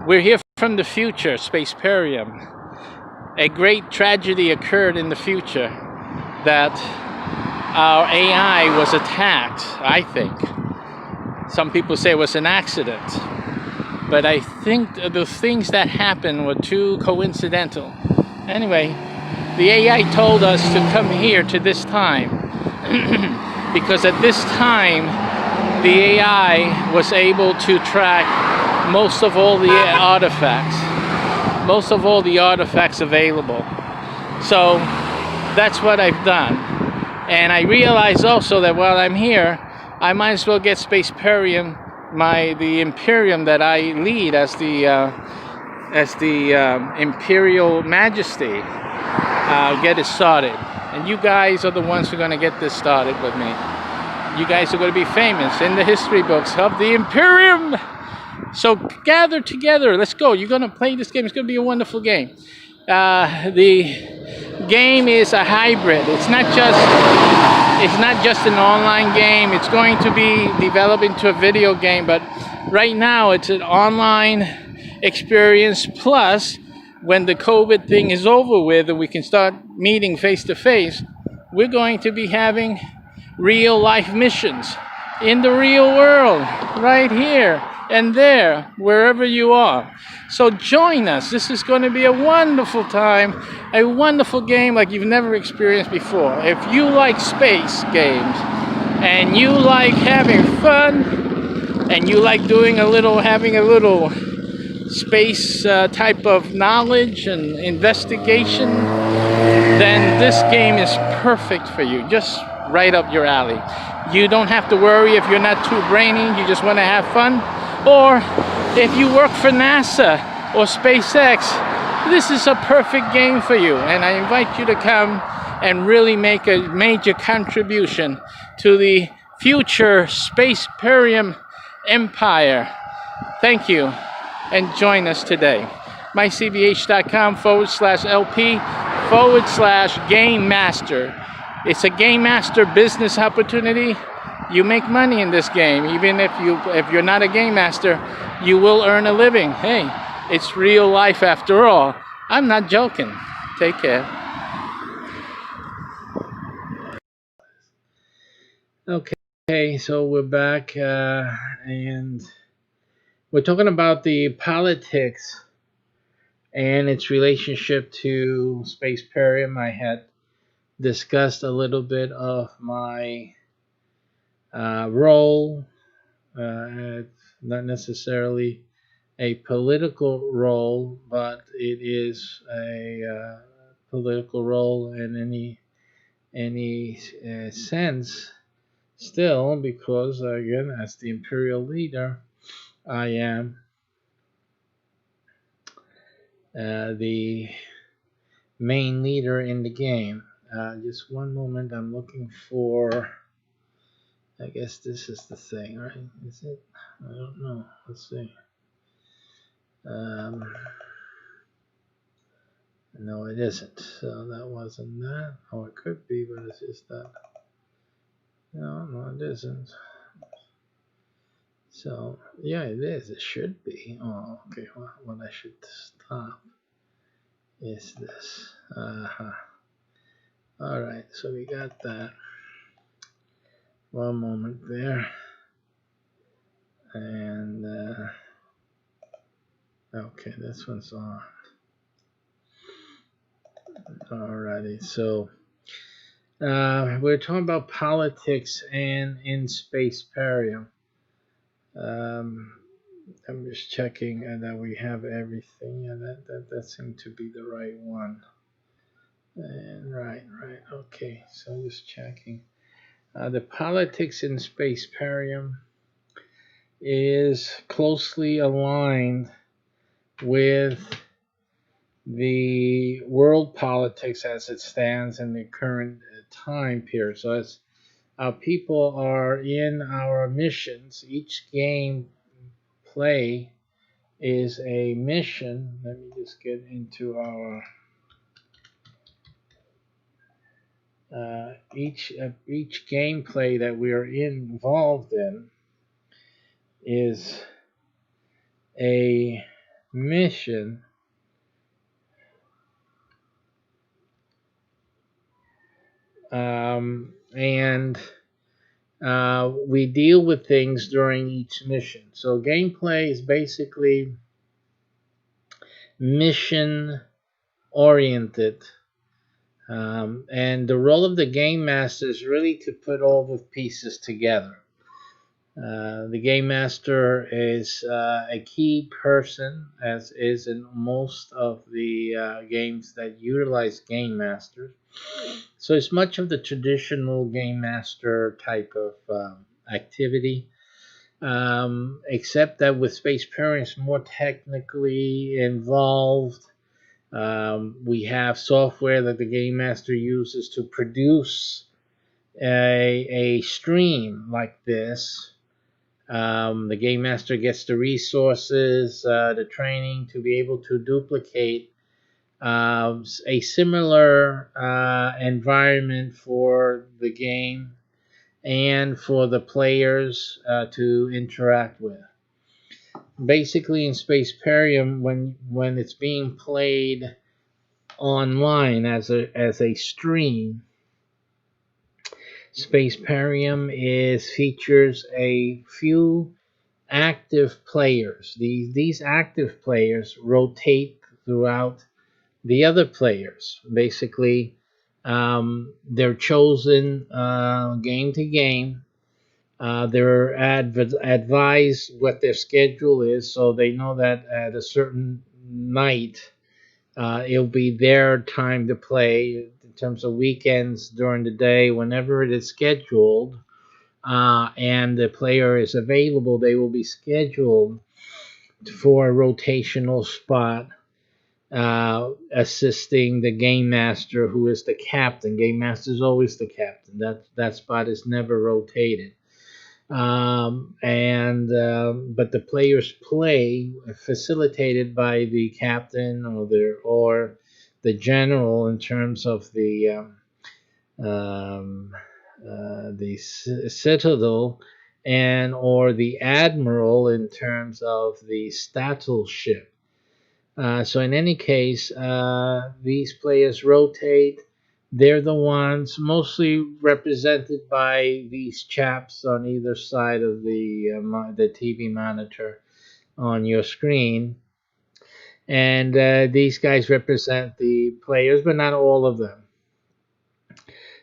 We're here from the future, Spaceparium. A great tragedy occurred in the future that our AI was attacked, I think. Some people say it was an accident. But I think the things that happened were too coincidental. Anyway, the AI told us to come here to this time because at this time the AI was able to track most of all the artifacts available. So that's what I've done. And I realized also that while I'm here, I might as well get Spaceparium, the Imperium that I lead as the Imperial Majesty, get it started. And you guys are the ones who are going to get this started with me. You guys are going to be famous in the history books of the Imperium. So gather together. Let's go. You're going to play this game. It's going to be a wonderful game. The game is a hybrid. It's not just an online game. It's going to be developed into a video game, but right now it's an online experience. Plus, when the COVID thing is over with and we can start meeting face to face, we're going to be having real life missions in the real world, right here and there, wherever you are. So join us. This is going to be a wonderful time, a wonderful game like you've never experienced before. If you like space games and you like having fun and you like having a little space type of knowledge and investigation, then this game is perfect for you. Just right up your alley. You don't have to worry if you're not too brainy, you just want to have fun. Or if you work for NASA or SpaceX, this is a perfect game for you. And I invite you to come and really make a major contribution to the future Spaceparium empire. Thank you, and join us today. mycbh.com/LP/Game Master. It's a Game Master business opportunity. You make money in this game. Even if you're not a Game Master, you will earn a living. Hey, it's real life after all. I'm not joking. Take care. Okay, so we're back and we're talking about the politics and its relationship to Spaceparium. I had discussed a little bit of my role. It's not necessarily a political role, but it is a political role in any sense still, because again, as the imperial leader, I am the main leader in the game. Just one moment, I'm looking for, I guess this is the thing, right? Is it? I don't know. Let's see. No, it isn't. So that wasn't that. Oh, it could be, but it's just that. No, it isn't. So, yeah, it is. It should be. Oh, okay. Well, what I should stop is this. All right, so we got that. One moment there. And, okay, this one's on. Alrighty, so we're talking about politics and in Spaceparium. I'm just checking that we have everything. Yeah, that seemed to be the right one. And right. Okay, so just checking. The politics in Spaceparium is closely aligned with the world politics as it stands in the current time period. So as our people are in our missions, each game play is a mission. Let me just get into our each gameplay that we are involved in is a mission. And we deal with things during each mission. So gameplay is basically mission oriented. And the role of the game master is really to put all the pieces together. The game master is a key person, as is in most of the games that utilize game masters. So it's much of the traditional game master type of activity, except that with Space Pairing it's more technically involved. We have software that the game master uses to produce a stream like this. The game master gets the resources, the training to be able to duplicate a similar environment for the game and for the players to interact with. Basically, in Spaceparium, when it's being played online as a stream, Spaceparium features a few active players. These active players rotate throughout the other players. Basically, they're chosen game to game. They're advised what their schedule is, so they know that at a certain night it'll be their time to play. In terms of weekends, during the day, whenever it is scheduled, and the player is available, they will be scheduled for a rotational spot, assisting the game master, who is the captain. Game master is always the captain. That spot is never rotated. But the players play facilitated by the captain or the general in terms of the citadel, and or the admiral in terms of the stattal ship. So in any case, these players rotate. They're the ones mostly represented by these chaps on either side of the TV monitor on your screen. And these guys represent the players, but not all of them.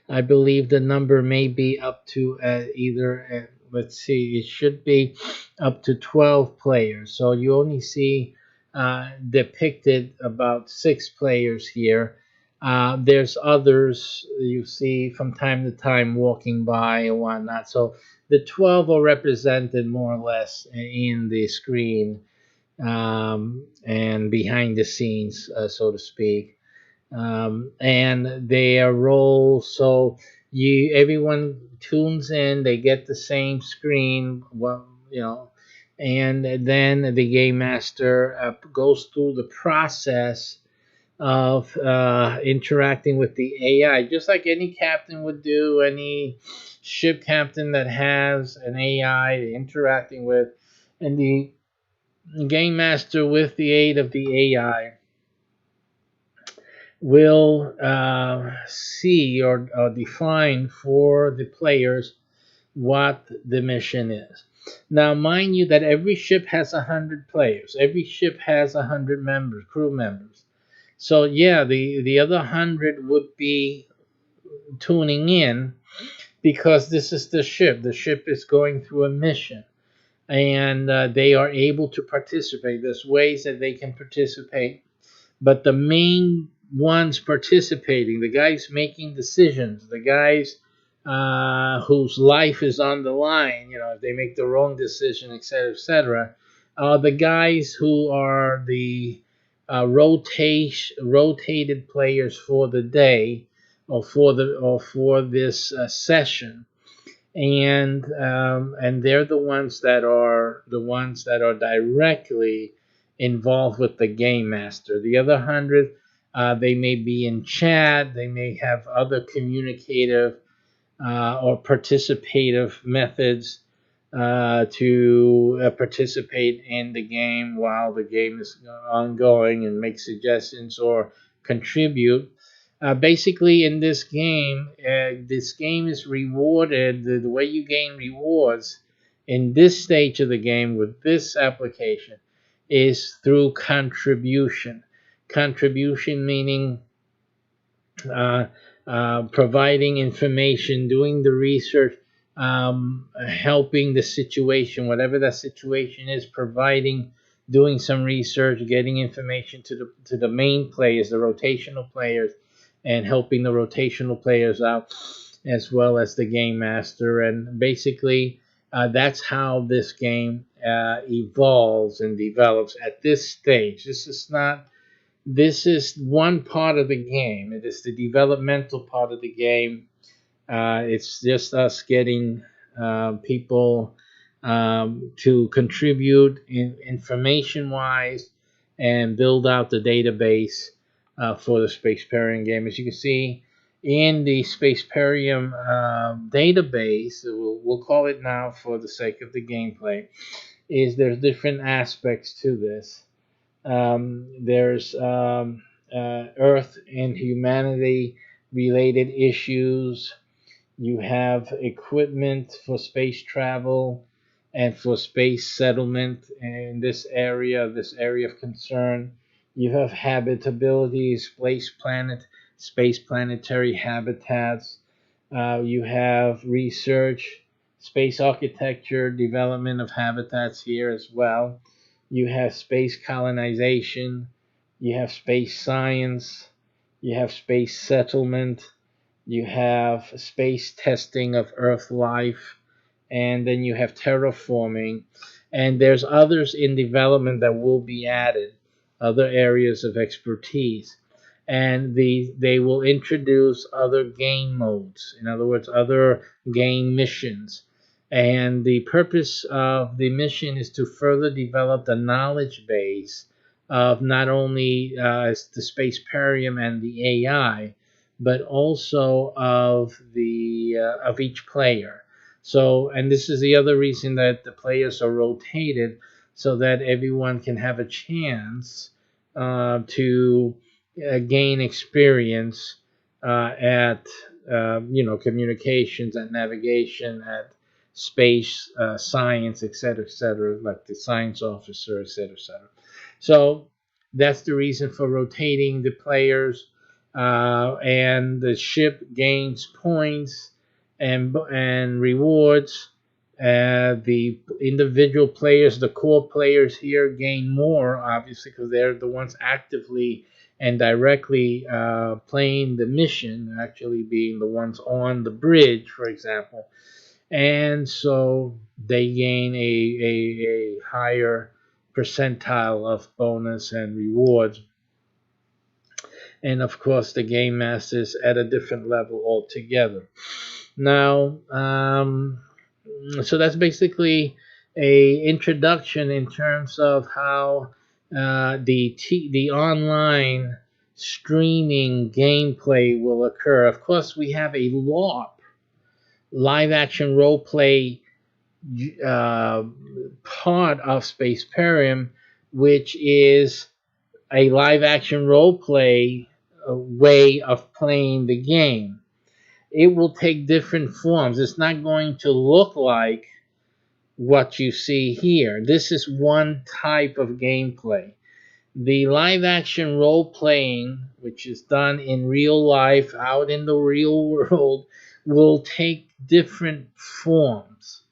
I believe the number may be up to let's see, it should be up to 12 players. So you only see depicted about 6 players here. There's others you see from time to time walking by and whatnot. So the 12 are represented more or less in the screen, and behind the scenes, so to speak. And their role, so everyone tunes in, they get the same screen, well, and then the game master goes through the process of interacting with the AI, just like any captain would do, any ship captain that has an AI interacting with. And the game master, with the aid of the AI, will see or define for the players what the mission is. Now, mind you that every ship has 100 players. Every ship has 100 members, crew members. So yeah, the other 100 would be tuning in because this is the ship. The ship is going through a mission, and they are able to participate. There's ways that they can participate, but the main ones participating, the guys making decisions, the guys whose life is on the line, if they make the wrong decision, etc., the guys who are the rotated players for the day, or for this session. And they're the ones that are directly involved with the game master. The other 100, they may be in chat, they may have other communicative or participative methods to participate in the game while the game is ongoing and make suggestions or contribute. Basically, in this game is rewarded. The way you gain rewards in this stage of the game with this application is through contribution. Contribution meaning uh, providing information, doing the research, helping the situation, whatever that situation is, providing, doing some research, getting information to the main players, the rotational players, and helping the rotational players out, as well as the game master. And basically, that's how this game evolves and develops at this stage. This is one part of the game. It is the developmental part of the game. It's just us getting people to contribute information wise and build out the database for the Spaceparium game. As you can see in the Spaceparium database, we'll call it now for the sake of the gameplay, is there's different aspects to this. There's Earth and humanity related issues. You have equipment for space travel and for space settlement in this area of concern. You have habitability, space planetary habitats. You have research, space architecture, development of habitats here as well. You have space colonization. You have space science. You have space settlement. You have space testing of Earth life, and then you have terraforming, and there's others in development that will be added, other areas of expertise, and they will introduce other game modes, in other words, other game missions. And the purpose of the mission is to further develop the knowledge base of not only the Spaceparium and the AI, but also of each player. So, and this is the other reason that the players are rotated, so that everyone can have a chance to gain experience at communications, at navigation, at space science, etc., like the science officer, etc., etc. So that's the reason for rotating the players, and the ship gains points and rewards. The individual players, the core players here, gain more, obviously, because they're the ones actively and directly playing the mission, actually being the ones on the bridge, for example. And so they gain a higher percentile of bonus and rewards. And of course, the game masters at a different level altogether. Now, so that's basically a introduction in terms of how the online streaming gameplay will occur. Of course, we have a LARP, live action role play, uh, part of Spaceparium, which is a live action role play way of playing the game. It will take different forms. It's not going to look like what you see here. This is one type of gameplay. The live action role playing, which is done in real life, out in the real world, will take different forms.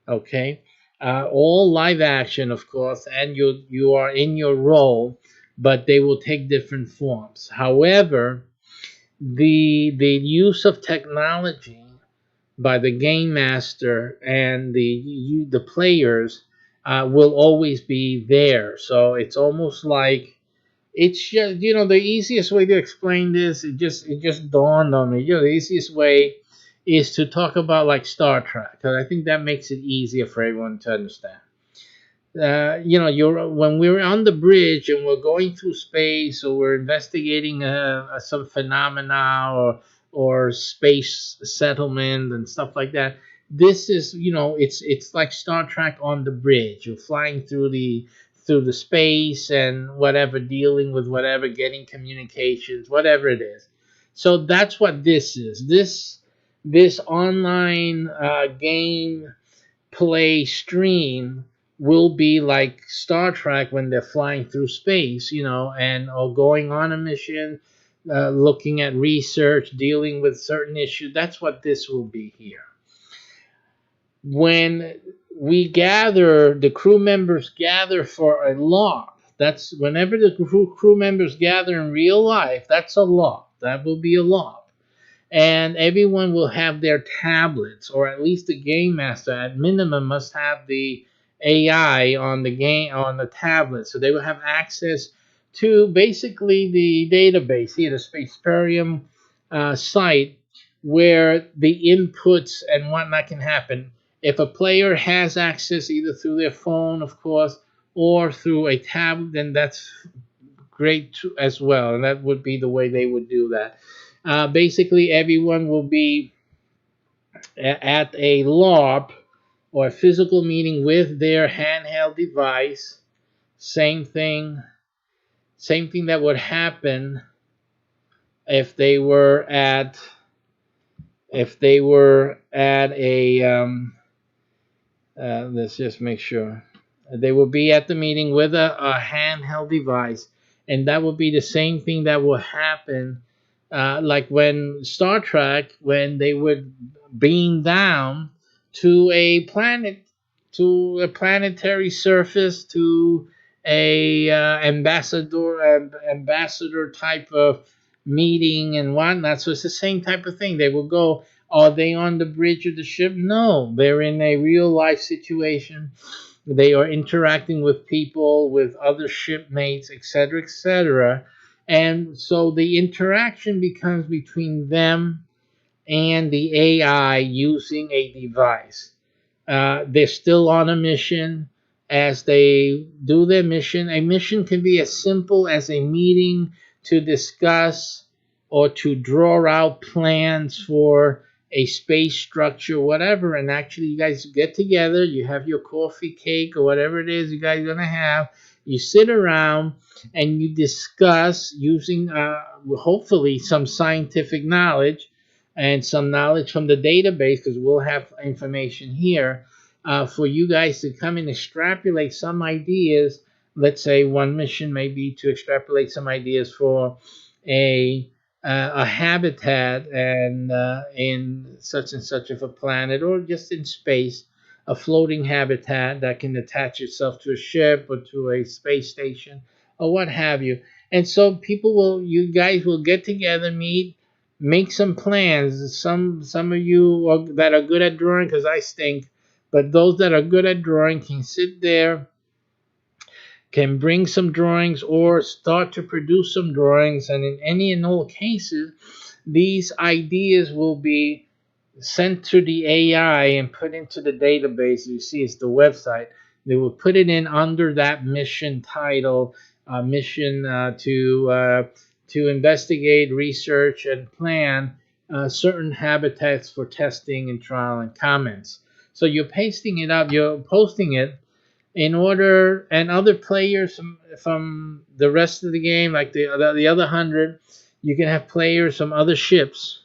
Okay? All live action, of course, and you are in your role, but they will take different forms. However, the use of technology by the game master and the players will always be there. So it's almost like, it's just, the easiest way to explain this, it just dawned on me. The easiest way is to talk about like Star Trek, because I think that makes it easier for everyone to understand. You're when we're on the bridge and we're going through space, or we're investigating some phenomena, or space settlement and stuff like that. This is, it's like Star Trek on the bridge. You're flying through the space and whatever, dealing with whatever, getting communications, whatever it is. So that's what this is. This online game play stream will be like Star Trek when they're flying through space, and or going on a mission, looking at research, dealing with certain issues. That's what this will be here. When the crew members gather for a log. That's whenever the crew members gather in real life. That's a log. That will be a log, and everyone will have their tablets, or at least the game master at minimum must have the AI on the game on the tablet, so they will have access to basically the database here, the Spaceparium site, where the inputs and whatnot can happen. If a player has access either through their phone, of course, or through a tablet, then that's great too, as well, and that would be the way they would do that. Basically, everyone will be at a LARP or a physical meeting with their handheld device. Same thing, same thing that would happen if they were at a let's just make sure. They will be at the meeting with a handheld device, and that will be the same thing that will happen, like when Star Trek, when they would beam down to a planet, to a planetary surface, to a ambassador type of meeting and whatnot. So it's the same type of thing. They will go. Are they on the bridge of the ship? No, they're in a real life situation. They are interacting with people, with other shipmates, etc., etc. And so the interaction becomes between them and the AI using a device. They're still on a mission. As they do their mission, a mission can be as simple as a meeting to discuss or to draw out plans for a space structure, whatever. And actually, you guys get together, you have your coffee, cake, or whatever it is you guys are going to have. You sit around and you discuss using, hopefully, some scientific knowledge and some knowledge from the database, because we'll have information here for you guys to come and extrapolate some ideas. Let's say one mission may be to extrapolate some ideas for a habitat and in such and such of a planet, or just in space, a floating habitat that can attach itself to a ship or to a space station or what have you. And so you guys will get together, meet, make some plans. Some of you that are good at drawing, because I stink, but those that are good at drawing can sit there, can bring some drawings or start to produce some drawings, and in any and all cases, these ideas will be sent to the AI and put into the database. You see, it's the website. They will put it in under that mission title, mission to investigate, research, and plan certain habitats for testing and trial and comments. So you're pasting it up, you're posting it in order, and other players from the rest of the game, like the other 100, you can have players from other ships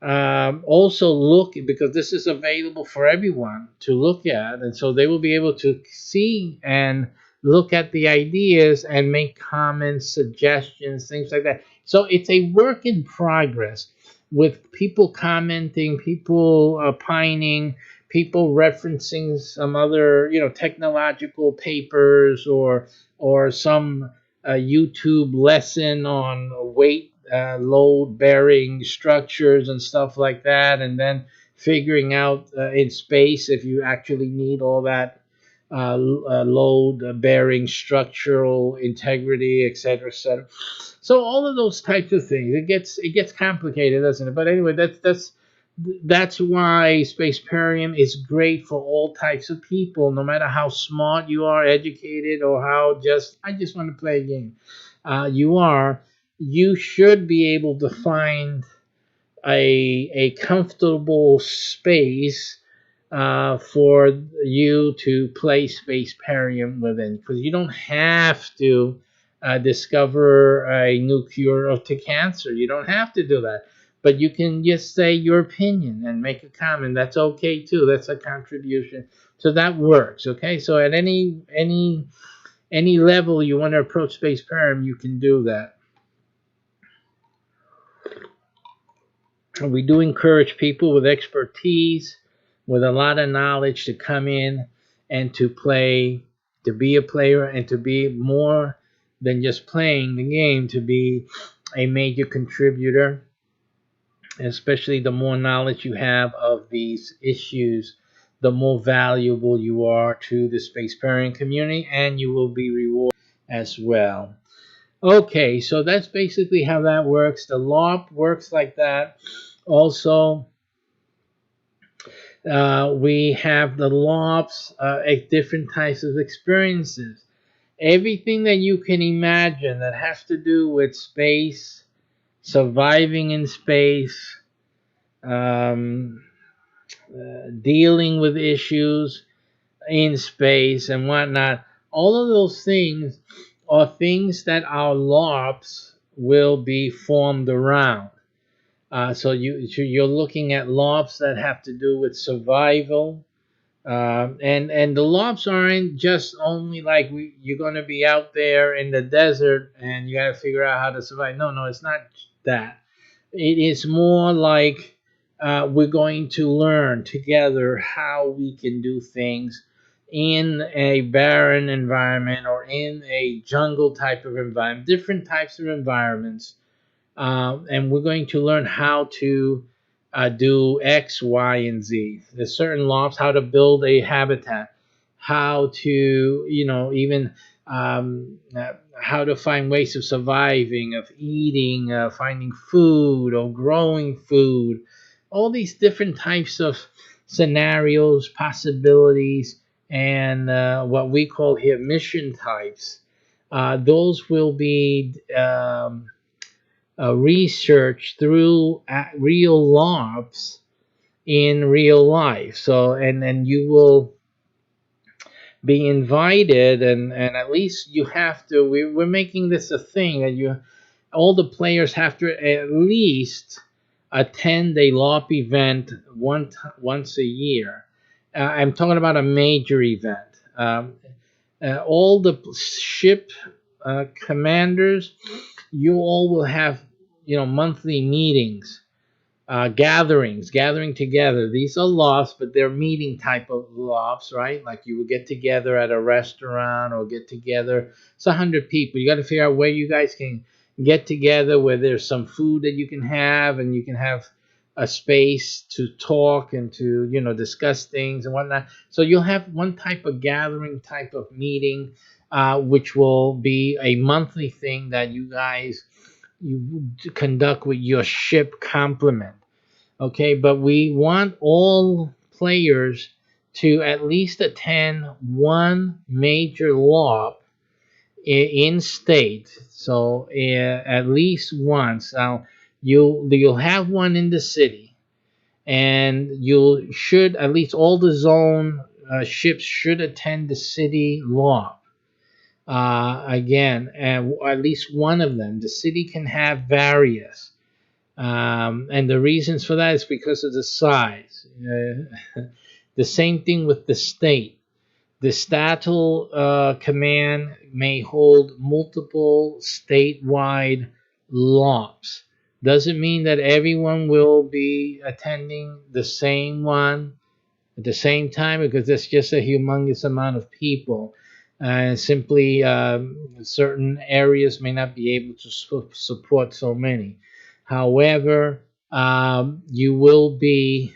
also look, because this is available for everyone to look at, and so they will be able to see and look at the ideas and make comments, suggestions, things like that. So it's a work in progress, with people commenting, people opining, people referencing some other, technological papers, or some YouTube lesson on weight load bearing structures and stuff like that, and then figuring out in space if you actually need all that load bearing structural integrity, etc., etc. So all of those types of things, it gets complicated, doesn't it? But anyway, that's why Spaceparium is great for all types of people, no matter how smart you are, educated, or how I just want to play a game. You are. You should be able to find a comfortable space for you to play Space Parium within, because you don't have to discover a new cure to cancer. You don't have to do that, but you can just say your opinion and make a comment. That's okay too. That's a contribution, so that works. Okay, so at any level you want to approach Space Parium, you can do that. We do encourage people with expertise, with a lot of knowledge, to come in and to play, to be a player, and to be more than just playing the game, to be a major contributor. Especially the more knowledge you have of these issues, the more valuable you are to the spacefaring community, and you will be rewarded as well. Okay, so that's basically how that works. The LARP works like that. Also, we have the LARPs at different types of experiences. Everything that you can imagine that has to do with space, surviving in space, um, dealing with issues in space and whatnot. All of those things are things that our LARPs will be formed around. So you're looking at LARPs that have to do with survival, and the LARPs aren't just only like you're going to be out there in the desert and you got to figure out how to survive. No, no, it's not that. It is more like we're going to learn together how we can do things in a barren environment or in a jungle type of environment, different types of environments, and we're going to learn how to do X, Y, and Z. There's certain laws, how to build a habitat, how to, even how to find ways of surviving, of eating, finding food or growing food. All these different types of scenarios, possibilities, and what we call here mission types. Those will be research through real labs in real life. So, and you will be invited, and at least you have to. We're making this a thing that all the players have to at least attend a LARP event once a year. I'm talking about a major event. All the ship commanders, you all will have monthly meetings, gathering together. These are lofts, but they're meeting type of lofts, right? Like you would get together at a restaurant or get together. It's 100 people. You got to figure out where you guys can get together, where there's some food that you can have, and you can have a space to talk and to discuss things and whatnot. So you'll have one type of gathering, type of meeting, which will be a monthly thing that you guys you conduct with your ship complement. Okay, but we want all players to at least attend one major LARP in state. So at least once. Now you'll have one in the city, and you should at least all the zone ships should attend the city LARP. Again, and at least one of them. The city can have various. And the reasons for that is because of the size. The same thing with the state. The Statal Command may hold multiple statewide LARPs. Doesn't mean that everyone will be attending the same one at the same time, because that's just a humongous amount of people. Simply, certain areas may not be able to support so many. However, you will be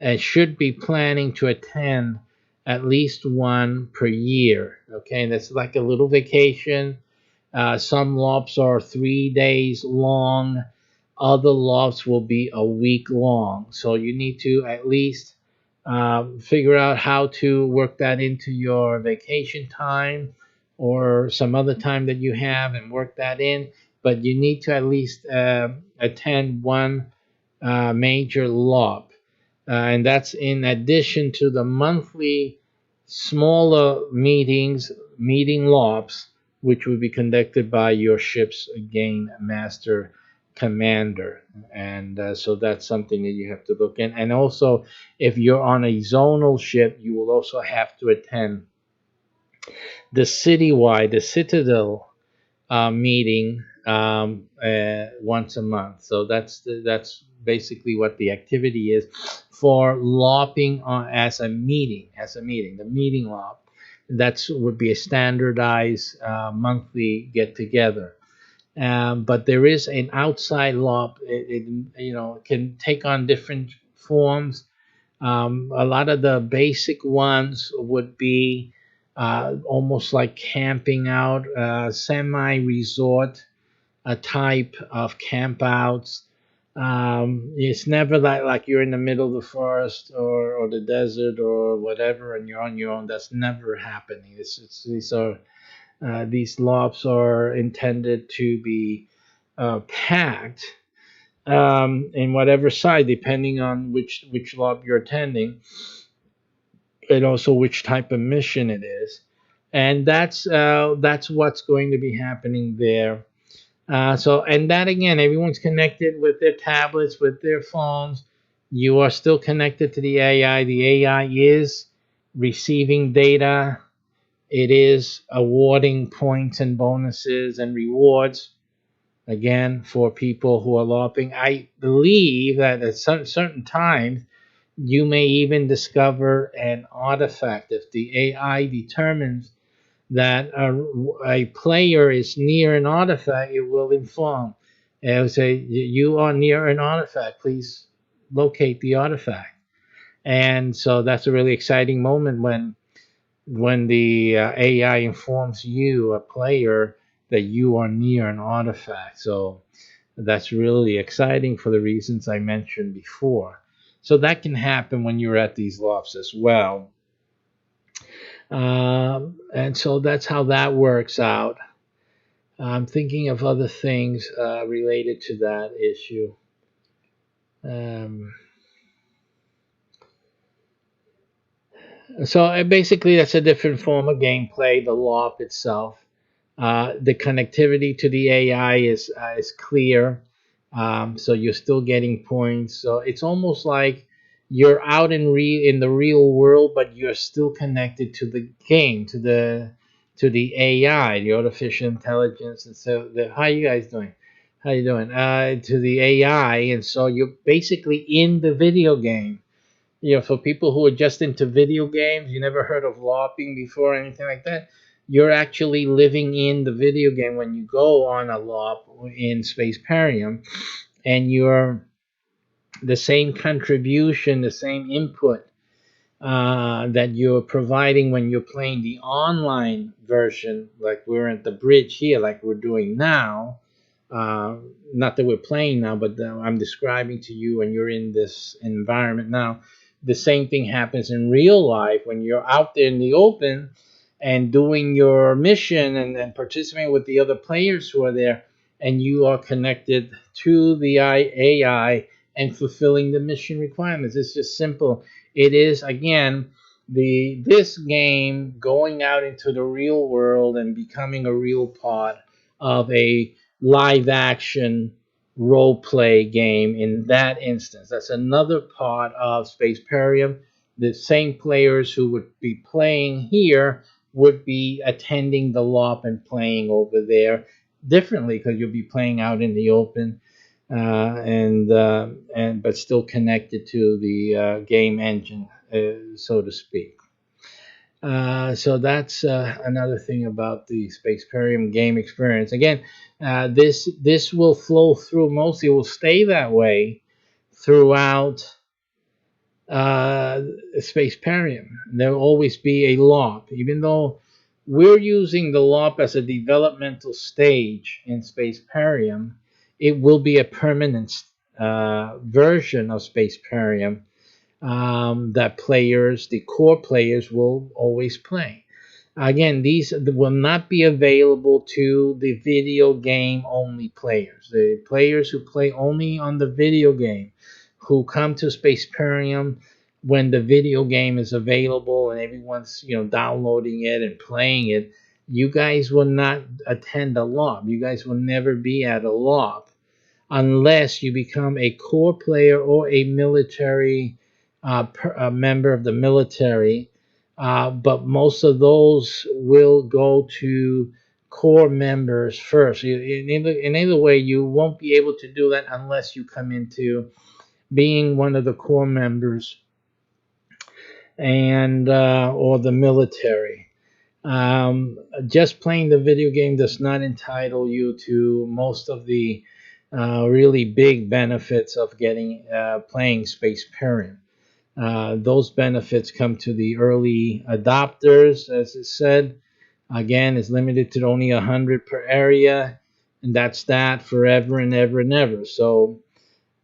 and should be planning to attend at least one per year. Okay, and that's like a little vacation. Some LARPs are 3 days long. Other LARPs will be a week long. So you need to at least figure out how to work that into your vacation time or some other time that you have and work that in. But you need to at least attend one major LARP. and that's in addition to the monthly smaller meeting LOPs, which will be conducted by your ship's game master commander. And so that's something that you have to look in. And also, if you're on a zonal ship, you will also have to attend the Citadel meeting once a month. So that's basically what the activity is for LARPing as a meeting, the meeting LARP. That's would be a standardized monthly get together. But there is an outside LARP. It can take on different forms. A lot of the basic ones would be almost like camping out, semi-resort a type of campouts. It's never like you're in the middle of the forest or the desert or whatever, and you're on your own. That's never happening. These LARPs are intended to be packed in whatever side, depending on which LARP you're attending, and also which type of mission it is. And that's what's going to be happening there. And that again, everyone's connected with their tablets, with their phones. You are still connected to the AI. The AI is receiving data. It is awarding points and bonuses and rewards, again, for people who are LARPing. I believe that at certain times, you may even discover an artifact. If the AI determines that a player is near an artifact, it will inform. It will say, you are near an artifact. Please locate the artifact. And so that's a really exciting moment when the AI informs you, a player, that you are near an artifact. So that's really exciting for the reasons I mentioned before. So that can happen when you're at these lofts as well. And so that's how that works out. I'm thinking of other things related to that issue. So basically, that's a different form of gameplay, the LARP itself. The connectivity to the AI is clear, so you're still getting points. So it's almost like you're out in the real world, but you're still connected to the game, to the AI, the artificial intelligence. And so, how you guys doing? How you doing? To the AI, and so you're basically in the video game. For people who are just into video games, you never heard of LARPing before or anything like that, you're actually living in the video game when you go on a LARP in Spaceparium, and you're the same contribution, the same input that you're providing when you're playing the online version, like we're at the bridge here, like we're doing now. Not that we're playing now, but I'm describing to you, and you're in this environment now. The same thing happens in real life when you're out there in the open and doing your mission and participating with the other players who are there, and you are connected to the AI and fulfilling the mission requirements. It's just simple. It is, again, this game going out into the real world and becoming a real part of a live action role play game in that instance. That's another part of Spaceparium. The same players who would be playing here would be attending the LARP and playing over there differently, because you'll be playing out in the open, and but still connected to the game engine, so to speak. So that's another thing about the Spaceparium game experience. Again, this will flow through. Mostly will stay that way throughout Spaceparium. There will always be a LARP, even though we're using the LARP as a developmental stage in Spaceparium. It will be a permanent version of Spaceparium that the core players, will always play. Again, these will not be available to the video game only players. The players who play only on the video game, who come to Spaceparium when the video game is available and everyone's downloading it and playing it, you guys will not attend a LOP. You guys will never be at a LOP unless you become a core player or a military a member of the military. But most of those will go to core members first. In either way, you won't be able to do that unless you come into being one of the core members and or the military. Just playing the video game does not entitle you to most of the really big benefits of getting playing Spaceparium. Those benefits come to the early adopters, as it said. Again, it's limited to only 100 per area, and that's that forever and ever and ever. So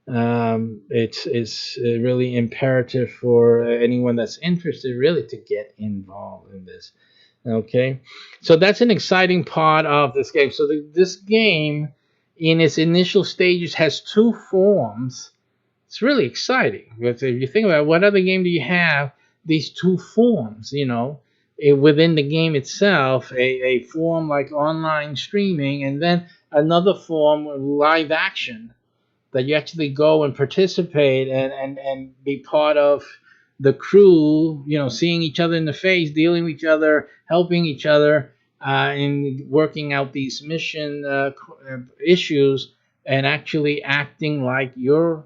it's really imperative for anyone that's interested really to get involved in this. Okay, so that's an exciting part of this game. So this game, in its initial stages, has two forms. It's really exciting. Because if you think about it, what other game do you have these two forms? Within the game itself, a form like online streaming, and then another form live action that you actually go and participate and be part of the crew, seeing each other in the face, dealing with each other, helping each other, in working out these mission issues, and actually acting like you're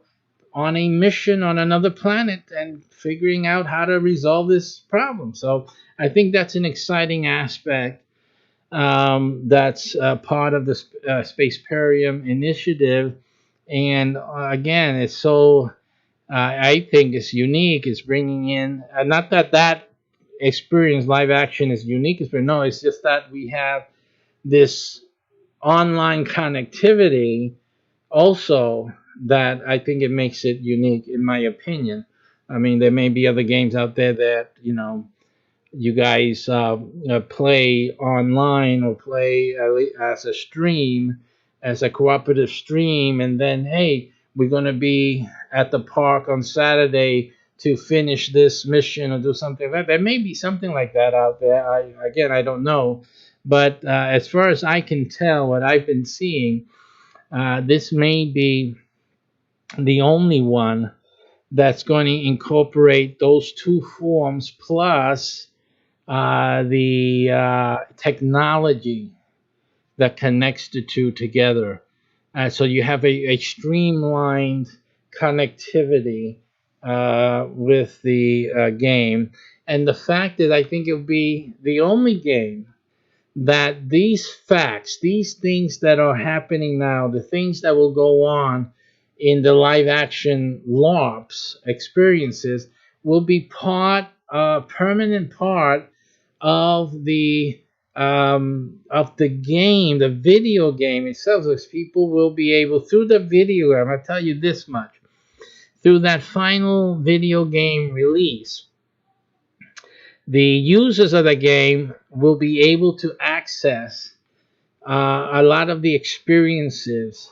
on a mission on another planet and figuring out how to resolve this problem. So I think that's an exciting aspect that's part of the Spaceparium initiative. And again, it's so I think it's unique. It's bringing in not that experience live action is unique, but no, it's just that we have this online connectivity also that I think it makes it unique, in my opinion. I mean, there may be other games out there that you guys play online or play as a stream, as a cooperative stream, and then hey, we're going to be at the park on Saturday to finish this mission or do something like that. There may be something like that out there. I don't know, but as far as I can tell, what I've been seeing, this may be the only one that's going to incorporate those two forms plus the technology that connects the two together. So you have a streamlined connectivity with the game. And the fact that I think it'll be the only game that these facts, these things that are happening now, the things that will go on in the live action LARPs experiences will be permanent part of the game, the video game itself. So people will be able, through the video game, I'll tell you this much, through that final video game release, the users of the game will be able to access a lot of the experiences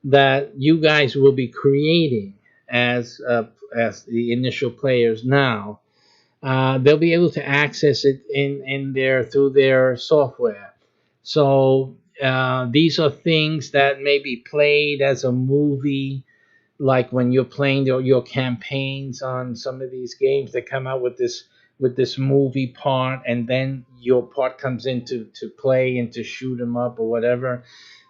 that you guys will be creating as the initial players now. They'll be able to access it through their software. So these are things that may be played as a movie, like when you're playing your campaigns on some of these games that come out with this movie part, and then your part comes in to play and to shoot them up or whatever.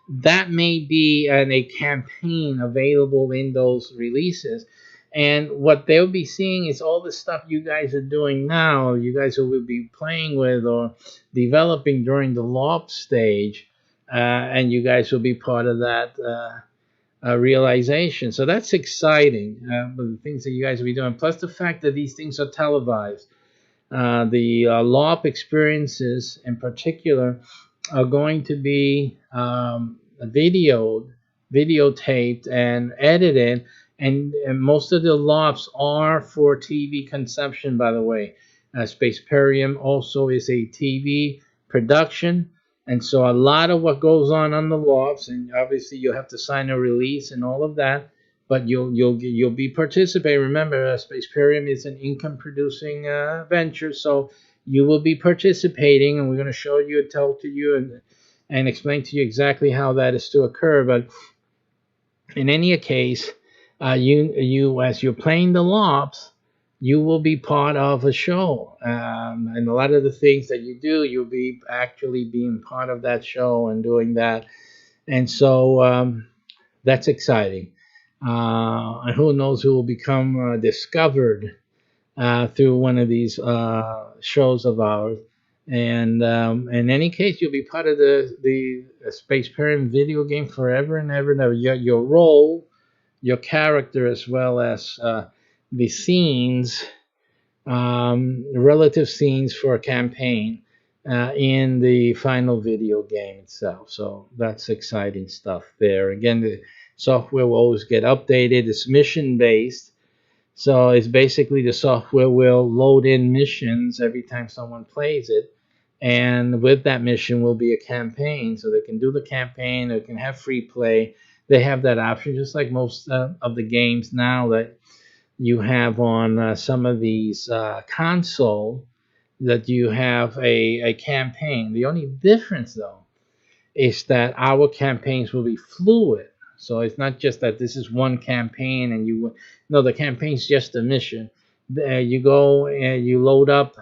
That may be a campaign available in those releases. And what they'll be seeing is all the stuff you guys are doing now, you guys will be playing with or developing during the LARP stage, and you guys will be part of that realization. So that's exciting, the things that you guys will be doing. Plus the fact that these things are televised. The LARP experiences in particular are going to be videotaped and edited, and most of the LARPs are for TV consumption, by the way. Spaceparium also is a TV production, and so a lot of what goes on the LARPs, and obviously you have to sign a release and all of that, but you'll be participating. Remember, Spaceparium is an income producing venture, so you will be participating, and we're going to show you and tell to you and explain to you exactly how that is to occur. But in any case, you as you're playing the LOPs, you will be part of a show, and a lot of the things that you do, you'll be actually being part of that show and doing that, and so that's exciting. And who knows who will become discovered through one of these shows of ours. And in any case, you'll be part of the Space Parent video game forever and ever and ever. Your role, your character, as well as the scenes, relative scenes for a campaign in the final video game itself. So that's exciting stuff there. Again, the software will always get updated. It's mission based. So it's basically the software will load in missions every time someone plays it. And with that mission will be a campaign. So they can do the campaign, they can have free play. They have that option, just like most of the games now that you have on some of these console, that you have a campaign. The only difference, though, is that our campaigns will be fluid. So it's not just that this is one campaign and you no, the campaign's just a mission. You go and you load up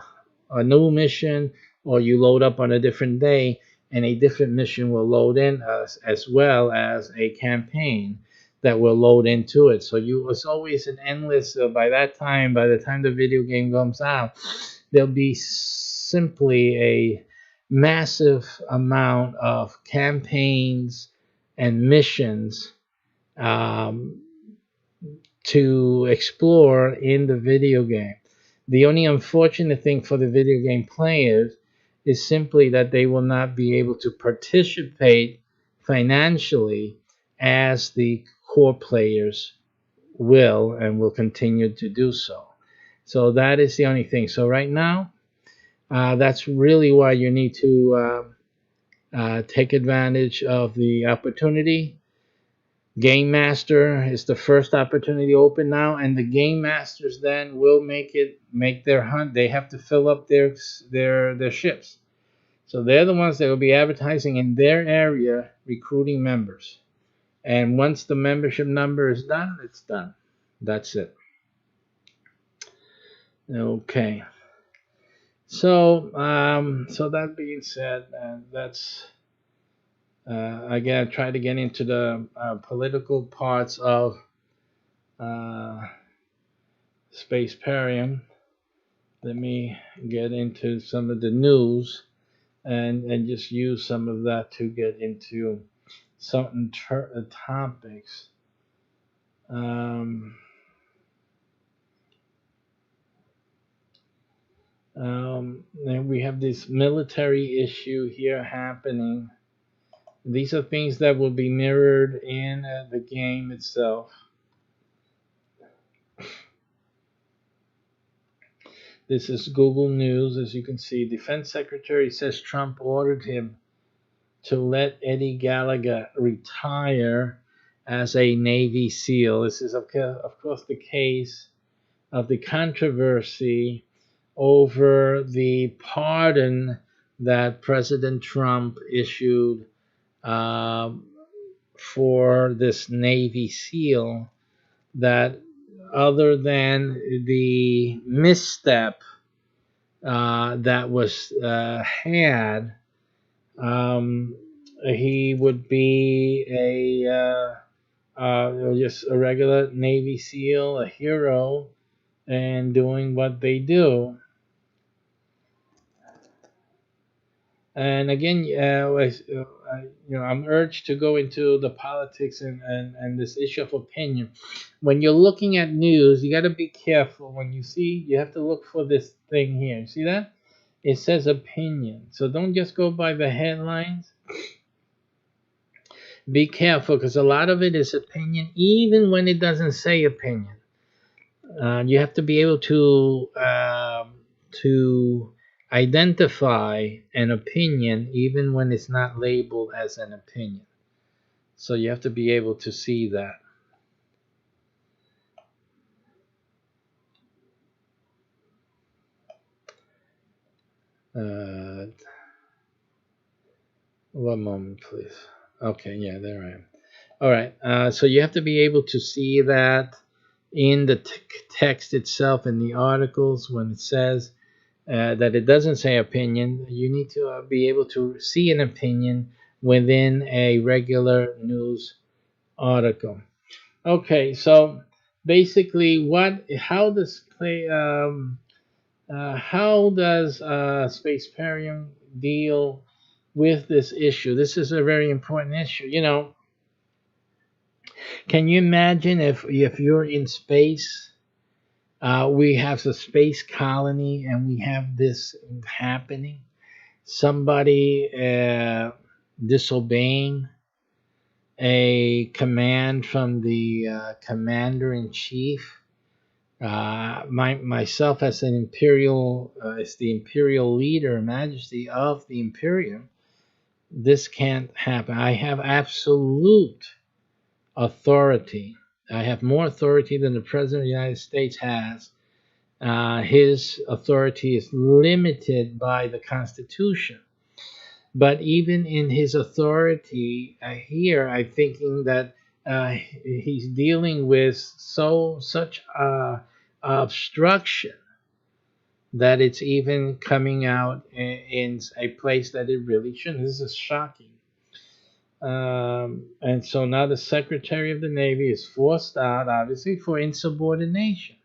a new mission, or you load up on a different day, and a different mission will load in as well as a campaign that will load into it. So it's always an endless. By the time the video game comes out, there'll be simply a massive amount of campaigns and missions um, to explore in the video game. The only unfortunate thing for the video game players is simply that they will not be able to participate financially as the core players will, and will continue to do so. So that is the only thing. So right now, that's really why you need to take advantage of the opportunity. Game Master is the first opportunity open now, and the Game Masters then will make their hunt. They have to fill up their ships. So they're the ones that will be advertising in their area, recruiting members. And once the membership number is done, it's done. That's it. Okay. So so that being said, that's again, I try to get into the political parts of Spaceparium. Let me get into some of the news and just use some of that to get into certain topics. And we have this military issue here happening. These are things that will be mirrored in the game itself. This is Google News. As you can see, Defense Secretary says Trump ordered him to let Eddie Gallagher retire as a Navy SEAL. This is, of course, the case of the controversy over the pardon that President Trump issued for this Navy SEAL, that other than the misstep that was had, he would be just a regular Navy SEAL, a hero, and doing what they do. And again, I'm urged to go into the politics and this issue of opinion. When you're looking at news, you got to be careful. When you have to look for this thing here. See that? It says opinion. So don't just go by the headlines. Be careful, because a lot of it is opinion, even when it doesn't say opinion. You have to be able to identify an opinion even when it's not labeled as an opinion. So you have to be able to see that. Uh, one moment, please. Okay, yeah, there I am. All right. So you have to be able to see that in the text itself in the articles when it says that it doesn't say opinion. You need to be able to see an opinion within a regular news article. Okay, so basically, how does Spaceparium deal with this issue? This is a very important issue. Can you imagine if you're in space? We have a space colony, and we have this happening. Somebody disobeying a command from the commander in chief. Myself as as the imperial leader, majesty of the imperium, this can't happen. I have absolute authority. I have more authority than the president of the United States has. His authority is limited by the Constitution. But even in his authority here, I'm thinking that he's dealing with such obstruction that it's even coming out in a place that it really shouldn't. This is shocking. And so now the Secretary of the Navy is forced out, obviously, for insubordination.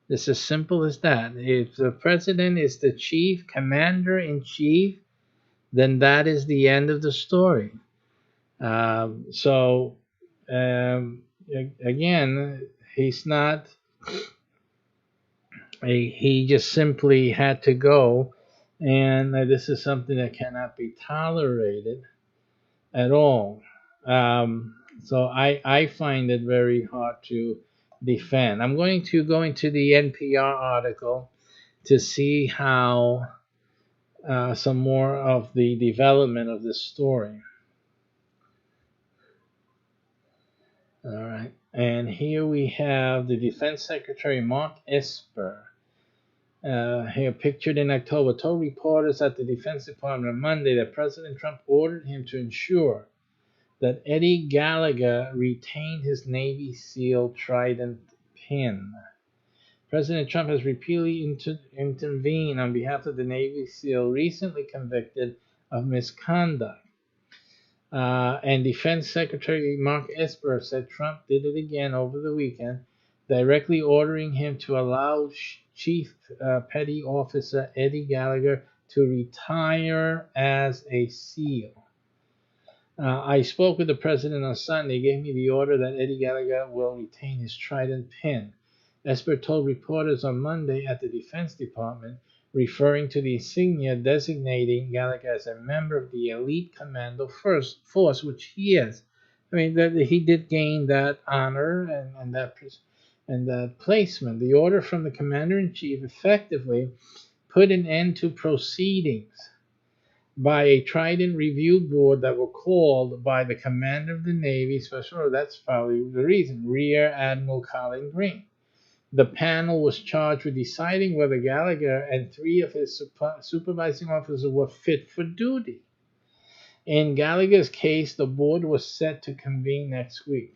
It's as simple as that. If the president is the chief commander in chief, then that is the end of the story. So again, he's not. He just simply had to go, and this is something that cannot be tolerated at all. So I find it very hard to defend. I'm going to go into the NPR article to see how some more of the development of this story. All right. And here we have the Defense Secretary Mark Esper, here pictured in October, told reporters at the Defense Department on Monday that President Trump ordered him to ensure that Eddie Gallagher retained his Navy SEAL Trident pin. President Trump has repeatedly intervened on behalf of the Navy SEAL recently convicted of misconduct. And Defense Secretary Mark Esper said Trump did it again over the weekend, directly ordering him to allow Chief Petty Officer Eddie Gallagher to retire as a SEAL. I spoke with the president on Sunday. He gave me the order that Eddie Gallagher will retain his Trident pin. Esper told reporters on Monday at the Defense Department, referring to the insignia designating Gallagher as a member of the elite commando force, which he is. I mean, that he did gain that honor and that placement. The order from the commander-in-chief effectively put an end to proceedings by a Trident review board that were called by the commander of the Navy Special. That's probably the reason. Rear Admiral Colin Green. The panel was charged with deciding whether Gallagher and 3 of his supervising officers were fit for duty. In Gallagher's case, the board was set to convene next week.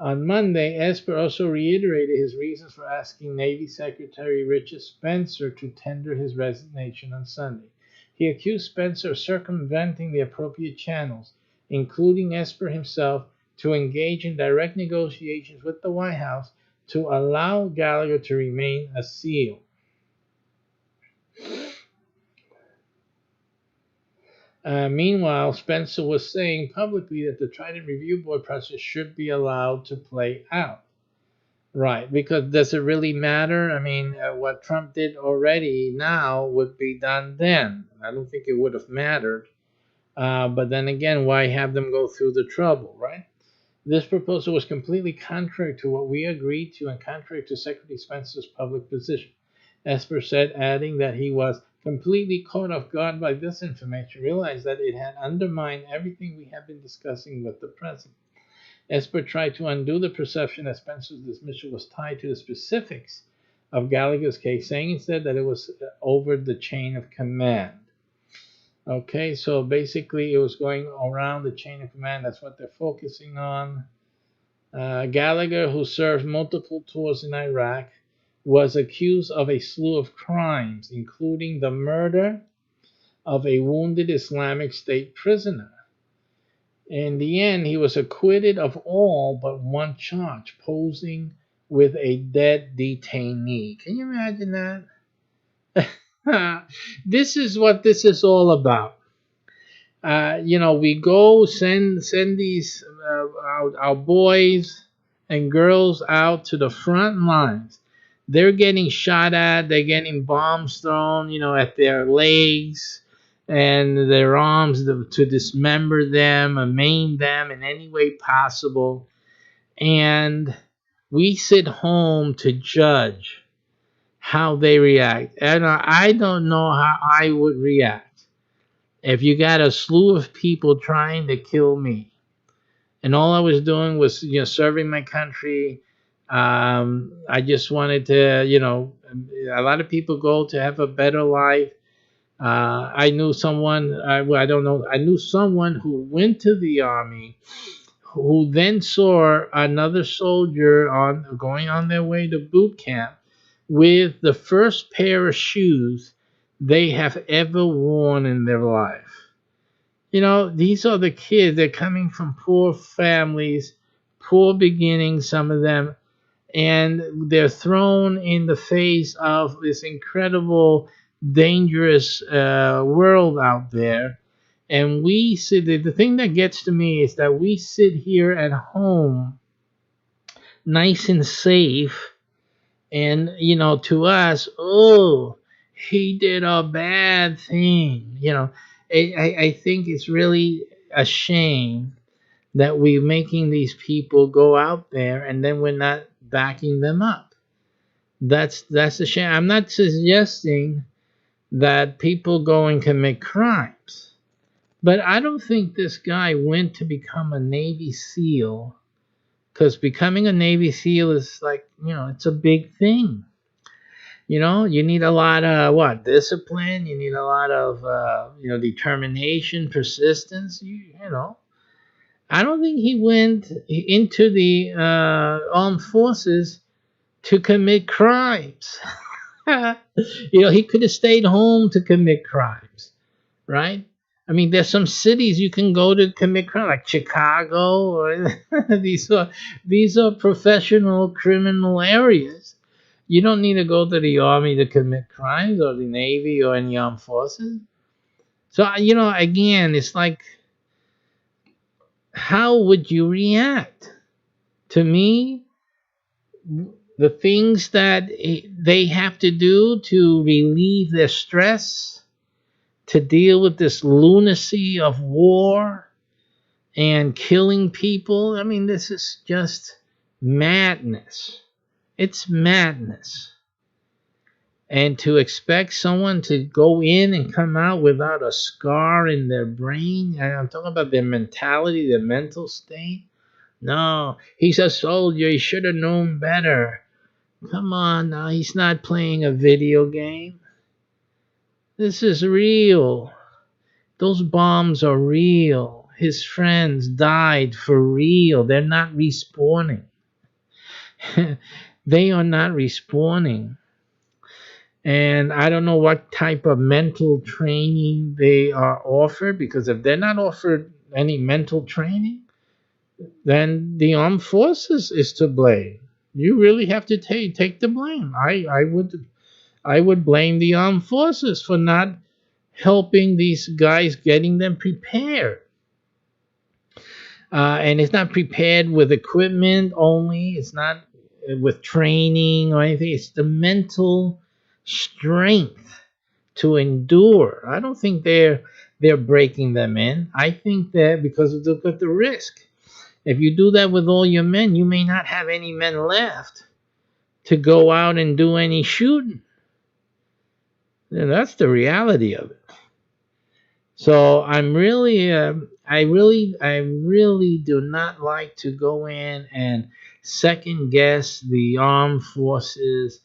On Monday, Esper also reiterated his reasons for asking Navy Secretary Richard Spencer to tender his resignation on Sunday. He accused Spencer of circumventing the appropriate channels, including Esper himself, to engage in direct negotiations with the White House to allow Gallagher to remain a SEAL. Meanwhile, Spencer was saying publicly that the Trident Review Board process should be allowed to play out. Right, because does it really matter? I mean, what Trump did already now would be done then. I don't think it would have mattered. But then again, why have them go through the trouble, right? This proposal was completely contrary to what we agreed to and contrary to Secretary Spencer's public position, Esper said, adding that he was completely caught off guard by this information, realized that it had undermined everything we had been discussing with the president. Esper tried to undo the perception that Spencer's dismissal was tied to the specifics of Gallagher's case, saying instead that it was over the chain of command. Okay, so basically it was going around the chain of command. That's what they're focusing on. Gallagher, who served multiple tours in Iraq, was accused of a slew of crimes, including the murder of a wounded Islamic State prisoner. In the end, he was acquitted of all but one charge, posing with a dead detainee. Can you imagine that? This is what this is all about. We go send these our boys and girls out to the front lines. They're getting shot at. They're getting bombs thrown, at their legs and their arms to dismember them and maim them in any way possible. And we sit home to judge how they react. And I don't know how I would react if you got a slew of people trying to kill me, and all I was doing was, serving my country. I just wanted to, a lot of people go to have a better life. I knew someone, I don't know, I knew someone who went to the army, who then saw another soldier going on their way to boot camp with the first pair of shoes they have ever worn in their life. These are the kids. They're coming from poor families, poor beginnings, some of them, and they're thrown in the face of this incredible, dangerous world out there. And we sit, the thing that gets to me is that we sit here at home, nice and safe, and, to us, oh, he did a bad thing. I think it's really a shame that we're making these people go out there and then we're not backing them up. That's a shame. I'm not suggesting that people go and commit crimes, but I don't think this guy went to become a Navy SEAL, because becoming a Navy SEAL is like, it's a big thing. You need a lot of discipline. You need a lot of determination, persistence. I don't think he went into the armed forces to commit crimes. He could have stayed home to commit crimes, right? I mean, there's some cities you can go to commit crime, like Chicago, or these are professional criminal areas. You don't need to go to the army to commit crimes, or the Navy, or any armed forces. So, again, it's like, how would you react? To me, the things that they have to do to relieve their stress, to deal with this lunacy of war and killing people, I mean, this is just madness. It's madness. And to expect someone to go in and come out without a scar in their brain, I'm talking about their mentality, their mental state. No, he's a soldier. He should have known better. Come on now, he's not playing a video game. This is real. Those bombs are real. His friends died for real. They're not respawning. They are not respawning. And I don't know what type of mental training they are offered, because if they're not offered any mental training, then the armed forces is to blame. You really have to take the blame. I would blame the armed forces for not helping these guys, getting them prepared. And it's not prepared with equipment only. It's not with training or anything. It's the mental strength to endure. I don't think they're breaking them in. I think that because of the risk. If you do that with all your men, you may not have any men left to go out and do any shooting. And that's the reality of it. So I really do not like to go in and second guess the armed forces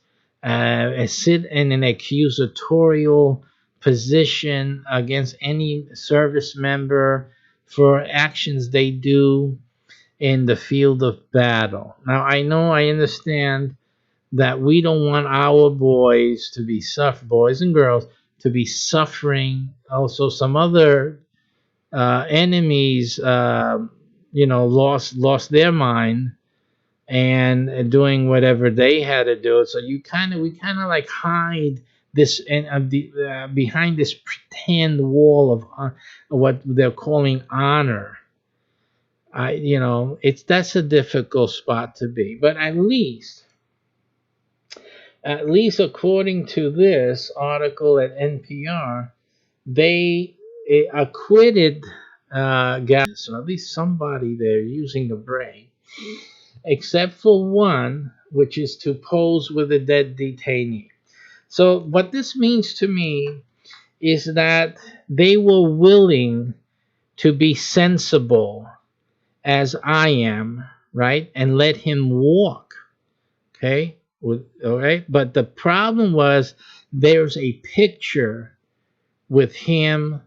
sit in an accusatorial position against any service member for actions they do in the field of battle. Now, I understand that we don't want our boys to be boys and girls to be suffering. Also, some other enemies, lost their mind and doing whatever they had to do. So we kind of like hide this and behind this pretend wall of what they're calling honor. It's that's a difficult spot to be, but at least according to this article at NPR, they acquitted so at least somebody there using the brain, except for one, which is to pose with a dead detainee. So what this means to me is that they were willing to be sensible as I am, right, and let him walk. Okay, all right. But the problem was there's a picture with him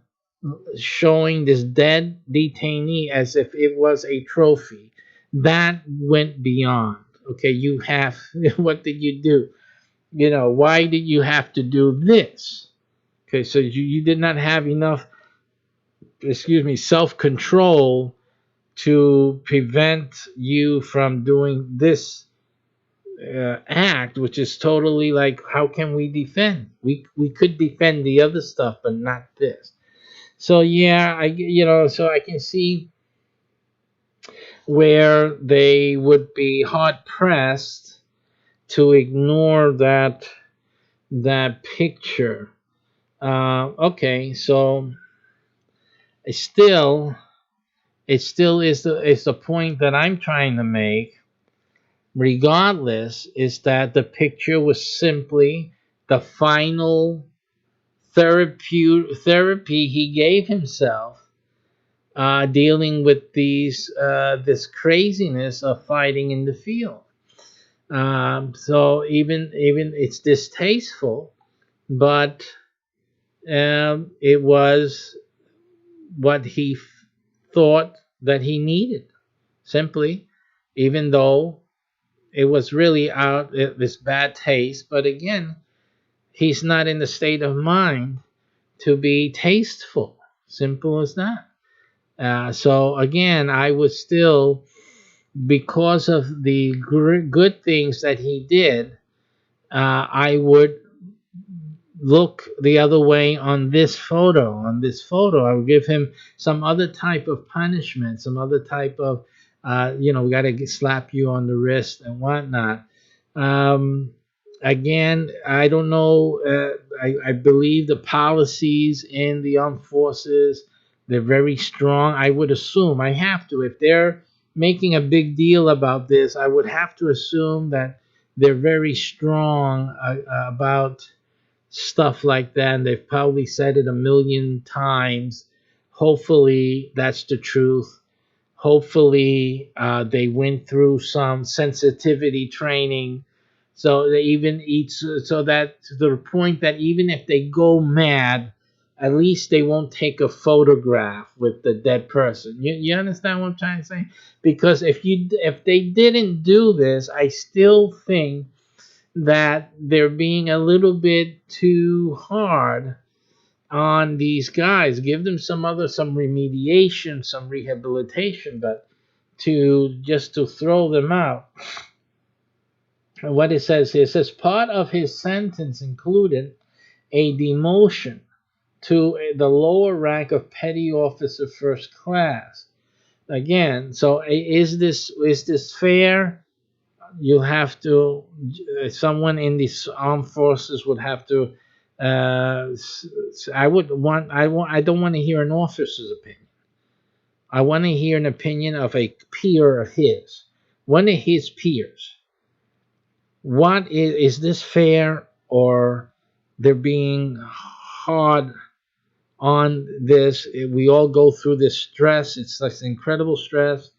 showing this dead detainee as if it was a trophy. That went beyond. Okay, you have what did you do? Why did you have to do this? Okay, so you did not have enough, self-control to prevent you from doing this act, which is totally like, how can we defend? We could defend the other stuff, but not this. So yeah, so I can see where they would be hard pressed to ignore that picture. Okay, so it still is the point that I'm trying to make. Regardless, is that the picture was simply the final therapy he gave himself, dealing with this craziness of fighting in the field. So even it's distasteful, but it was what he thought that he needed. Simply, even though it was really out this bad taste, but again, he's not in the state of mind to be tasteful. Simple as that. So again, I would still, because of the good things that he did, I would look the other way on this photo. On this photo, I would give him some other type of punishment, some other type of, we got to slap you on the wrist and whatnot. Again, I don't know. I believe the policies in the armed forces, they're very strong. I would assume, I have to, if they're making a big deal about this, I would have to assume that they're very strong about stuff like that. And they've probably said it a million times. Hopefully, that's the truth. Hopefully, they went through some sensitivity training, so they even eat, so that to the point that even if they go mad, at least they won't take a photograph with the dead person. You understand what I'm trying to say? Because if they didn't do this, I still think that they're being a little bit too hard on these guys. Give them some remediation, some rehabilitation, but to throw them out. What it says here, it says part of his sentence included a demotion to the lower rank of petty officer first class. Again, so is this fair? You have to, someone in the armed forces would have to. I don't want to hear an officer's opinion. I want to hear an opinion of a peer of his, one of his peers. What is this fair, or they're being hard on this? We all go through this stress. It's like incredible stress,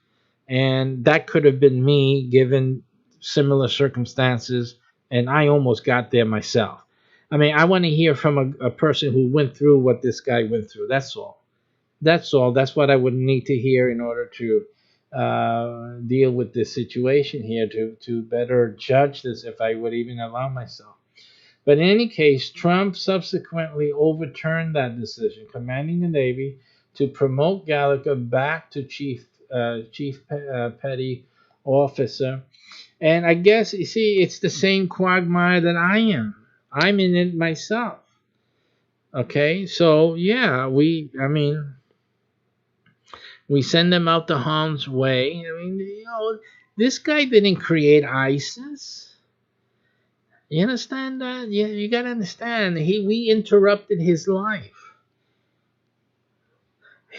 and that could have been me given similar circumstances and I almost got there myself. I mean, I want to hear from a person who went through what this guy went through. That's all. That's all. That's what I would need to hear in order to deal with this situation here, to better judge this if I would even allow myself. But in any case, Trump subsequently overturned that decision, commanding the Navy to promote Gallagher back to petty officer. And I guess, you see, it's the same quagmire that I am. I'm in it myself. Okay, so yeah, I mean, we send them out to harm's way. I mean, this guy didn't create ISIS. You understand that? Yeah, you gotta understand. We interrupted his life.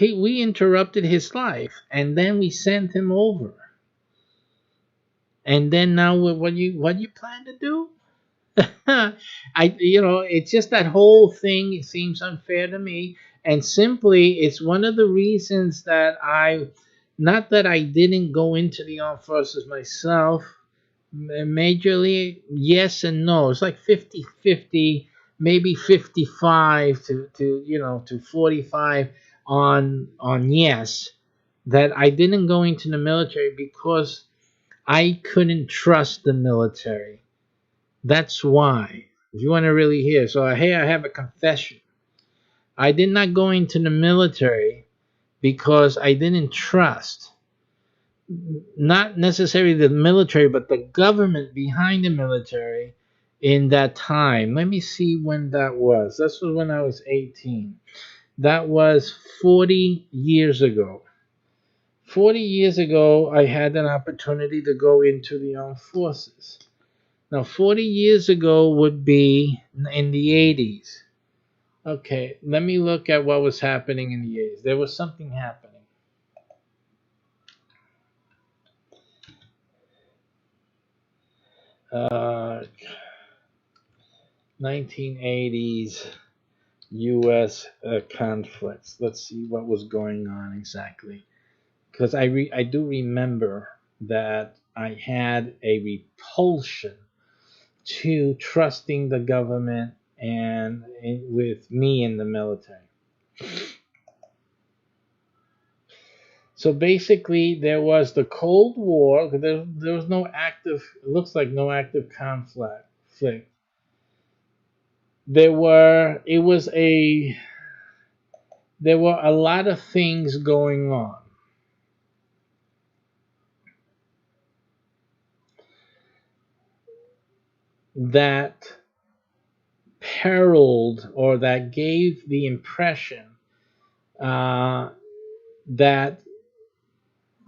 We interrupted his life, and then we sent him over. And then now, what you plan to do? It's just that whole thing. It seems unfair to me, and simply, it's one of the reasons that not that I didn't go into the armed forces myself. Majorly, yes and no. It's like 50-50, maybe 55 to 45 on yes. That I didn't go into the military because I couldn't trust the military. That's why. If you want to really hear, so hey, I have a confession. I did not go into the military because I didn't trust, not necessarily the military, but the government behind the military in that time. Let me see when that was. This was when I was 18. That was 40 years ago. 40 years ago, I had an opportunity to go into the armed forces. Now, 40 years ago would be in the 80s. Okay, let me look at what was happening in the 80s. There was something happening. 1980s U.S. Conflicts. Let's see what was going on exactly. Because I do remember that I had a repulsion to trusting the government and with me in the military. So basically, there was the Cold War. There was no active. It looks like no active conflict. There were. It was a. There were a lot of things going on. That periled, or that gave the impression that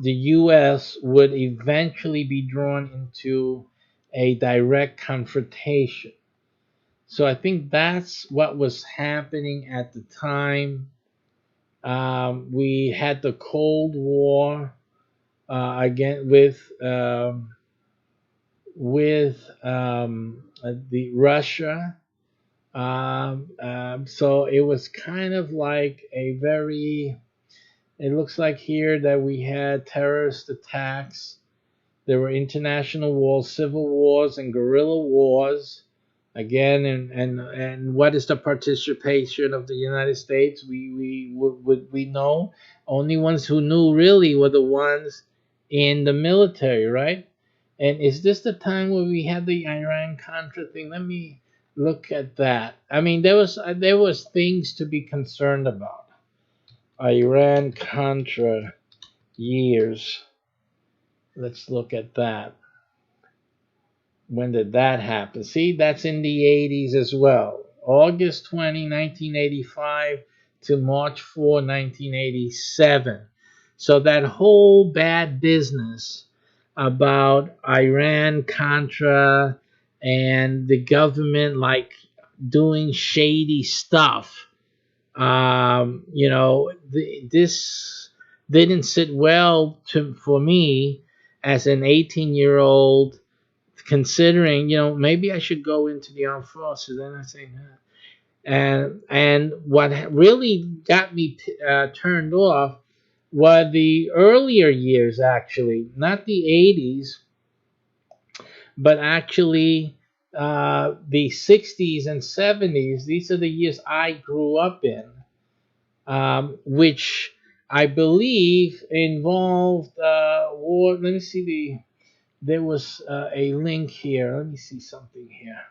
the U.S. would eventually be drawn into a direct confrontation. So I think that's what was happening at the time. We had the Cold War again with the Russia. So it was kind of like a very. It looks like here that we had terrorist attacks. There were international wars, civil wars, and guerrilla wars. Again, and what is the participation of the United States? We know only ones who knew really were the ones in the military, right? And is this the time where we had the Iran Contra thing? Let me look at that. I mean, there was things to be concerned about. Iran Contra years. Let's look at that. When did that happen? See, that's in the 80s as well. August 20, 1985 to March 4, 1987. So that whole bad business about Iran Contra and the government like doing shady stuff. This didn't sit well for me as an 18-year-old, considering, maybe I should go into the armed forces. Then I say, nah. And what really got me turned off were the earlier years, actually, not the 80s, but actually the 60s and 70s. These are the years I grew up in, which I believe involved war. Let me see there was a link here. Let me see something here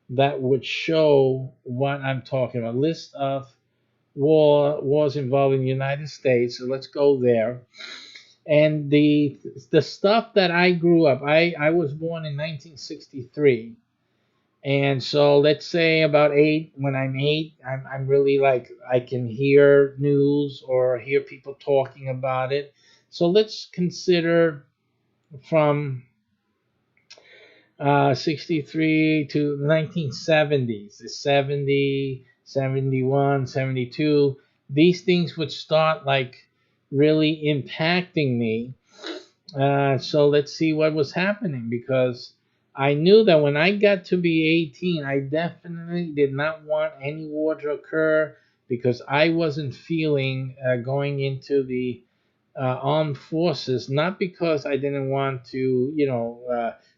that would show what I'm talking about. List of wars involving the United States. So let's go there. And the stuff that I grew up, I was born in 1963. And so let's say about eight, when I'm eight, I'm really like, I can hear news or hear people talking about it. So let's consider from 63 to 1970s, the 70, 71, 72. These things would start like really impacting me. So let's see what was happening, because I knew that when I got to be 18, I definitely did not want any war to occur, because I wasn't feeling going into the armed forces, not because I didn't want to,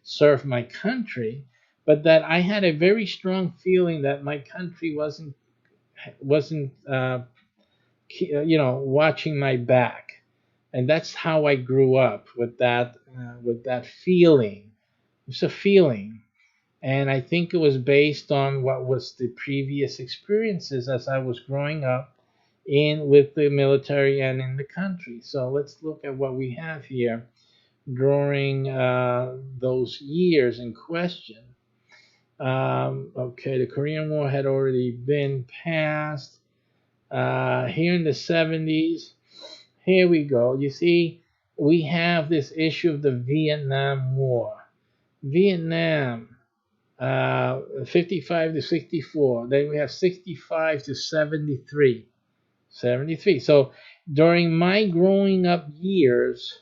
serve my country, but that I had a very strong feeling that my country wasn't watching my back, and that's how I grew up with that feeling. It's a feeling, and I think it was based on what was the previous experiences as I was growing up in with the military and in the country. So let's look at what we have here during those years in question. Okay, the Korean War had already been passed. Here in the 70s, here we go. You see, we have this issue of the Vietnam War. Vietnam, 55 to 64. Then we have 65 to 73. 73. So during my growing up years,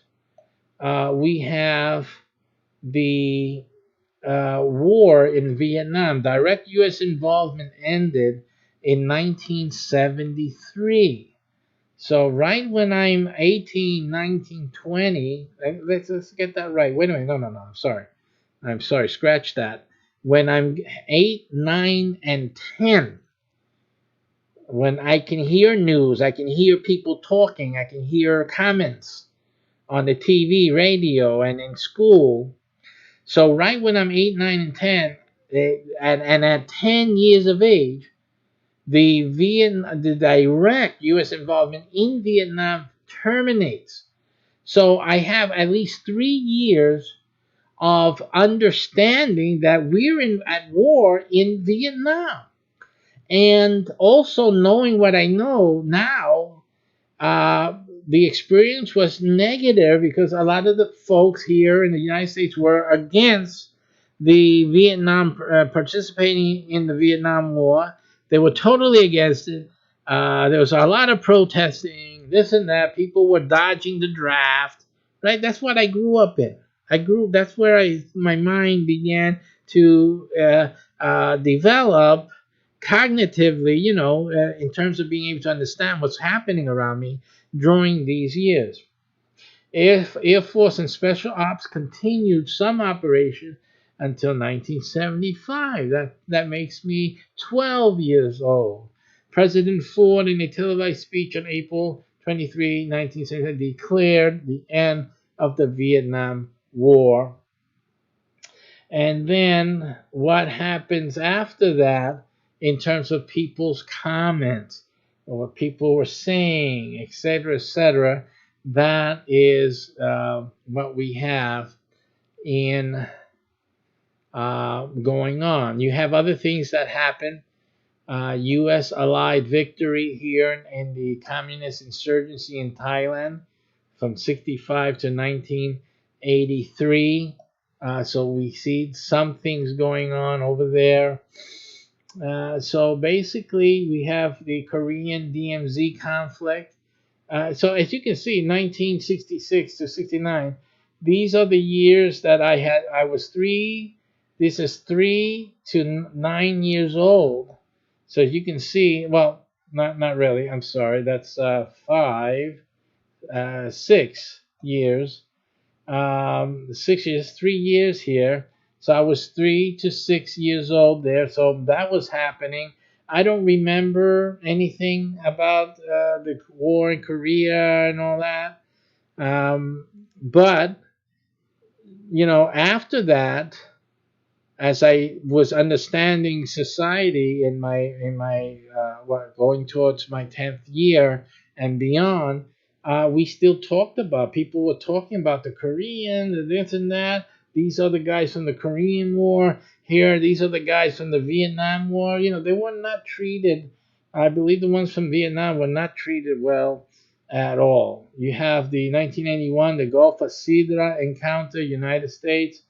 we have the war in Vietnam. Direct U.S. involvement ended in 1973. So right when I'm 18, 19, 20, let's get that right. Wait a minute. No. I'm sorry. Scratch that. When I'm 8, 9, and 10, when I can hear news, I can hear people talking, I can hear comments on the TV, radio, and in school. So right when I'm 8, 9, and 10, and at 10 years of age, the direct U.S. involvement in Vietnam terminates. So I have at least 3 years of understanding that we're at war in Vietnam, and also knowing what I know now. Uh, the experience was negative because a lot of the folks here in the United States were against the Vietnam participating in the Vietnam War. They were totally against it. There was a lot of protesting, this and that. People were dodging the draft. Right? That's what I grew up in. That's where my mind began to develop cognitively, in terms of being able to understand what's happening around me during these years. Air Force and Special Ops continued some operation until 1975. That makes me 12 years old. President Ford, in a televised speech on April 23, 1970, declared the end of the Vietnam War. And then what happens after that in terms of people's comments or what people were saying, etc., that is what we have in going on. You have other things that happen. U.S. Allied victory here in the communist insurgency in Thailand from 65 to 1983. So we see some things going on over there. So basically, we have the Korean DMZ conflict. So as you can see, 1966 to 69, these are the years that I was 3. This is 3 to 9 years old. So as you can see, well, not really. I'm sorry. That's 6 years. 6 years, 3 years here. So I was 3 to 6 years old there. So that was happening. I don't remember anything about the war in Korea and all that. But after that, as I was understanding society going towards my 10th year and beyond, we still talked about, people were talking about the Korean, the this and that. These are the guys from the Korean War. Here, these are the guys from the Vietnam War. They were not treated. I believe the ones from Vietnam were not treated well at all. You have the 1981, the Gulf of Sidra encounter, United States.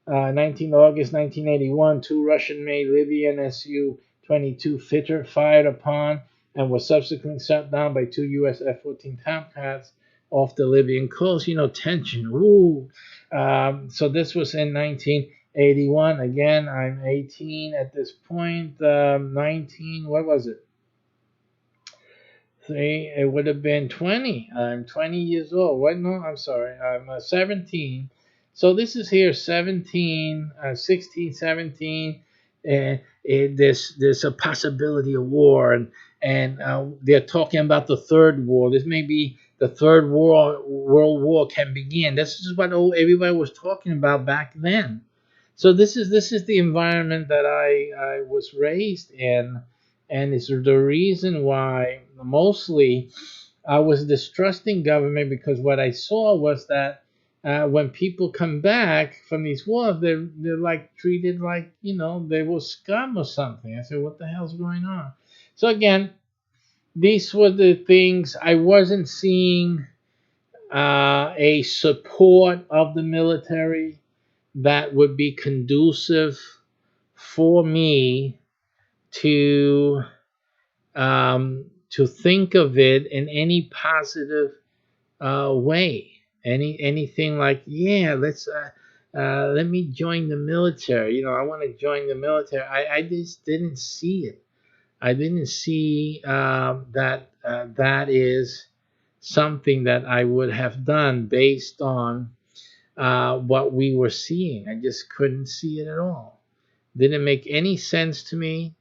19 August 1981, two Russian-made Libyan Su-22 fighter fired upon and was subsequently shot down by two U.S. F-14 Tomcats off the Libyan coast. Tension. Ooh. So this was in 1981. Again, I'm 18 at this point. 19. What was it? See, it would have been 20. I'm 20 years old. What? No, I'm sorry. I'm 17. So this is here 17, 16, 17. And there's a possibility of war, and they're talking about the third war. This may be the third world war can begin. This is what everybody was talking about back then. So this is the environment that I was raised in, and it's the reason why mostly I was distrusting government, because what I saw was that when people come back from these wars, they're like treated like they were scum or something. I said, what the hell's going on? So again, these were the things. I wasn't seeing a support of the military that would be conducive for me to think of it in any positive way. Anything like, yeah, let me join the military. I want to join the military. I just didn't see it. I didn't see that is something that I would have done based on what we were seeing. I just couldn't see it at all. Didn't make any sense to me,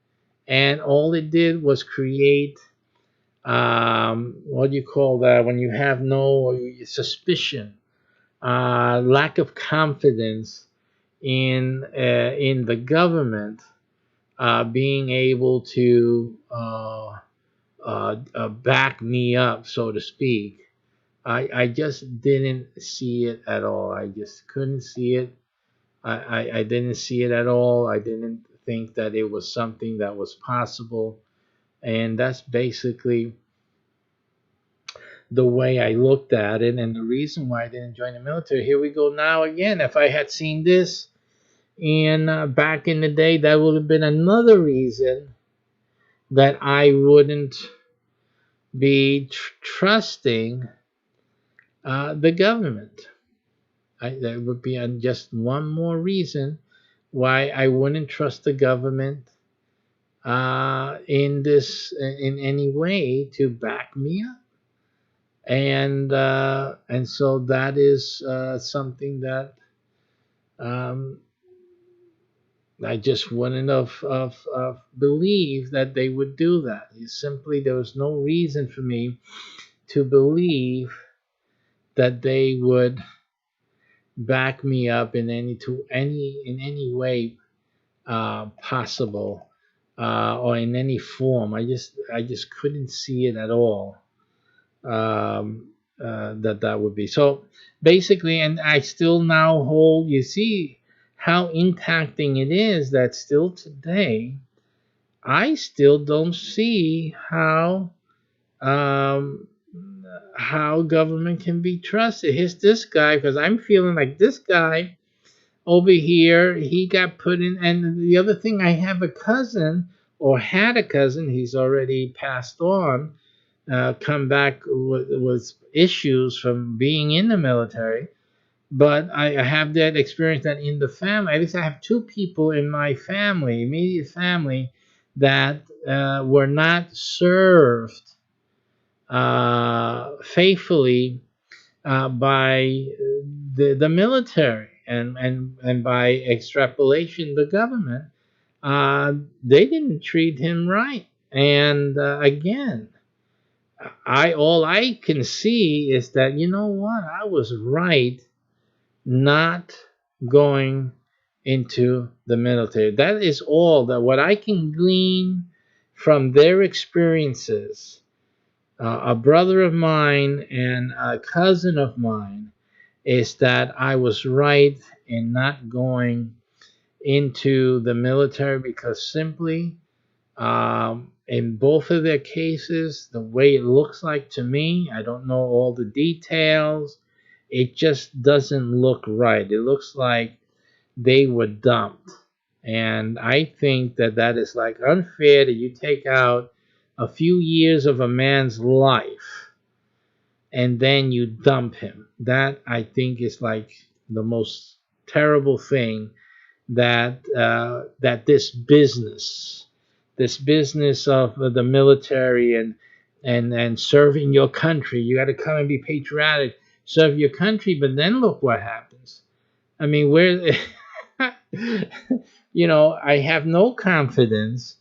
and all it did was create what do you call that when you have no suspicion, lack of confidence in the government being able to back me up, so to speak. I just didn't see it at all. I just couldn't see it. I didn't see it at all. I didn't think that it was something that was possible. And that's basically the way I looked at it, and the reason why I didn't join the military. Here we go now again. If I had seen this back in the day, that would have been another reason that I wouldn't be trusting the government. That would be just one more reason why I wouldn't trust the government in any way to back me up. And so that is something that I just wouldn't have believed that they would do that. There was no reason for me to believe that they would back me up in any way possible, or in any form. I just couldn't see it at all. That would be so basically, and I still now hold. You see how impacting it is that still today I still don't see um, how government can be trusted. Here's this guy, because I'm feeling like this guy over here, he got put in. And the other thing, I have a cousin, or had a cousin, he's already passed on, come back with issues from being in the military. But I have that experience that in the family, at least I have two people in my family, immediate family, that were not served faithfully by the military. and by extrapolation, the government, they didn't treat him right. And again, I all I can see is that, you know what, I was right not going into the military. That is all that what I can glean from their experiences. A brother of mine and a cousin of mine, is that I was right in not going into the military because simply, in both of their cases, the way it looks like to me, I don't know all the details. It just doesn't look right. It looks like they were dumped. And I think that that is like unfair that you take out a few years of a man's life and then you dump him. That I think is like the most terrible thing that that this business of the military and serving your country. You got to come and be patriotic, serve your country, but then look what happens. I mean, where I have no confidence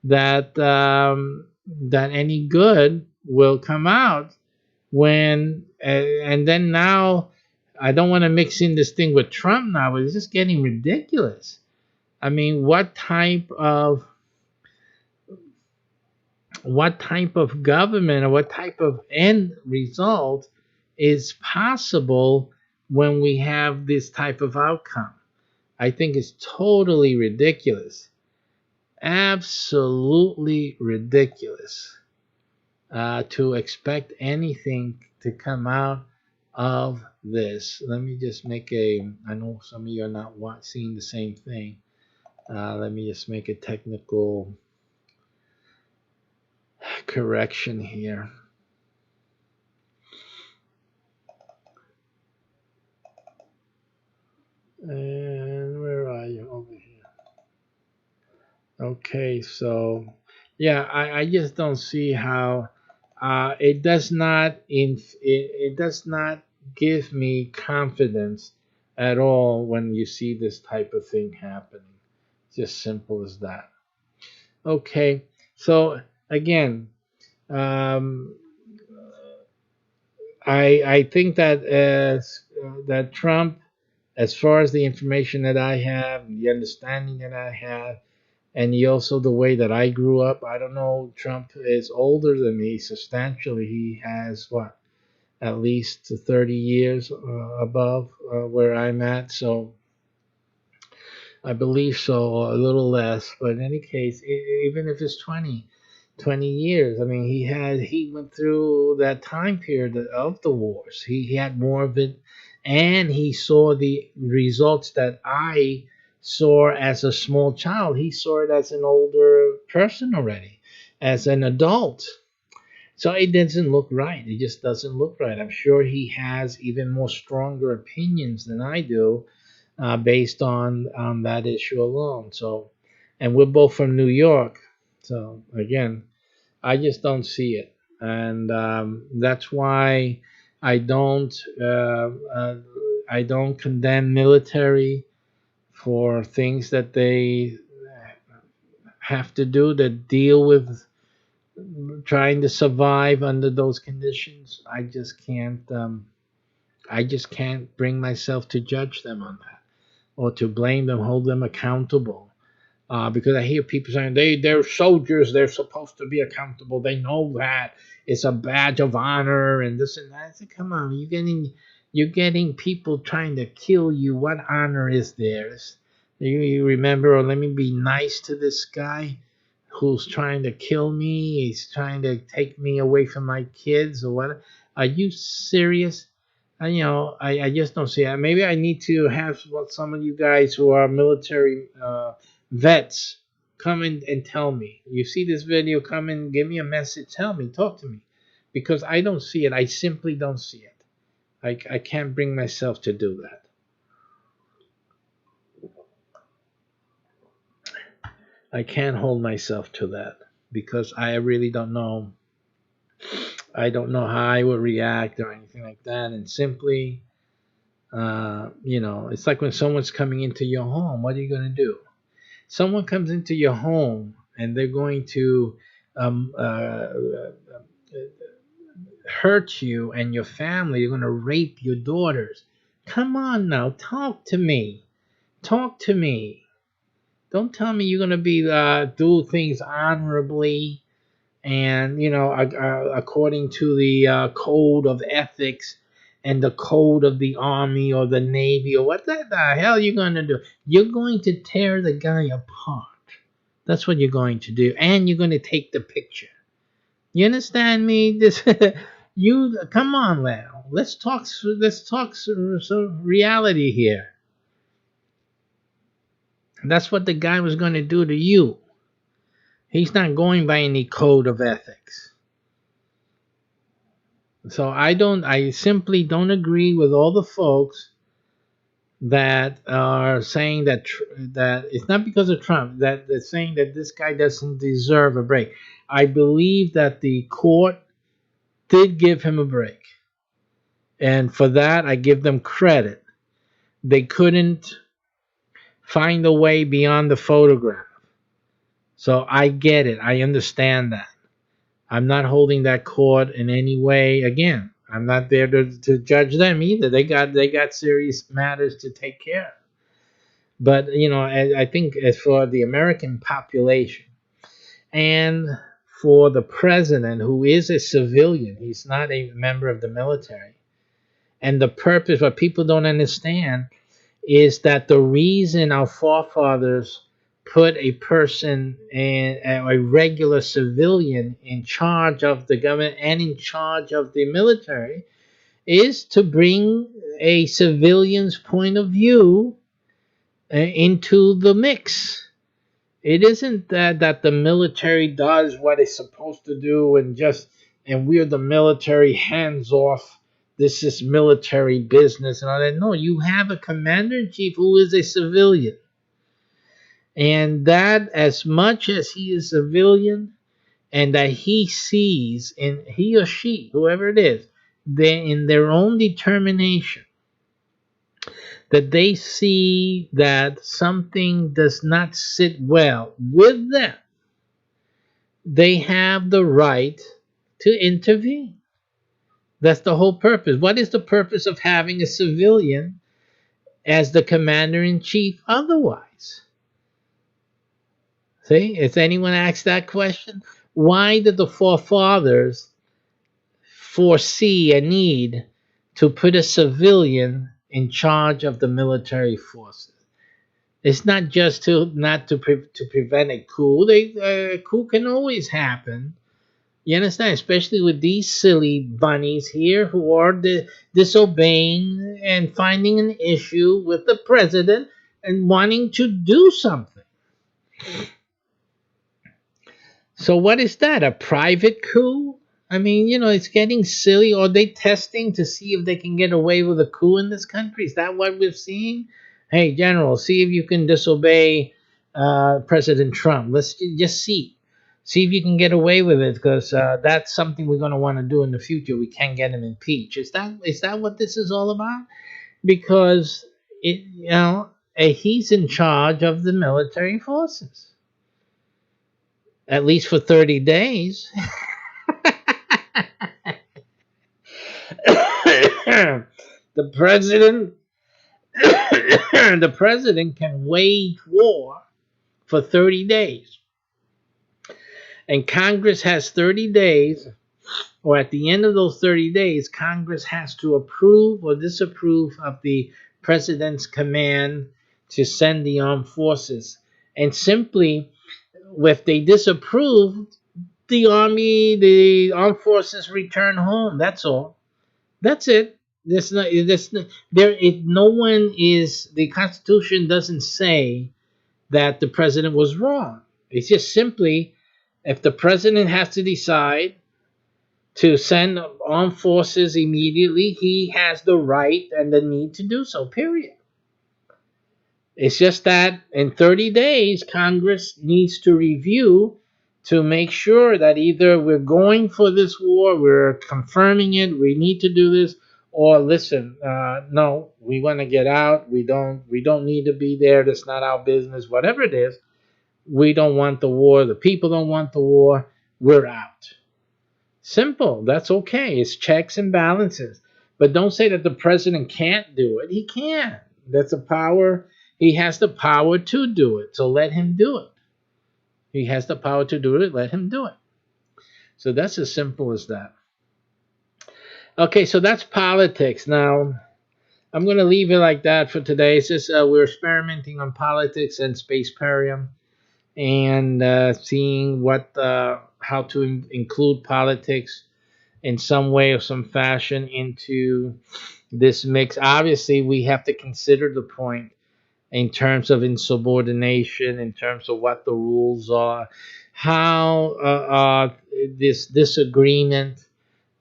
that that any good will come out when and then now I don't want to mix in this thing with Trump now, but it's just getting ridiculous. I mean, what type of government or what type of end result is possible when we have this type of outcome? I think it's totally ridiculous. Absolutely ridiculous to expect anything to come out of this. Let me just make I know some of you are not seeing the same thing. Let me just make a technical correction here. And where are you? Over here. Okay, so yeah, I just don't see how it does not it does not give me confidence at all when you see this type of thing happening. Just simple as that. Okay, so again, um, I think that that Trump, as far as the information that I have, the understanding that I have, and also the way that I grew up, I don't know. Trump is older than me substantially. He has what, at least 30 years above where I'm at. So I believe so, a little less. But in any case, even if it's 20 years, I mean, he went through that time period of the wars. He had more of it, and he saw the results that I saw as a small child. He saw it as an older person already, as an adult. So it doesn't look right. It just doesn't look right. I'm sure he has even more stronger opinions than I do, based on that issue alone. So, and we're both from New York. So again, I just don't see it, and that's why I don't uh, uh, I don't condemn military for things that they have to do that deal with trying to survive under those conditions. I just can't bring myself to judge them on that or to blame them, hold them accountable. Because I hear people saying they're soldiers, they're supposed to be accountable. They know that it's a badge of honor and this and that. I say, come on, you're getting people trying to kill you. What honor is theirs? You remember, or let me be nice to this guy who's trying to kill me. He's trying to take me away from my kids or what? Are you serious? I just don't see it. Maybe I need to have some of you guys who are military vets come in and tell me. You see this video, come and give me a message. Tell me, talk to me, because I don't see it. I simply don't see it. I can't bring myself to do that. I can't hold myself to that because I really don't know. I don't know how I would react or anything like that. And simply, It's like when someone's coming into your home. What are you going to do? Someone comes into your home and they're going to um, uh, hurt you and your family. They're going to rape your daughters. Come on now, talk to me. Talk to me. Don't tell me you're going to be do things honorably and according to the code of ethics and the code of the army or the navy, or what the hell are you going to do? You're going to tear the guy apart. That's what you're going to do, and you're going to take the picture. You understand me? This you come on now. Let's talk some reality here. That's what the guy was going to do to you. He's not going by any code of ethics. So I simply don't agree with all the folks that are saying that it's not because of Trump, that they're saying that this guy doesn't deserve a break. I believe that the court did give him a break. And for that, I give them credit. They couldn't find a way beyond the photograph. So I get it. I understand that. I'm not holding that court in any way. Again, I'm not there to judge them either. They got serious matters to take care of. But I think as for the American population and for the president, who is a civilian, he's not a member of the military. And the purpose, what people don't understand, is that the reason our forefathers put a person in a regular civilian in charge of the government and in charge of the military is to bring a civilian's point of view into the mix. It isn't that the military does what it's supposed to do and we're the military, hands off. This is military business and all that. No, you have a commander in chief who is a civilian. And that, as much as he is a civilian, and that he sees, in he or she, whoever it is, they in their own determination, that they see that something does not sit well with them, they have the right to intervene. That's the whole purpose. What is the purpose of having a civilian as the commander in chief otherwise? See, if anyone asks that question, why did the forefathers foresee a need to put a civilian in charge of the military forces? It's not just to prevent a coup. A coup can always happen. You understand? Especially with these silly bunnies here who are disobeying and finding an issue with the president and wanting to do something. So what is that? A private coup? I mean, it's getting silly. Are they testing to see if they can get away with a coup in this country? Is that what we're seeing? Hey, General, see if you can disobey President Trump. Let's just see. See if you can get away with it, because that's something we're going to want to do in the future. We can't get him impeached. Is that what this is all about? Because he's in charge of the military forces, at least for 30 days. The president the president can wage war for 30 days. And Congress has 30 days, or at the end of those 30 days, Congress has to approve or disapprove of the president's command to send the armed forces. And simply, if they disapprove, the armed forces return home. That's all. That's it. No one is, the Constitution doesn't say that the president was wrong. It's just simply, if the president has to decide to send armed forces immediately, he has the right and the need to do so, period. It's just that in 30 days, Congress needs to review to make sure that either we're going for this war, we're confirming it, we need to do this, or listen, no, we want to get out. We don't need to be there. That's not our business. Whatever it is, we don't want the war. The people don't want the war. We're out. Simple. That's okay. It's checks and balances. But don't say that the president can't do it. He can. That's a power. He has the power to do it. So let him do it. He has the power to do it. Let him do it. So that's as simple as that. Okay, so that's politics. Now, I'm going to leave it like that for today. It's just we're experimenting on politics and spaceparium, and seeing how to include politics in some way or some fashion into this mix. Obviously, we have to consider the point in terms of insubordination, in terms of what the rules are, how this disagreement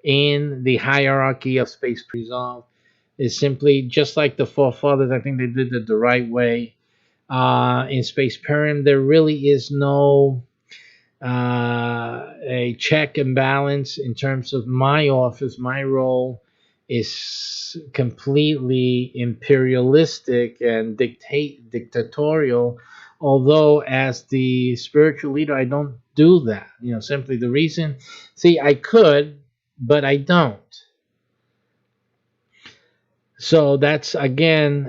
in the hierarchy of space resolved is simply just like the forefathers. I think they did it the right way. In spaceparium, there really is no a check and balance in terms of my office. My role is completely imperialistic and dictatorial. Although, as the spiritual leader, I don't do that. Simply the reason. See, I could, but I don't. So that's again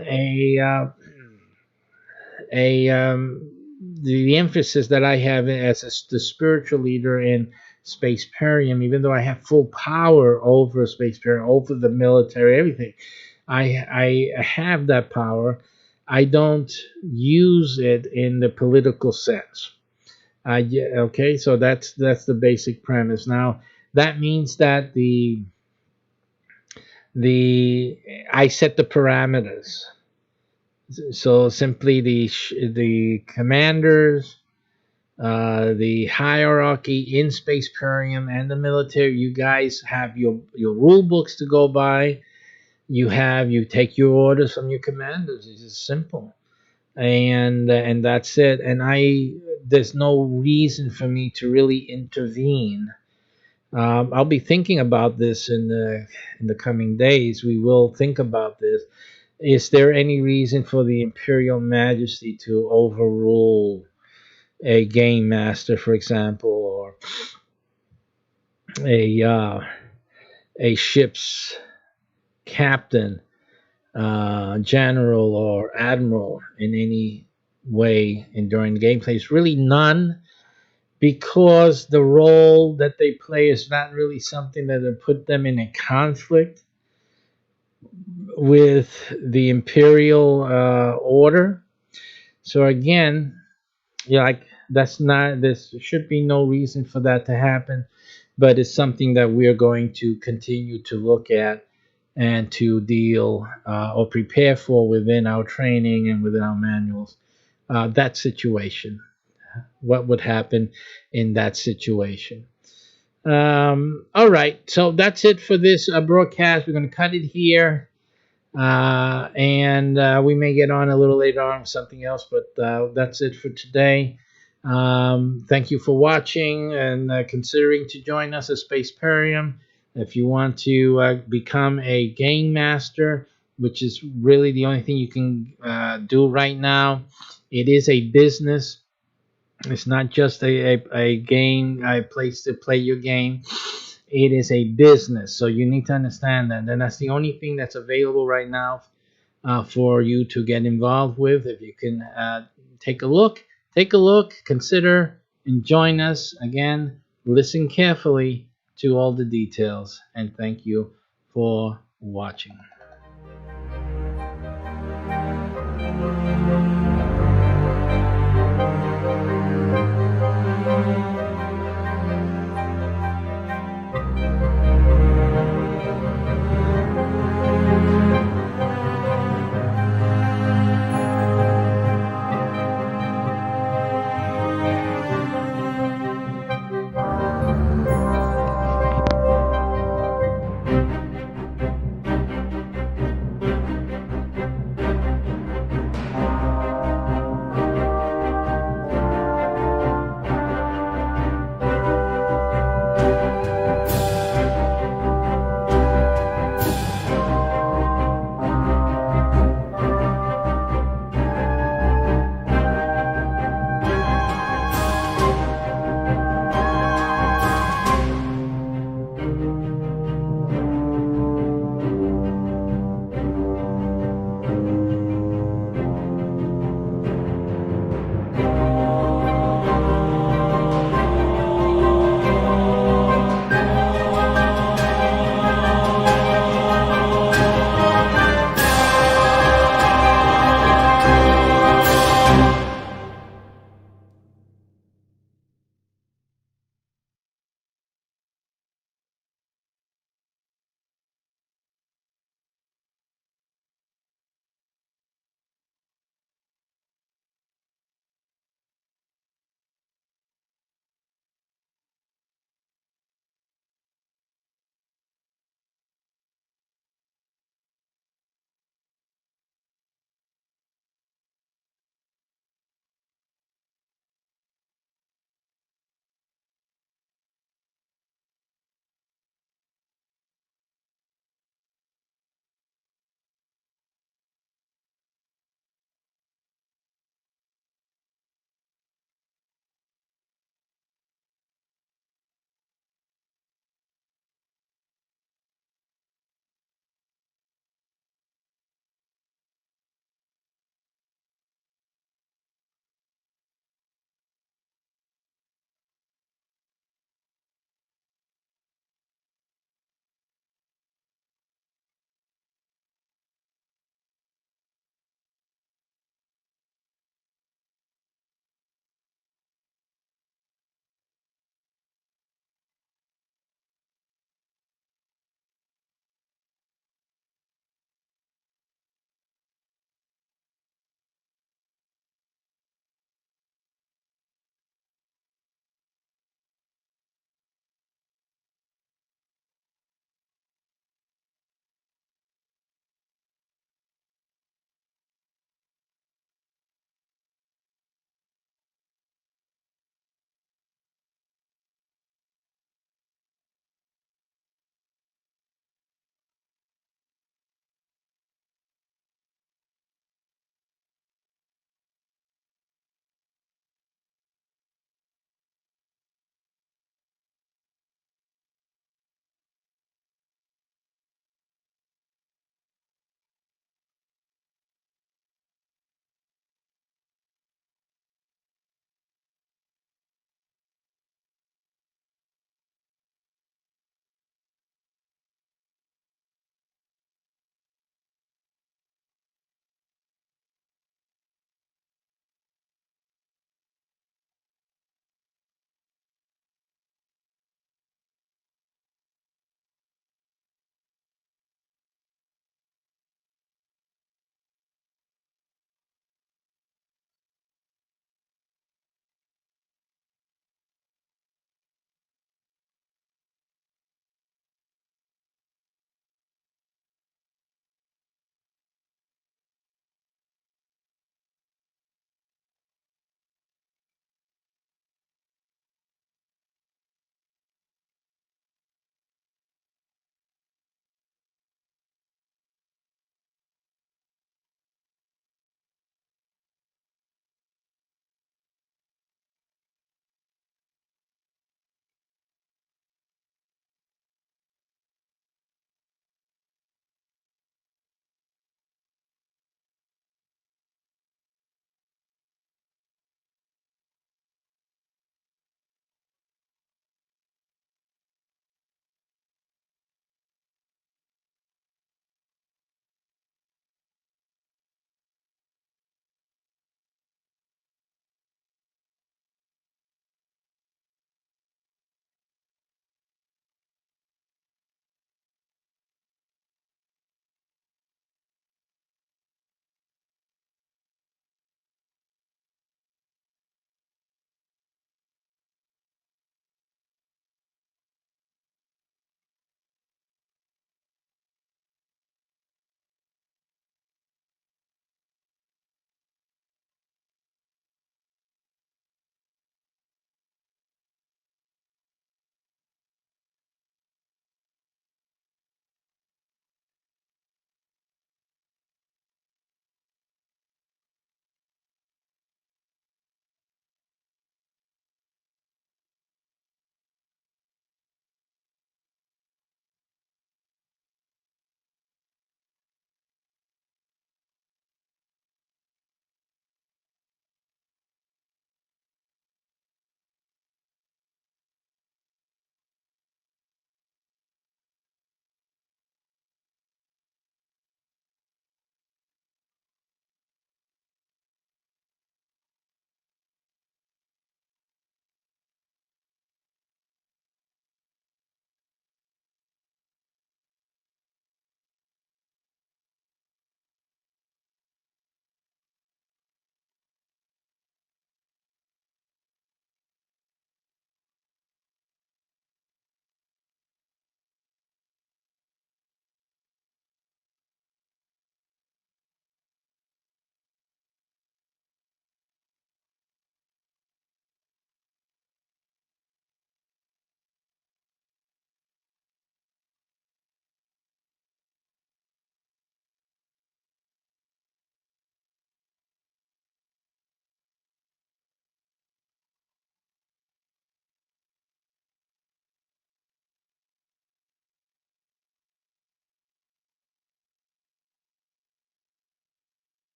the emphasis that I have as the spiritual leader in spaceparium. Even though I have full power over spaceparium, over the military, everything, I have that power. I don't use it in the political sense. Okay, so that's the basic premise. Now that means that I set the parameters. So simply the commanders, the hierarchy in spaceparium and the military, you guys have your rule books to go by. You take your orders from your commanders. It's just simple, and that's it. And there's no reason for me to really intervene. I'll be thinking about this in the coming days. We will think about this. Is there any reason for the Imperial Majesty to overrule a game master, for example, or a ship's captain, general, or admiral in any way during the gameplay? It's really none, because the role that they play is not really something that would put them in a conflict with the imperial order. So again, there should be no reason for that to happen, but it's something that we are going to continue to look at and to deal or prepare for within our training and within our manuals. That situation, what would happen in that situation. All right, so that's it for this broadcast. We're going to cut it here. And we may get on a little later on with something else, but that's it for today. Thank you for watching and considering to join us at Spaceparium. If you want to become a game master, which is really the only thing you can do right now, it is a business. It's not just a game, a place to play your game. It is a business, so you need to understand that. And that's the only thing that's available right now for you to get involved with. If you can take a look, consider, and join us. Again, listen carefully to all the details, and thank you for watching.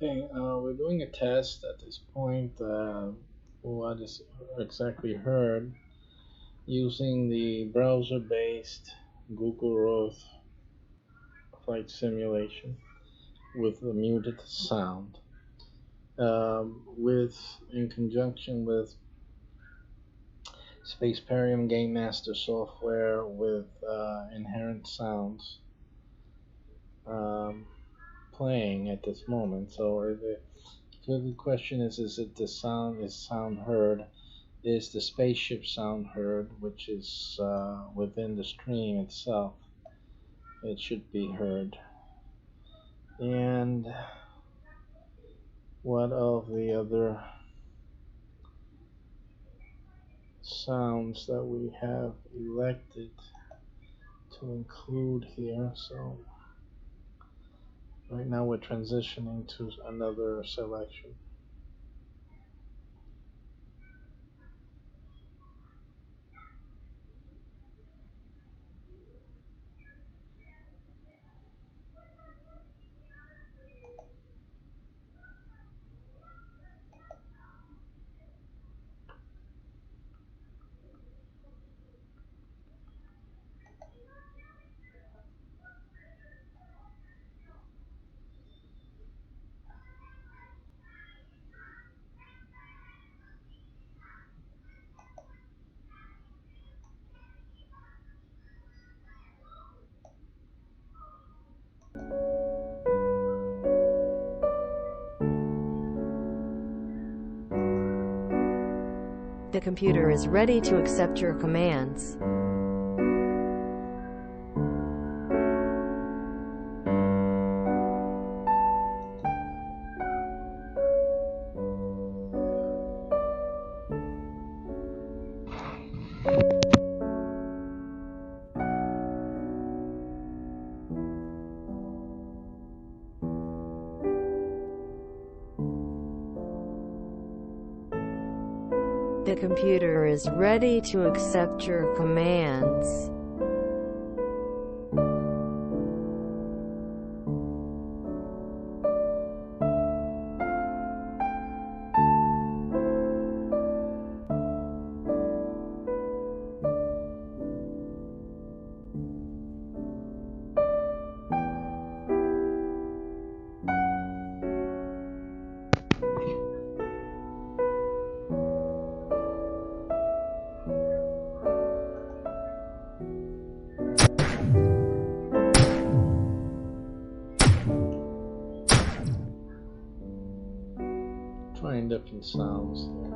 Okay, we're doing a test at this point. What is exactly heard using the browser-based Google Earth flight simulation with the muted sound, in conjunction with Spaceparium Game Master software with inherent sounds um, playing at this moment. So the question is it the sound heard? Is the spaceship sound heard, which is within the stream itself? It should be heard. And what of the other sounds that we have elected to include here? So right now we're transitioning to another selection. The computer is ready to accept your commands. The computer is ready to accept your commands. Trying different sounds here.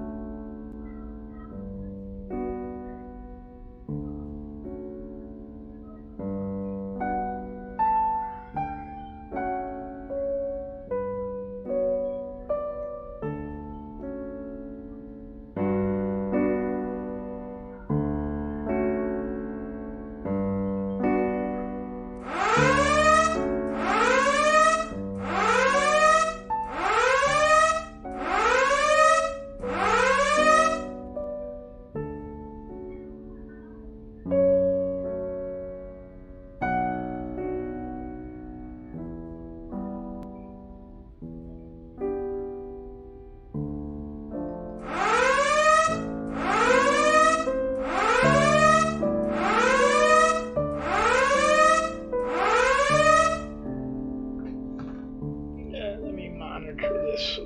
Let me monitor this.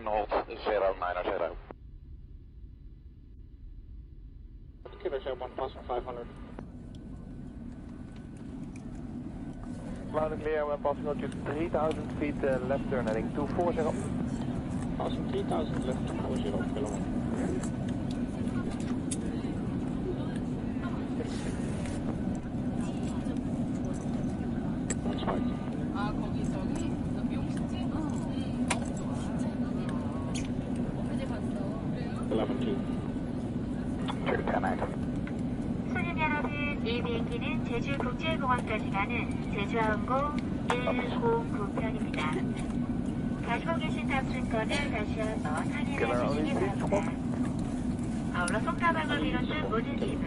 hold 090. Kilo 1 passing 500. Loud and clear, we're passing out to 3000 feet left turn heading 240. Passing 3000 left 240 kilometer. That's right. 아 거기 저기 미용실지? 어제 봤어. 11-2. Check 10-8. 손님 여러분, 이 비행기는 제주 국제공항까지 가는 제주항공 109편입니다. 가지고 계신 탑승권을 다시 한번 확인해 주시기 바랍니다. 아울러 손가락을 비롯한 모든 짐은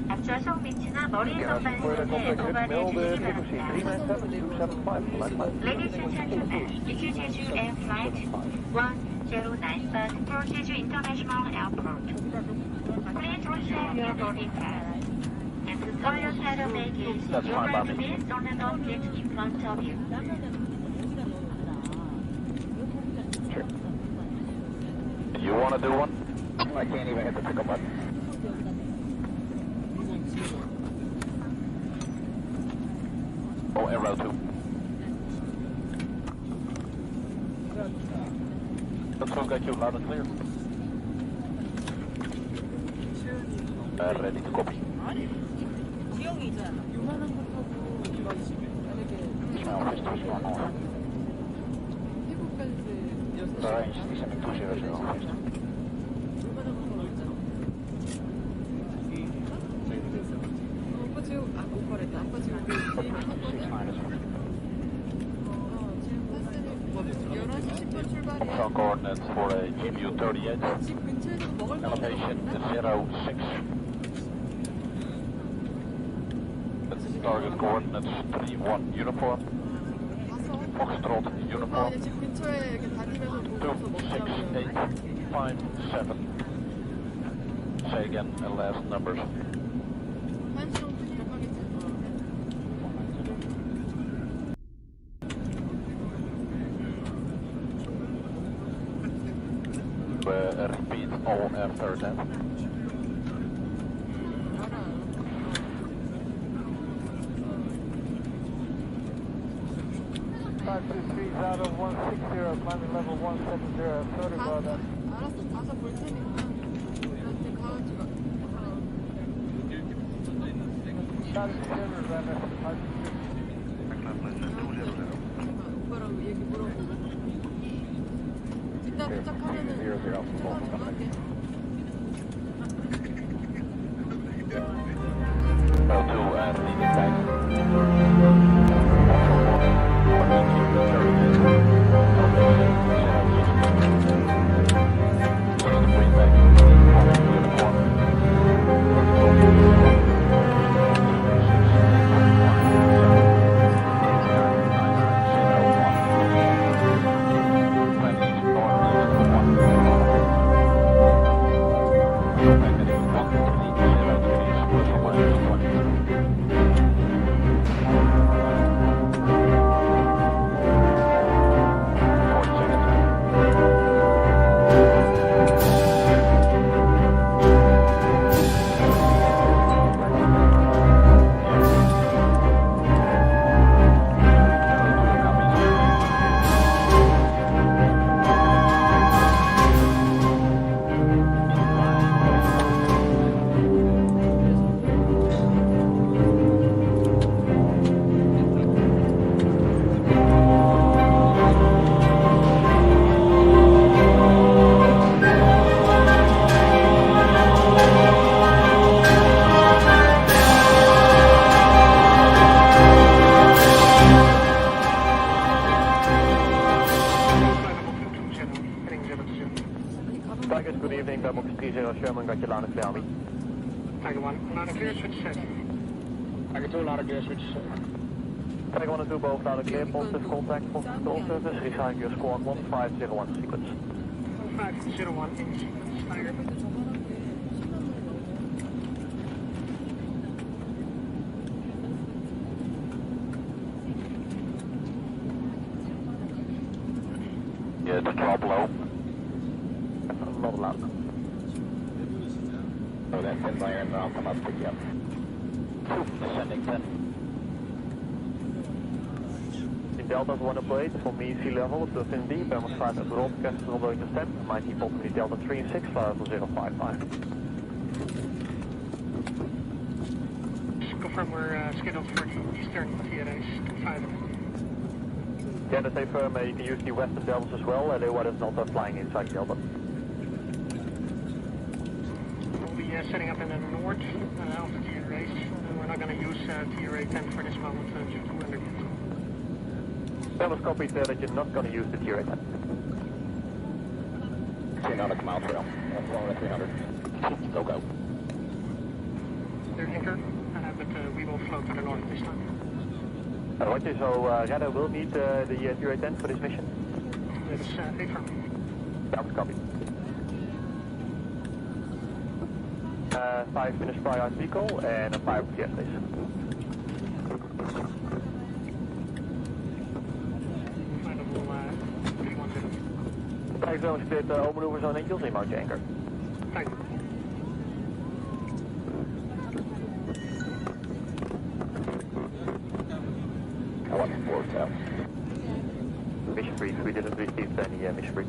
앞좌 송비치나 머리 선반선에 보관해 주시기 바랍니다. Ladies and gentlemen, this is Jeju Air Flight 109 for Jeju International Airport. Please reserve your boarding pass and put all your carry baggage in your rest on an object in front of you. You want to do one? I can't even hit the pickup button. Oh, arrow 2. Let's go get you loud and clear. Ready to copy. 지영이잖아. 요만한 거 타고 만약에 Smell fish to spawn off. 태국까지 Range descending 200. 요만한 거 타고 있잖아. 오빠 지금 오빠랬다. 아빠 지금 그 비행기 탔거든? 지금 탔으니 11시 10분 출발이야. Optional coordinates for a GBU-38. 집 근처에서 먹을 거 Elevation 없나? 06. Target coordinates 31 uniform. 가서 Foxtrot 오빠 uniform. 그냥 집 근처에 이렇게 다니면서 보면서 먹자고요. 268557. Say again and last numbers. 1시 정도 시작하겠지? Repeat all after that. 알아. 523 out of 160, climbing level 170, sorry about that. 알았어. 가서 볼 테니까 우리한테 가가지고 오빠랑 얘기 물어보고 이따 도착하면은 전화좀 할게. Row 2 and leading back. Tigers, good evening. Box 30 Sherman, got your line of clear me. Tiger 1, line of clear, switch set. Tiger 2, line of clear, switch set. Tiger 1 and 2 both line of clear. Positive contact, positive call service. Resign your squad 1501 sequence. 1501 in sequence, Tiger. Yeah, to drop low. not allowed. So that's 10 by and I'll come up pick you up. 2, descending 10. In Delta 108, for me sea level, to Indy, Bama 5 at broadcast is going to stand. Mighty Company Delta 3 and 6, fly level 055. Confirm we're scheduled for the eastern TRAs, 5. Yeah, that's a firm, you can use the western deltas as well, otherwise it's not flying inside Delta. We'll be setting up in the north of the TRAs, and we're not going to use TRA 10 for this moment due to underneath. Bama's copied that you're not going to use the TRA 10. 300 mile trail. 300. Go, go. They're anchor, but we will float to the north this time. Roger, so radar will need the TRA 10 for this mission? It's affirm. That's copy. 5 minutes prior on vehicle and a 5 PS days. Thanks very much for the all maneuvers on Angels in Mount Anchor. Thank you. I want 4 tail. Mission brief, we didn't receive any mission brief.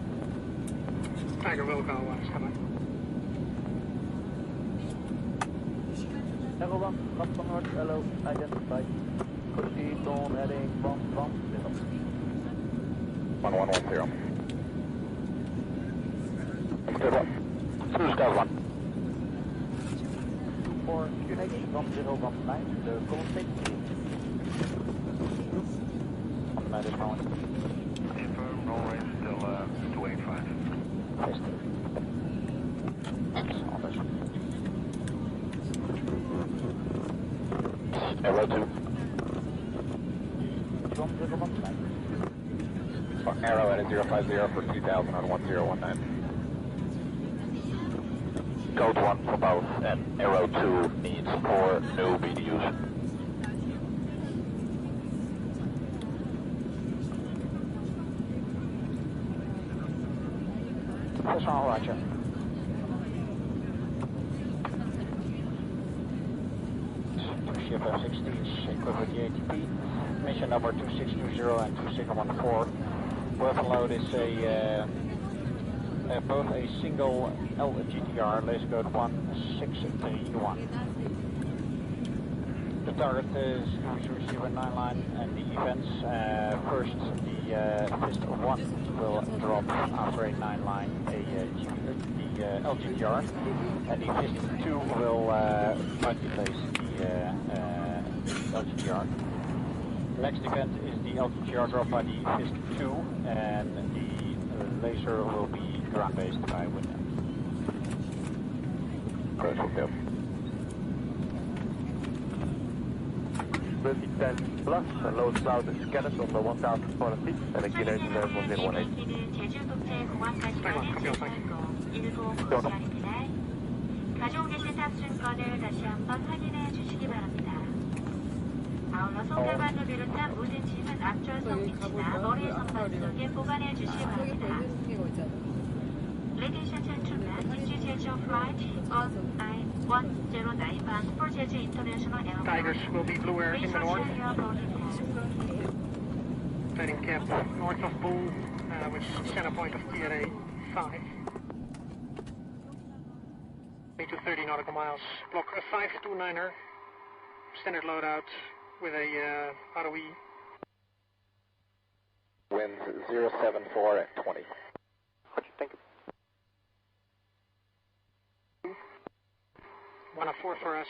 Tiger will go, stand Echo 1, left from north, hello, identified. Proceed on heading 110. 1110. Good one. Two Sky 1. For QNH 1019, the contact. On the medic phone. Confirm, roll rate still 285. Test. On this one. Arrow 2. 1019. Arrow at a 050 for 2000 on 1019. Code 1 for both, and Arrow 2 needs 4 new BDUs. That's all, Roger. Ship F-16s equipped with the ATP. Mission number 2620 and 2614. Weapon load is both a single LGTR, laser code 1631. The target is going to receive a 9-line, and the events, first the Fist 1 will drop after a 9-line the LGTR, and the Fist 2 will multi-place the LGTR. The next event is the LGTR drop by the Fist 2, and the laser will be ground-based by Window. Correct, okay. 2010 plus, low cloud is scattered on the 1,400 feet, and a QNH level 1018. 가지고 계신 탑승권을 다시 한번 확인해 주시기 바랍니다. 아울러 손가락을 비롯한 모든 짐은 앞좌석 밑이나 머리의 선반 속에 보관해 주시기 바랍니다. Ladies and gentlemen, this is Jeju flight of I-109 for Jeju International Airport. Tigers will be blue air in the north. Planning cap north of Bull, which is center point of TRA 5. 8 to 30 nautical miles. Block 529er, standard loadout with a ROE. Winds 074 at 20. Thank you. 104 for us,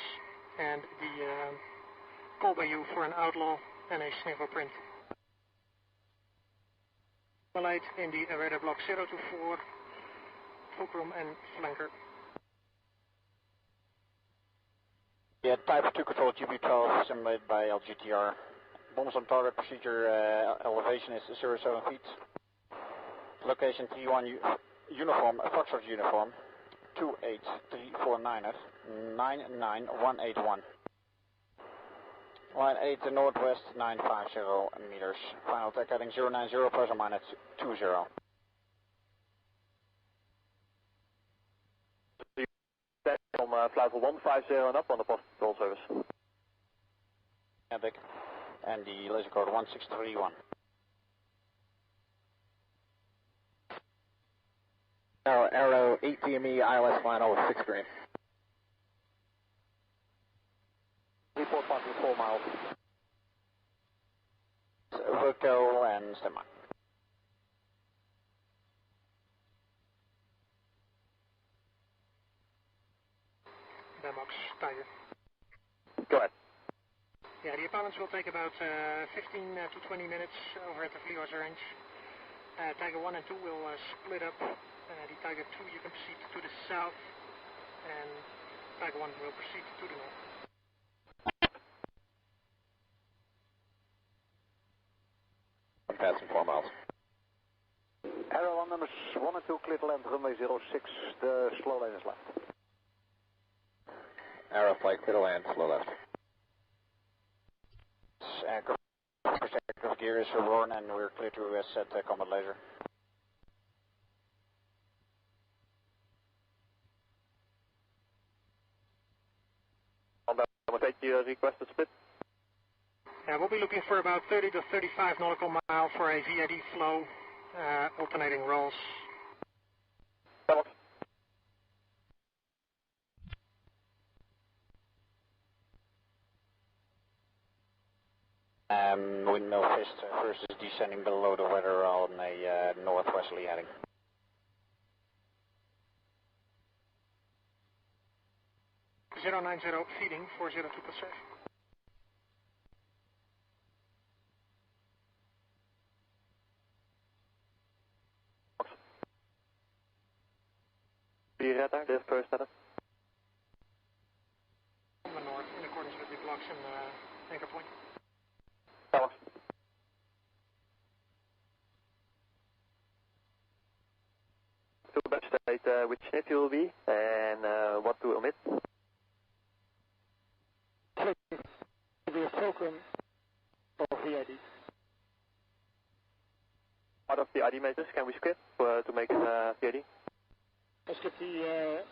and the call by you for an outlaw and a sniffle print. Light in the radar block 024, fulcrum and flanker. Yeah, type 2 control GB12 simulated by LGTR. Bombs on target, procedure elevation is 07 feet. Location T1 uniform, Foxtrot uniform, 28349F, 99181. Line 8 to northwest, 950 meters. Final tech heading 090 plus or minus 20. From flight 150 and up on the post control service. Atlantic, and the laser code 1631. Arrow 8 DME, ILS final with 6 green. Report passing 4 miles. Vertical and stand by. Bemox, Tiger. Go ahead. Yeah, the opponents will take about 15 to 20 minutes over at the Vlios range. Tiger 1 and 2 will split up. The Tiger 2 you can proceed to the south, and Tiger 1 will proceed to the north. Passing 4 miles. Arrow on numbers 1 and 2, clear to land, runway 06, the slow lane is left. Arrow flight, clear to land, slow left. Aircraft protective gear is worn and we're clear to set combat laser. I'm going to take the requested split. Yeah, we'll be looking for about 30 to 35 nautical mile for a VID flow, alternating rolls. Windmill fist first is descending below the weather on a northwesterly heading. Zero 90 feeding 402 safe. Radar, this first radar. On the north, in accordance with the blocks and anchor point. Alex. To best state which sniff you will be and what to omit. Be a fulcrum or VID. Part of the ID matrix, can we skip to make it VID? Let's get the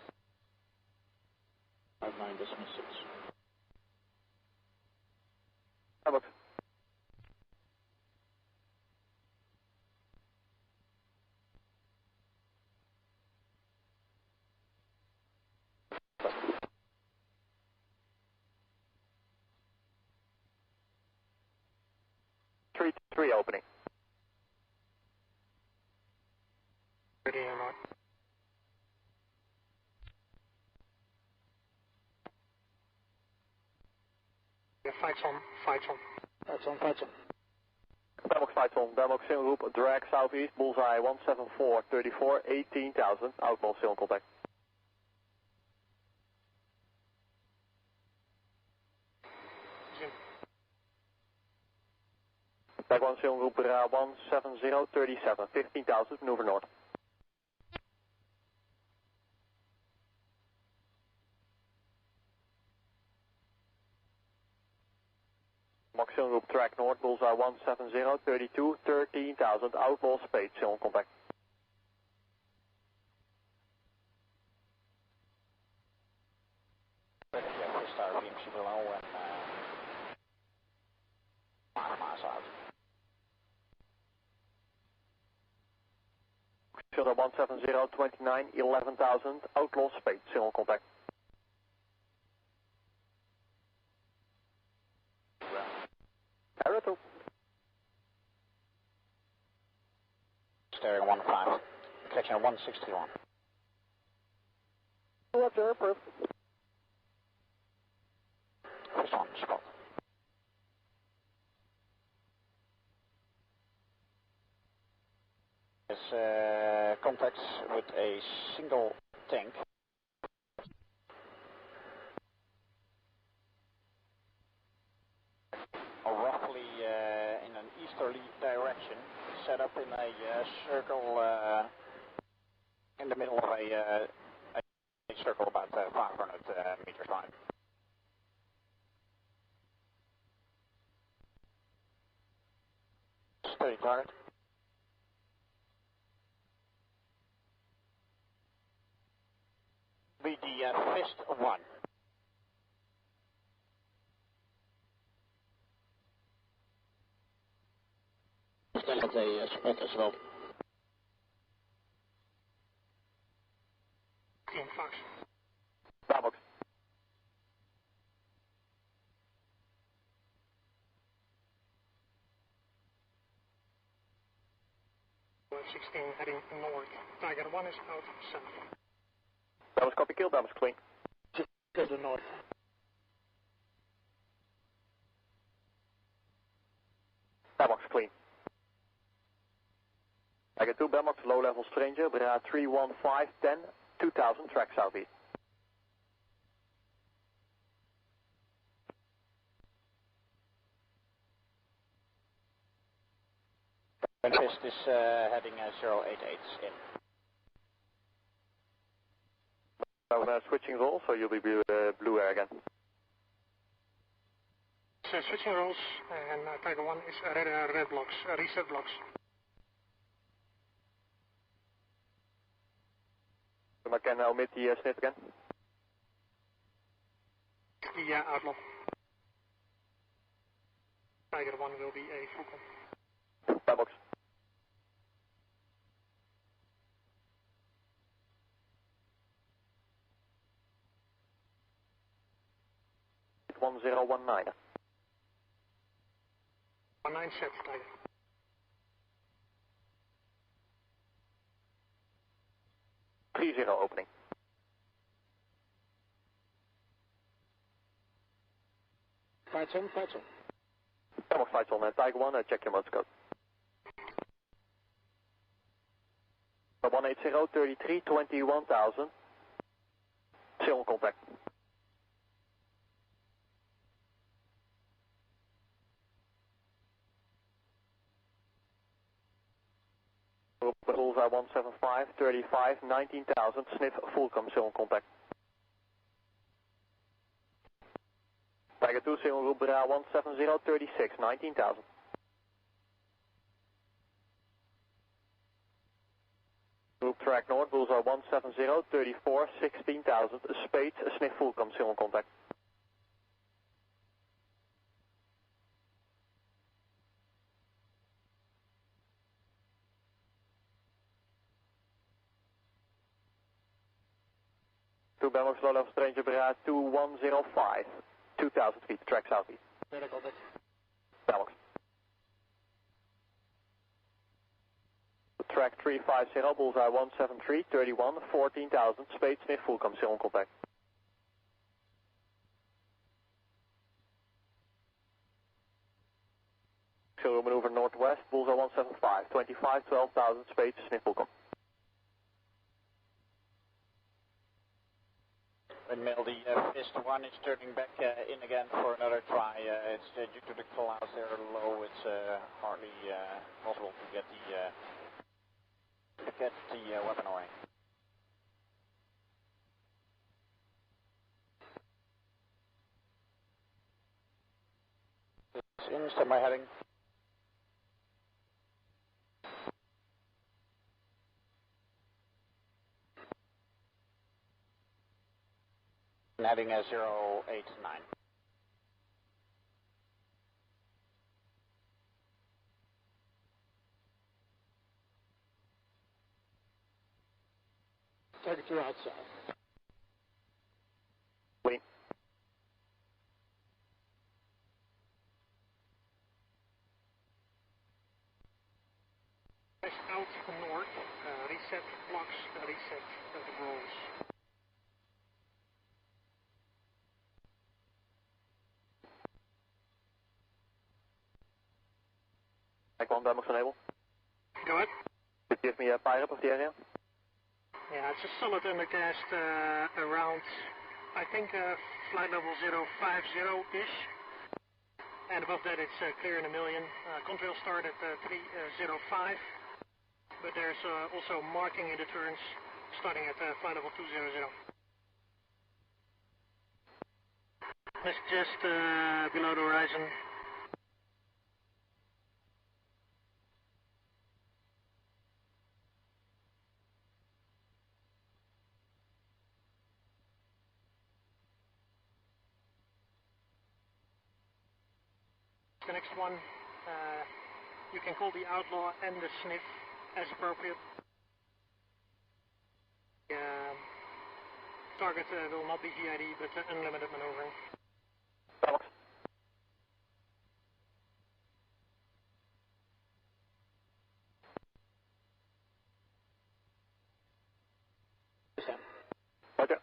59.6. Alex. Three opening. ready or not. Yeah, fights on, fights on. Fights on, fights on. Belmox fights on, Belmox single group, drag southeast, bullseye 174, 34, 18,000, outbound still in contact. Zin. Back one single group, 170, 37, 15,000, maneuver north. Maximum group track north, bullseye 170, 32, 13,000, outlaw spade, still in contact. Ja, star VMC below and miles out. Filter 170, 29, 11,000, outlaw spade, still in contact. Arrow 2. Steering 15, connection 161. Roger, perfect. First one, spot. There's contacts with a single tank. Roughly in an easterly direction, set up in a circle in the middle of a circle about 500 meters wide. Steady target. The be the Fist 1. Stel dat hij spot is wel. Team Fox. Starbox. F-16 heading north. Tiger 1 is out south. That was copy kill, that was clean. To the north. Starbox clean. Tiger 2, Belmox, low level stranger, Bra 31510, 2000, track southeast. Fist is heading 088 in. Now switching roll, so you'll be blue air again. So switching roles, and Tiger 1 is red blocks, reset blocks. I can omit the sniff again. The outlaw. Tiger 1 will be a Fucon. Starbox. It's 1019. 19 set, Tiger. Opening. Fights on, fights on. Belmox flights on Tiger 1, check your motor code. 180, 33, 21,000. Still on contact. Bullseye 175, 35, 19,000. Sniff Fulcrum, still on contact. Tiger 2, Single Group Bra 170, 36, 19,000. Group Track North, Bullseye 170, 34, 16,000. Spades, Sniff Fulcrum, still on contact. Two Belmox low level stranger Bra 2105, 2,000 feet, track southeast. Medical contact. Belmox. Track 350, Bullseye 173, 31, 14,000, Spade Sniff Fulcrum, still on contact. Zero maneuver northwest, Bullseye 175, 25, 12,000, Spade Sniff Fulcrum. Windmill, the Fist 1 is turning back in again for another try. It's due to the clouds, they're low, it's hardly possible to get the weapon away. It's in standby heading. Heading 089. Tiger 2 outside. Wait. Out north, reset blocks, reset the rolls. Mike 1, Belmox enable. Go ahead. Could you give me a pilot of the area? Yeah, it's a solid undercast around, I think, flight level 050-ish. And above that it's clear in a million. Contrail start at 305. But there's also marking in the turns starting at flight level 200. It's just below the horizon. The next one, you can call the outlaw and the sniff as appropriate. Target will not be VID, but unlimited maneuvering. Alex. Roger.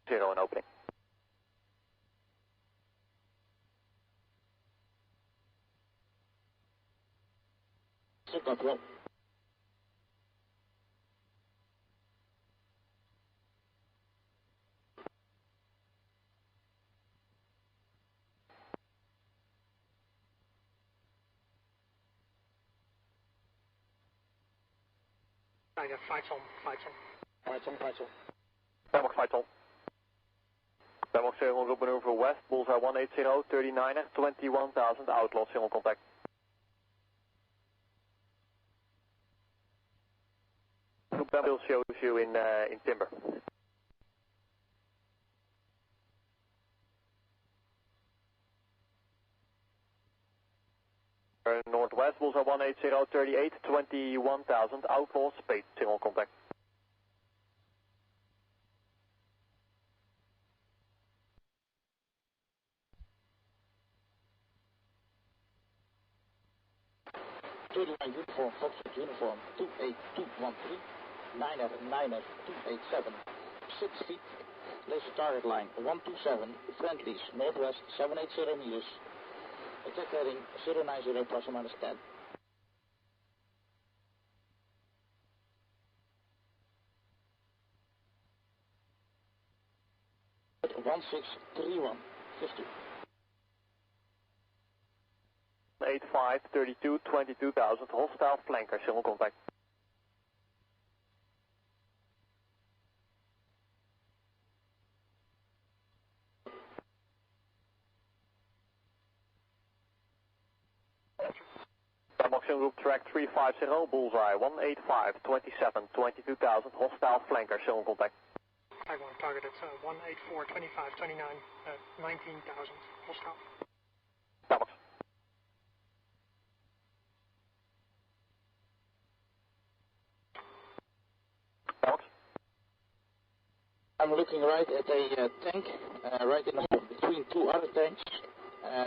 Zero and opening. Control. Tiger, fights on, fights on. Fights on, fights on. Bangkok fight on. Bangkok 7 group maneuver west, bullseye 180, 39er, 21,000, outlaw, single contact. Group Bangkok shows you in timber. Northwest, bullseye 180, 38, 21,000, outlaw, spade, single contact. Third line uniform, Foxtrot uniform, 28213, 9F 287, 6 feet, laser target line 127, friendlies, northwest 780 meters, attack heading 090 plus or minus 10. At 1631, 50. 85, 32, 22,000, hostile flanker, single contact. Moxon group track 350, bullseye 185, 27, 22,000, hostile flanker, single contact. Taiwan target at 184, 25, 29, 19,000, hostile. Bangkok. Bangkok. I'm looking right at a tank, right in the middle between two other tanks.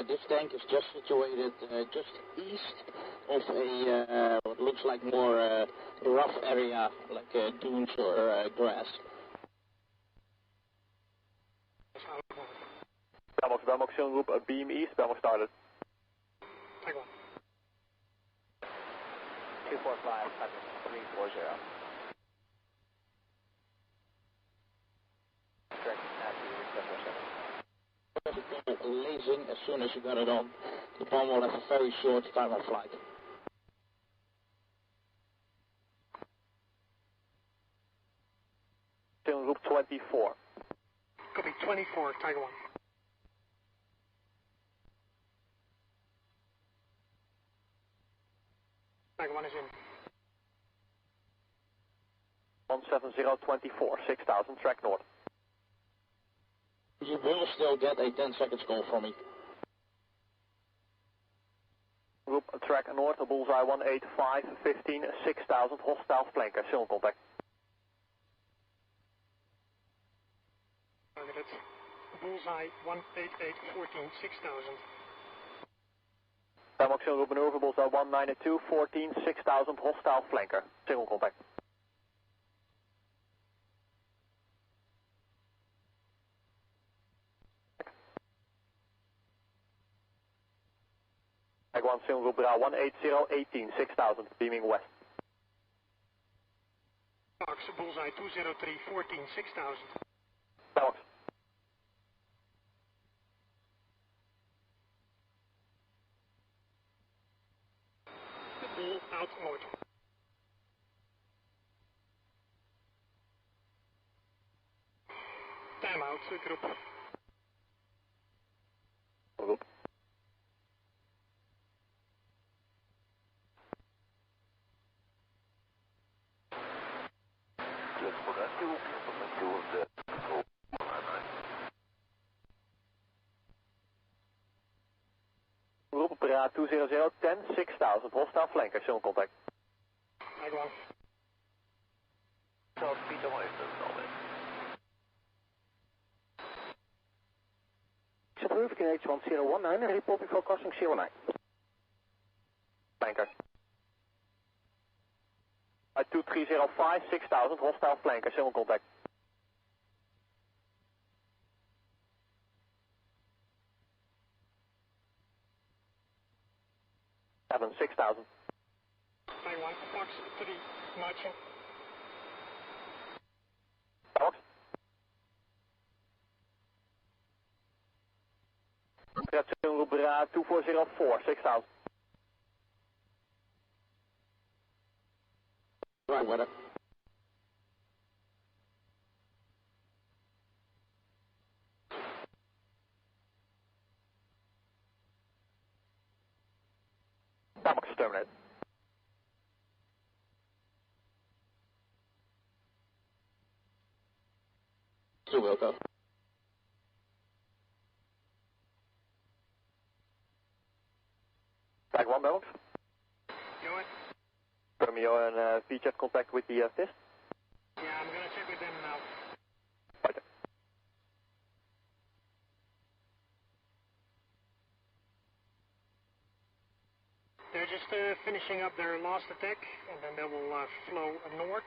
This tank is just situated just east of a what looks like more rough area, like dunes or grass. Bangkok group beam east, Bangkok started. Taiwan. 245, 340. Lasing as soon as you got it on. The bomb will have a very short time of flight. Group 24. Copy, 24, Tiger 1. Tiger 1 is in. 17024, 6,000, track north. You will still get a 10 seconds call from me. Group track north, bullseye 185, 15, 6,000, hostile flanker, single contact. Targeted. Bullseye 188, 14, 6,000. Bangkok group maneuver, bullseye 192, 14, 6,000, hostile flanker, single contact. Taiwan single group Bra 180, 18, 6,000, beaming west. Fox, bullseye 203, 14, 6,000. Bangkok. Bull out north. Time out, group. Brera 200, 10, 6000, hostile flanker, still in contact. Tiger 1. So, Peter 1 is approved, H1019, report before crossing 09. Flanker. 2305, 6000, hostile flanker, still in contact. 6000. Tiger 1, Fox 3, marching. Fox. Brera 2404, 6000. Right, weather. Fox terminate. Two will go. Tag 1 Belks. Go it. Romeo and VChat contact with the fist. Yeah, I'm gonna check with them now. Right. They're just finishing up their last attack, and then they will flow north.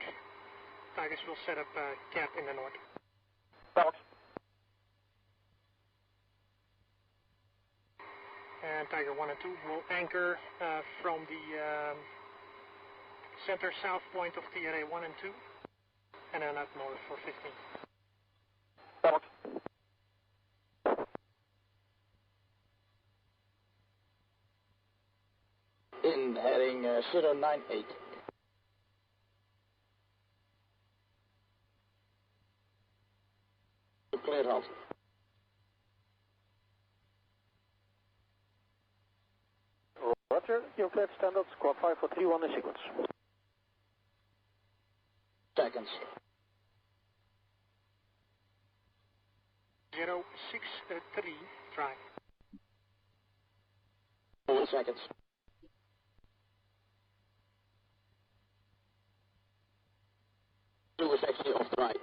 Tigers will set up cap in the north. Fox. And Tiger 1 and 2 will anchor from the center south point of TRA 1 and 2, and then up north for 15. Fox. In heading 098. Cleared halt. Roger, you're cleared standard, squad 5431 in sequence. Seconds. 063, try. 4 seconds. Two is actually off the right.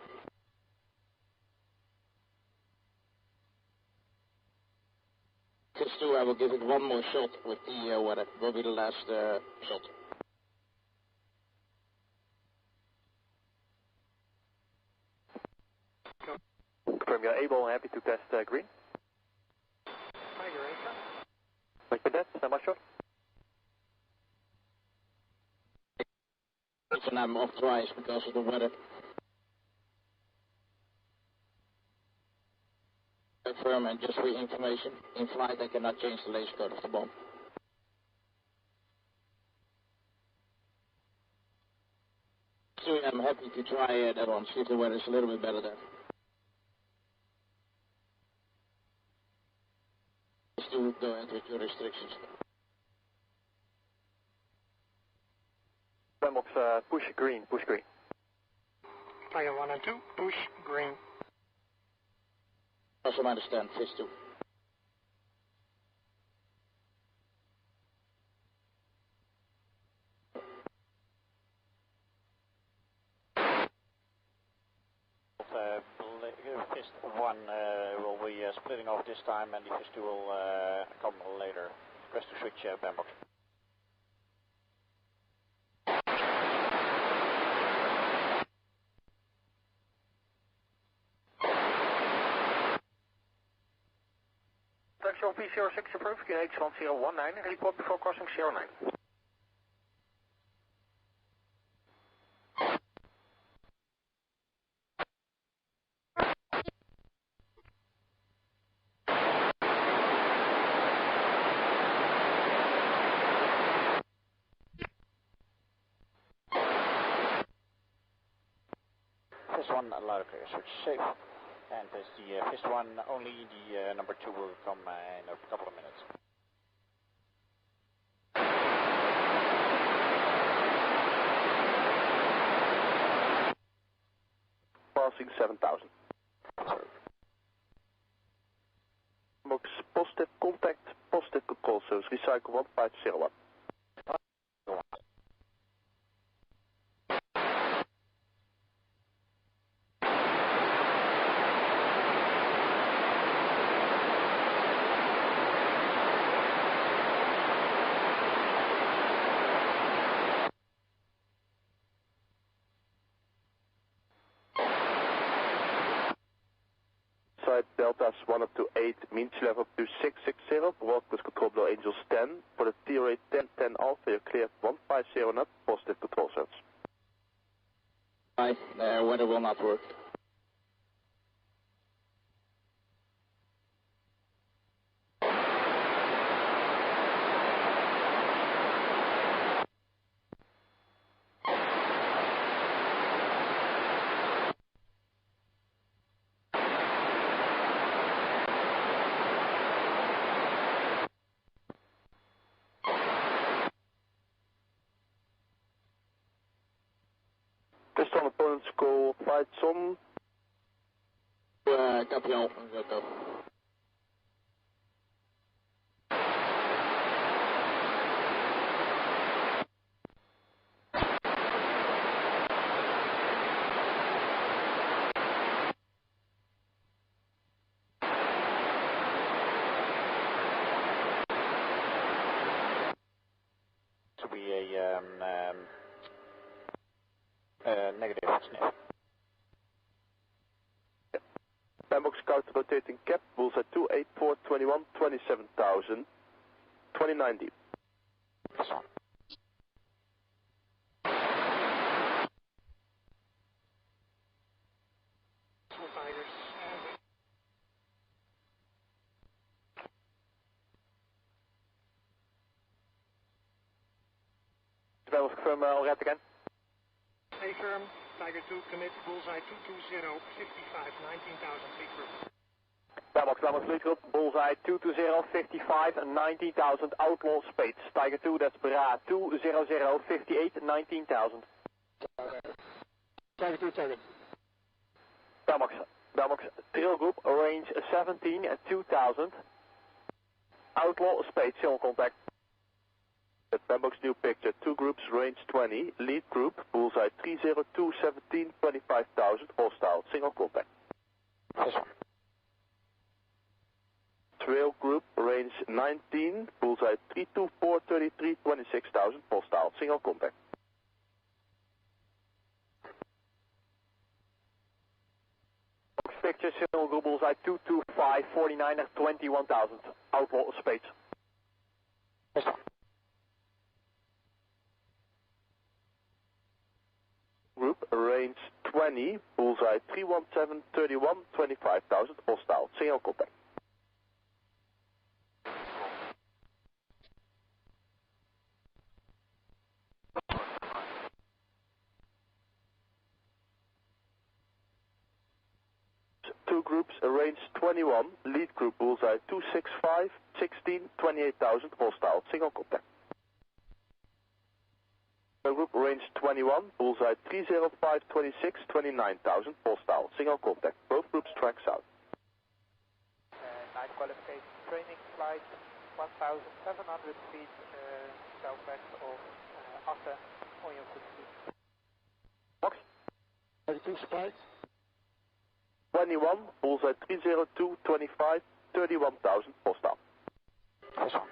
This two, I will give it one more shot with the weather. Will be the last shot. Confirm you're able and happy to test green. Tiger 8, sir. Like with that, stand by shot. And I'm off twice because of the weather. Confirm and just for your information, in flight I cannot change the laser code of the bomb. So I'm happy to try that one, see if the weather is a little bit better there. Just to go ahead with your restrictions. Box, push green, push green. Tiger 1 and 2, push green. Also understand, fish 2. Fist 1 will be splitting off this time, and the Fist 2 will come later. Request to switch bandbox. Taxi P06 approved, QH1019, report before crossing 09. Fist 1 loud and clear, switch safe. And as the Fist 1, only the number 2 will come in a couple of minutes. Passing 7000. Box positive contact positive control service, recycle 1501. Deltas 1 up to 8, mean sea level up to 660, broadcast control below Angels 10. For the TRA 1010 Alpha, you're cleared 150 and up, positive control service. Right, weather will not work. Just on opponent's call, flights on. Copy all, go. To be a negative sniff. PlayPayBox counter rotating cap, bullseye 28421, 27,000, 29 deep. This one. Tigers. PlayPayBox confirm all red again. A firm, Tiger 2, commit, bullseye 220, 55, 19,000, lead group. PlayPayBox lead group, bullseye 220, 55, and 19,000, outlaw spades. Tiger 2, that's Bra 200, 58, 19,000. Tiger 2, target. PlayPayBox trail group, range 17 at 2,000, outlaw spades, signal contact. PlayPayBox new picture, 2 groups, range 20, lead group, bullseye 302, 17, 25,000, hostile, single contact. This one. Trail group, range 19, bullseye 324, 33, 26,000, hostile, single contact. Picture, signal group, bullseye 225, 49 at 21,000, outlaw spades. This one. Group, range 20, bullseye 317, 31, 25,000, hostile, single contact. Two groups, range 21, lead group, bullseye 265, 16, 28,000, hostile, single contact. Group, range 21, bullseye 305, 26, 29,000, hostile, single contact. Both groups track south. Night qualification training flight 1,700 feet southwest of Asse on your foot. Box. 32 spikes. 21, bullseye 302, 25, 31,000, hostile. This one.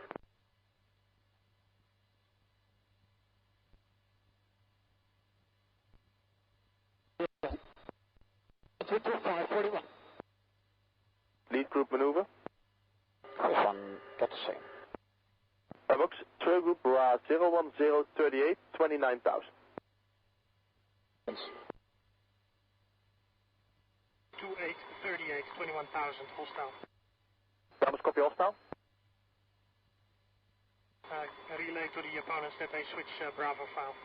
Lead group maneuver. This one, get the same. PlayPayBox, trail group, Ra 010, 38, 29,000. 28, 38, 21,000, hostile. PlayPayBox, copy hostile. Relay to the opponents that they switch Bravo file.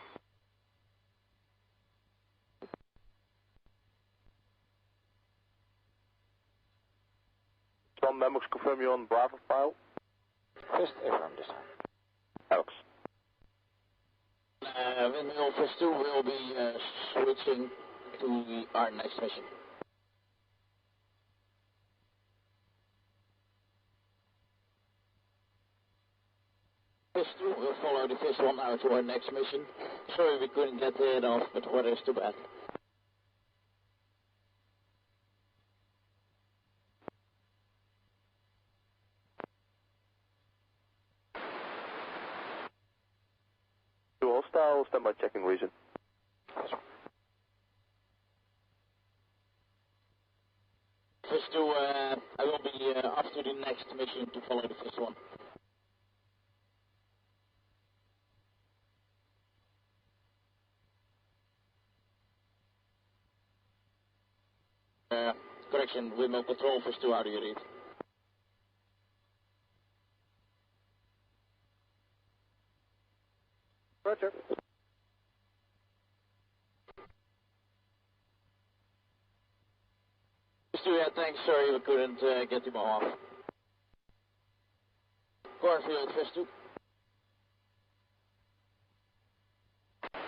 One PlayPayBox, confirm you on Bravo file. First affirm this time. PlayPayBox. Windmill First 2 will be switching to our next mission. Fish 2 will follow the Fish 1 out to our next mission. Sorry we couldn't get it off, but the weather is too bad. Two hostile, stand by checking region. Fish 2, I will be off to the next mission to follow the Fish 1. Correction, remote control, Fish 2, how do you read? Roger. Fish 2, yeah, thanks, sorry we couldn't get him off. Cornfield, Fish 2.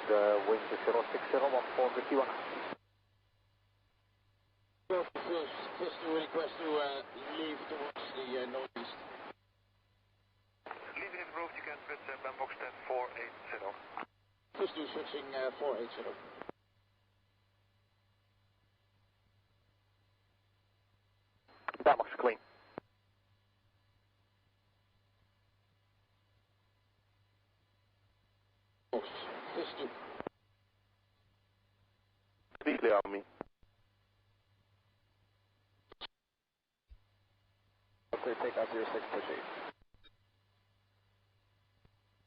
The wind is 0601451. Fish 2 request to leave towards the northeast. Leaving is approved, you can put PlayPayBox 10480. Fish 2 switching 480. PlayPayBox clean. Fish 2. Be clear on me. Clear takeoff 06, push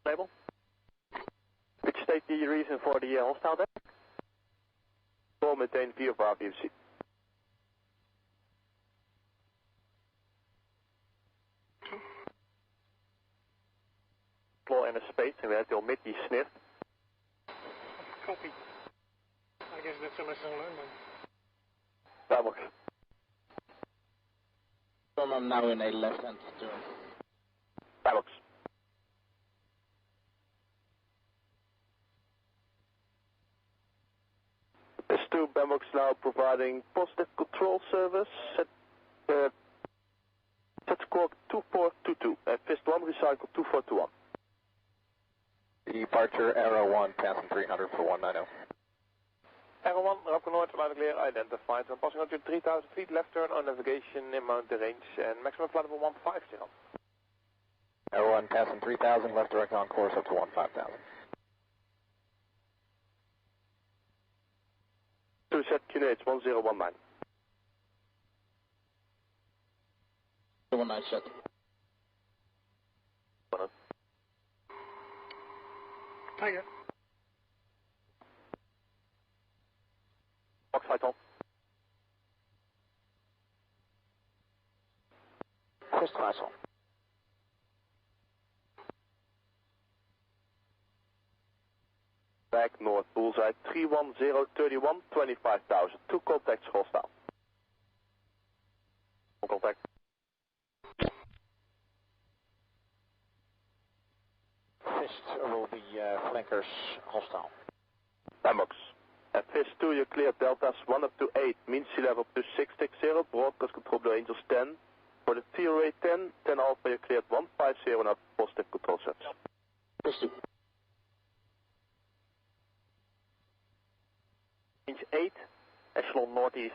8. Label. Which state the reason for the hostile deck? Vol meteen via bar BFC. Claw en een space en we hebben al met die sniff. Copy. I guess that's a lesson learned then. PlayPayBox. I'm now in a left-hand turn. PlayPayBox. This 2 PlayPayBox now providing positive control service. Set score 2422 and Fist 1 recycle 2421. Departure Arrow 1, passing 300 for 190. Arrow 1, Rapco North, line clear, identified. I'm passing altitude 3000 feet, left turn on navigation in mountain range and maximum flight level 150. Arrow 1, passing 3000, left direct on course up to 15,000. 2 set QNH 1019. 19 set. Tiger. Box flight on. Fish Castle. Back north, bullseye 31031, 25,000. 2 contacts hostile. Contact. Fist will be flankers hostile. PlayPayBox. At Fist 2 you clear deltas 1 up to 8, mean sea level up to 660, broadcast control Blue Angels 10. For the TRA 10, 10 Alpha you cleared 150 and up positive control sets. Fish 2. Range 8, echelon northeast.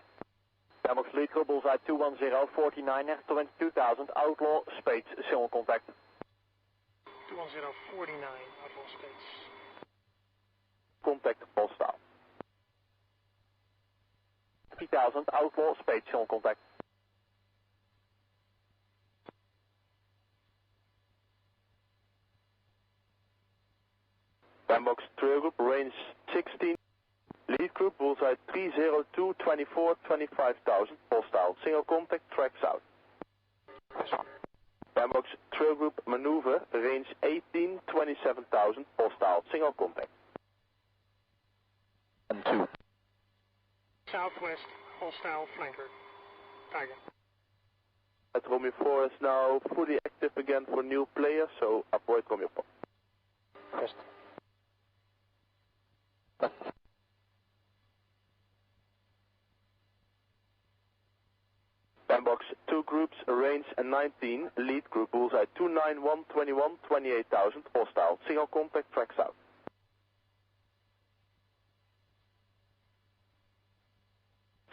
PlayPayBox lead crew, bullseye 210, 49er, 22,000, outlaw, spades, single contact. 21049, outlaw space. Contact hostile. 3000, outlaw, spades, single contact. PlayPayBox trail group, range 16. Lead group, bullseye 302, 24, 25,000, hostile. Single contact, tracks out. PlayPayBox trail group, maneuver, range 18, 27,000, hostile. Single contact. And 2. Southwest, hostile flanker. Tiger. At Romeo 4 is now fully active again for new players, so avoid Romeo 4. Fist. Box, 2 groups, range 19, lead group, bullseye 291, 21, 28,000, hostile, single contact, track south.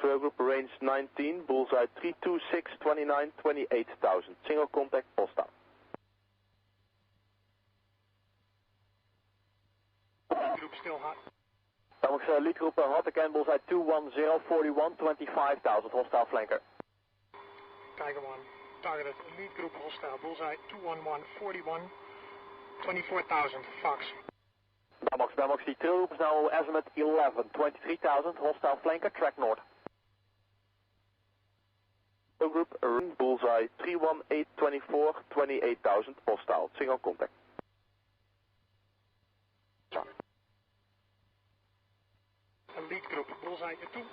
Trail group, range 19, bullseye 326, 29, 28,000, single contact, hostile. Group still hot. Box, lead group, hot again, bullseye 210, 41, 25,000, hostile flanker. Tiger 1, targeted lead group hostile, bullseye 211, 41, 24,000, Fox. Bellbox, die trail group is now azimuth 11, 23,000, hostile flanker, track north. Trail group, bullseye 318, 24, 28,000, hostile, single contact. Lead group, bullseye 200,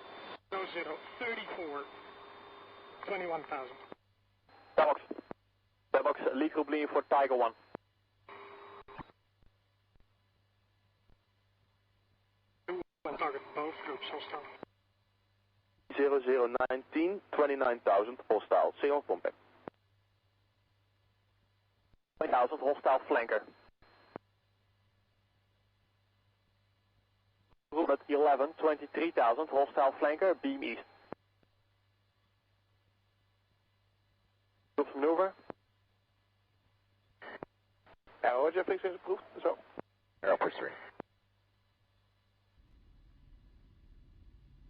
34, 21,000. Bellbox, lead group leading for Tiger 1. And target both groups hostile. 0019, 29,000, hostile, single contact. 20,000, hostile flanker. Group at 11, 23,000, hostile flanker, beam east. Group maneuver. Arrow, je fix is approved, zo. Arrow push 3.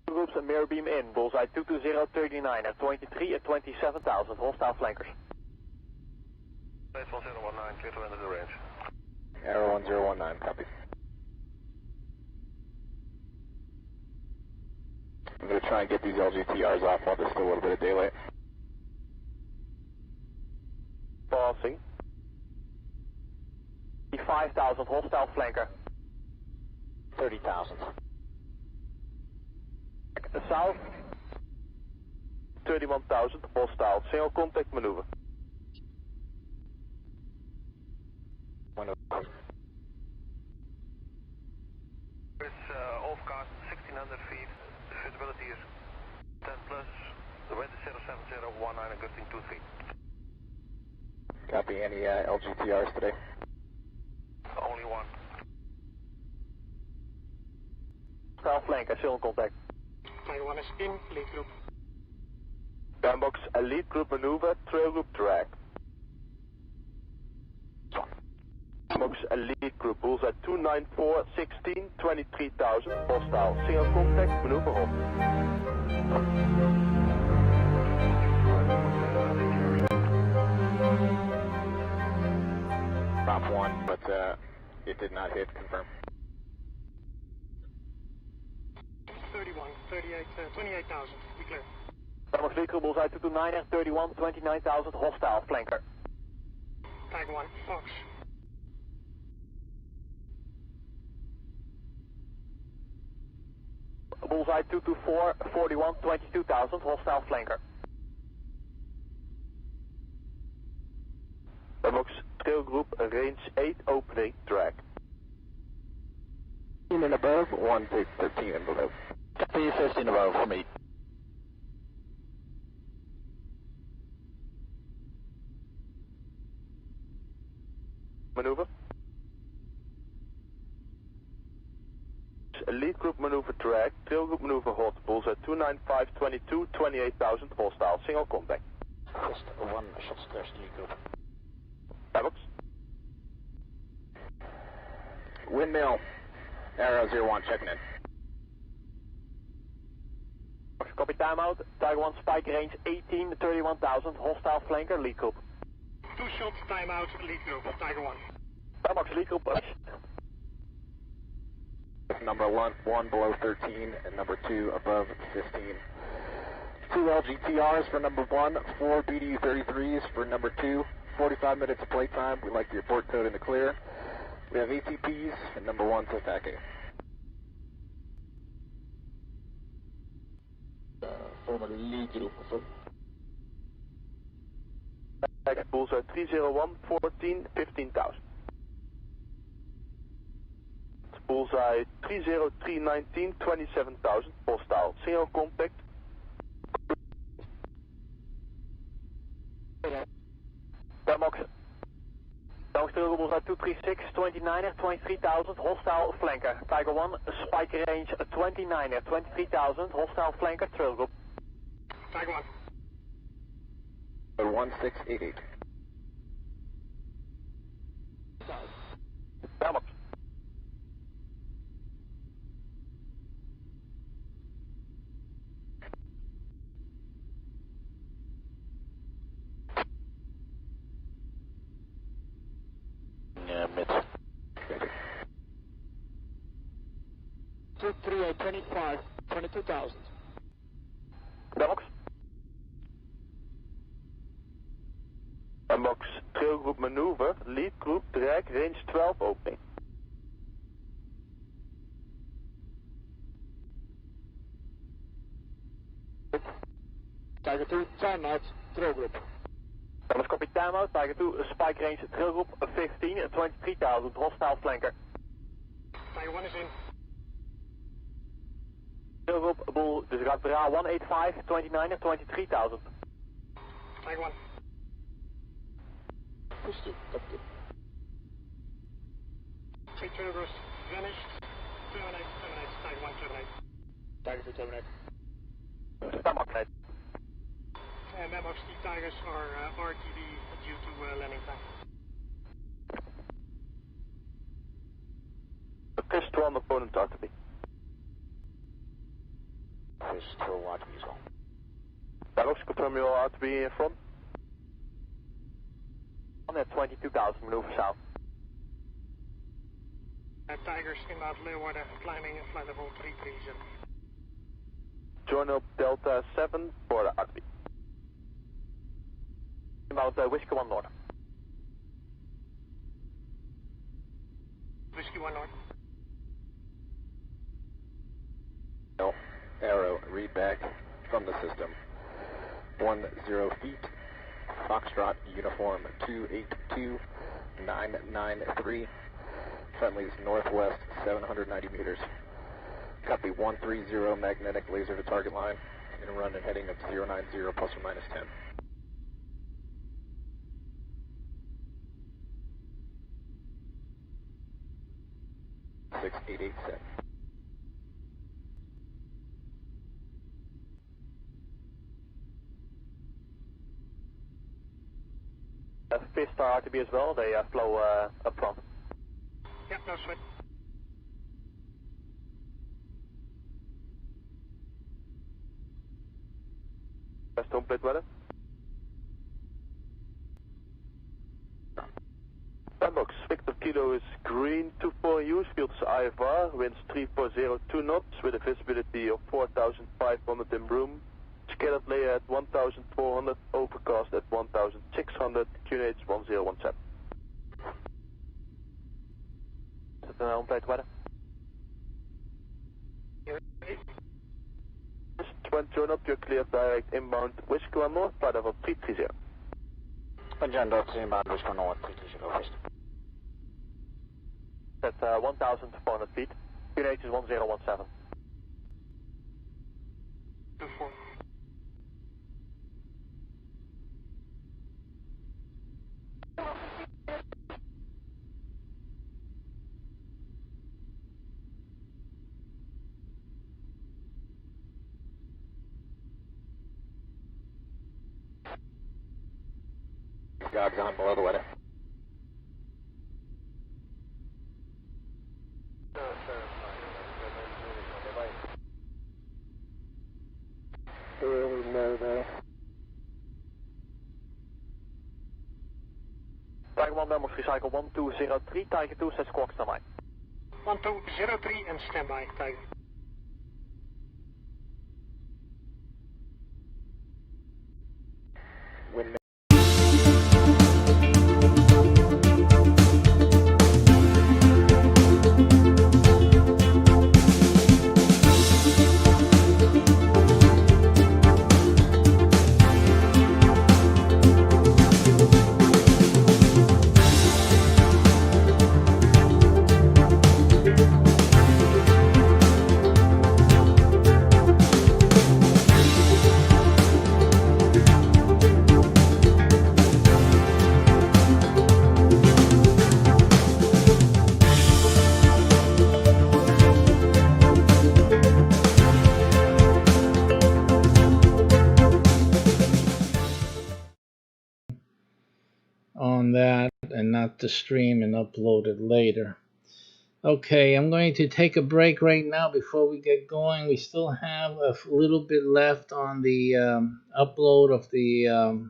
Groups and mirror beam in, bullseye 220, 39 at 23 at 27,000, hostile flankers. 1019, clear to enter the range. Arrow 1019, copy. I'm going to try and get these LGTRs off while there's still a little bit of daylight. Passing. 5,000, hostile flanker. 30,000. South. 31,000, hostile, single contact maneuver. It's overcast 1600 feet, the visibility is 10 plus, the wind is 07019 and gusting 23. Copy, any LGTRs today? Only one. Hostile flanker, single contact. Tiger 1 is in, lead group. Bellbox, a lead group maneuver, trail group drag. Bellbox, a lead group, bullseye 294, 16, 23,000, hostile, single contact, maneuver off. Prop 1, but it did not hit, confirm. 31, 38, 28,000, be clear. Bellbox, lead group, bullseye 229, 31, 29,000, hostile, flanker. Tiger 1, Fox. Bullseye 224, 41, 22,000, hostile flanker. Bellbox, trail group, range 8, opening, drag. 15 and above, 1 to 13 and below. Copy, 15 above for me. Maneuver. Lead group maneuver drag, trail group maneuver hot, bullseye 295, 22, 28,000, hostile, single contact. Just 1 shot stairs, lead group. Bellbox. Windmill, Arrow 01, checking in. Copy timeout, Tiger 1 spike range 18, 31,000, hostile flanker, lead group. 2 shots, timeout, lead group, Tiger 1. Bellbox, lead group. Number 1 below 13 and number 2 above 15. 2 LGTRs for number 1, 4 BDU 33s for number 2, 45 minutes of playtime. We like the report code in the clear. We have ATPs and number 1 to attacking. Former lead group. Bullseye 301, 14, 15,000. Bullseye 30319, 27,000, hostile, single contact. Trail Bullseye 236, 29er, 23,000, hostile flanker. Tiger 1, spike range 29er, 23,000, hostile flanker, Trail Group. Tiger 1. 1688. Bellbox. Mid. 23825, 22,000. Bellbox. Bellbox, Trail Group maneuver, lead group, drag, range 12, opening. Tiger 2, timeout, Trail Group. Bellbox copy timeout, Tiger 2, spike range, Trail Group 15, 23,000, hostile flanker. Tiger 1 is in. Trail Group, Bull, dus gaat verhaal 185, 29er, 23,000. Tiger 1. Push 2, copy 2. 3 Trail Groups vanished. Terminate, Tiger 1 terminate. Tiger 2, terminate. Stamafnet. Memos, the Tigers are RTB due to landing time. Test 1 opponent RTB. Push 2, RTB as well. Bellbox, confirm your RTB in front. On at 22,000, maneuver south. Tigers inbound Leeuwarden, climbing flight level 330. Join up Delta 7 for the RTB. Inbound Whiskey 1 North. Whiskey 1 North. No. Arrow, read back from the system. 10 feet. Foxtrot, uniform 282993. Friendlies northwest 790 meters. Copy 130 magnetic laser to target line. And run and heading of 090 plus or minus 10. 6887. Fifth star RTB as well, they flow up front. Yep, no sweat. West home plate weather. Sandbox, Victor Kilo is green 24 use, field is IFR, winds 3402 knots with a visibility of 4,500 in Broome. Scattered layer at 1,400, overcast at 1,600, QNH 1017. Is it home plate weather? When join up, you're clear direct inbound Whiskey 1 North, flight level 330. Agenda inbound Whiskey North, 330 west. At 1,400 feet, QNH is 1017. 24. Gogs on below the weather. Tiger 1 Belmox recycle 1203, Tiger 2 sets squawks standby. 1203 and standby, Tiger. Wind on that and not to stream and upload it later. Okay, I'm going to take a break right now before we get going. We still have a little bit left on the upload of the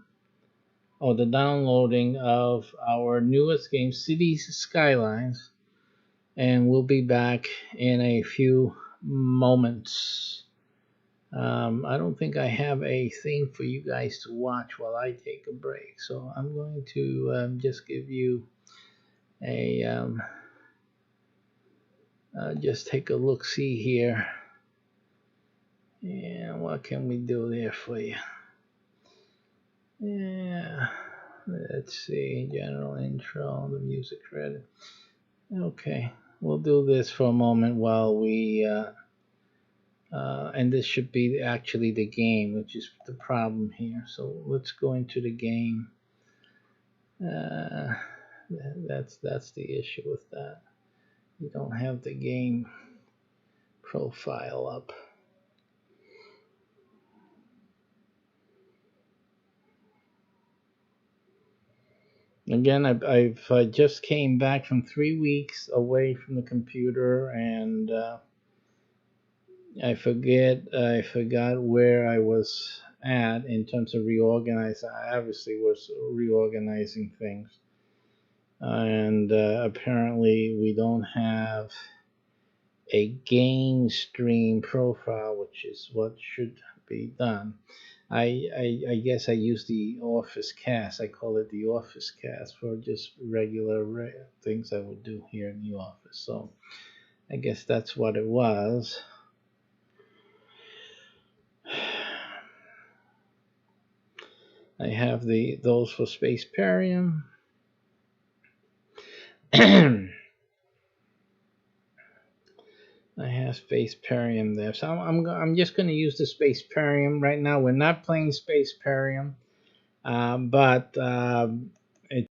or the downloading of our newest game, Cities Skylines, and we'll be back in a few moments. I don't think I have a thing for you guys to watch while I take a break, so I'm going to just give you a just take a look see here. Yeah, what can we do there for you? Yeah, let's see, general intro, the music credit. Okay, we'll do this for a moment while we and this should be actually the game, which is the problem here. So let's go into the game. That's the issue with that. You don't have the game profile up. Again, I've just came back from 3 weeks away from the computer, and I forgot where I was at in terms of reorganizing. I obviously was reorganizing things, and apparently we don't have a game stream profile, which is what should be done. I guess I use the Office Cast. I call it the Office Cast for just regular things I would do here in the office. So I guess that's what it was. I have those for Spaceparium. I have Spaceparium there, so I'm just going to use the Spaceparium right now. We're not playing Spaceparium, but it.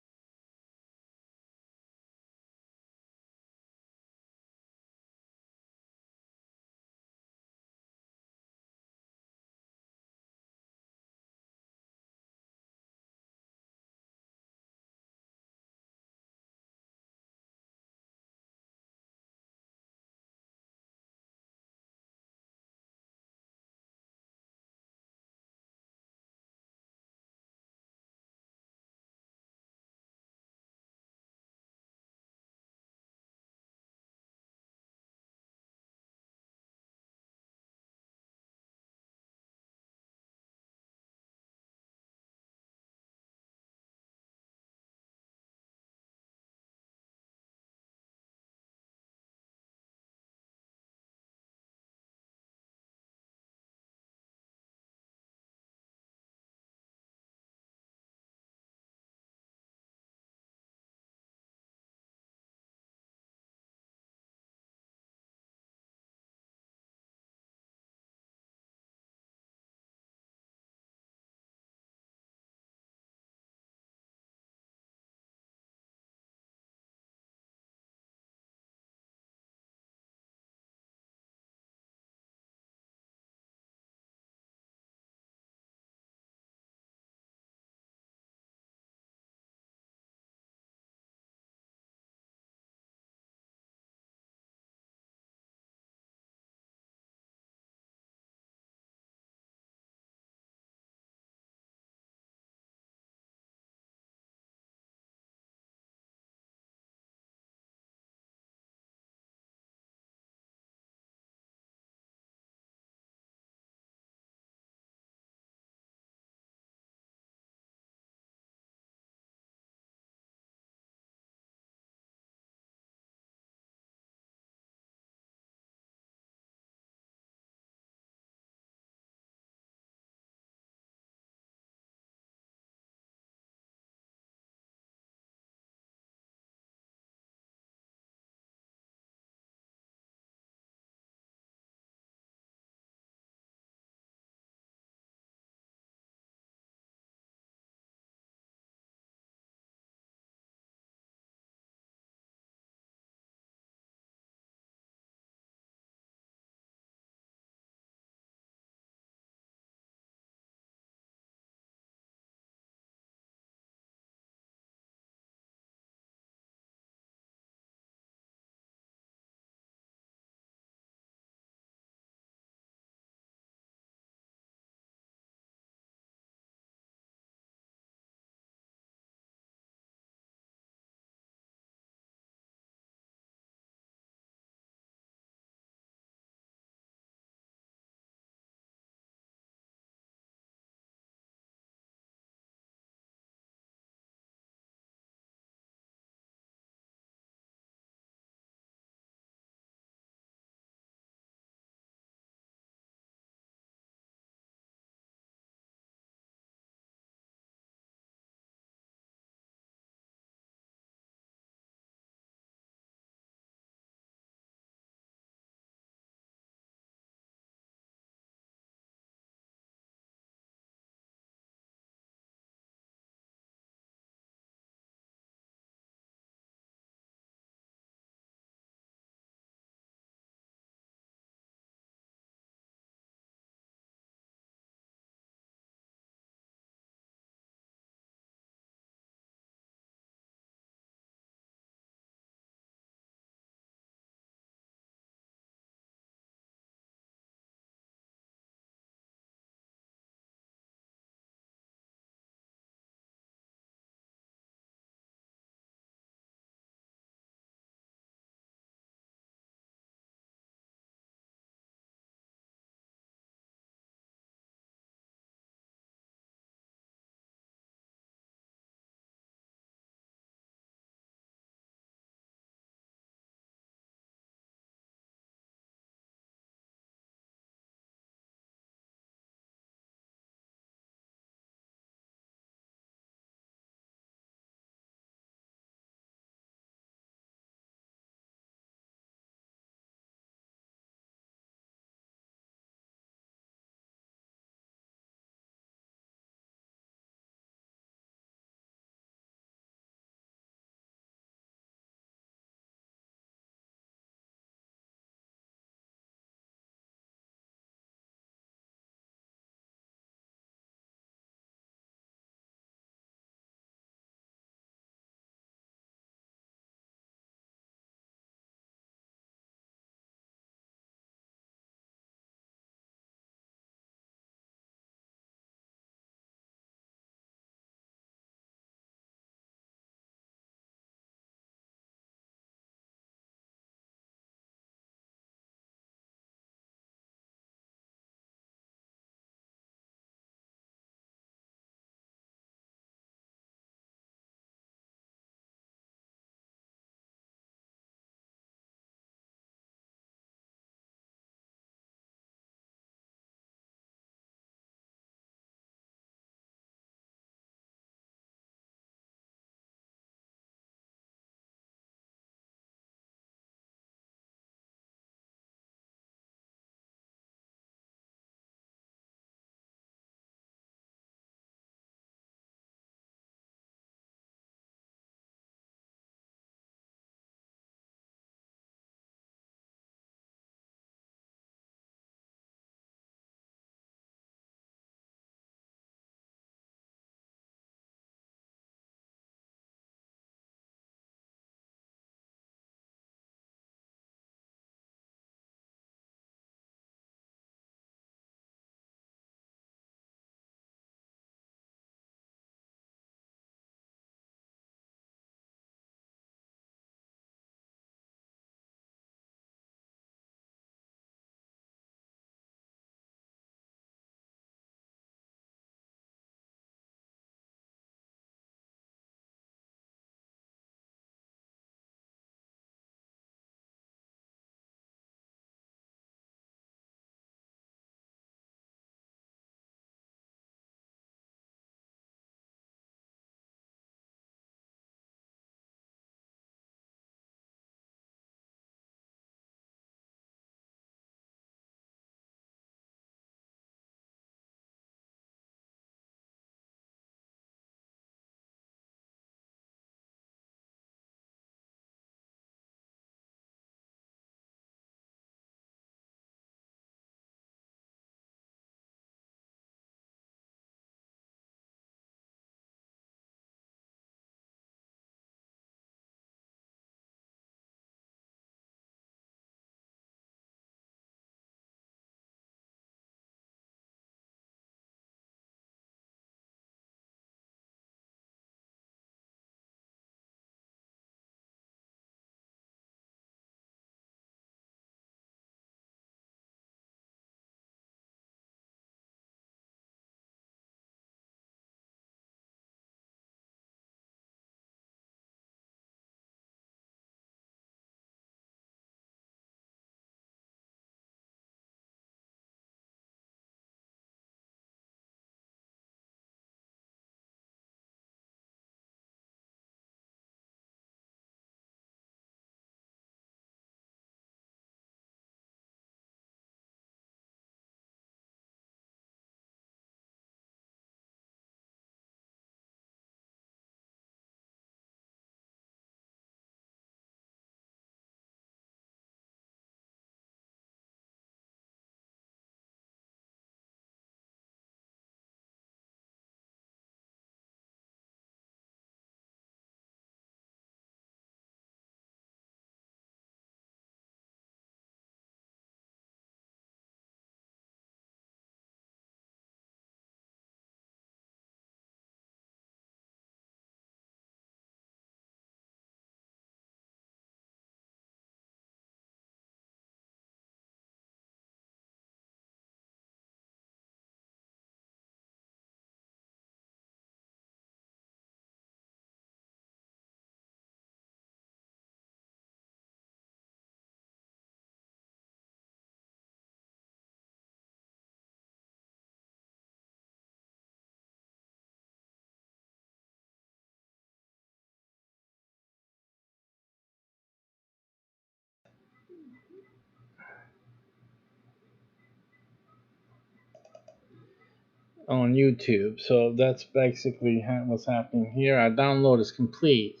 on YouTube. So that's basically what's happening here. Our download is complete.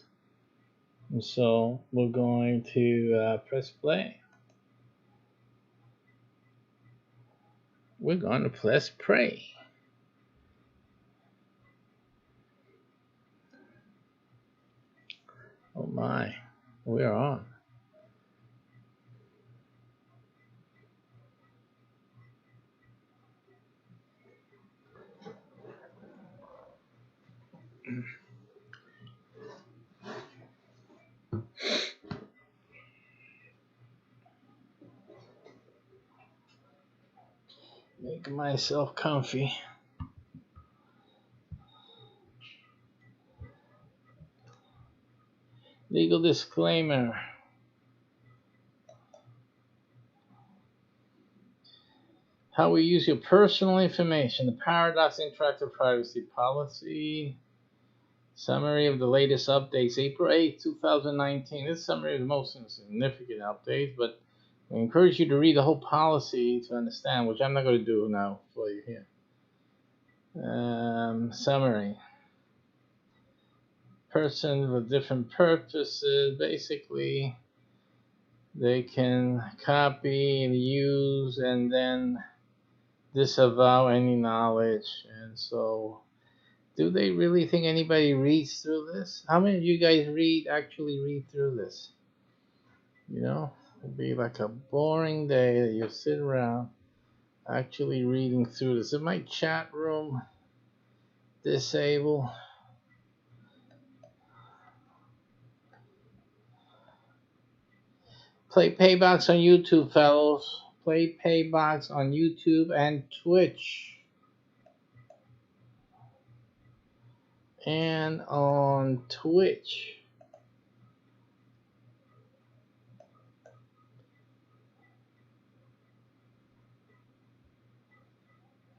And so we're going to press play. We're going to press play. Oh my, we're on. Making myself comfy. Legal disclaimer. How we use your personal information. The Paradox Interactive Privacy Policy. Summary of the latest updates. April 8th, 2019. This summary is the most significant updates, but I encourage you to read the whole policy to understand, which I'm not going to do now for you here. Summary. Person with different purposes. Basically, they can copy and use and then disavow any knowledge. And so, do they really think anybody reads through this? How many of you guys actually read through this? You know, it'll be like a boring day that you sit around actually reading through this. Is my chat room disable? PlayPayBox on YouTube, fellows. PlayPayBox on YouTube and Twitch. And on Twitch.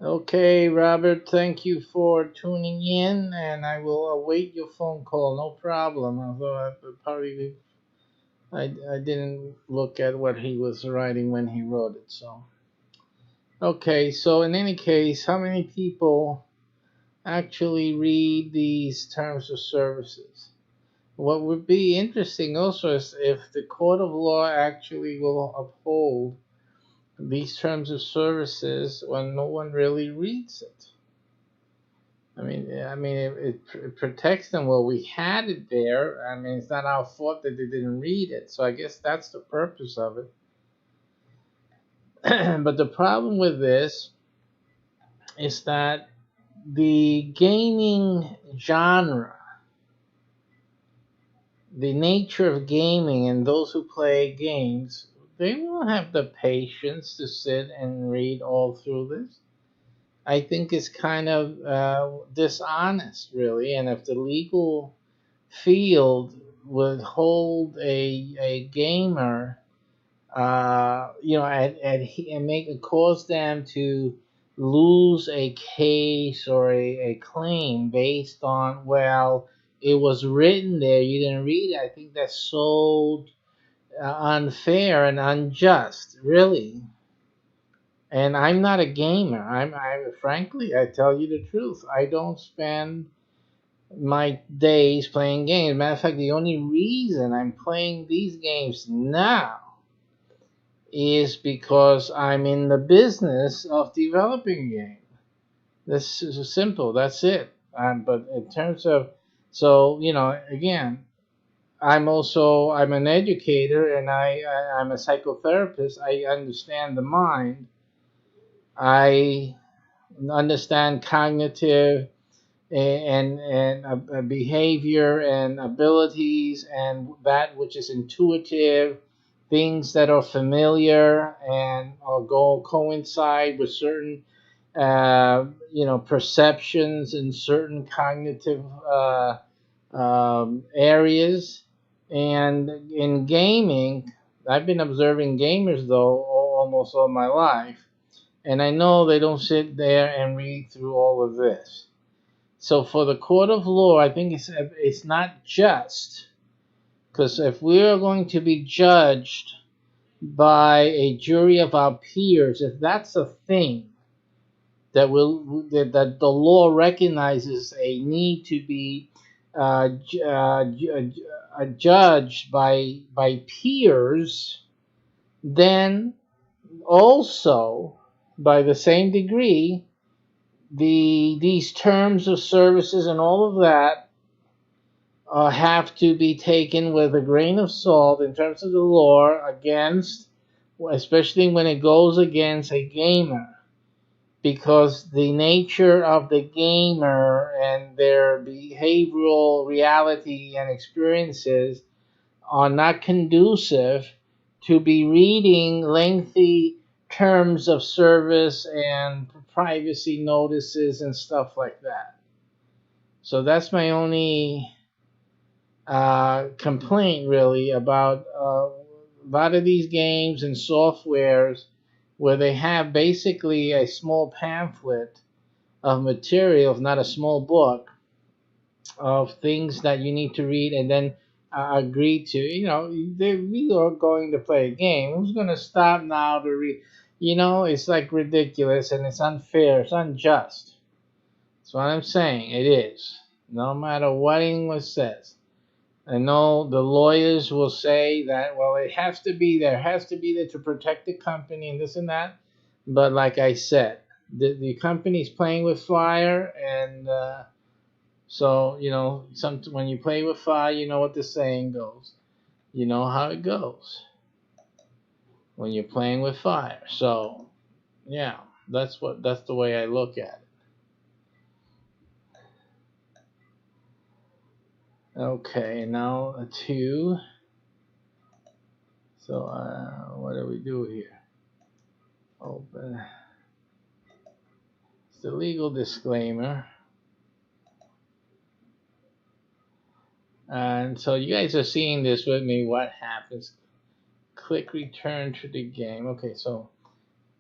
Okay, Robert, thank you for tuning in, and I will await your phone call, no problem. Although I didn't look at what he was writing when he wrote it, so. Okay, so in any case, how many people actually read these terms of services? What would be interesting also is if the court of law actually will uphold these terms of services when no one really reads it. I mean, it protects them. Well, we had it there. I mean, it's not our fault that they didn't read it. So I guess that's the purpose of it. But the problem with this is that the gaming genre, the nature of gaming and those who play games, they won't have the patience to sit and read all through this. I think it's kind of dishonest, really. And if the legal field would hold a gamer, and cause them to lose a case or a claim based on, well, it was written there, you didn't read it. I think that's so unfair and unjust, really. And I'm not a gamer. Frankly, I tell you the truth. I don't spend my days playing games. Matter of fact, the only reason I'm playing these games now is because I'm in the business of developing a game. This is simple. That's it. But in terms of, so, again, I'm an educator, and I'm a psychotherapist. I understand the mind. I understand cognitive and behavior and abilities and that which is intuitive, things that are familiar and coincide with certain perceptions in certain cognitive areas. And in gaming, I've been observing gamers though almost all my life, and I know they don't sit there and read through all of this. So for the court of law, I think it's not just, because if we are going to be judged by a jury of our peers, if that's a thing, that the law recognizes a need to be judged by peers, then also by the same degree these terms of services and all of that have to be taken with a grain of salt in terms of the law against, especially when it goes against a gamer, because the nature of the gamer and their behavioral reality and experiences are not conducive to be reading lengthy terms of service and privacy notices and stuff like that. So that's my only complaint really about a lot of these games and softwares where they have basically a small pamphlet of material, not a small book, of things that you need to read and then agree to. We are going to play a game. Who's going to stop now to read? It's like ridiculous and it's unfair. It's unjust. That's what I'm saying. It is. No matter what English says. I know the lawyers will say that, well, it has to be there. It has to be there to protect the company and this and that. But like I said, the company's playing with fire, and so when you play with fire, you know what the saying goes. You know how it goes when you're playing with fire. So yeah, that's the way I look at it. Okay, now two. So what do we do here? Open. It's the legal disclaimer. And so you guys are seeing this with me. What happens? Click return to the game. Okay, so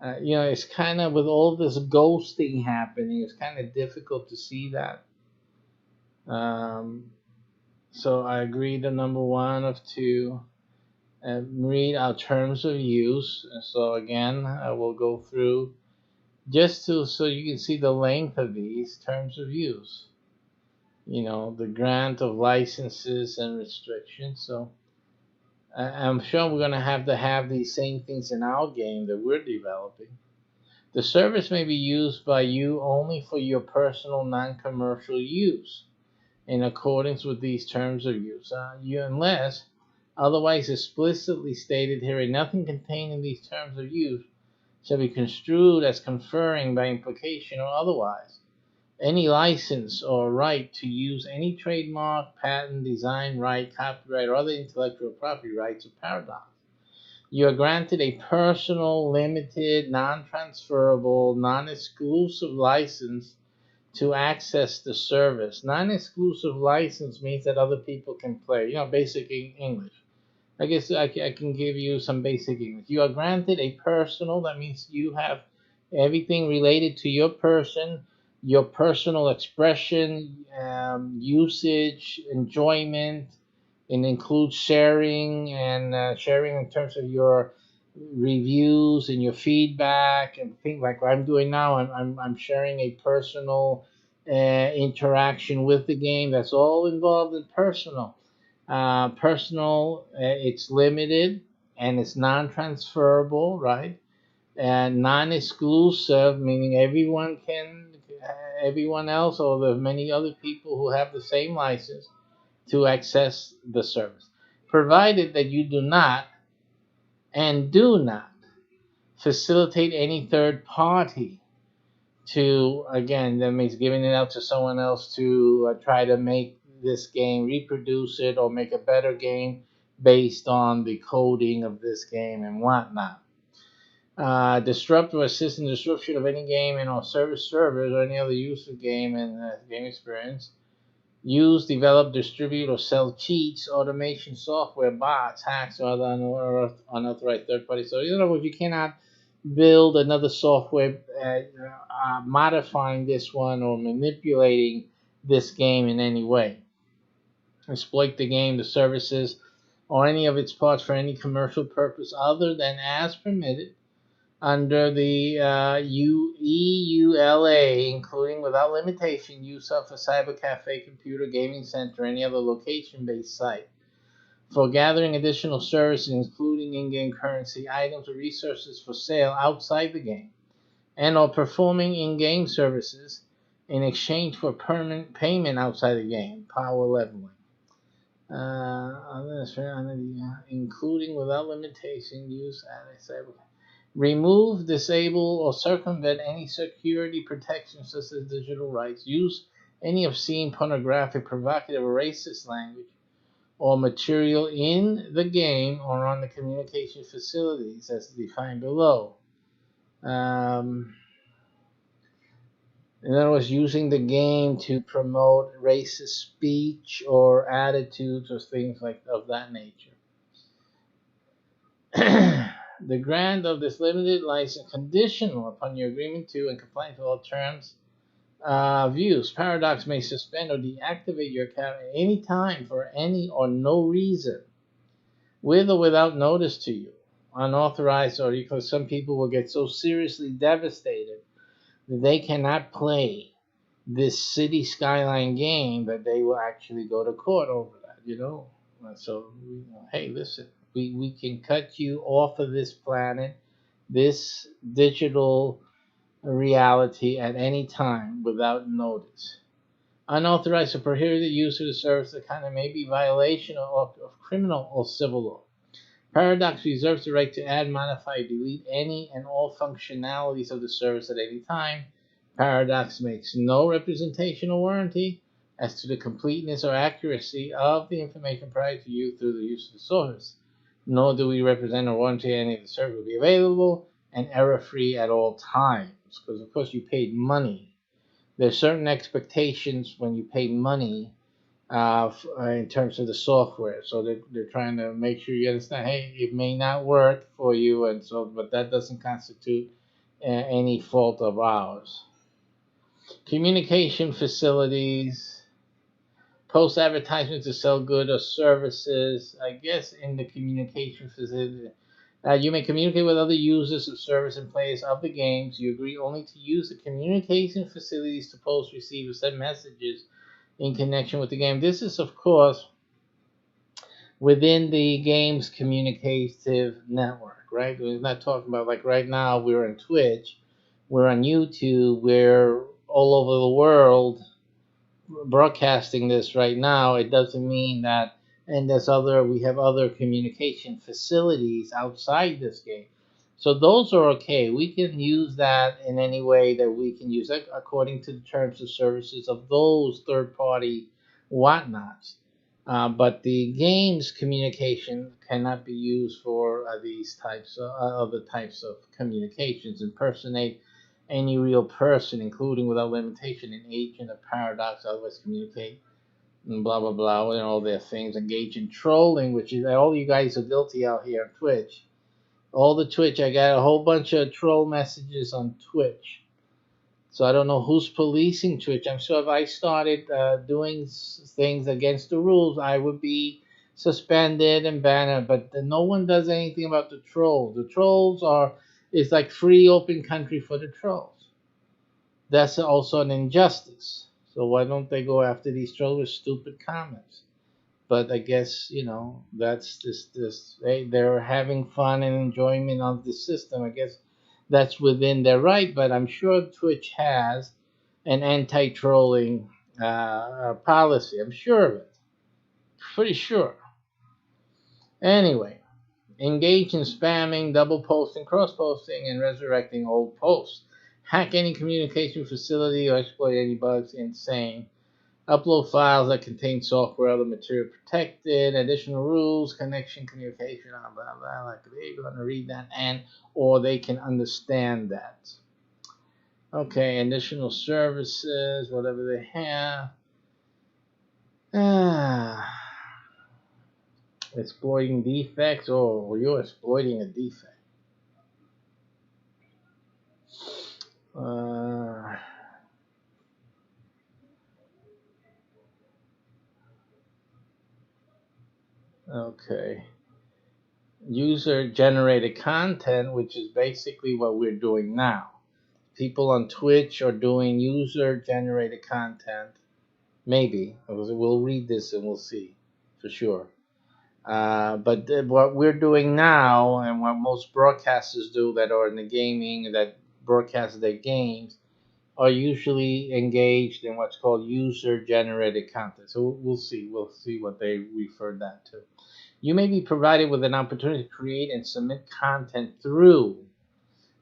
it's kind of, with all this ghosting happening, it's kind of difficult to see that. So I agree to number one of two. Read our terms of use. So again, I will go through just so you can see the length of these terms of use. The grant of licenses and restrictions. So I'm sure we're going to have these same things in our game that we're developing. The service may be used by you only for your personal non-commercial use in accordance with these terms of use. Unless otherwise explicitly stated herein, nothing contained in these terms of use shall be construed as conferring by implication or otherwise any license or right to use any trademark, patent, design right, copyright, or other intellectual property rights or paradox. You are granted a personal, limited, non-transferable, non-exclusive license to access the service. Non-exclusive license means that other people can play. Basic English. I guess I can give you some basic English. You are granted a personal, that means you have everything related to your person, your personal expression, usage, enjoyment. It includes sharing and sharing in terms of your reviews and your feedback and things like what I'm doing now. I'm sharing a personal interaction with the game. That's all involved in personal. It's limited and it's non-transferable, right? And non-exclusive, meaning everyone else, or the many other people who have the same license to access the service, provided that you do not and do not facilitate any third party to, again, that means giving it out to someone else to try to make this game, reproduce it, or make a better game based on the coding of this game and whatnot. Disrupt or assist in disruption of any game and or service servers or any other use of game and game experience. Use, develop, distribute, or sell cheats, automation software, bots, hacks, or other unauthorized third parties. So, in other words, you cannot build another software modifying this one or manipulating this game in any way. Exploit the game, the services, or any of its parts for any commercial purpose other than as permitted under the EULA, including without limitation use of a cyber cafe, computer, gaming center, or any other location-based site for gathering additional services, including in-game currency, items, or resources for sale outside the game, and or performing in-game services in exchange for permanent payment outside the game, power leveling. Including without limitation use as a cyber. Remove, disable, or circumvent any security protections such as digital rights. Use any obscene, pornographic, provocative, or racist language or material in the game or on the communication facilities as defined below. In other words, using the game to promote racist speech or attitudes or things like of that nature. The grant of this limited license conditional upon your agreement to and compliance with all terms of use. Paradox may suspend or deactivate your account at any time for any or no reason, with or without notice to you. Unauthorized, or because some people will get so seriously devastated that they cannot play this City Skyline game that they will actually go to court over that, So, hey, listen, we can cut you off of this planet, this digital reality at any time without notice. Unauthorized or prohibited use of the service of kind of may be violation of criminal or civil law. Paradox reserves the right to add, modify, delete any and all functionalities of the service at any time. Paradox makes no representation or warranty as to the completeness or accuracy of the information provided to you through the use of the service. Nor do we represent or warranty any of the service will be available and error-free at all times. Because, of course, you paid money. There's certain expectations when you pay money in terms of the software. So they're trying to make sure you understand, hey, it may not work for you, and so, but that doesn't constitute any fault of ours. Communication facilities, post advertisements to sell goods or services. I guess in the communication facility, you may communicate with other users of service and players of the games. You agree only to use the communication facilities to post, receive, or send messages in connection with the game. This is, of course, within the game's communicative network, right? We're not talking about, like right now, we're on Twitch, we're on YouTube, we're all over the world broadcasting this right now. It doesn't mean that, and we have other communication facilities outside this game. So those are okay. We can use that in any way that we can use it according to the terms of services of those third-party whatnots. But the game's communication cannot be used for these types of other types of communications. Impersonate any real person, including without limitation an agent of Paradox, otherwise communicate, and blah blah blah, and all their things. Engage in trolling, which is all you guys are guilty out here on Twitch. All the Twitch, I got a whole bunch of troll messages on Twitch. So I don't know who's policing Twitch. I'm sure if I started doing things against the rules, I would be suspended and banned. But no one does anything about the trolls. The trolls it's like free open country for the trolls. That's also an injustice. So why don't they go after these trolls with stupid comments? But I guess, that's they're having fun and enjoyment of the system. I guess that's within their right, but I'm sure Twitch has an anti-trolling policy. I'm sure of it. Pretty sure. Anyway, engage in spamming, double posting, cross posting, and resurrecting old posts. Hack any communication facility or exploit any bugs. Insane. Upload files that contain software, other material protected, additional rules, connection, communication, blah, blah, blah. Like they're going to read that or they can understand that. Okay, additional services, whatever they have. Exploiting defects. Oh, you're exploiting a defect. Okay. user-generated content, which is basically what we're doing now. People on Twitch are doing user-generated content. Maybe. We'll read this and we'll see for sure. But what we're doing now, and what most broadcasters do that are in the gaming, that broadcast their games, are usually engaged in what's called user-generated content. So we'll see. We'll see what they refer that to. You may be provided with an opportunity to create and submit content through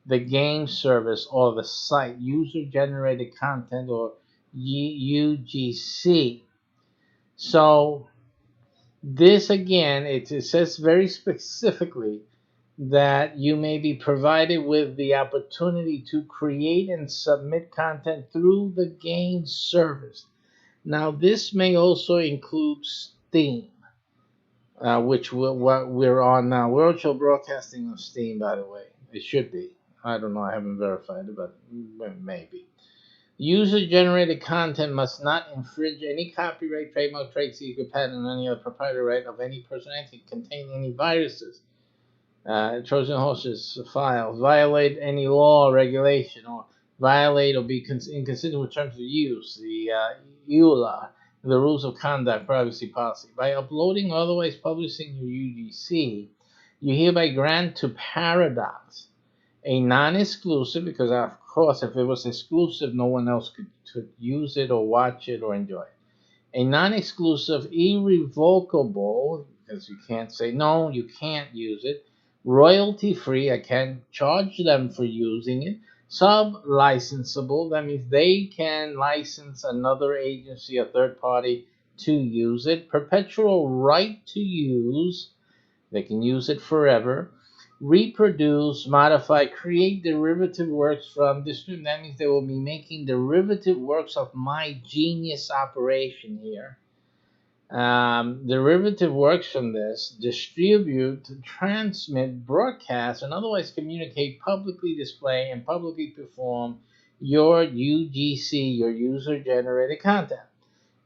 the game service or the site, user-generated content, or UGC. So this again, it says very specifically that you may be provided with the opportunity to create and submit content through the game service. Now, this may also include Steam, which what we're on now. We're also broadcasting on Steam, by the way. It should be. I don't know. I haven't verified it, but maybe. User-generated content must not infringe any copyright, trademark, trade secret, patent, or any other proprietary right of any person or entity, contain any viruses, Trojan horses, files, violate any law or regulation, or violate or be inconsistent with terms of use, the EULA, the rules of conduct, privacy policy. By uploading or otherwise publishing your UGC, you hereby grant to Paradox a non-exclusive, because of course if it was exclusive, no one else could use it or watch it or enjoy it. A non-exclusive, irrevocable, because you can't say no, you can't use it, royalty-free, I can't charge them for using it, sub-licensable, that means they can license another agency, a third party, to use it, perpetual right to use, they can use it forever, reproduce, modify, create derivative works from distribute. That means they will be making derivative works of my genius operation here. Derivative works from this, distribute, transmit, broadcast, and otherwise communicate, publicly display, and publicly perform your UGC, your user-generated content,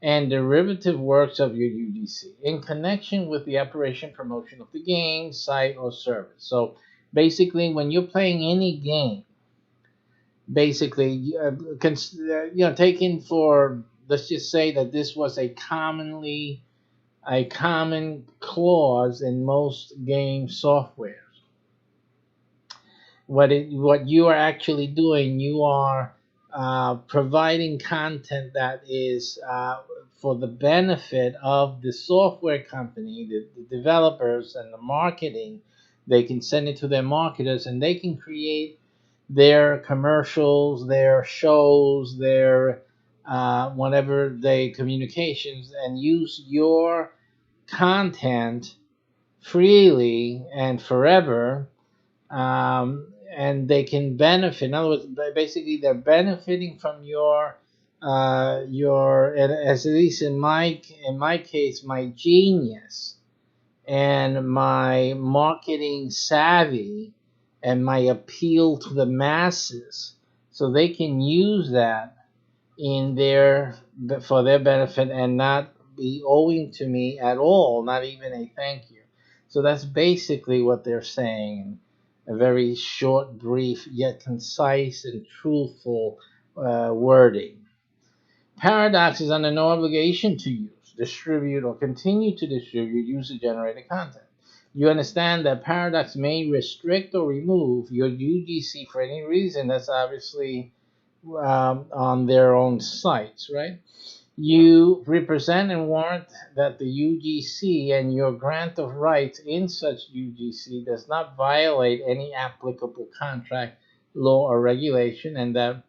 and derivative works of your UGC in connection with the operation promotion of the game, site, or service. So basically, when you're playing any game, basically, taken for, let's just say that this was a common clause in most game softwares. What you are actually doing, you are providing content that is for the benefit of the software company, the developers, and the marketing. They can send it to their marketers, and they can create their commercials, their shows, their whatever they communications, and use your content freely and forever. And they can benefit. In other words, basically, they're benefiting from your, as at least in my case, my genius and my marketing savvy and my appeal to the masses, so they can use that for their benefit and not be owing to me at all, not even a thank you. So that's basically what they're saying. A very short, brief, yet concise and truthful wording. Paradox is under no obligation to use, distribute, or continue to distribute user-generated content. You understand that Paradox may restrict or remove your UGC for any reason. That's obviously on their own sites, right? You represent and warrant that the UGC and your grant of rights in such UGC does not violate any applicable contract, law, or regulation, and that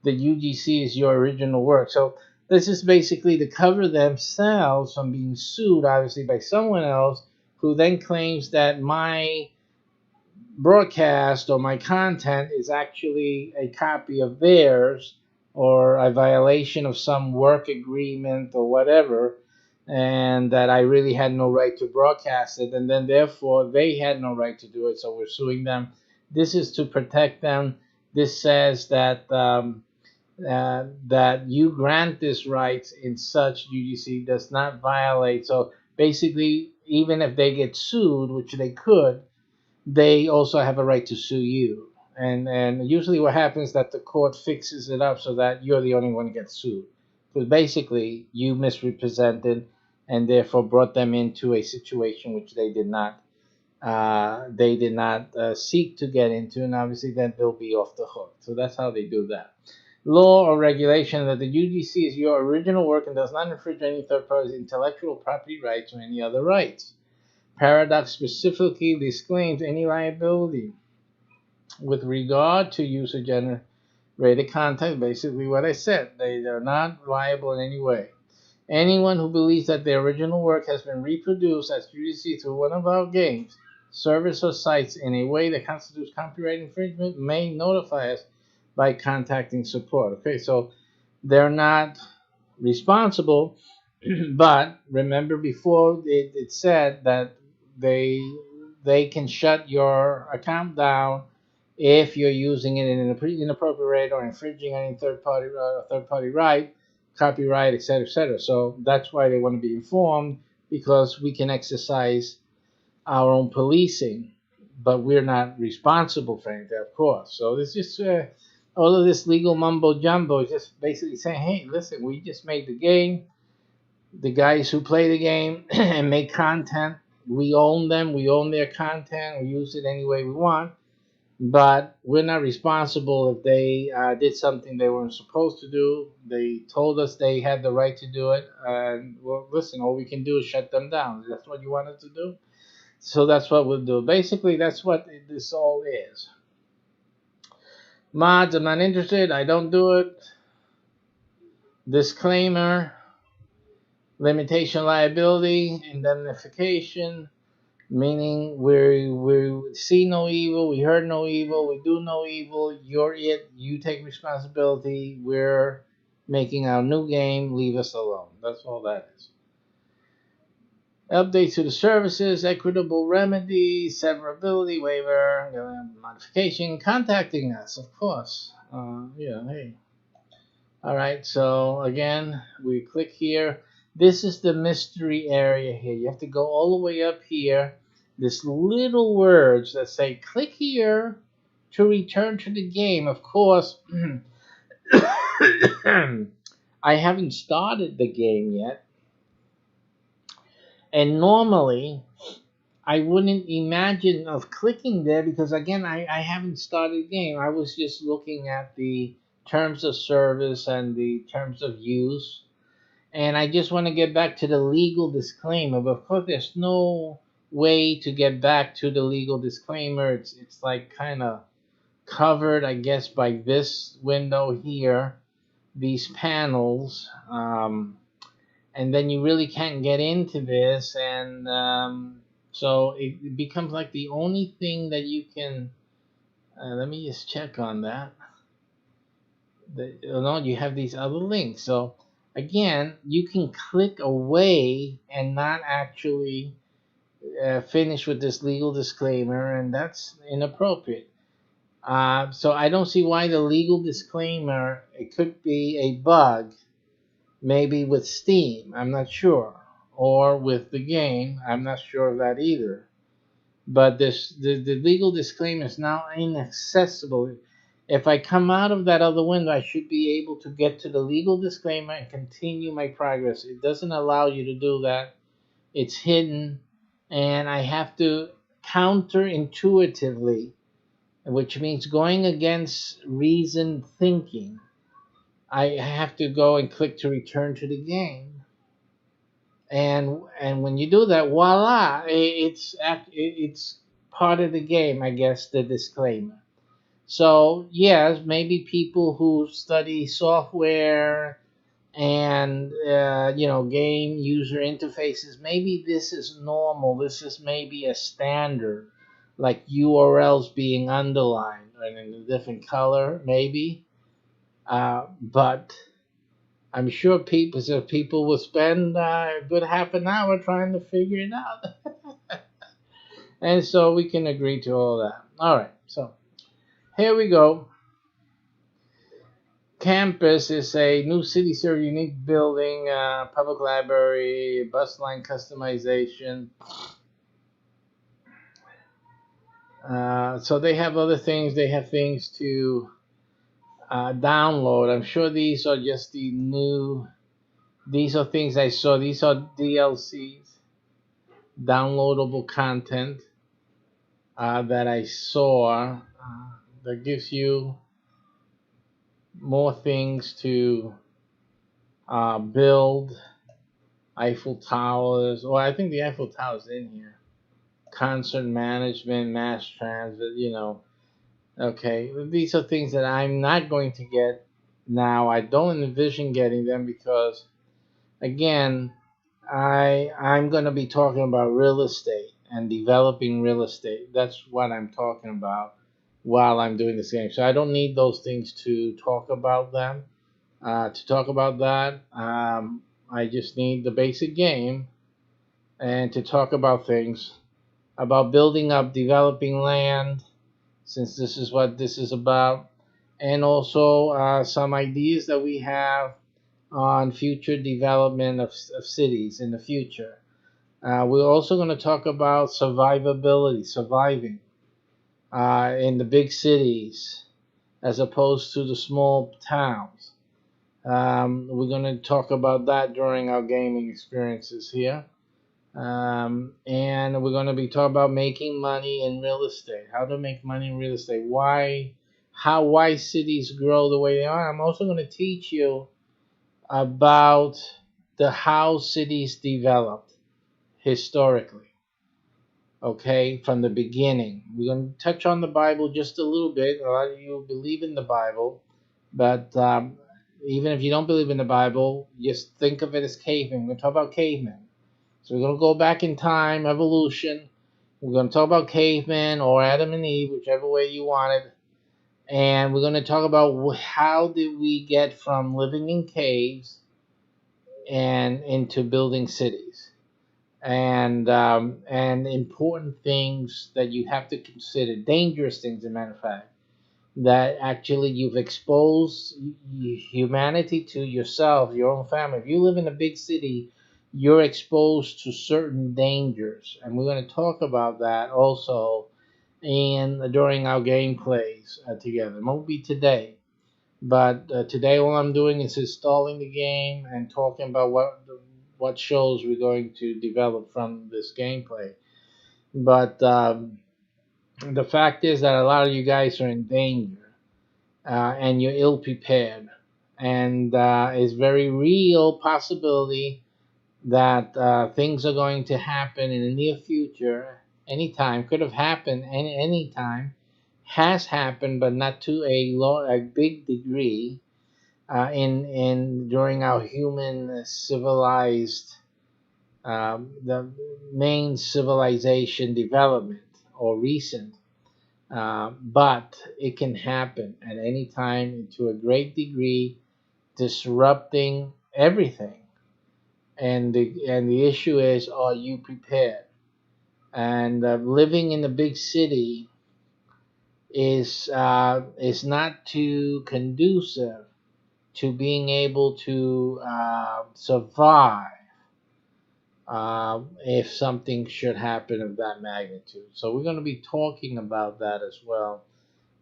the UGC is your original work. So this is basically to cover themselves from being sued, obviously, by someone else who then claims that my broadcast or my content is actually a copy of theirs, or a violation of some work agreement or whatever, and that I really had no right to broadcast it, and then therefore they had no right to do it, so we're suing them. This is to protect them. This says that that you grant this right in such UGC does not violate. So basically, even if they get sued, which they could, they also have a right to sue you. And usually what happens is that the court fixes it up so that you're the only one who gets sued. Because basically you misrepresented and therefore brought them into a situation which they did not seek to get into, and obviously then they'll be off the hook. So that's how they do that. Law or regulation that the UGC is your original work and does not infringe any third party's intellectual property rights or any other rights. Paradox specifically disclaims any liability with regard to user-generated content. Basically what I said, they are not liable in any way. Anyone who believes that their original work has been reproduced as UGC through one of our games, service, or sites in a way that constitutes copyright infringement may notify us by contacting support. Okay, so they're not responsible, but remember before it said that they can shut your account down if you're using it in an inappropriate way or infringing any third party right, copyright, etc., etc. So that's why they want to be informed, because we can exercise our own policing, but we're not responsible for anything, of course. So this is all of this legal mumbo jumbo is just basically saying, hey, listen, we just made the game. The guys who play the game and make content, we own them. We own their content. We use it any way we want. But we're not responsible if they did something they weren't supposed to do. They told us they had the right to do it. And, well, listen, all we can do is shut them down. That's what you wanted to do? So that's what we'll do. Basically, that's what this all is. Mods, I'm not interested. I don't do it. Disclaimer. Limitation liability, indemnification, meaning we see no evil, we heard no evil, we do no evil, you're it, you take responsibility, we're making our new game, leave us alone. That's all that is. Updates to the services, equitable remedy, severability waiver, modification, contacting us, of course. Hey. Alright, so again, we click here. This is the mystery area here. You have to go all the way up here. This little words that say, click here to return to the game. Of course, I haven't started the game yet. And normally, I wouldn't imagine of clicking there because, again, I haven't started the game. I was just looking at the terms of service and the terms of use. And I just want to get back to the legal disclaimer. But of course, there's no way to get back to the legal disclaimer. It's like kind of covered, I guess, by this window here, these panels. And then you really can't get into this. And so it becomes like the only thing that you can... let me just check on that. No, you have these other links. So again, you can click away and not actually finish with this legal disclaimer, and that's inappropriate. So I don't see why the legal disclaimer, it could be a bug, maybe with Steam, I'm not sure, or with the game, I'm not sure of that either. But the legal disclaimer is now inaccessible. If I come out of that other window, I should be able to get to the legal disclaimer and continue my progress. It doesn't allow you to do that. It's hidden, and I have to counterintuitively, which means going against reasoned thinking. I have to go and click to return to the game. And when you do that, voila, it's part of the game, I guess, the disclaimer. So, yes, maybe people who study software and, game user interfaces, maybe this is normal. This is maybe a standard, like URLs being underlined and in a different color, maybe. But I'm sure people will spend a good half an hour trying to figure it out. And so we can agree to all that. All right, so here we go. campus is a new city server, unique building, public library, bus line customization. So they have other things. They have things to download. I'm sure these are just the new. These are things I saw. These are DLCs, downloadable content that I saw that gives you more things to build. Eiffel Towers. Well, I think the Eiffel Tower's in here. Concert management, mass transit, you know. Okay, these are things that I'm not going to get now. I don't envision getting them because, again, I'm going to be talking about real estate and developing real estate. That's what I'm talking about while I'm doing this game. So I don't need those things to talk about them. To talk about that, I just need the basic game and to talk about things about building up, developing land, since this is what this is about, and also some ideas that we have on future development of cities in the future. We're also going to talk about survivability, surviving in the big cities as opposed to the small towns. We're going to talk about that during our gaming experiences here. And we're going to be talking about making money in real estate, how to make money in real estate, why cities grow the way they are. I'm also going to teach you about the how cities developed historically, okay, from the beginning. We're going to touch on the Bible just a little bit. A lot of you believe in the Bible, but even if you don't believe in the Bible, just think of it as cavemen. We're going to talk about cavemen. So we're going to go back in time, evolution. We're going to talk about cavemen or Adam and Eve, whichever way you want it. And we're going to talk about how did we get from living in caves and into building cities. And important things that you have to consider, dangerous things, as a matter of fact, that actually you've exposed humanity to yourself, your own family. If you live in a big city, you're exposed to certain dangers, and we're going to talk about that also during our gameplays together. It won't be today, but today all I'm doing is installing the game and talking about what shows we're going to develop from this gameplay. But the fact is that a lot of you guys are in danger, and you're ill prepared, and it's very real possibility that things are going to happen in the near future. Anytime, could have happened any time, has happened, but not to a big degree in during our human civilized the main civilization development or recent. But it can happen at any time to a great degree, disrupting everything. And the issue is, are you prepared? And living in a big city is not too conducive to being able to survive if something should happen of that magnitude. So we're going to be talking about that as well.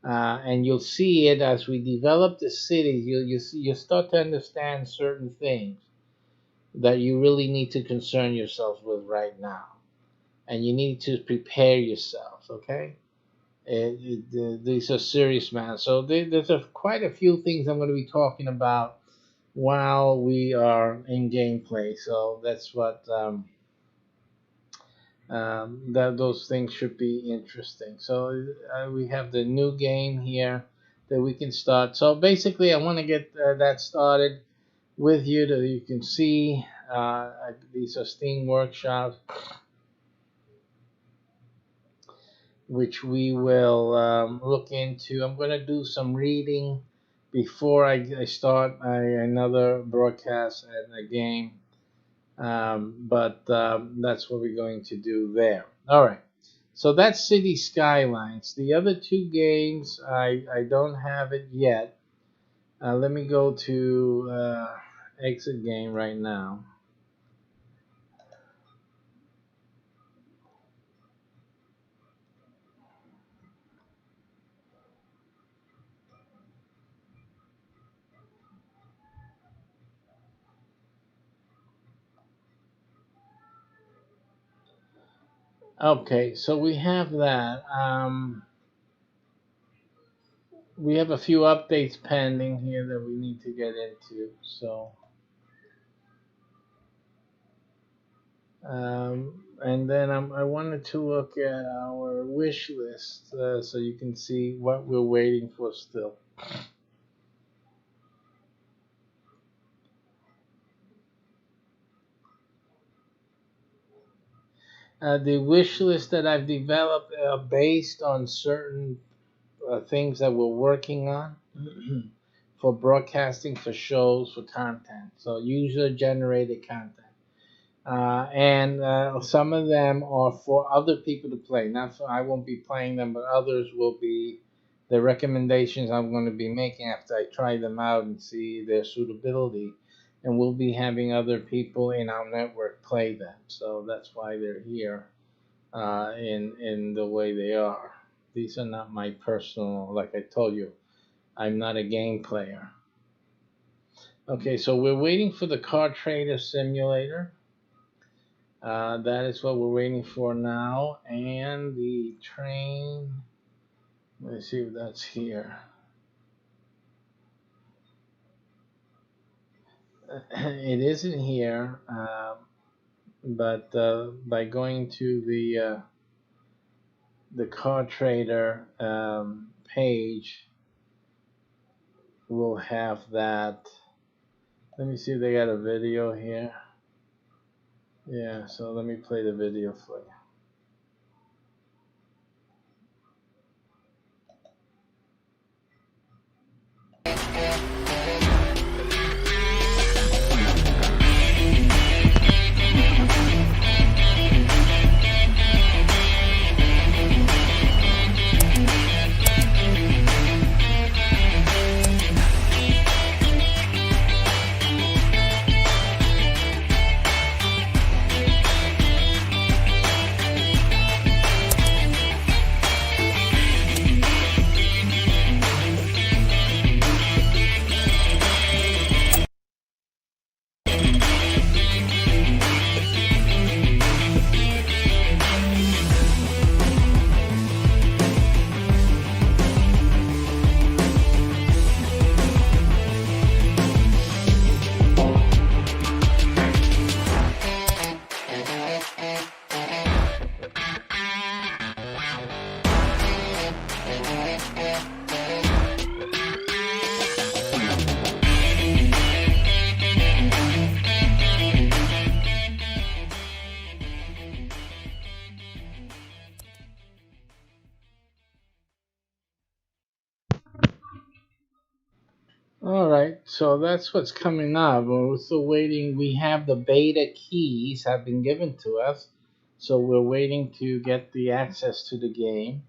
And you'll see it as we develop the cities. You'll start to understand certain things that you really need to concern yourselves with right now, and you need to prepare yourselves. Okay, these are serious matters. So there's quite a few things I'm going to be talking about while we are in gameplay. So that's what those things should be interesting. So we have the new game here that we can start. So basically, I want to get that started with you, that you can see these are Steam workshops, which we will look into. I'm going to do some reading before I start another broadcast and a game, but that's what we're going to do there. All right, so that's City Skylines. The other two games, I don't have it yet. Let me go to exit game right now. Okay, so we have that. We have a few updates pending here that we need to get into. So, and then I wanted to look at our wish list so you can see what we're waiting for still. The wish list that I've developed based on certain things that we're working on for broadcasting, for shows, for content. So user-generated content. And some of them are for other people to play. Not for, I won't be playing them, but others will be the recommendations I'm going to be making after I try them out and see their suitability. And we'll be having other people in our network play them. So that's why they're here in the way they are. These are not my personal, like I told you, I'm not a game player. Okay, so we're waiting for the Car Trader Simulator. That is what we're waiting for now. And the train, let's see if that's here. It isn't here, but by going to the Car Trader page, we'll have that. Let me see if they got a video here. Yeah, so let me play the video for you. All right, so that's what's coming up. We're still waiting. We have the beta keys have been given to us, so we're waiting to get the access to the game.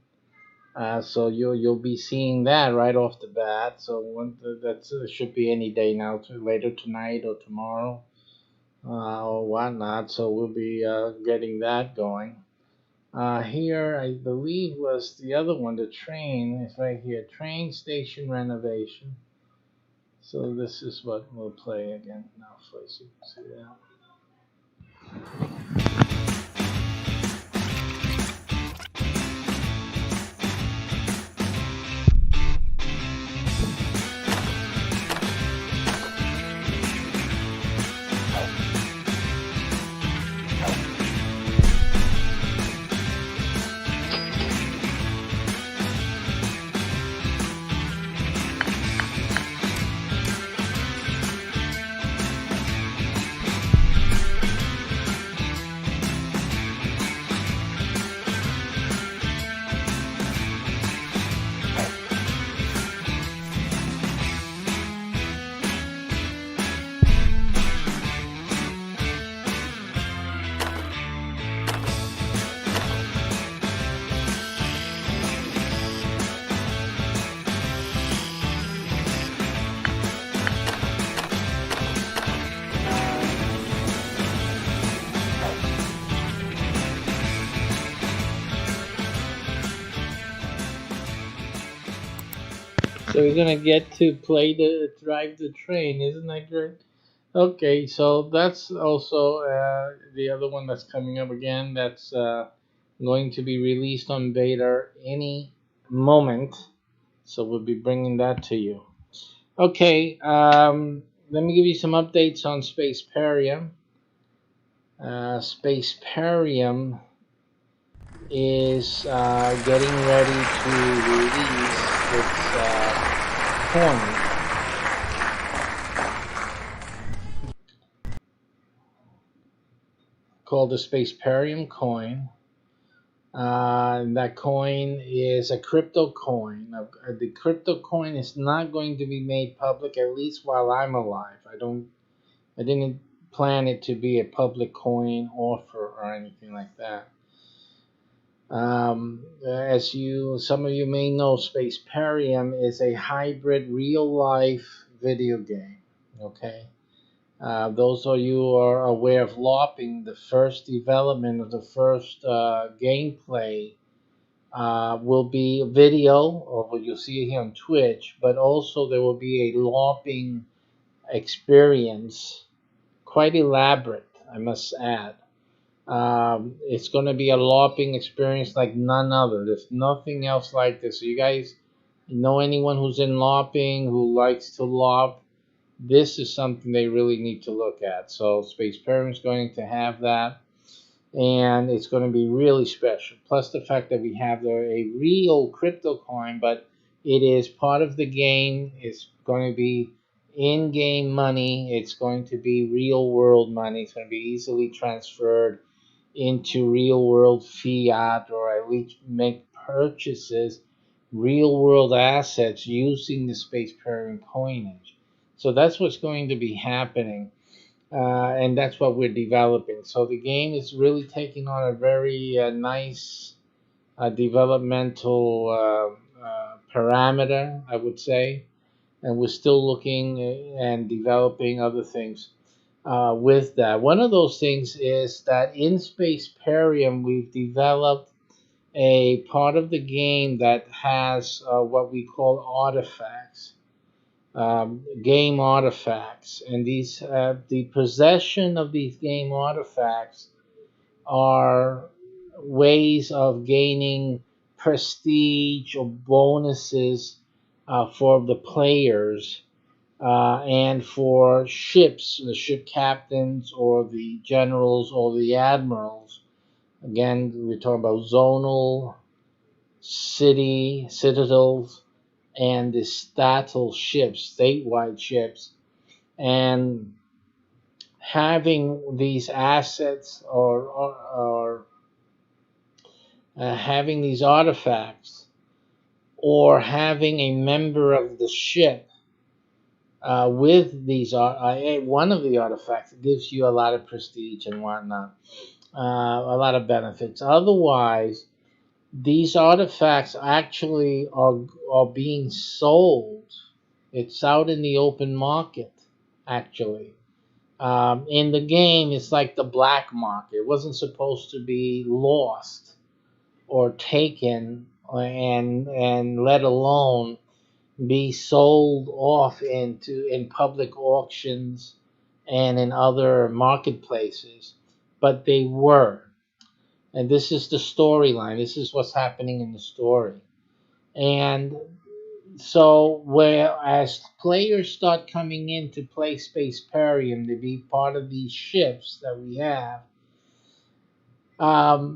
So you'll be seeing that right off the bat. So that should be any day now, later tonight or tomorrow, or whatnot. So we'll be getting that going. Here, I believe was the other one. The train is right here. Train station renovation. So this is what we'll play again now for you to see that. So we're gonna get to drive the train, isn't that great? Okay, so that's also the other one that's coming up again. That's going to be released on beta any moment. So we'll be bringing that to you. Okay, let me give you some updates on Spaceparium. Spaceparium is getting ready to release its coin called the Spaceparium coin. That coin is a crypto coin. The crypto coin is not going to be made public, at least while I'm alive. I didn't plan it to be a public coin offer or anything like that. Some of you may know, Spaceparium is a hybrid real-life video game. Okay, those of you who are aware of LARPing, the first development of the first gameplay will be video, or what you'll see here on Twitch, but also there will be a LARPing experience, quite elaborate, I must add. It's going to be a LARPing experience like none other. There's nothing else like this. So you guys know anyone who's in LARPing, who likes to LARP, this is something they really need to look at. So Spaceparium is going to have that, and it's going to be really special. Plus the fact that we have a real crypto coin, but it is part of the game. It's going to be in-game money. It's going to be real-world money. It's going to be easily transferred into real-world fiat, or at least make purchases, real-world assets using the Spaceparium coinage. So that's what's going to be happening. And that's what we're developing. So the game is really taking on a very nice developmental parameter, I would say. And we're still looking and developing other things with that. One of those things is that in Spaceparium, we've developed a part of the game that has what we call artifacts. Game artifacts, and the possession of these game artifacts are ways of gaining prestige or bonuses for the players and for ships, the ship captains or the generals or the admirals. Again, we're talking about zonal, citadels, and the statal ships, statewide ships, and having these assets or having these artifacts, or having a member of the ship with these one of the artifacts gives you a lot of prestige and whatnot, a lot of benefits. Otherwise, these artifacts actually are being sold. It's out in the open market, actually. In the game, it's like the black market. It wasn't supposed to be lost or taken, and let alone be sold off in public auctions and in other marketplaces, but they were. And this is the storyline. This is what's happening in the story. And so, whereas players start coming in to play Spaceparium, to be part of these ships that we have, as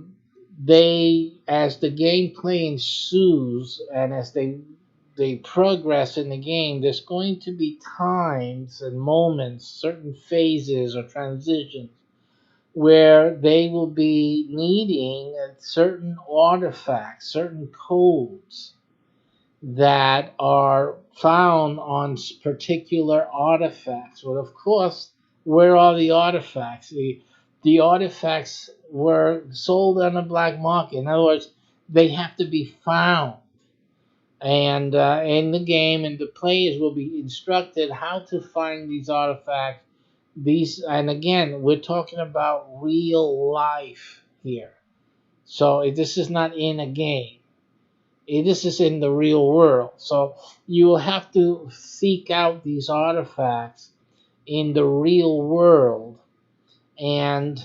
the gameplay ensues and as they progress in the game, there's going to be times and moments, certain phases or transitions, where they will be needing certain artifacts, certain codes that are found on particular artifacts. Well, of course, where are the artifacts? The artifacts were sold on the black market. In other words, they have to be found. And in the game, and the players will be instructed how to find these artifacts. And again, we're talking about real life here. So this is not in a game. This is in the real world. So you will have to seek out these artifacts in the real world and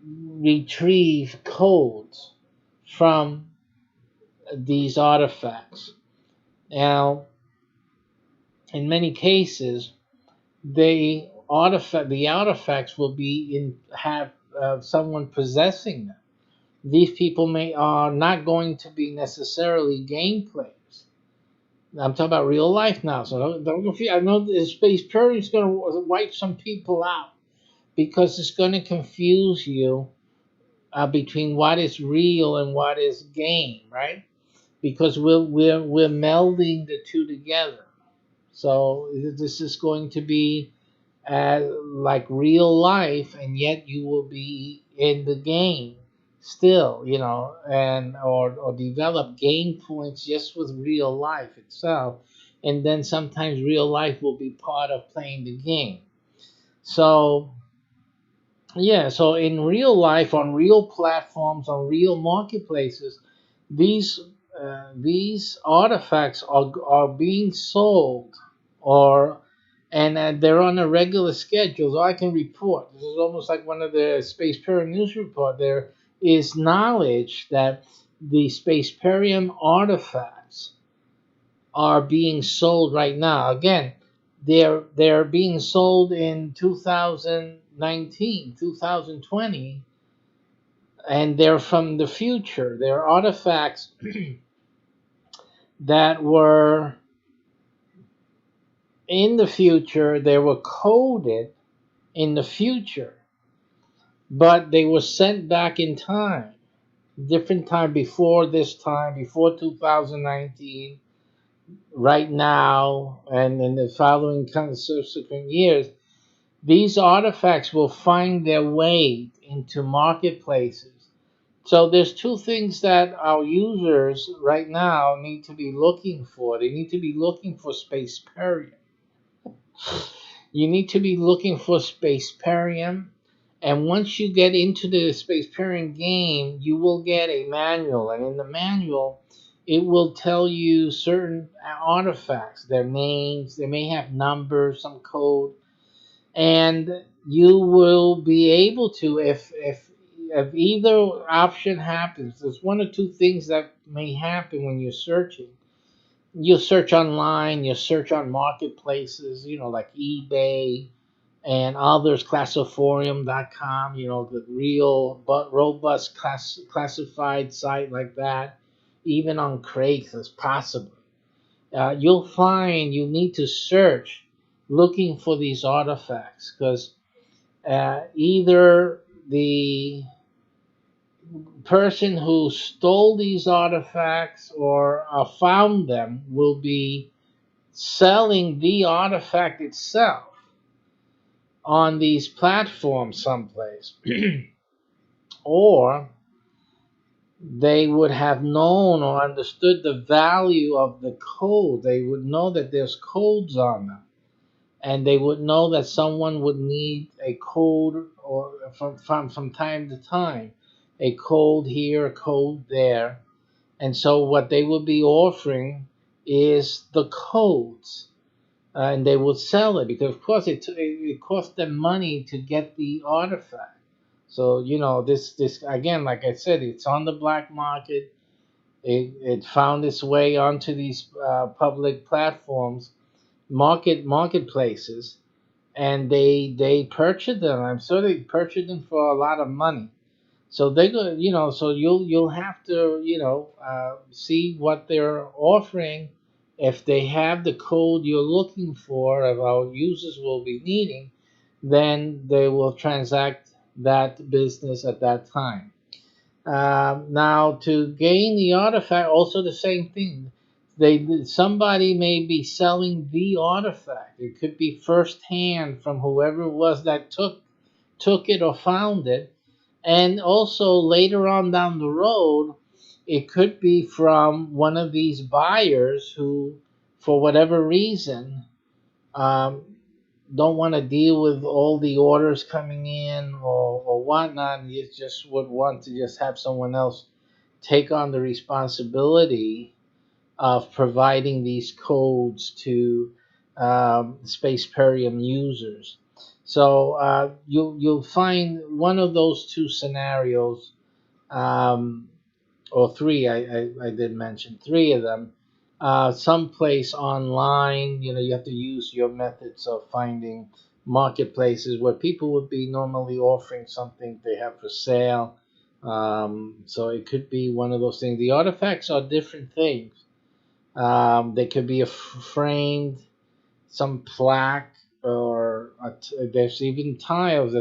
retrieve codes from these artifacts. Now, in many cases, the artifacts will be have someone possessing them. These people are not going to be necessarily game players. I'm talking about real life now, so don't confuse. I know the space period is going to wipe some people out because it's going to confuse you between what is real and what is game, right? Because we're melding the two together. So this is going to be like real life, and yet you will be in the game still, and or develop game points just with real life itself, and then sometimes real life will be part of playing the game. So yeah, so in real life, on real platforms, on real marketplaces, these these artifacts are being sold, or and they're on a regular schedule. So I can report. This is almost like one of the Space Period News report. There is knowledge that the Spaceperium artifacts are being sold right now. Again, they're being sold in 2019, 2020, and they're from the future. They're artifacts that were in the future. They were coded in the future, but they were sent back in time, different time before this time, before 2019, right now, and in the following kind of subsequent years. These artifacts will find their way into marketplaces. So there's two things that our users right now need to be looking for. They need to be looking for Spaceperium. You need to be looking for Spaceperium. And once you get into the Spaceperium game, you will get a manual. And in the manual, it will tell you certain artifacts, their names. They may have numbers, some code, and you will be able to, if either option happens, there's one or two things that may happen when you're searching. You'll search online, you'll search on marketplaces, like eBay and others, classiforium.com, the real but robust classified site like that, even on Craigslist possibly. You'll find you need to search looking for these artifacts, because either the person who stole these artifacts or found them will be selling the artifact itself on these platforms someplace. Or they would have known or understood the value of the code. They would know that there's codes on them, and they would know that someone would need a code, or from time to time, a code here, a code there. And so what they would be offering is the codes, and they would sell it, because of course it cost them money to get the artifact. So this again, like I said, it's on the black market. It found its way onto these public platforms, marketplaces, and they purchased them. I'm sure they purchased them for a lot of money. So they go, so you'll have to, see what they're offering. If they have the code you're looking for, if our users will be needing, then they will transact that business at that time. Now, to gain the artifact, also the same thing. Somebody may be selling the artifact. It could be first hand from whoever it was that took it or found it, and also later on down the road, it could be from one of these buyers who, for whatever reason, um, don't want to deal with all the orders coming in or whatnot. And you just would want to just have someone else take on the responsibility of providing these codes to Spaceparium users. So you'll find one of those two scenarios, um, or three. I did mention three of them. Someplace online, you have to use your methods of finding marketplaces where people would be normally offering something they have for sale. So it could be one of those things. The artifacts are different things. They could be a framed, some plaque, or there's even tiles.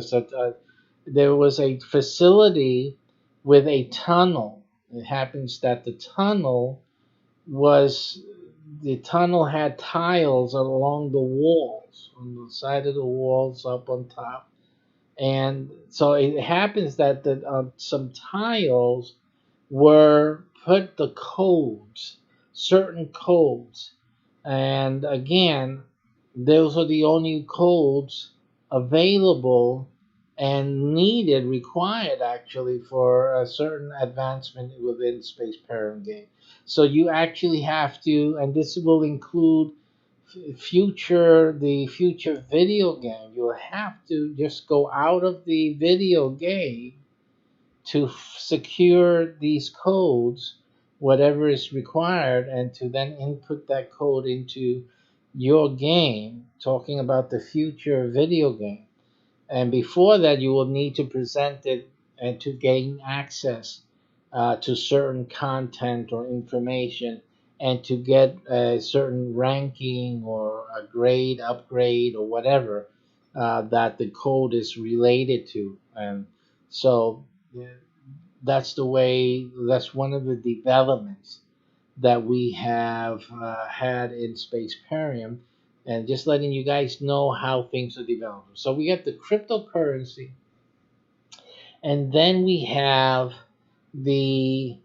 There was a facility with a tunnel. It happens that the tunnel had tiles along the walls, on the side of the walls, up on top, and so it happens that some tiles were put the codes, certain codes. And again, those are the only codes available and needed, required actually, for a certain advancement within Space Parent game. So you actually have to, and this will include the future video game. You'll have to just go out of the video game to secure these codes, whatever is required, and to then input that code into your game, talking about the future video game. And before that, you will need to present it and to gain access to certain content or information, and to get a certain ranking or a grade upgrade or whatever that the code is related to. And so yeah, that's one of the developments that we have had in Spaceparium, and just letting you guys know how things are developing. So we get the cryptocurrency, and then we have the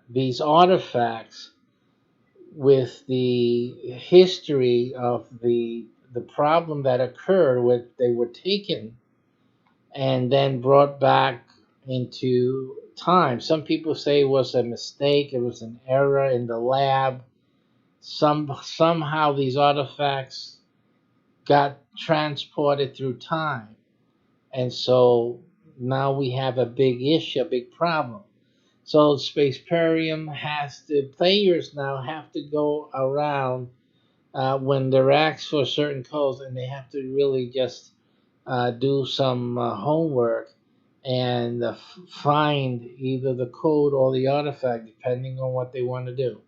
these artifacts with the history of the problem that occurred when they were taken and then brought back into time. Some people say it was a mistake, it was an error in the lab. Somehow these artifacts got transported through time. And so now we have a big issue, a big problem. So Spaceparium players now have to go around when they're asked for certain codes, and they have to really just do some homework and find either the code or the artifact, depending on what they want to do.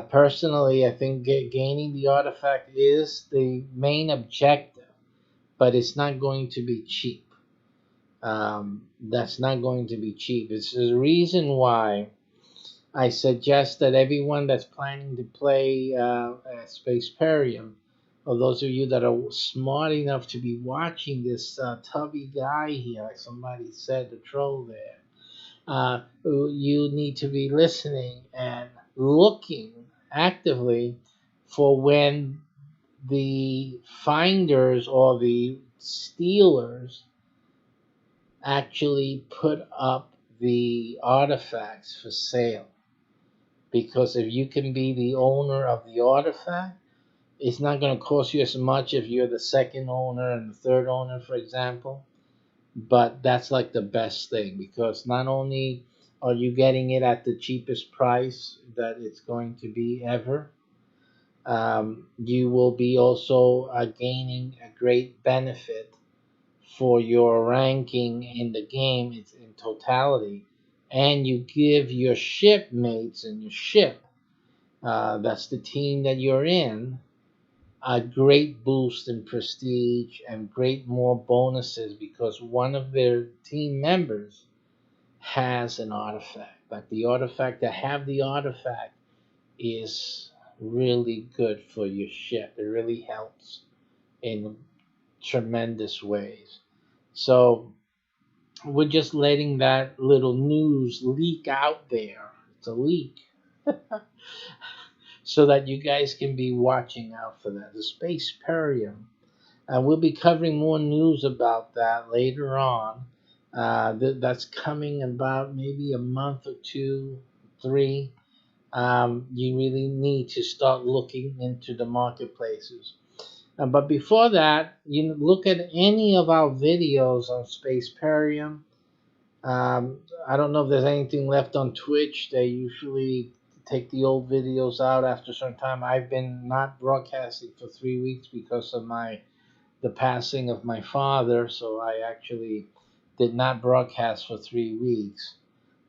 Personally, I think gaining the artifact is the main objective, but it's not going to be cheap. That's not going to be cheap. It's the reason why I suggest that everyone that's planning to play Spaceparium, or those of you that are smart enough to be watching this tubby guy here, like somebody said, the troll there, you need to be listening and looking actively for when the finders or the stealers actually put up the artifacts for sale. Because if you can be the owner of the artifact, it's not going to cost you as much if you're the second owner and the third owner, for example. But that's like the best thing, because not only are you getting it at the cheapest price that it's going to be ever, you will be also gaining a great benefit for your ranking in the game in totality. And you give your shipmates and your ship, that's the team that you're in, a great boost in prestige and great more bonuses, because one of their team members has an artifact. Like the artifact, to have the artifact is really good for your ship. It really helps in tremendous ways. So we're just letting that little news leak out there. It's a leak. So that you guys can be watching out for that. The Spaceparium. And we'll be covering more news about that later on. That's coming about maybe a month or two, three. You really need to start looking into the marketplaces. But before that, you look at any of our videos on Spaceparium. I don't know if there's anything left on Twitch. They usually take the old videos out after a certain time. I've been not broadcasting for 3 weeks because of the passing of my father, so I actually did not broadcast for 3 weeks.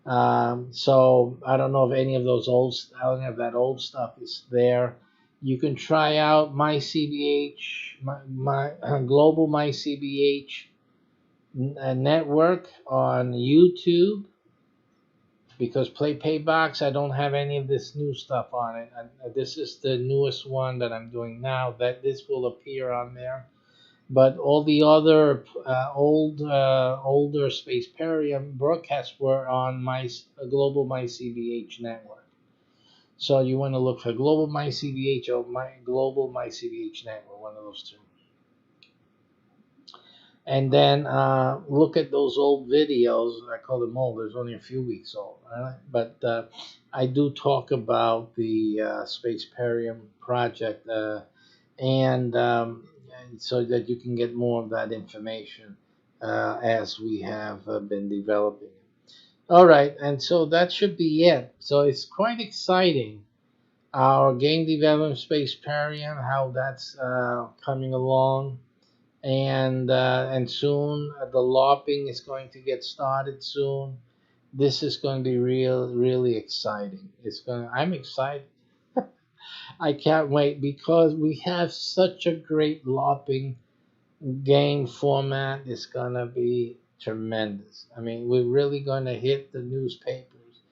So I don't know if any of any of that old stuff is there. You can try out my CBH, my global my CBH network on YouTube, because PlayPayBox, I don't have any of this new stuff on it. This is the newest one that I'm doing now. That this will appear on there. But all the other older Spaceparium broadcasts were on my global my CBH network. So you want to look for global my CBH or my global my CBH network, one of those two. And then look at those old videos. I call them old. There's only a few weeks old, right? But I do talk about the Spaceparium project, and so that you can get more of that information as we have been developing it. All right, and so that should be it. So it's quite exciting. Our game development Spaceparium, how that's coming along. And soon the LARPing is going to get started soon. This is going to be really exciting. I'm excited. I can't wait because we have such a great LARPing game format. It's gonna be tremendous. I mean, we're really gonna hit the newspapers.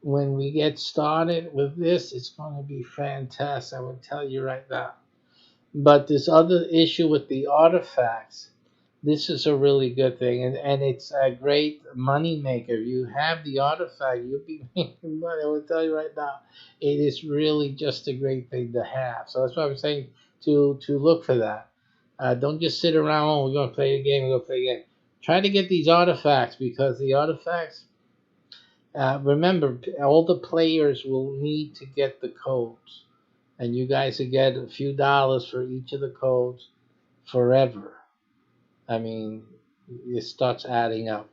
When we get started with this, it's gonna be fantastic. I will tell you right now. But this other issue with the artifacts, this is a really good thing, and it's a great money maker. If you have the artifact, you'll be making money. I will tell you right now, it is really just a great thing to have. So that's why I'm saying to look for that. Don't just sit around. Oh, we're gonna play a game. We're gonna play a game. Try to get these artifacts, because the artifacts. Remember, all the players will need to get the codes, and you guys will get a few dollars for each of the codes forever. I mean, it starts adding up.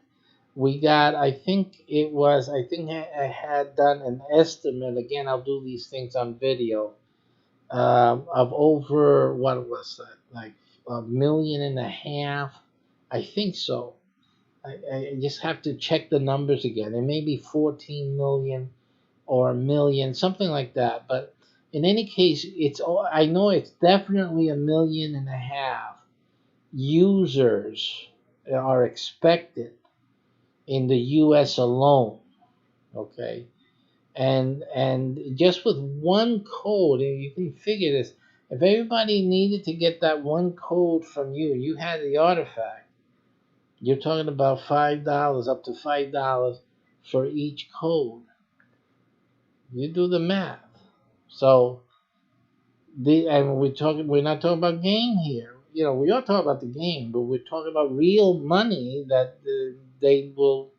We got, I think I had done an estimate. Again, I'll do these things on video, of over, what was that, like 1.5 million. I think so. I just have to check the numbers again. It may be 14 million or a million, something like that. But in any case, I know it's definitely 1.5 million users are expected in the U.S. alone. Okay, and just with one code, and you can figure this. If everybody needed to get that one code from you, you had the artifact. You're talking about $5, up to $5 for each code. You do the math. So we're not talking about game here. You know, we are talking about the game, but we're talking about real money that they will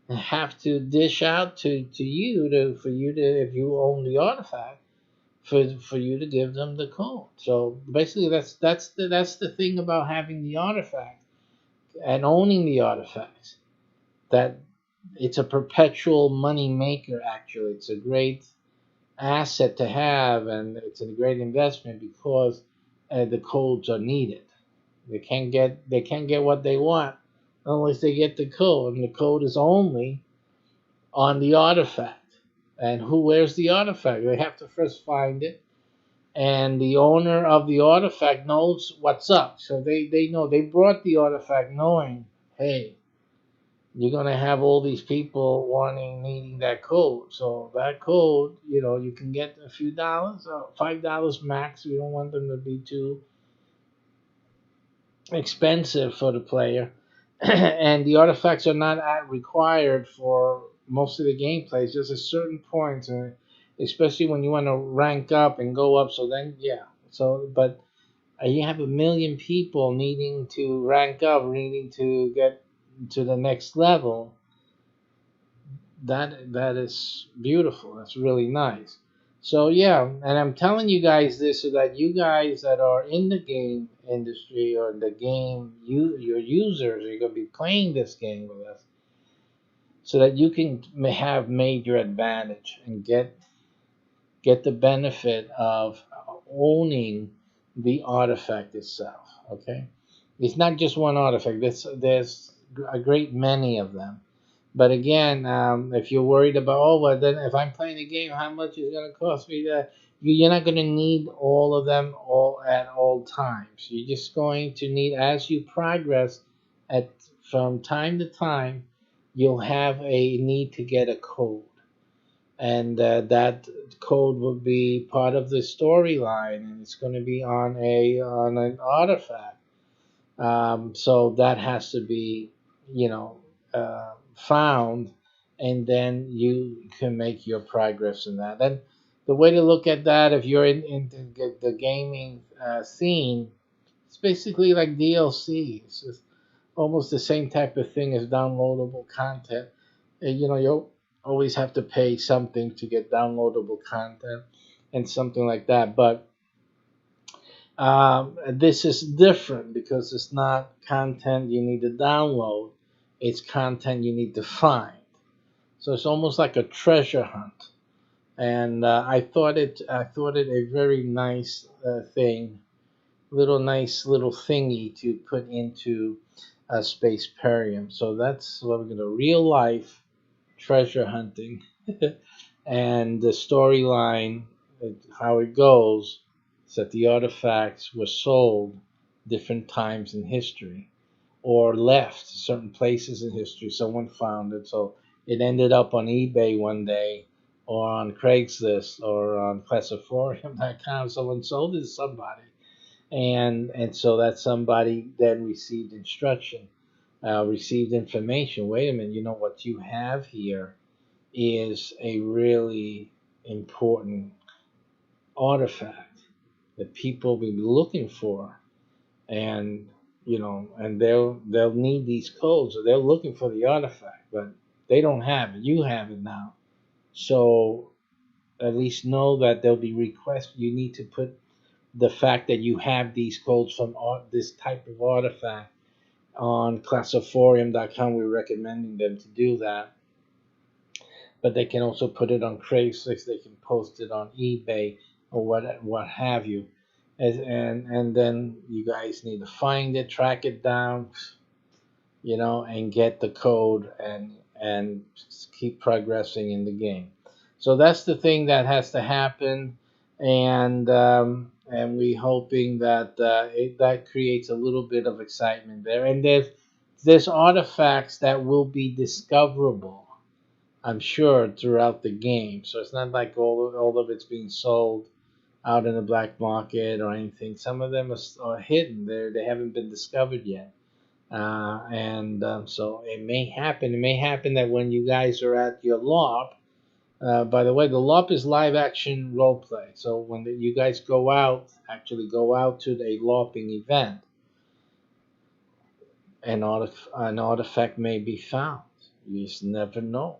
have to dish out to you for you to, if you own the artifact, for you to give them the code. So basically, that's the thing about having the artifact and owning the artifacts, that it's a perpetual money maker. Actually, it's a great asset to have, and it's a great investment because the codes are needed. They can't get what they want unless they get the code, and the code is only on the artifact. And where's the artifact? They have to first find it, and the owner of the artifact knows what's up. So they know, they brought the artifact knowing, hey, you're gonna have all these people needing that code. So that code, you can get a few dollars, $5 max. We don't want them to be too expensive for the player. And the artifacts are not required for most of the gameplays. There's a certain point, especially when you want to rank up and go up. So then, yeah. But you have 1 million people needing to rank up, needing to get to the next level, that is beautiful. That's really nice. So yeah, and I'm telling you guys this so that you guys that are in the game industry or the game, your users are going to be playing this game with us, so that you can have major advantage and get the benefit of owning the artifact itself. Okay, it's not just one artifact. There's a great many of them. But again, if you're worried about, oh, well, then if I'm playing a game, how much is it going to cost me? That you're not going to need all of them all at all times. You're just going to need, as you progress, at from time to time, you'll have a need to get a code, and that code will be part of the storyline, and it's going to be on an artifact. So that has to be, you know, found, and then you can make your progress in that. And the way to look at that, if you're in the gaming scene, it's basically like DLC. It's just almost the same type of thing as downloadable content. You know, you always have to pay something to get downloadable content and something like that. But this is different because it's not content you need to download, it's content you need to find. So it's almost like a treasure hunt. And I thought it a very nice thing, nice little thingy to put into a space perium. So that's what we're going to real life treasure hunting. And the storyline, how it goes, is that the artifacts were sold different times in history or left certain places in history. Someone found it, so it ended up on eBay one day or on Craigslist or on Classiforum.com. Someone sold it to somebody, and so that somebody then received instruction, received information. Wait a minute, you know what you have here is a really important artifact that people will be looking for, and and they'll need these codes, so they're looking for the artifact, but they don't have it. You have it now, so at least know that there'll be requests. You need to put the fact that you have these codes from this type of artifact on classiforum.com. We're recommending them to do that, but they can also put it on Craigslist. They can post it on eBay or what have you. And then you guys need to find it, track it down, and get the code and keep progressing in the game. So that's the thing that has to happen, and we hoping that that creates a little bit of excitement there. And there's artifacts that will be discoverable, I'm sure, throughout the game. So it's not like all of it's being sold out in the black market or anything. Some of them are hidden. They haven't been discovered yet. And so it may happen. It may happen that when you guys are at your LARP, by the way, the LARP is live action role play. So when you guys actually go out to a LARPing event, an artifact may be found. You just never know.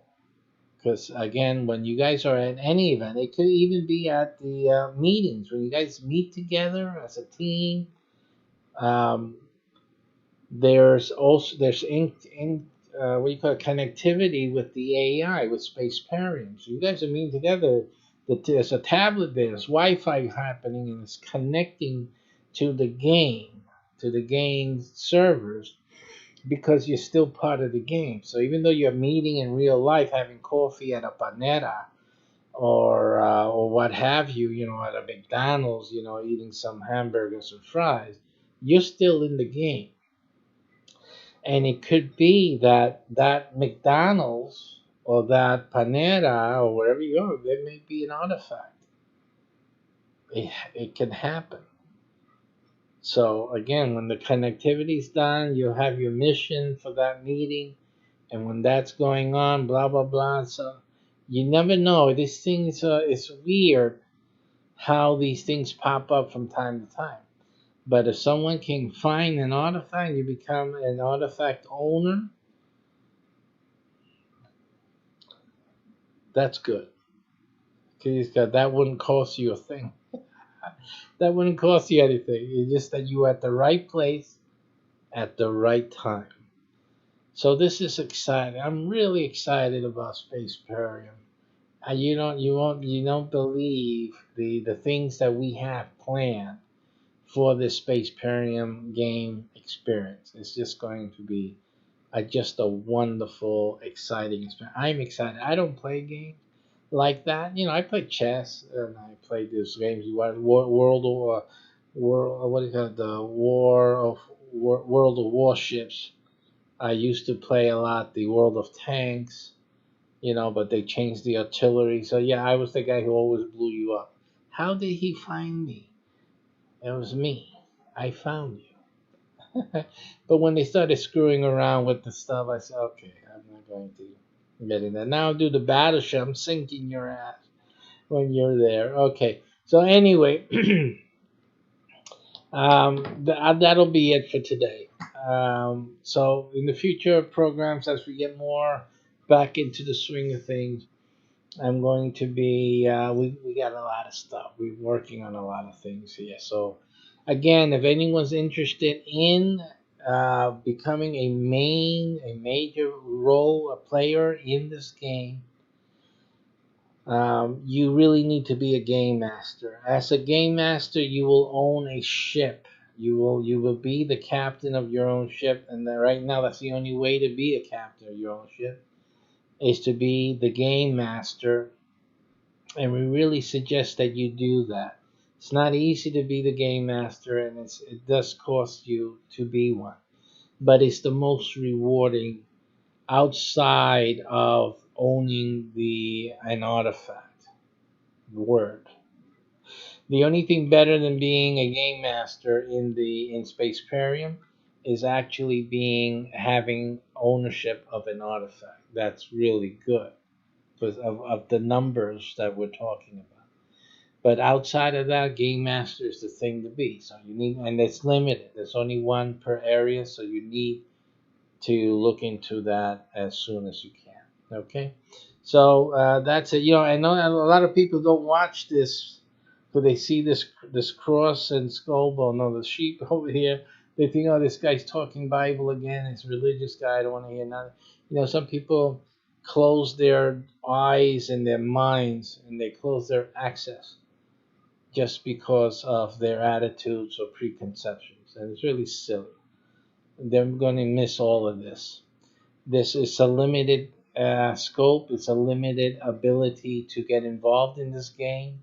Because again, when you guys are at any event, it could even be at the meetings when you guys meet together as a team. Um, there's what do you call it, connectivity with the AI, with space pairing. So you guys are meeting together. There's a tablet there. There's Wi-Fi happening, and it's connecting to the game servers, because you're still part of the game. So even though you're meeting in real life, having coffee at a panera or what have you, at a McDonald's, eating some hamburgers and fries, you're still in the game. And it could be that McDonald's or that panera or wherever you are, there may be an artifact. It can happen. So again, when the connectivity is done, you'll have your mission for that meeting, and when that's going on, blah blah blah. So you never know. These things, it's weird how these things pop up from time to time. But if someone can find an artifact, you become an artifact owner. That's good. Because that wouldn't cost you a thing. That wouldn't cost you anything. It's just that you were at the right place at the right time. So this is exciting. I'm really excited about Spaceparium. You don't believe the things that we have planned for this Spaceparium game experience. It's just going to be just a wonderful, exciting experience. I'm excited. I don't play games like that. I play chess and I play these games. World of War, what do you call it? The World of Warships. I used to play a lot the World of Tanks. But they changed the artillery. So yeah, I was the guy who always blew you up. How did he find me? It was me. I found you. But when they started screwing around with the stuff, I said, okay, I'm not going to get in that. Now I'll do the battleship. I'm sinking your ass when you're there. Okay. So anyway, that'll be it for today. So in the future programs, as we get more back into the swing of things, I'm going to be, we got a lot of stuff. We're working on a lot of things here. So, again, if anyone's interested in becoming a major role, a player in this game, you really need to be a game master. As a game master, you will own a ship. You will be the captain of your own ship, and right now that's the only way to be a captain of your own ship, is to be the game master. And we really suggest that you do that. It's not easy to be the game master, and it does cost you to be one. But it's the most rewarding outside of owning an artifact. Word. The only thing better than being a game master in Spaceparium is actually having ownership of an artifact. That's really good because of the numbers that we're talking about. But outside of that, Game Master is the thing to be. So you need, and it's limited. There's only one per area, so you need to look into that as soon as you can. Okay, so that's it. I know a lot of people don't watch this, but they see this cross and skull bone, no, the sheep over here. They think, oh, this guy's talking Bible again. It's a religious guy. I don't want to hear nothing. Some people close their eyes and their minds, and they close their access just because of their attitudes or preconceptions. And it's really silly. They're going to miss all of this. This is a limited scope. It's a limited ability to get involved in this game.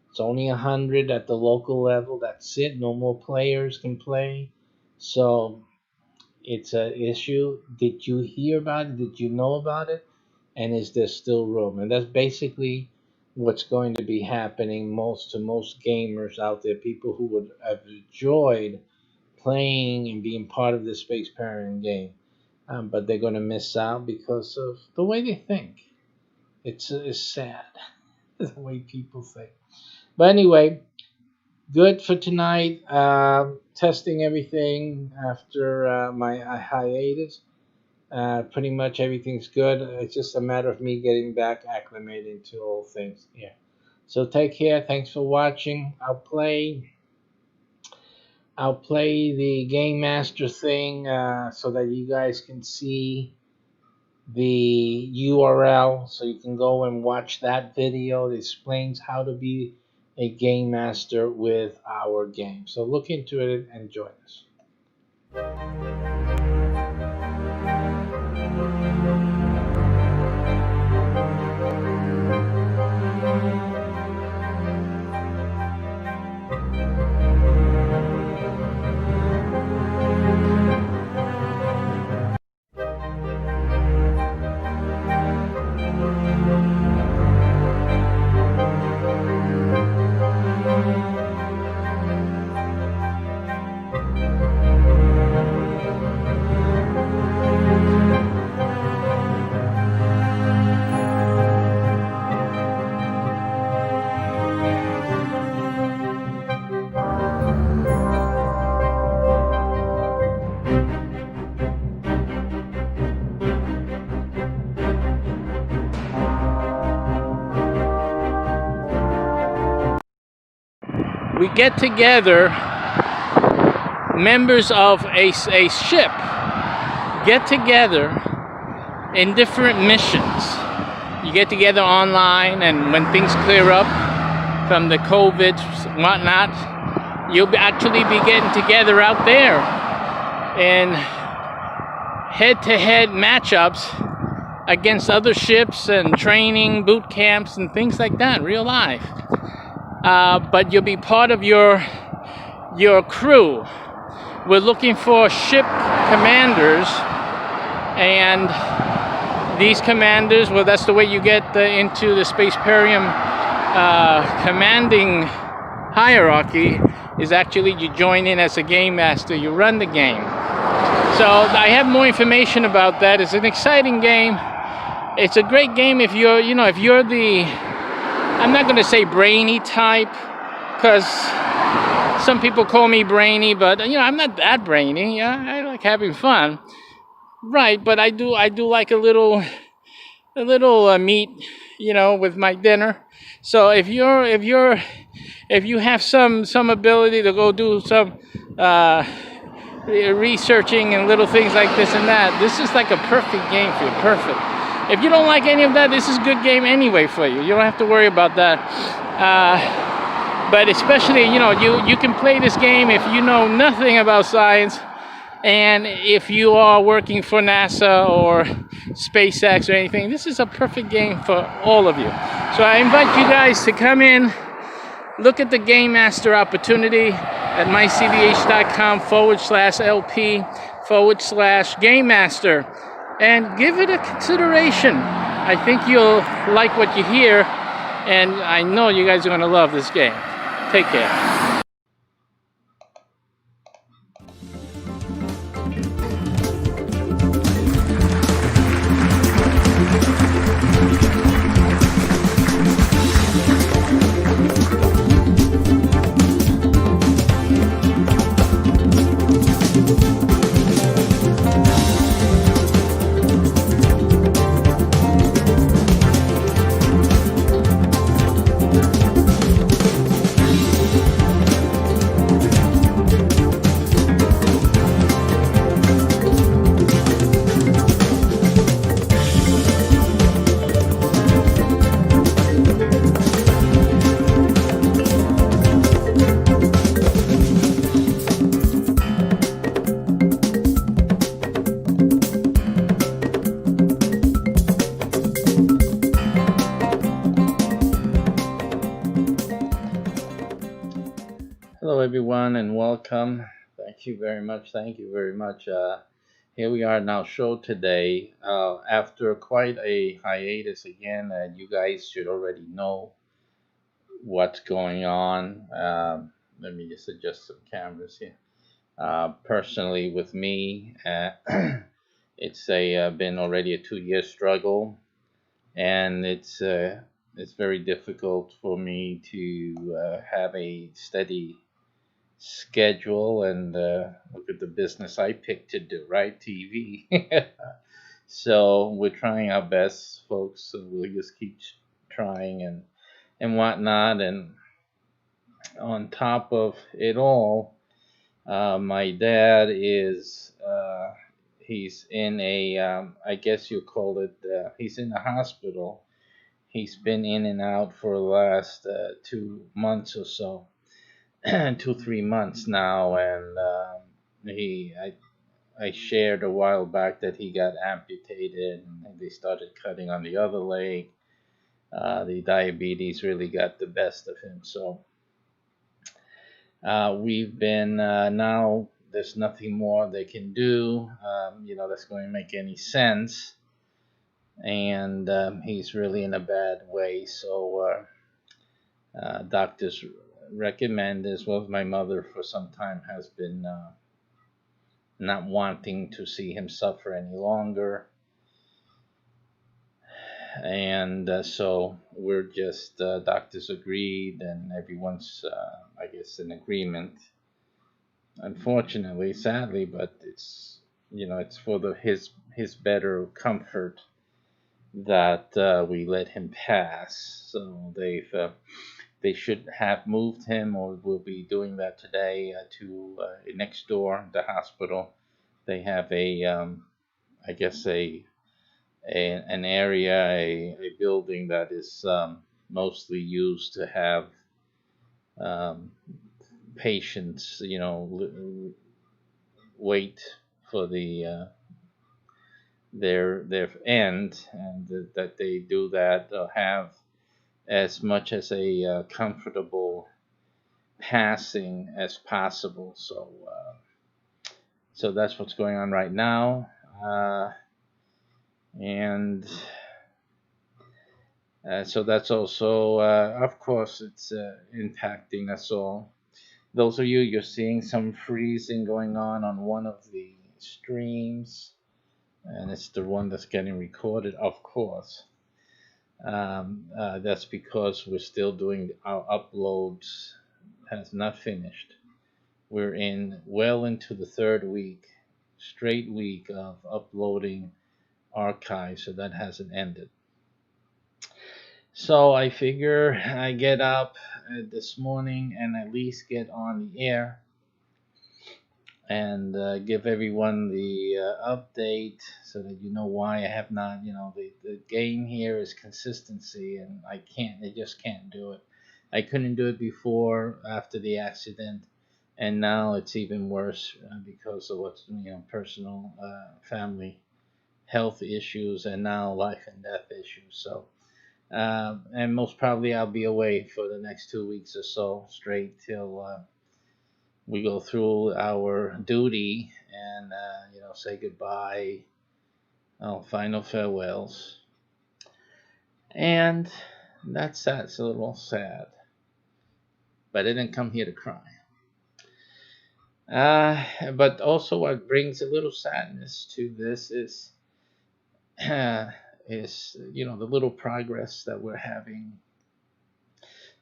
It's only 100 at the local level. That's it. No more players can play. So it's an issue. Did you hear about it? Did you know about it? And is there still room? And that's basically what's going to be happening to most gamers out there, people who would have enjoyed playing and being part of this Spaceparium game. But they're going to miss out because of the way they think. It's sad, the way people think. But anyway, good for tonight. Testing everything after my hiatus. Pretty much everything's good. It's just a matter of me getting back acclimated to all things here. So take care. Thanks for watching. I'll play the Game Master thing so that you guys can see the URL, so you can go and watch that video. It explains how to be a Game Master with our game. So look into it and join us. we get together, members of a ship get together in different missions. You get together online, and when things clear up from the COVID and whatnot, you'll actually be getting together out there in head-to-head matchups against other ships and training boot camps and things like that, real life. But you'll be part of your crew. We're looking for ship commanders, and these commanders, well, that's the way you get into the Spaceparium commanding hierarchy, is actually you join in as a game master, you run the game. So I have more information about that. It's an exciting game. It's a great game if you're, if you're the, I'm not going to say brainy type, because some people call me brainy, but I'm not that brainy. Yeah, I like having fun, right? But I do like a little meat, with my dinner. So if you have some ability to go do some researching and little things like this and that, this is like a perfect game for you. Perfect. If you don't like any of that, this is a good game anyway for you. You don't have to worry about that. But especially, you can play this game if you know nothing about science, and if you are working for NASA or SpaceX or anything. This is a perfect game for all of you. So I invite you guys to come in, look at the Game Master opportunity at mycbh.com/LP/Game Master, and give it a consideration. I think you'll like what you hear, and I know you guys are going to love this game. Take care. Hello everyone and welcome. Thank you very much. Here we are now show today. After quite a hiatus again, you guys should already know what's going on. Let me just adjust some cameras here. Personally with me, it's been already a 2-year struggle, and it's very difficult for me to have a steady schedule and look at the business I picked to do, right? TV. So we're trying our best, folks. So we'll just keep trying and whatnot. And on top of it all, my dad is he's in a I guess you call it he's in a hospital. He's been in and out for the last 2 months or so. 2-3 months now, and I shared a while back that he got amputated and they started cutting on the other leg. The diabetes really got the best of him, so we've been now there's nothing more they can do that's going to make any sense, and he's really in a bad way. So doctors recommend, as well as my mother for some time has been not wanting to see him suffer any longer, and so we're just doctors agreed, and everyone's I guess in agreement, unfortunately, sadly, but it's it's for his better comfort that we let him pass. So they've They should have moved him, or will be doing that today, to next door, the hospital. They have I guess an area, a building that is mostly used to have um, patients, wait for their end, and that they do that, have as much as a comfortable passing as possible. So that's what's going on right now, and so that's also, of course, it's impacting us all. Those of you're seeing some freezing going on one of the streams, and it's the one that's getting recorded, of course. That's because we're still doing our uploads, has not finished. We're well into the third week, straight week of uploading archives, so that hasn't ended. So I figure I get up this morning and at least get on the air and give everyone the update, so that you know why I have not, the game here is consistency, and I just can't do it. I couldn't do it before, after the accident, and now it's even worse because of what's, personal family health issues, and now life and death issues. So and most probably I'll be away for the next 2 weeks or so straight, till we go through our duty and say goodbye, final farewells, and that's a little sad. But I didn't come here to cry. But also, what brings a little sadness to this is the little progress that we're having,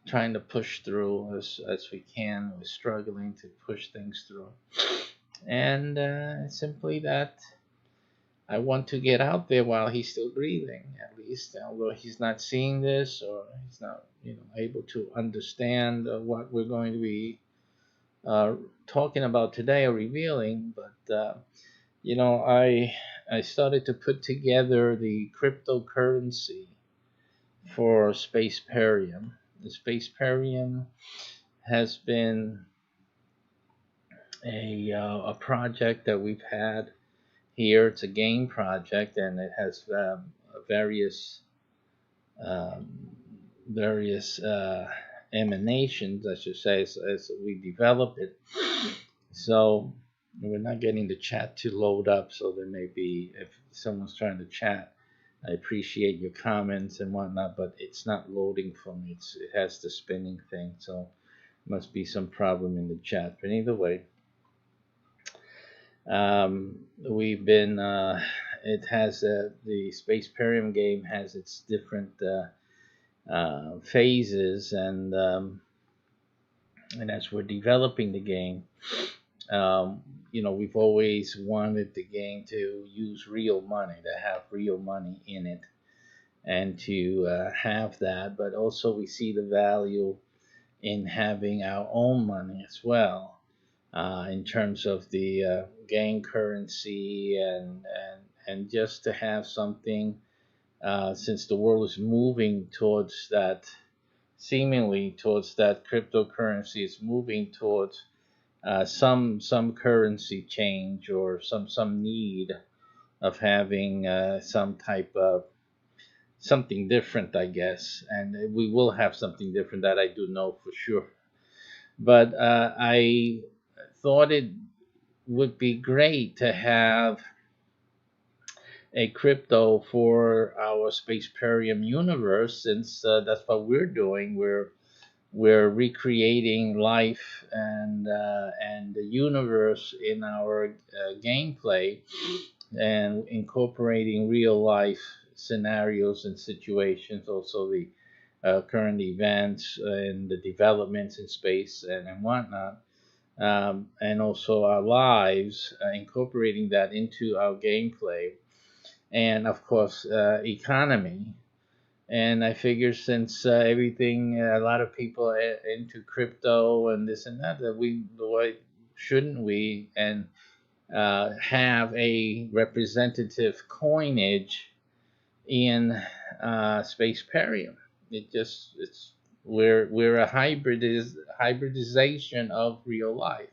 trying to push through as we can. We're struggling to push things through, and simply that I want to get out there while he's still breathing, at least, although he's not seeing this, or he's not able to understand what we're going to be talking about today or revealing. But I started to put together the cryptocurrency for Spaceparium. The Spaceparium has been a project that we've had here. It's a game project, and it has various emanations, I should say, as we develop it. So we're not getting the chat to load up, so there may be, if someone's trying to chat, I appreciate your comments and whatnot, but it's not loading for me. It has the spinning thing, so must be some problem in the chat. But either way, we've been it has the Spaceparium game has its different phases, and as we're developing the game, we've always wanted the game to use real money, to have real money in it, and to have that. But also we see the value in having our own money as well, in terms of the game currency, and just to have something, since the world is moving towards that, seemingly towards that cryptocurrency is moving towards some currency change, or some need of having some type of something different, I guess. And we will have something different, that I do know for sure. But I thought it would be great to have a crypto for our Spaceparium universe, since that's what we're doing. We're recreating life and the universe in our gameplay, and incorporating real life scenarios and situations, also the current events and the developments in space and whatnot, and also our lives, incorporating that into our gameplay, and of course economy, And I figure since everything, a lot of people are into crypto and this and that, that why shouldn't we and have a representative coinage in Spaceparium? It's we're a hybridization of real life.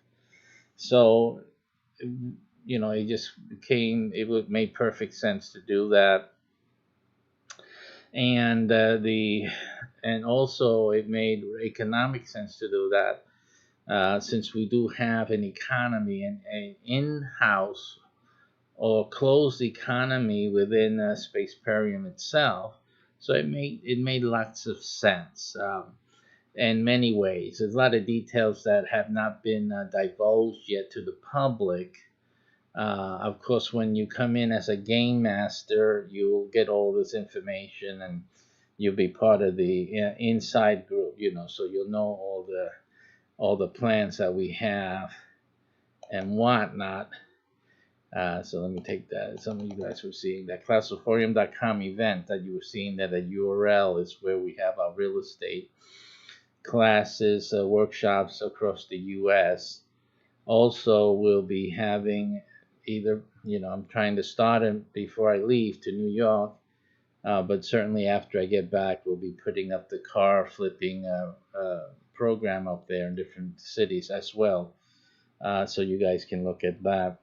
So it just it would make perfect sense to do that, and and also it made economic sense to do that, since we do have an economy and an in-house or closed economy within Spaceparium itself. So it made lots of sense, in many ways. There's a lot of details that have not been divulged yet to the public. Of course, when you come in as a game master, you'll get all this information and you'll be part of the inside group, so you'll know all the plans that we have and whatnot. So let me take that. Some of you guys were seeing that classiforium.com event that you were seeing, that a URL is where we have our real estate classes, workshops across the U.S. Also, we'll be having either, I'm trying to start it before I leave to New York, but certainly after I get back, we'll be putting up the car flipping program up there in different cities as well, so you guys can look at that.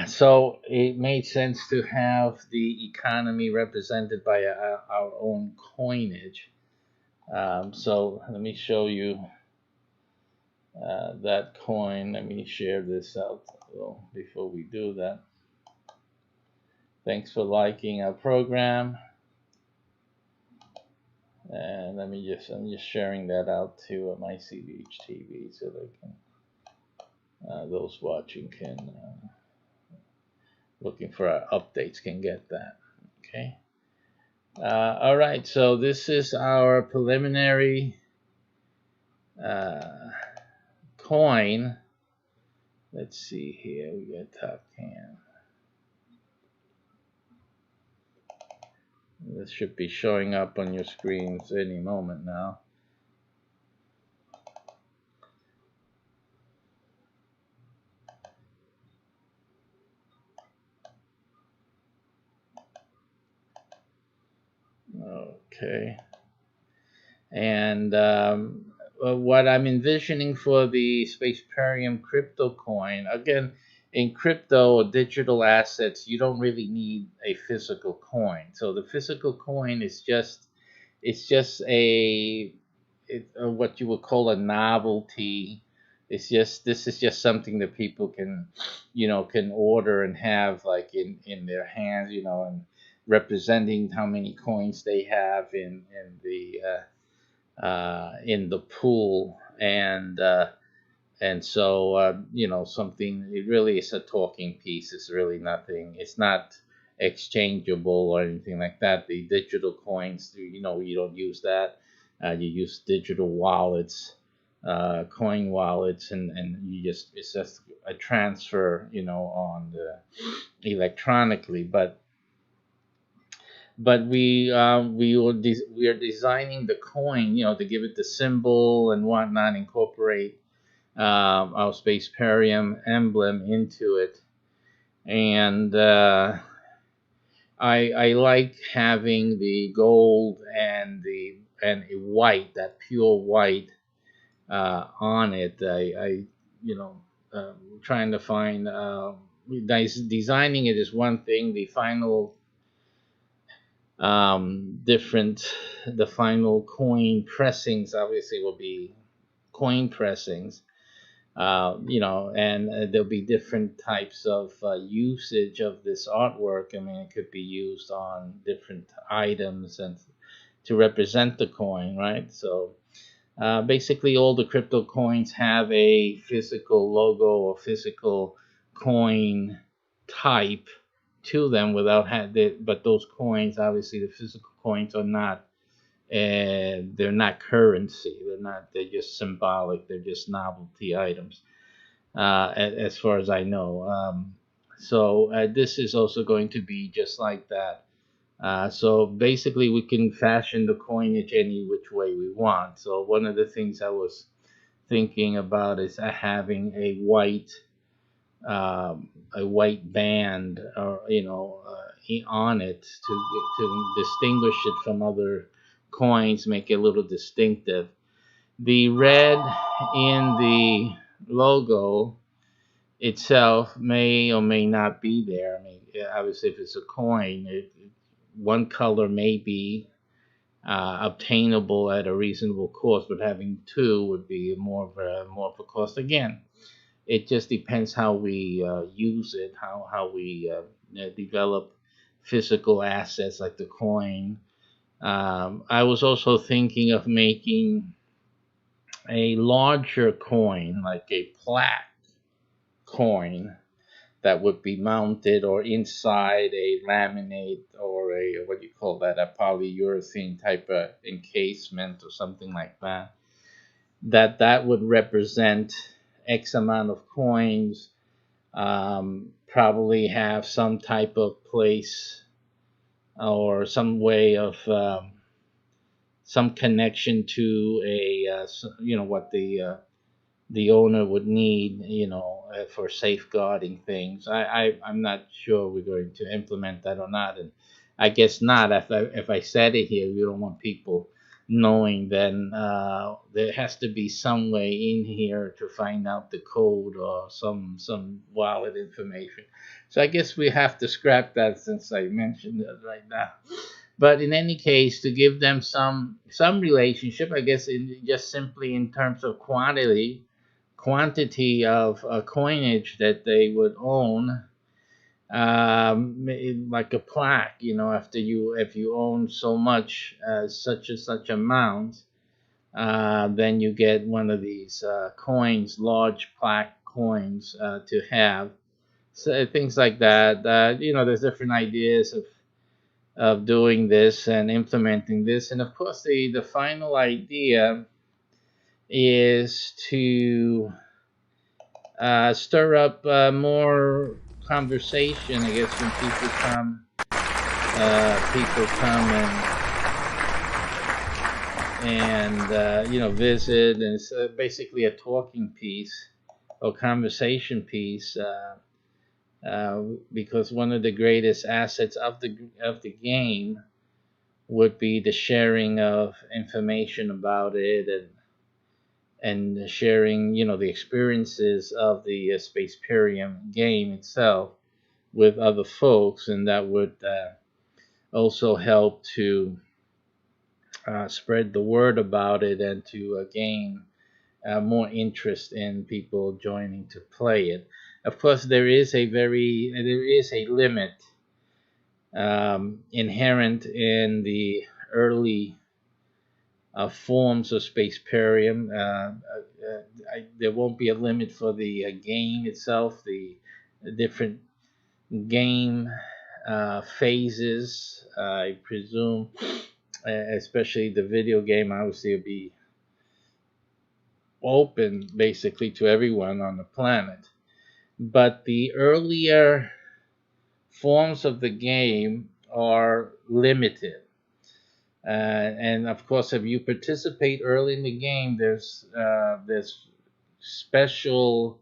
So it made sense to have the economy represented by our own coinage. So let me show you that coin. Let me share this out before we do that. Thanks for liking our program. And I'm just sharing that out to my CBH TV so they can, those watching can, looking for our updates can get that. Okay. All right. So this is our preliminary coin. Let's see here. We got top cam. This should be showing up on your screens any moment now. Okay. And what I'm envisioning for the Spaceparium crypto coin, again, in crypto or digital assets, you don't really need a physical coin. So the physical coin is just what you would call a novelty. This is just something that people can order and have like in their hands, and representing how many coins they have in the pool, and so something. It really is a talking piece. It's really nothing. It's not exchangeable or anything like that. The digital coins, you don't use that. You use digital wallets, coin wallets, and it's just a transfer, on the electronically. But we are designing the coin, to give it the symbol and whatnot, incorporate our Spaceparium emblem into it, and I like having the gold and a white, that pure white, on it. Trying to find, designing it is one thing. The final the final coin pressings obviously will be coin pressings, and there'll be different types of usage of this artwork. I mean, it could be used on different items and to represent the coin, right? So basically all the crypto coins have a physical logo or physical coin type to them but those coins, obviously the physical coins are not, they're not currency. They're just symbolic. They're just novelty items, as far as I know. So this is also going to be just like that. So basically, we can fashion the coinage any which way we want. So one of the things I was thinking about is having a white band, or on it to distinguish it from other coins, make it a little distinctive. The red in the logo itself may or may not be there. I mean, obviously, if it's a coin, one color may be obtainable at a reasonable cost, but having two would be more of a cost. Again, it just depends how we use it, how we develop physical assets like the coin. I was also thinking of making a larger coin, like a plaque coin, that would be mounted or inside a laminate or a, what do you call that, a polyurethane type of encasement or something like that. That would represent X amount of coins. Probably have some type of place or some way of some connection to a what the owner would need, for safeguarding things. I'm not sure we're going to implement that or not, and I guess not. If I said it here, we don't want people knowing. Then there has to be some way in here to find out the code or some wallet information. So I guess we have to scrap that since I mentioned it right now. But in any case, to give them some relationship, I guess, just simply in terms of quantity of coinage that they would own, like a plaque. After if you own so much, such and such amount, then you get one of these coins, large plaque coins, to have. So things like that. There's different ideas of doing this and implementing this, and of course, the final idea is to stir up more conversation. I guess when people come and visit, and it's basically a talking piece or conversation piece. Because one of the greatest assets of the game would be the sharing of information about it, and sharing, the experiences of the Spaceperium game itself with other folks, and that would also help to spread the word about it and to gain more interest in people joining to play it. Of course, there is a limit inherent in the early forms of Spaceperium. There won't be a limit for the game itself, the different game phases, I presume, especially the video game. Obviously, will be open basically to everyone on the planet. But the earlier forms of the game are limited. And of course, if you participate early in the game, there's special,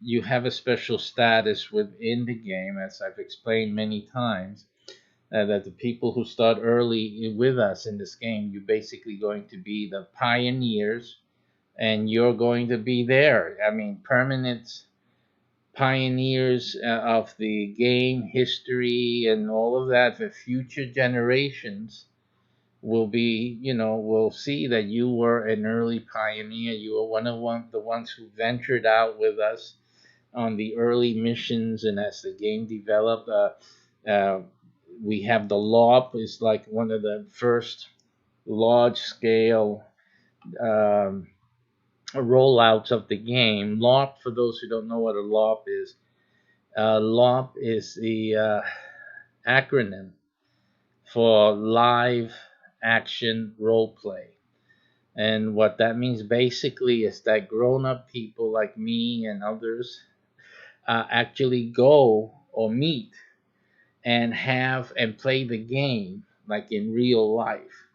you have a special status within the game, as I've explained many times, that the people who start early with us in this game, you're basically going to be the pioneers, and you're going to be there. I mean, permanent pioneers of the game history and all of that for future generations will see that you were an early pioneer. You were the ones who ventured out with us on the early missions, and as the game developed, we have the LOP is like one of the first large scale rollouts of the game. LOP, for those who don't know what a LOP is, LOP is the acronym for live action role play. And what that means basically is that grown up people like me and others actually go or meet and have and play the game like in real life.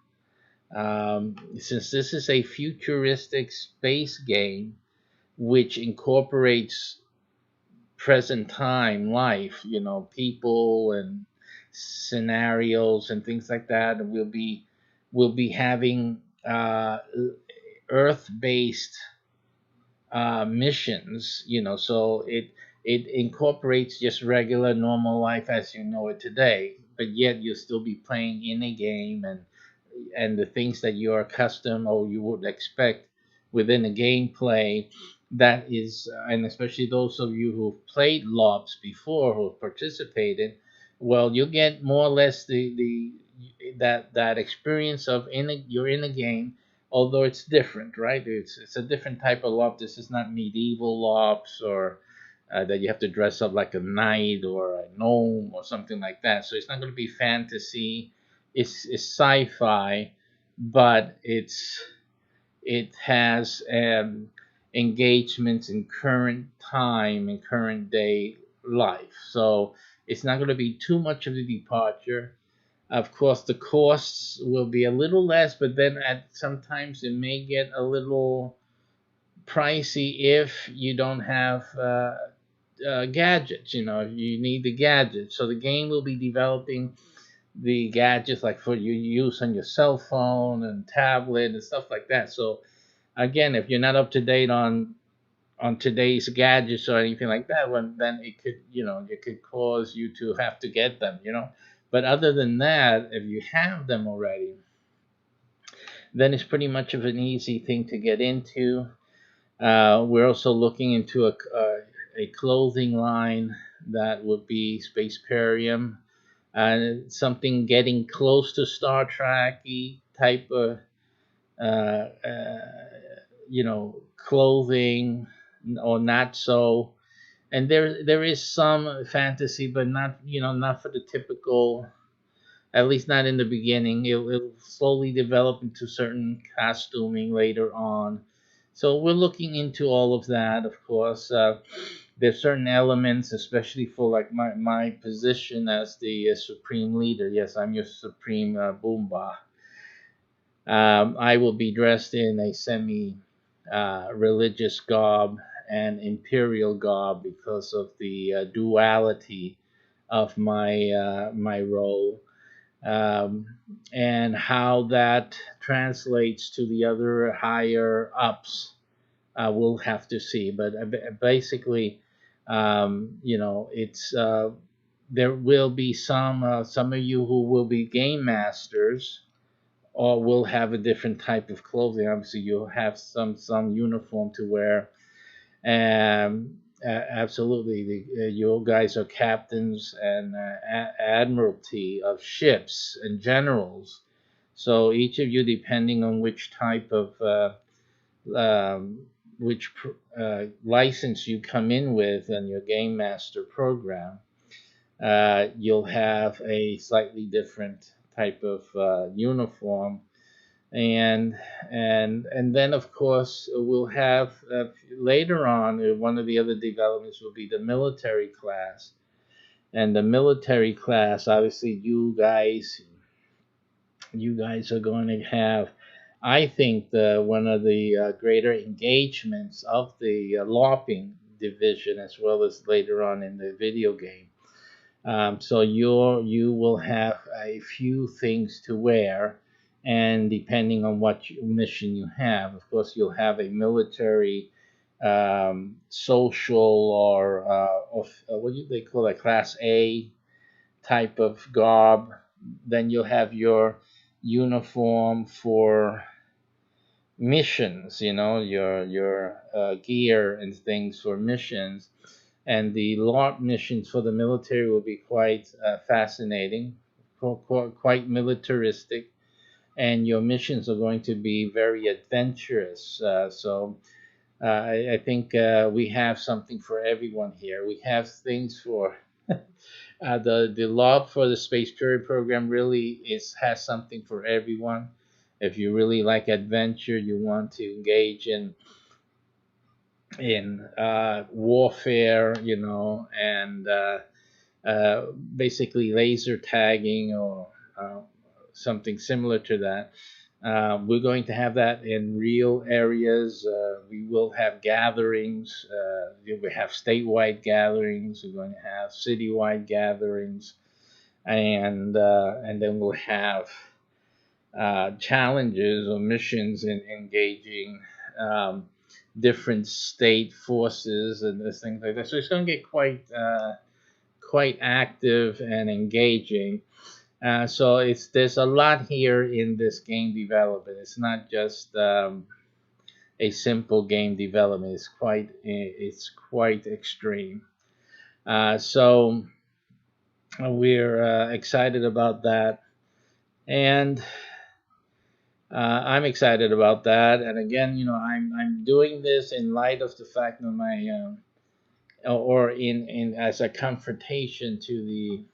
Since this is a futuristic space game which incorporates present time life, people and scenarios and things like that, and we'll be having Earth based missions, so it incorporates just regular normal life as you know it today, but yet you'll still be playing in a game, and the things that you're accustomed or you would expect within the gameplay. That is, and especially those of you who've played LOPs before, who've participated, well, you'll get more or less the that experience of you're in a game, although it's different, right? It's a different type of LOP. This is not medieval LOPs or that you have to dress up like a knight or a gnome or something like that. So it's not going to be fantasy. It's sci-fi, but it has engagements in current time and current day life. So it's not going to be too much of a departure. Of course, the costs will be a little less, but then at sometimes it may get a little pricey if you don't have gadgets. If you need the gadgets. So the game will be developing the gadgets like for your use on your cell phone and tablet and stuff like that. So again, if you're not up to date on today's gadgets or anything like that, then it could cause you to have to get them. But other than that, if you have them already, then it's pretty much of an easy thing to get into. We're also looking into a clothing line that would be Spaceparium, something getting close to Star Trek type of uh, uh, clothing, or not so. And there is some fantasy, but not for the typical. At least not in the beginning. It'll slowly develop into certain costuming later on. So we're looking into all of that, of course. There's certain elements, especially for like my position as the supreme leader. Yes, I'm your supreme Boomba. I will be dressed in a semi religious garb and imperial garb because of the duality of my role, um, and how that translates to the other higher ups. We'll have to see, but basically, it's there will be some of you who will be game masters or will have a different type of clothing. Obviously, you'll have some uniform to wear. Absolutely, you guys are captains and admiralty of ships and generals. So each of you, depending on which type of which license you come in with in your game master program, you'll have a slightly different type of uniform. And then of course we'll have later on, one of the other developments will be the military class. And the military class, obviously you guys are going to have, I think, the one of the greater engagements of the LARPing division, as well as later on in the video game. So you will have a few things to wear, and depending on what mission you have, of course, you'll have a military, social, or what do they call it, Class A type of garb. Then you'll have your uniform for missions. Your gear and things for missions, and the LARP missions for the military will be quite fascinating, quite militaristic, and your missions are going to be very adventurous. So I think we have something for everyone here. We have things for the LARP for the Space Period program really has something for everyone. If you really like adventure, you want to engage in warfare, and basically laser tagging or something similar to that. We're going to have that in real areas. We will have gatherings. We have statewide gatherings. We're going to have citywide gatherings, and then we'll have challenges or missions in engaging different state forces and things like that. So it's going to get quite active and engaging. So there's a lot here in this game development. It's not just a simple game development. It's quite extreme. So we're excited about that, and I'm excited about that. And again, I'm doing this in light of the fact that my or in as a confrontation to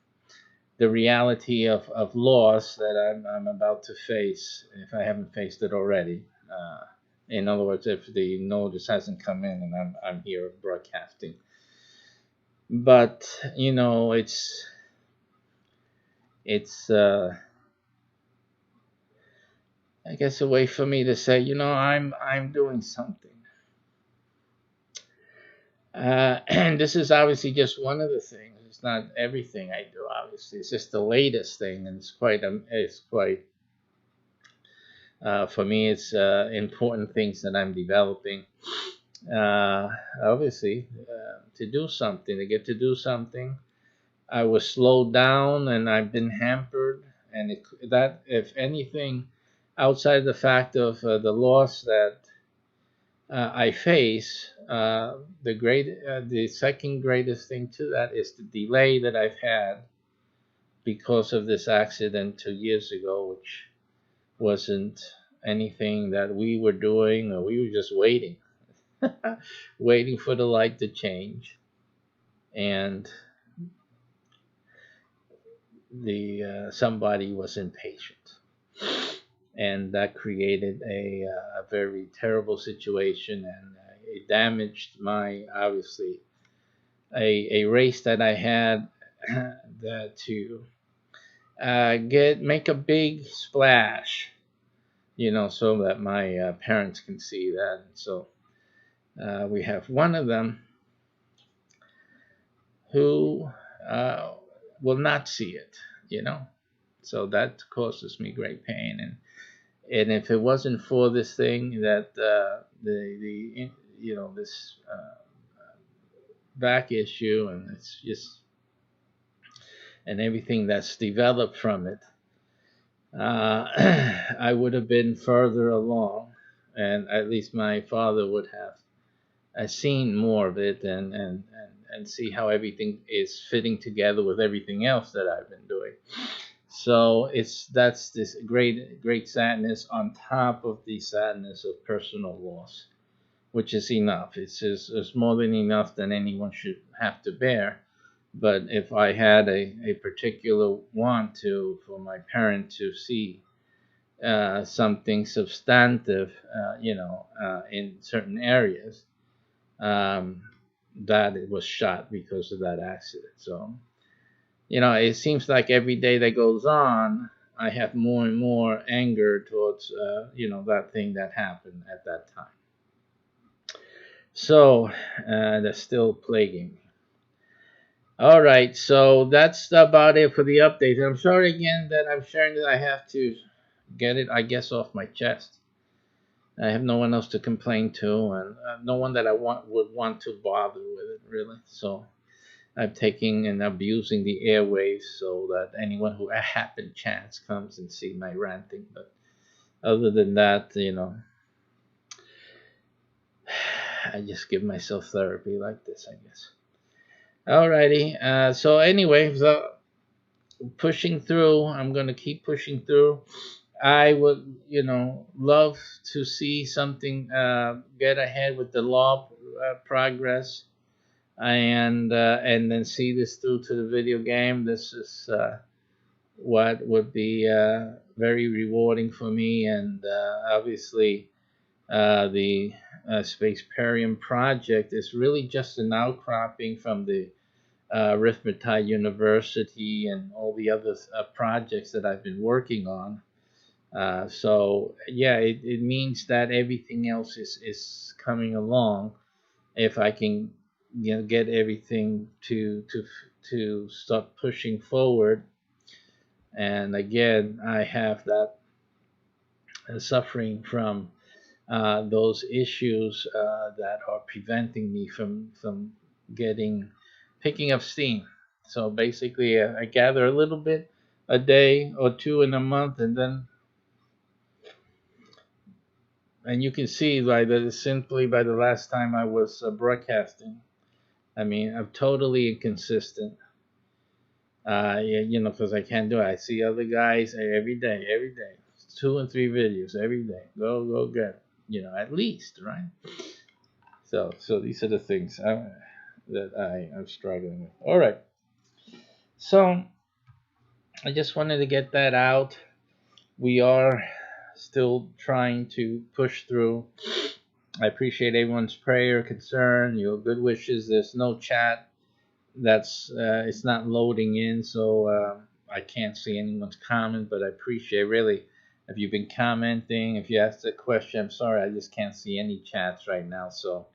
the reality of loss that I'm about to face if I haven't faced it already. In other words, if the notice hasn't come in and I'm here broadcasting. But it's I guess a way for me to say, I'm doing something. And this is obviously just one of the things. It's not everything I do. Obviously, it's just the latest thing, and it's quite. For me, it's important things that I'm developing. Obviously, to do something, to get to do something, I was slowed down, and I've been hampered, and that, if anything, outside the fact of the loss that I face, the second greatest thing to that is the delay that I've had because of this accident 2 years ago, which wasn't anything that we were doing, or we were just waiting, waiting for the light to change, and somebody was impatient. And that created a very terrible situation, and it damaged obviously a race that I had to make a big splash, so that my parents can see that. And so we have one of them who will not see it, so that causes me great pain. And if it wasn't for this thing that this back issue, and it's just and everything that's developed from it, I would have been further along, and at least my father would have seen more of it and see how everything is fitting together with everything else that I've been doing. So that's this great sadness on top of the sadness of personal loss, which is enough. It's more than enough than anyone should have to bear. But if I had a particular want for my parent to see something substantive, in certain areas, that it was shot because of that accident. So, it seems like every day that goes on, I have more and more anger towards, that thing that happened at that time. So, that's still plaguing me. All right, so that's about it for the update. I'm sorry again that I'm sharing that. I have to get it, I guess, off my chest. I have no one else to complain to, and no one that I would want to bother with it, really. So I'm taking and abusing the airwaves so that anyone who a happen chance comes and see my ranting. But other than that, I just give myself therapy like this, I guess. Alrighty. So anyway, pushing through. I'm gonna keep pushing through. I would, love to see something get ahead with the law progress, and then see this through to the video game. This is what would be very rewarding for me, and obviously the Spaceparium project is really just an outcropping from the Arithmetic University and all the other projects that I've been working on. So yeah, it means that everything else is coming along. If I can, get everything to start pushing forward. And again, I have that suffering from those issues that are preventing me from getting picking up steam. So basically, I gather a little bit a day or two in a month, and you can see by the simply by the last time I was broadcasting. I mean, I'm totally inconsistent. Yeah, because I can't do it. I see other guys every day, 2 and 3 videos every day. Go get it. At least, right? So these are the things that I'm struggling with. All right. So I just wanted to get that out. We are still trying to push through. I appreciate everyone's prayer, concern, your good wishes. There's no chat. It's not loading in, so I can't see anyone's comment. But I appreciate really if you've been commenting. If you asked a question, I'm sorry, I just can't see any chats right now, so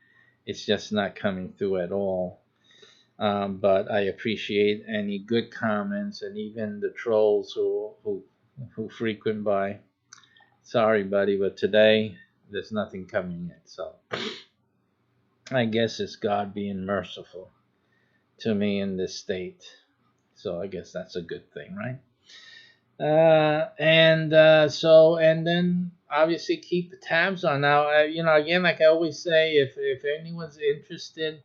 it's just not coming through at all. But I appreciate any good comments and even the trolls who frequent by. Sorry, buddy, but today there's nothing coming in. So I guess it's God being merciful to me in this state. So I guess that's a good thing, right? And then obviously keep the tabs on. Now, again, like I always say, if anyone's interested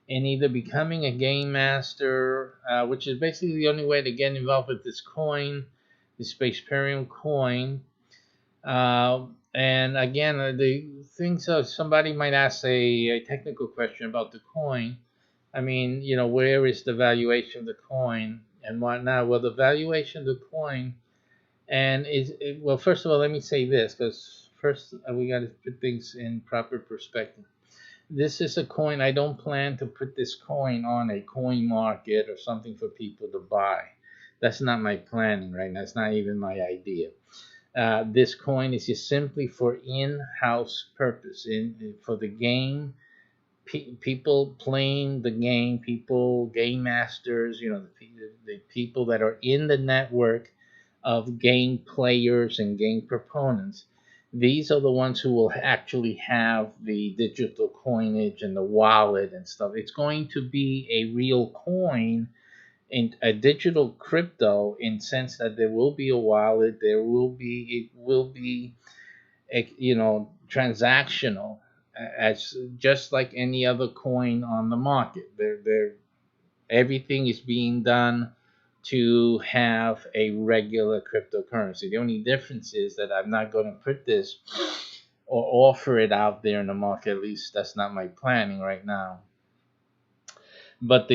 in either becoming a game master, which is basically the only way to get involved with this coin, the Spaceparium coin. And again, the things somebody might ask a technical question about the coin. I mean, where is the valuation of the coin and whatnot? Well, the valuation of the coin, and well, first of all, let me say this, because first we got to put things in proper perspective. This is a coin. I don't plan to put this coin on a coin market or something for people to buy. That's not my planning right now. That's not even my idea. This coin is just simply for in-house purpose, for the game. People playing the game, game masters, the people that are in the network of game players and game proponents. These are the ones who will actually have the digital coinage and the wallet and stuff. It's going to be a real coin, in a digital crypto, in sense that there will be a wallet, it will be transactional, as just like any other coin on the market. Everything is being done to have a regular cryptocurrency. The only difference is that I'm not going to put this or offer it out there in the market. At least that's not my planning right now. But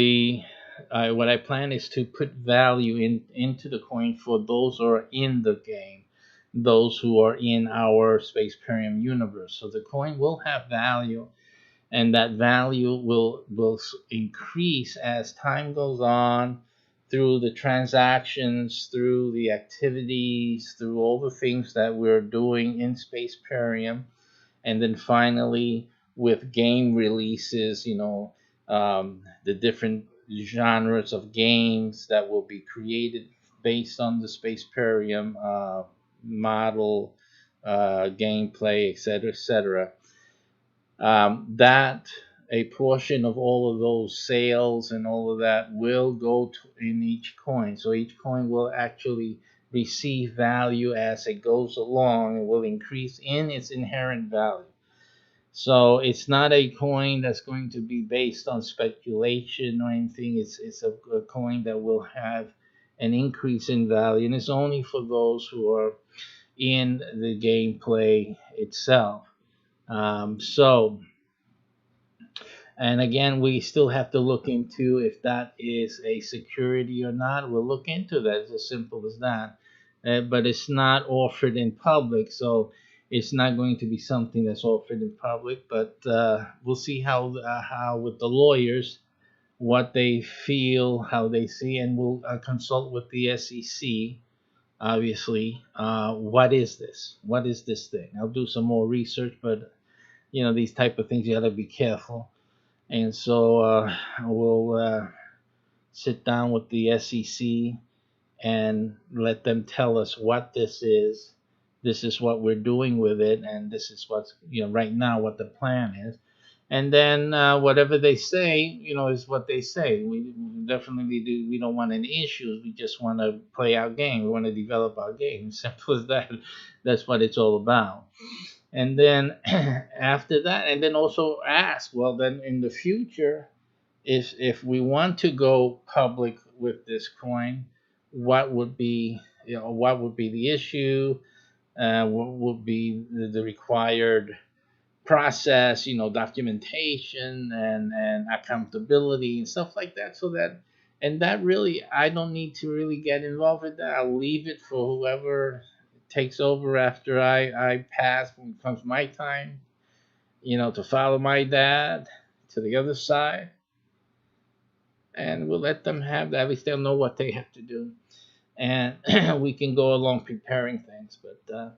what I plan is to put value into the coin for those who are in the game, those who are in our Spaceparium universe. So the coin will have value, and that value will increase as time goes on, through the transactions, through the activities, through all the things that we're doing in Spaceparium, and then finally with game releases, the different genres of games that will be created based on the Spaceparium model, gameplay, etc., etc. That a portion of all of those sales and all of that will go in each coin. So each coin will actually receive value as it goes along. It will increase in its inherent value. So it's not a coin that's going to be based on speculation or anything. It's a coin that will have an increase in value, and it's only for those who are in the gameplay itself. And again, we still have to look into if that is a security or not. We'll look into that. It's as simple as that. But it's not offered in public, so it's not going to be something that's offered in public. But we'll see how with the lawyers, what they feel, how they see, and we'll consult with the SEC. Obviously, what is this? What is this thing? I'll do some more research, but these type of things you gotta be careful. And so we'll sit down with the SEC and let them tell us what this is. This is what we're doing with it, and this is what's right now what the plan is. And then whatever they say, is what they say. We definitely do. We don't want any issues. We just want to play our game. We want to develop our game. Simple as that. That's what it's all about. And then after that, and then also ask. Well, then in the future, if we want to go public with this coin, what would be what would be the issue? What would be the required process, documentation and accountability and stuff like that. So that, and that really, I don't need to really get involved with that. I'll leave it for whoever takes over after I pass, when it comes my time, to follow my dad to the other side. And we'll let them have that. At least they'll know what they have to do. And we can go along preparing things. But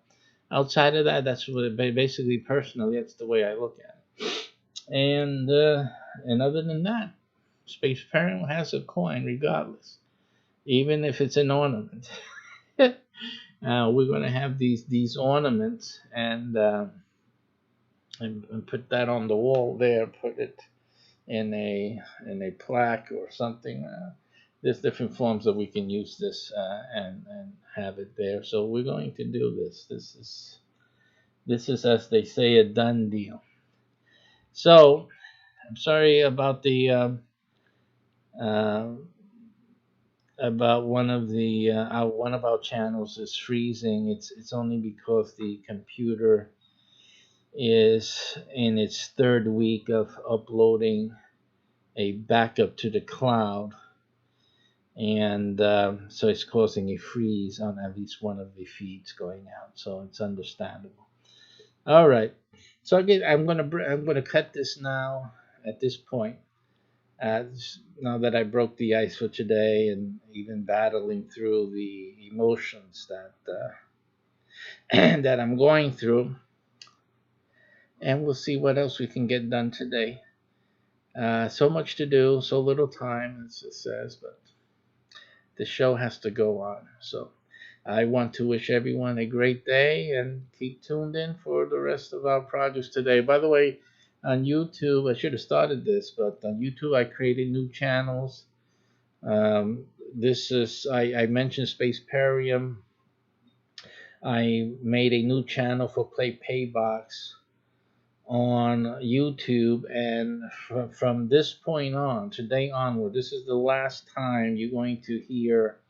outside of that, that's what basically, personally, that's the way I look at it. And other than that, Space Parent has a coin regardless, even if it's an ornament. We're going to have these ornaments and put that on the wall there. Put it in a plaque or something. There's different forms that we can use this and have it there. So we're going to do this. This is, as they say, a done deal. So I'm sorry about the about one of our channels is freezing. It's only because the computer is in its third week of uploading a backup to the cloud, and so it's causing a freeze on at least one of the feeds going out. So it's understandable. All right. So again, I'm gonna cut this now at this point. Now that I broke the ice for today, and even battling through the emotions that that I'm going through, and we'll see what else we can get done today. So much to do, so little time, as it says, but the show has to go on. So I want to wish everyone a great day and keep tuned in for the rest of our projects today. By the way, on YouTube, I should have started this, but on YouTube I created new channels. This is, I mentioned Spaceparium. I made a new channel for PlayPayBox on YouTube, and from this point on, today onward, this is the last time you're going to hear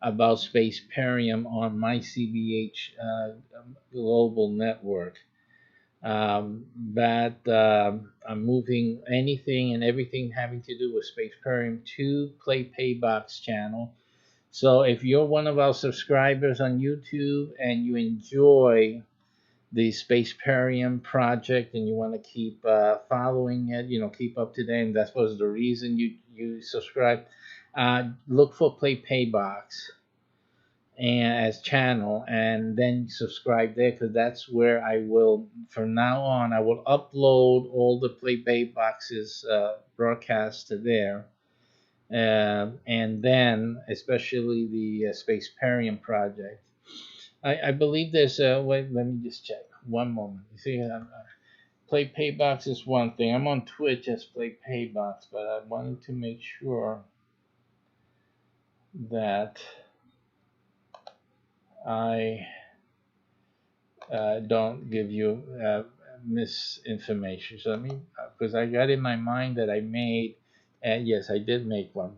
about Spaceparium on my CBH global network. But I'm moving anything and everything having to do with Spaceparium to PlayPayBox channel. So if you're one of our subscribers on YouTube and you enjoy the Spaceparium project and you want to keep following it, keep up to date, and that was the reason you subscribe, look for PlayPayBox and as channel, and then subscribe there, because that's where I will, from now on, I will upload all the PlayPayBox's broadcasts to there, and then especially the Spaceparium project. I believe there's a wait. Let me just check. One moment. You see, PlayPayBox is one thing. I'm on Twitch as PlayPayBox, but I wanted to make sure that I don't give you misinformation. So because I got in my mind that I made, and yes, I did make one.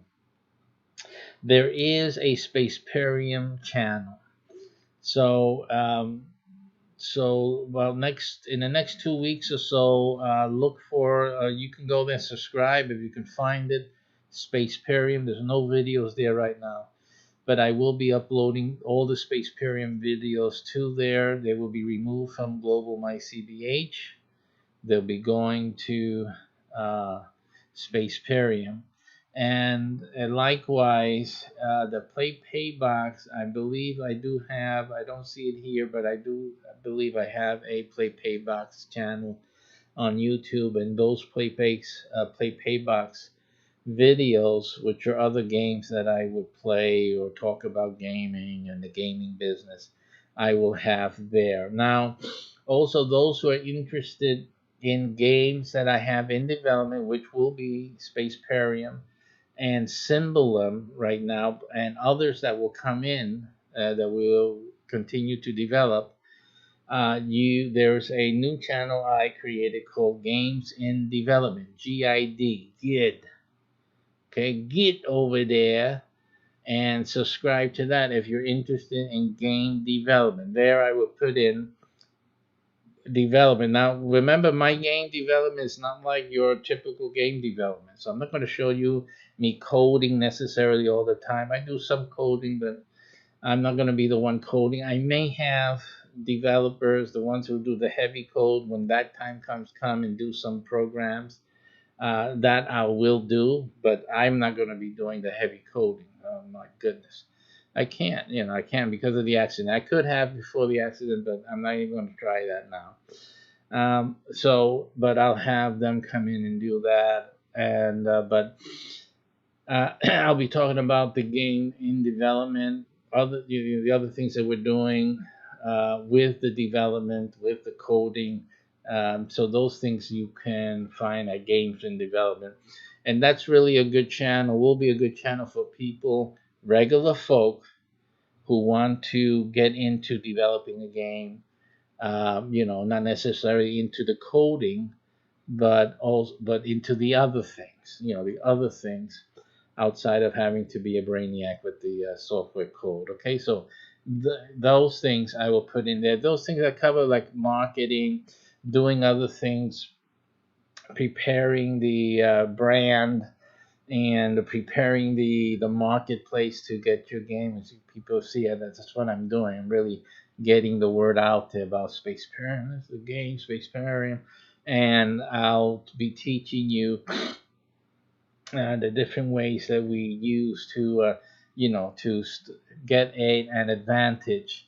There is a Spaceparium channel. So well, in the next 2 weeks or so, look for, you can go there and subscribe if you can find it, Spaceparium. There's no videos there right now, but I will be uploading all the Spaceparium videos to there. They will be removed from Global My CBH. They'll be going to Spaceparium. And likewise, the PlayPayBox, I believe I do have, I don't see it here, but I believe I have a PlayPayBox channel on YouTube, and those PlayPayBox videos, which are other games that I would play or talk about gaming and the gaming business, I will have there. Now, also those who are interested in games that I have in development, which will be Spaceparium and Symbolum right now, and others that will come in that will continue to develop. There's a new channel I created called Games in Development, GID, GID. Okay, get over there and subscribe to that if you're interested in game development. There I will put in development. Now, remember, my game development is not like your typical game development. So I'm not going to show you me coding necessarily all the time. I do some coding, but I'm not going to be the one coding. I may have developers, the ones who do the heavy code, when that time comes, come and do some programs. That I will do, but I'm not going to be doing the heavy coding. Oh my goodness. I can't, I can't because of the accident. I could have before the accident, but I'm not even going to try that now. But I'll have them come in and do that. But I'll be talking about the game in development, the other things that we're doing with the development, with the coding. So those things you can find at Games in Development. And that's really a good channel, will be a good channel for people, regular folk, who want to get into developing a game, not necessarily into the coding, but into the other things, the other things outside of having to be a brainiac with the software code. Okay, so those things I will put in there. Those things I cover, like marketing, doing other things, preparing the brand, and preparing the marketplace to get your game. And people see it. That's what I'm doing. I'm really getting the word out there about Spaceparium. It's the game, Spaceparium. And I'll be teaching you the different ways that we use to, get an advantage,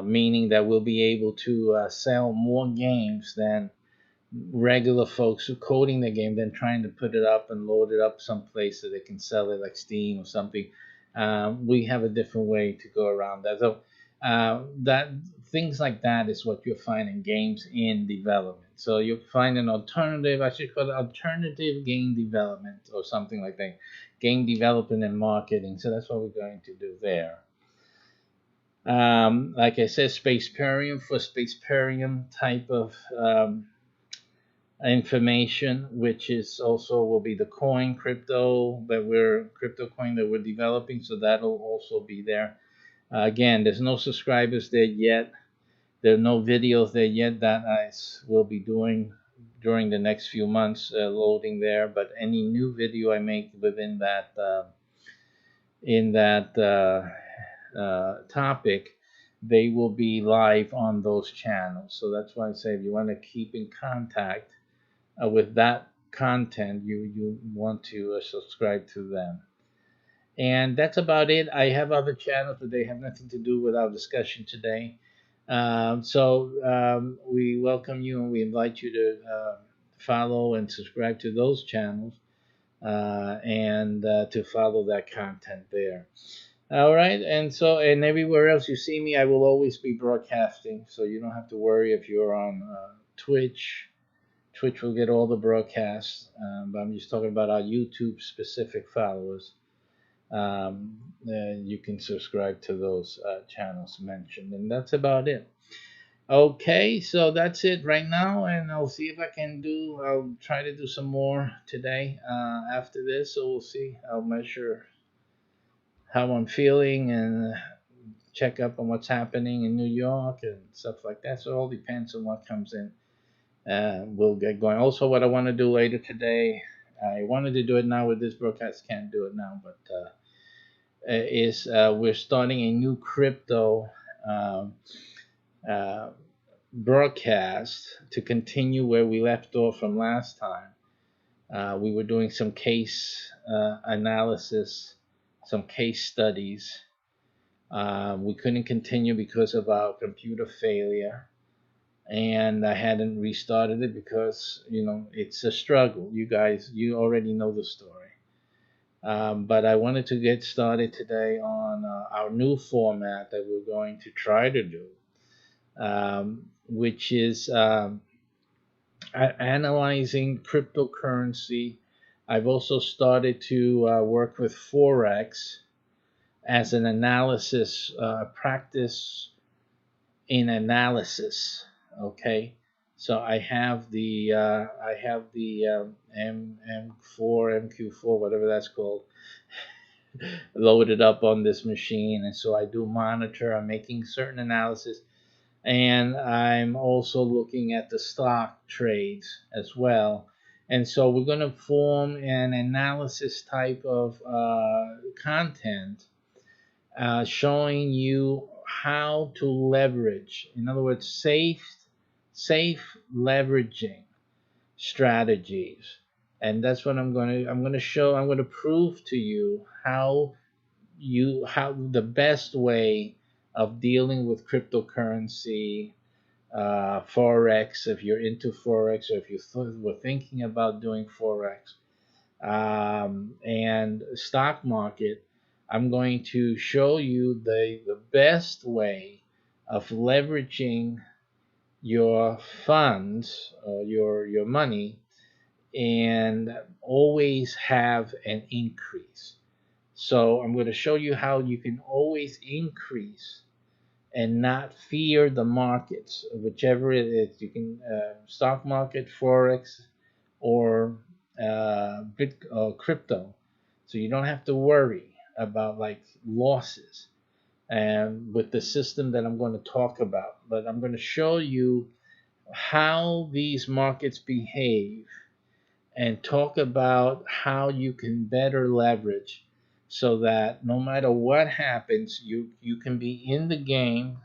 meaning that we'll be able to sell more games than regular folks who coding the game, then trying to put it up and load it up someplace so they can sell it like Steam or something. We have a different way to go around that. So that things like that is what you'll find in Games in Development. So you'll find an alternative, I should call it alternative game development or something like that. Game development and marketing. So that's what we're going to do there. Like I said, Spaceparium for Spaceparium type of information, which is also will be the crypto coin that we're developing, so that'll also be there. Again, there's no subscribers there yet. There are no videos there yet that I will be doing during the next few months, loading there. But any new video I make within that topic, they will be live on those channels. So that's why I say if you want to keep in contact with that content, you want to subscribe to them. And that's about it. I have other channels, but they have nothing to do with our discussion today. We welcome you and we invite you to follow and subscribe to those channels and to follow that content there. All right, and everywhere else you see me, I will always be broadcasting, so you don't have to worry if you're on Twitch. Twitch will get all the broadcasts, but I'm just talking about our YouTube specific followers. You can subscribe to those channels mentioned, and that's about it. Okay, so that's it right now, and I'll see if I'll try to do some more today after this, so we'll see. I'll measure how I'm feeling and check up on what's happening in New York and stuff like that. So it all depends on what comes in. We'll get going. Also, what I want to do later today, I wanted to do it now with this broadcast, can't do it now, but we're starting a new crypto broadcast to continue where we left off from last time. We were doing some case analysis, some case studies. We couldn't continue because of our computer failure, and I hadn't restarted it because, you know, it's a struggle. You already know the story. But I wanted to get started today on our new format that we're going to try to do, which is analyzing cryptocurrency. I've also started to work with Forex as an analysis practice in analysis. Okay, so I have the MQ4, whatever that's called, loaded up on this machine, and so I do monitor. I'm making certain analysis, and I'm also looking at the stock trades as well. And so we're going to form an analysis type of content showing you how to leverage, in other words, safe leveraging strategies. And that's what I'm going to prove to you how the best way of dealing with cryptocurrency, Forex, if you're into Forex, or if you were thinking about doing Forex, and stock market. I'm going to show you the best way of leveraging your funds, your money, and always have an increase. So I'm going to show you how you can always increase and not fear the markets, whichever it is. You can stock market, Forex, or crypto. So you don't have to worry about like losses and with the system that I'm going to talk about. But I'm going to show you how these markets behave and talk about how you can better leverage so that no matter what happens, you can be in the game,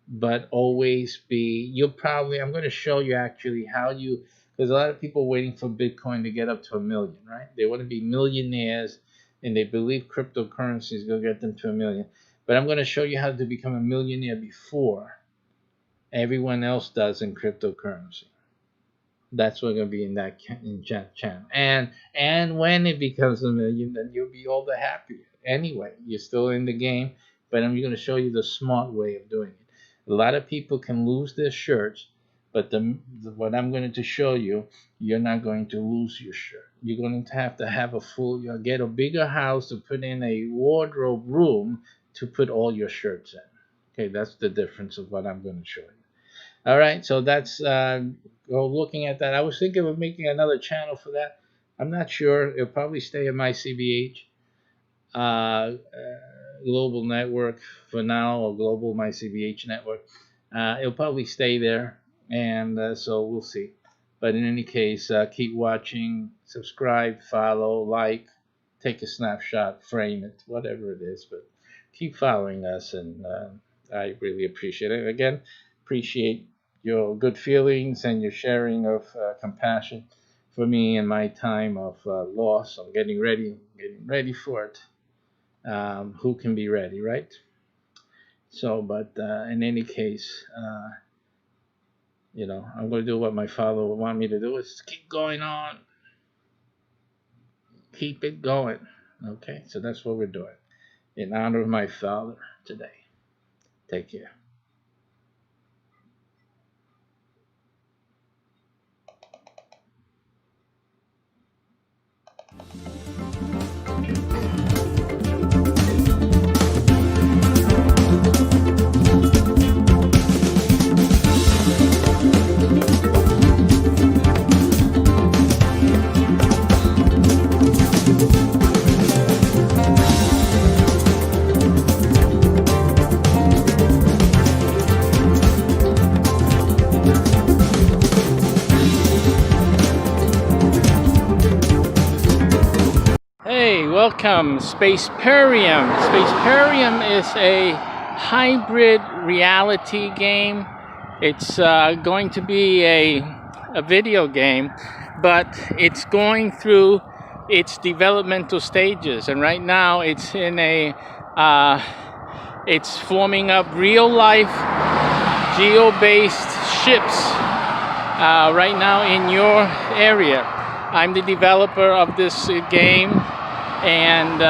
but always be, I'm going to show you actually how you, because a lot of people waiting for Bitcoin to get up to 1 million, right? They want to be millionaires and they believe cryptocurrency is going to get them to 1 million. But I'm going to show you how to become a millionaire before everyone else does in cryptocurrency. That's what's going to be in that channel. And when it becomes 1 million, then you'll be all the happier. Anyway, you're still in the game, but I'm going to show you the smart way of doing it. A lot of people can lose their shirts, but what I'm going to show you, you're not going to lose your shirt. You're going to have you'll get a bigger house to put in a wardrobe room to put all your shirts in. Okay, that's the difference of what I'm going to show you. All right, so that's looking at that. I was thinking of making another channel for that. I'm not sure. It'll probably stay at my CBH global network for now, or global my CBH network. It'll probably stay there, and so we'll see. But in any case, keep watching, subscribe, follow, like, take a snapshot, frame it, whatever it is. But keep following us, and I really appreciate it. Again, appreciate your good feelings and your sharing of compassion for me in my time of loss. I'm getting ready for it. Who can be ready, right? So, but in any case, I'm going to do what my father would want me to do, is keep going on. Keep it going. Okay, so that's what we're doing in honor of my father today. Take care. Hey, welcome, Spaceparium. Spaceparium is a hybrid reality game. It's going to be a video game, but it's going through its developmental stages, and right now it's in a it's forming up real life geo-based ships right now in your area. I'm the developer of this game, and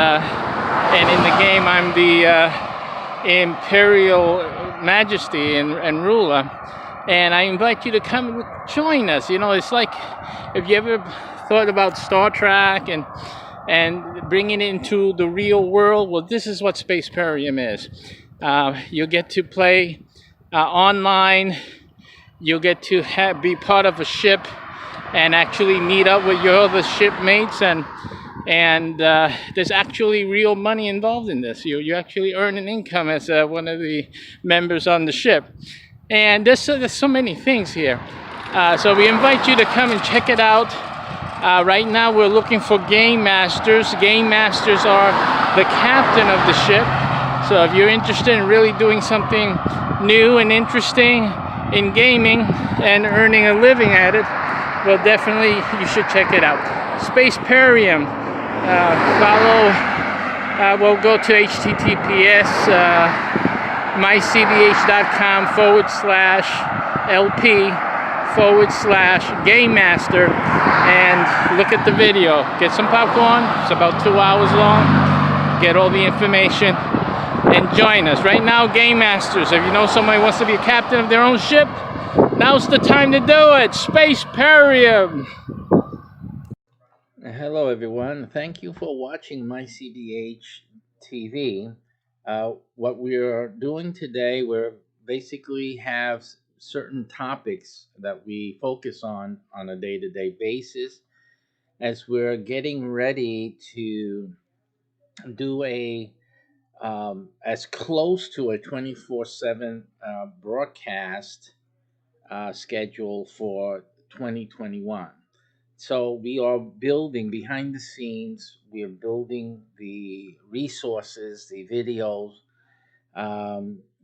in the game I'm the imperial majesty and ruler. And I invite you to come join us. You know, it's like if you ever thought about Star Trek and bringing it into the real world, well, this is what Spaceparium is. You'll get to play online. You'll get to be part of a ship and actually meet up with your other shipmates, and there's actually real money involved in this. You actually earn an income as one of the members on the ship. And there's so many things here. So we invite you to come and check it out. Right now we're looking for game masters. Game masters are the captain of the ship. So if you're interested in really doing something new and interesting in gaming and earning a living at it, well, definitely you should check it out. Spaceparium. We'll go to https mycbh.com/LP/Game Master and look at the video. Get some popcorn. It's about 2 hours long. Get all the information and join us. Right now, Game Masters, if you know somebody wants to be a captain of their own ship, now's the time to do it. Spaceparium. Hello everyone, thank you for watching MyCBH TV. What we are doing today, we're basically have certain topics that we focus on a day-to-day basis as we're getting ready to do a as close to a 24/7 broadcast schedule for 2021. So we are building behind the scenes. We are building the resources, the videos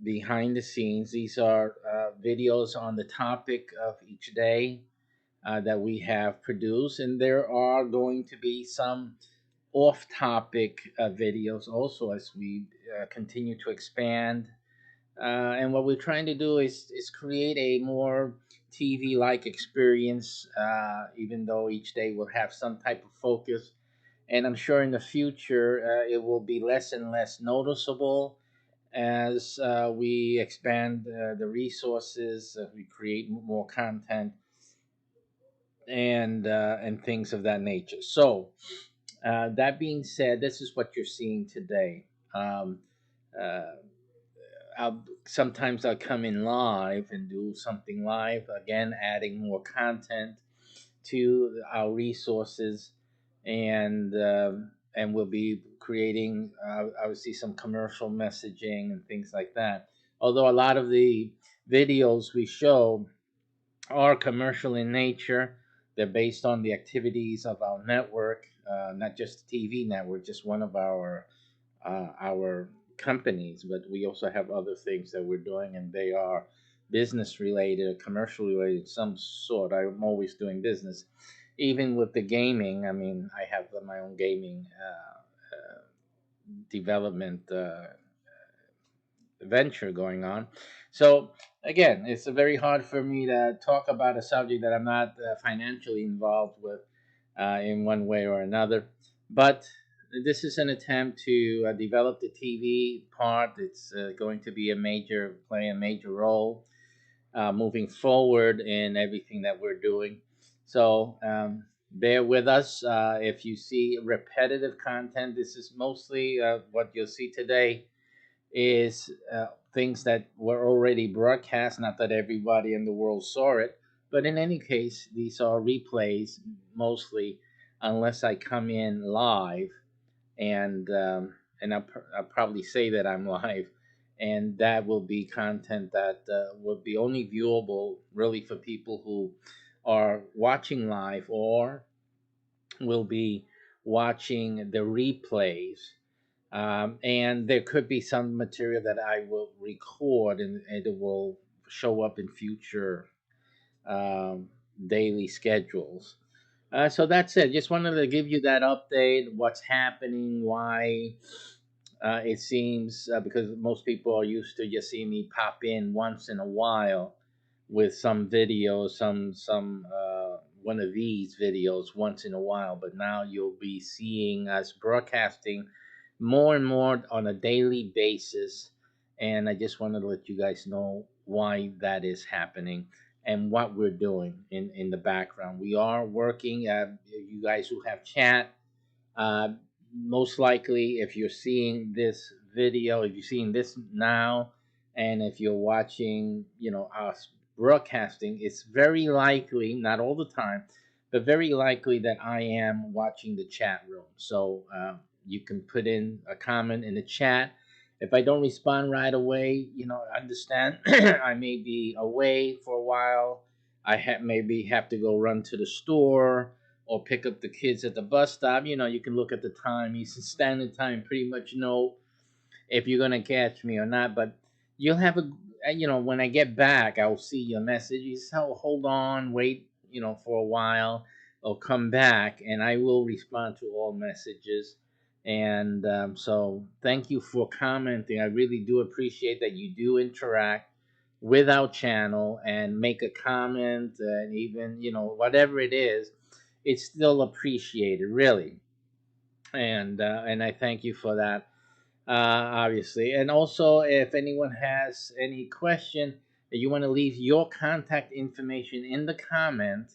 behind the scenes. These are videos on the topic of each day that we have produced, and there are going to be some off-topic videos also as we continue to expand. And what we're trying to do is create a more TV-like experience, even though each day will have some type of focus. And I'm sure in the future it will be less and less noticeable as we expand the resources, we create more content, and things of that nature. So that being said, this is what you're seeing today. Uh, Sometimes I'll come in live and do something live, again adding more content to our resources, and we'll be creating obviously some commercial messaging and things like that. Although a lot of the videos we show are commercial in nature, they're based on the activities of our network, not just the TV network, just one of our companies, but we also have other things that we're doing, and they are business related, commercial related, some sort. I'm always doing business, even with the gaming. I mean, I have my own gaming development venture going on. So again, it's very hard for me to talk about a subject that I'm not financially involved with in one way or another. But this is an attempt to develop the TV part. It's going to be play a major role moving forward in everything that we're doing. So bear with us. If you see repetitive content, this is mostly what you'll see today is things that were already broadcast. Not that everybody in the world saw it, but in any case, these are replays mostly, unless I come in live, and I'll probably say that I'm live, and that will be content that will be only viewable really for people who are watching live or will be watching the replays. And there could be some material that I will record, and it will show up in future daily schedules. So that's it. Just wanted to give you that update. What's happening? Why? It seems because most people are used to just seeing me pop in once in a while with some video, some one of these videos once in a while. But now you'll be seeing us broadcasting more and more on a daily basis. And I just wanted to let you guys know why that is happening and what we're doing in the background. We are working. You guys who have chat, uh, most likely, if you're seeing this video, if you're seeing this now, and if you're watching, us broadcasting, it's very likely, not all the time, but very likely that I am watching the chat room. So you can put in a comment in the chat. If I don't respond right away, understand I may be away for a while. Maybe have to go run to the store or pick up the kids at the bus stop. You can look at the time, Eastern Standard Time, pretty much know if you're gonna catch me or not. But you'll have when I get back, I'll see your messages. So hold on, wait, for a while, or come back, and I will respond to all messages. And so, thank you for commenting. I really do appreciate that you do interact with our channel and make a comment, and even whatever it is, it's still appreciated, really. And I thank you for that, obviously. And also, if anyone has any question, you want to leave your contact information in the comment,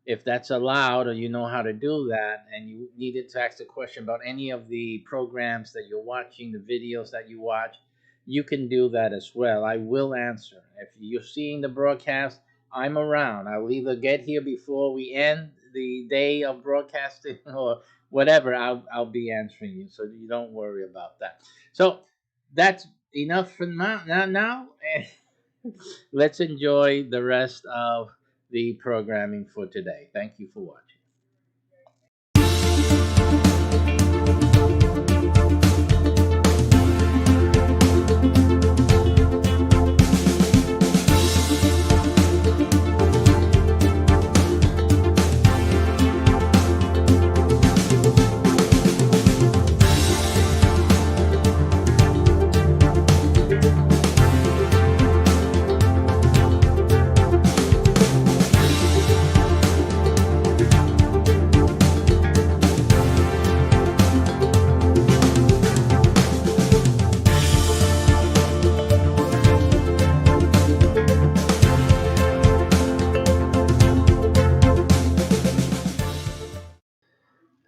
if that's allowed, or you know how to do that, and you needed to ask a question about any of the programs that you're watching, the videos that you watch, you can do that as well. I will answer. If you're seeing the broadcast, I'm around. I'll either get here before we end the day of broadcasting or whatever. I'll be answering you, so you don't worry about that. So that's enough for now. Let's enjoy the rest of the programming for today. Thank you for watching.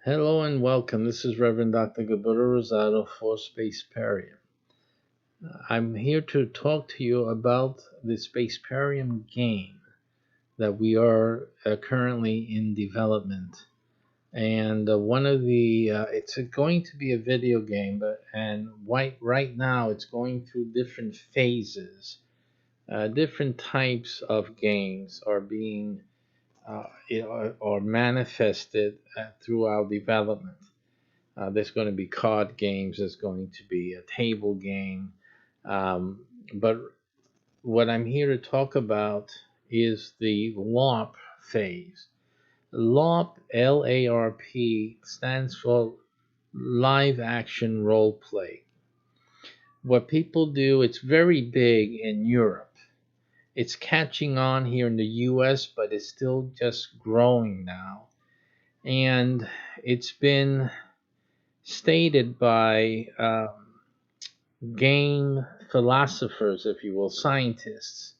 Hello and welcome. This is Reverend Dr. Gilberto Rosado for Spaceparium. I'm here to talk to you about the Spaceparium game that we are currently in development. And one of the, it's going to be a video game, and right now it's going through different phases. Different types of games are being or manifested through our development. There's going to be card games. There's going to be a table game. But what I'm here to talk about is the LARP phase. LARP, LARP, stands for live action role play. What people do, it's very big in Europe. It's catching on here in the US, but it's still just growing now. And it's been stated by game philosophers, if you will, scientists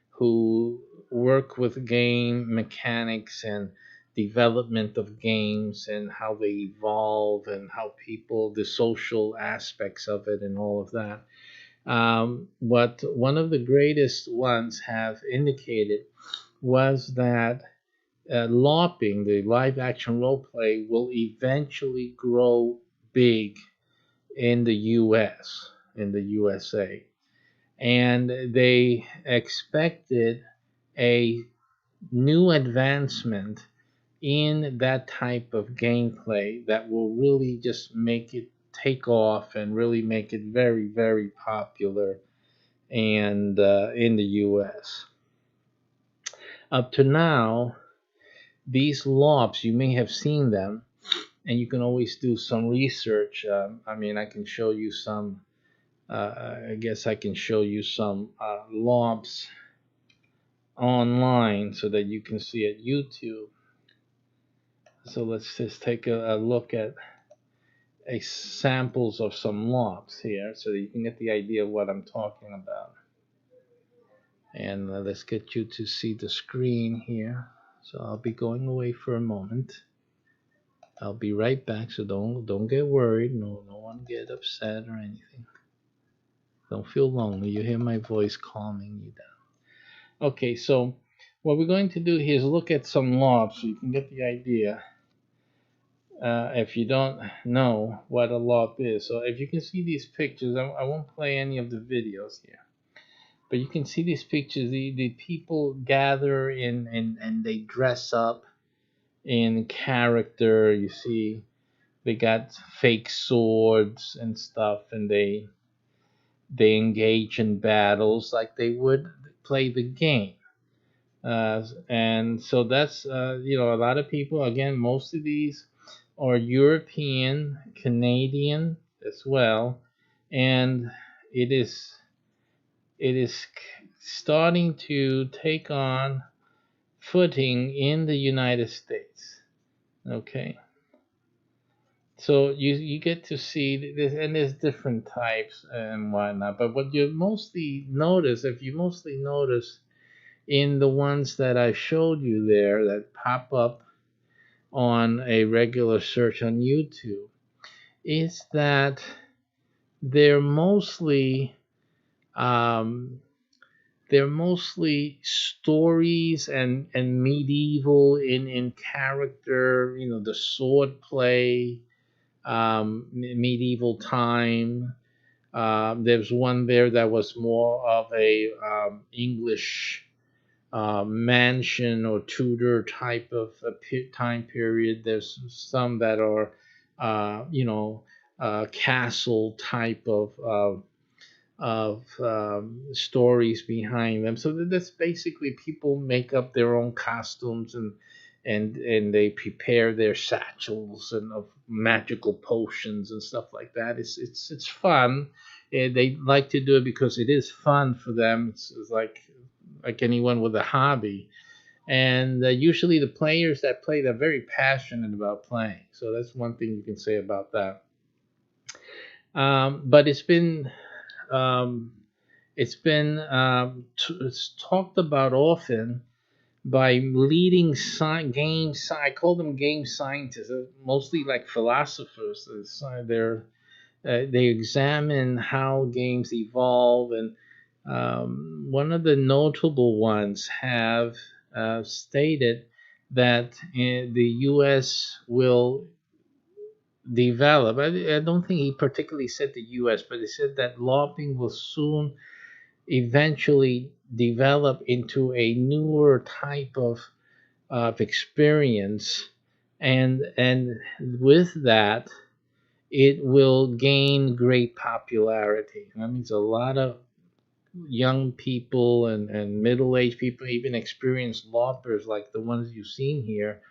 who work with game mechanics and development of games and how they evolve and how people, the social aspects of it and all of that. What one of the greatest ones have indicated was that LARPing, the live action role play, will eventually grow big in the US, in the USA. And they expected a new advancement in that type of gameplay that will really just make it take off and really make it very, very popular and in the US. Up to now, these lobs, you may have seen them, and you can always do some research. I mean, I can show you some. I guess I can show you some lobs online so that you can see at YouTube. So let's just take a look at samples of some lobs here so that you can get the idea of what I'm talking about. And let's get you to see the screen here. So I'll be going away for a moment. I'll be right back, so don't get worried. No one get upset or anything. Don't feel lonely. You hear my voice calming you down. Okay, so what we're going to do here is look at some lobs so you can get the idea. If you don't know what a lob is. So if you can see these pictures, I won't play any of the videos here. But you can see these pictures. The people gather in and they dress up in character. You see, they got fake swords and stuff, and they engage in battles like they would play the game. And so that's a lot of people. Again, most of these are European, Canadian as well, and it is starting to take on footing in the United States. Okay. So you get to see this, and there's different types and whatnot. But what you mostly notice, in the ones that I showed you there that pop up on a regular search on YouTube, is that they're mostly stories and medieval in character. The sword play, medieval time. There's one there that was more of a English mansion or Tudor type of time period. There's some that are, castle type of stories behind them. So that's basically people make up their own costumes and they prepare their satchels and of magical potions and stuff like that. It's fun. They like to do it because it is fun for them. It's like anyone with a hobby. And usually the players that play, they're very passionate about playing. So that's one thing you can say about that. But it's been it's talked about often by leading I call them game scientists, mostly like philosophers. They examine how games evolve, and one of the notable ones have stated that the U.S. will develop. I don't think he particularly said the U.S., but he said that LARPing will soon eventually develop into a newer type of experience, and with that, it will gain great popularity. That means a lot of young people and middle-aged people, even experienced LARPers like the ones you've seen here,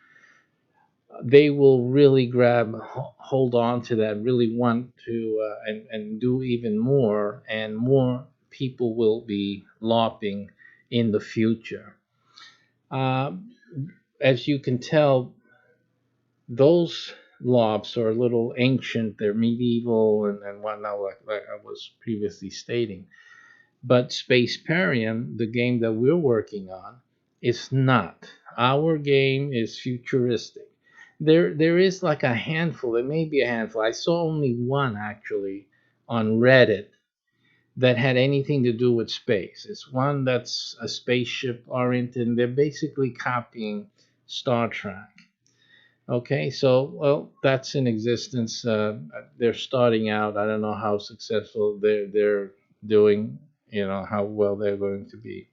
they will really hold on to that, really want to and do even more, and more people will be LARPing in the future. As you can tell, those LARPs are a little ancient. They're medieval and whatnot, like I was previously stating. But Spaceparium, the game that we're working on, is not. Our game is futuristic. There is like a handful. There may be a handful. I saw only one actually on Reddit that had anything to do with space. It's one that's a spaceship oriented, and they're basically copying Star Trek. Okay, so well, that's in existence. They're starting out. I don't know how successful they're doing. How well they're going to be,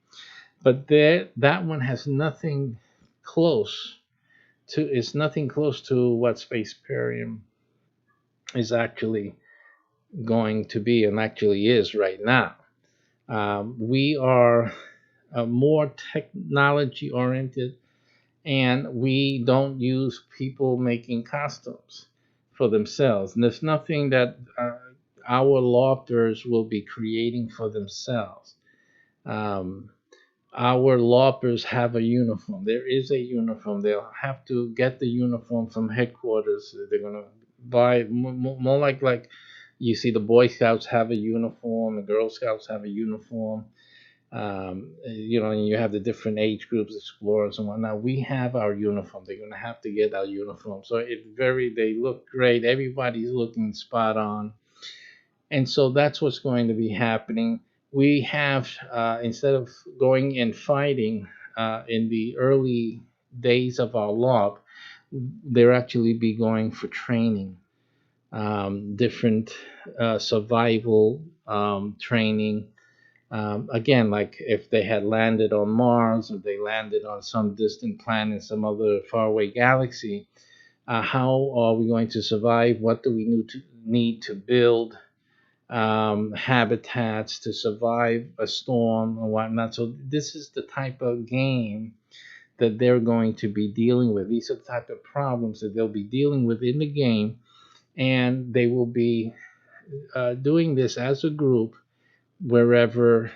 but that one has nothing close to. It's nothing close to what Spaceparium is actually going to be, and actually is right now. We are more technology oriented, and we don't use people making costumes for themselves. And there's nothing that our lofters will be creating for themselves. Um, our loppers have a uniform. There is a uniform. They'll have to get the uniform from headquarters. They're gonna buy more like you see the Boy Scouts have a uniform, the Girl Scouts have a uniform. And you have the different age groups, explorers and whatnot. We have our uniform. They're gonna have to get our uniform. So they look great. Everybody's looking spot on. And so that's what's going to be happening. We have, instead of going and fighting in the early days of our LOB, they'll actually be going for training, different survival training. Again, like if they had landed on Mars or they landed on some distant planet, some other faraway galaxy, how are we going to survive? What do we need to build? Habitats to survive a storm and whatnot. So this is the type of game that they're going to be dealing with. These are the type of problems that they'll be dealing with in the game, and they will be doing this as a group wherever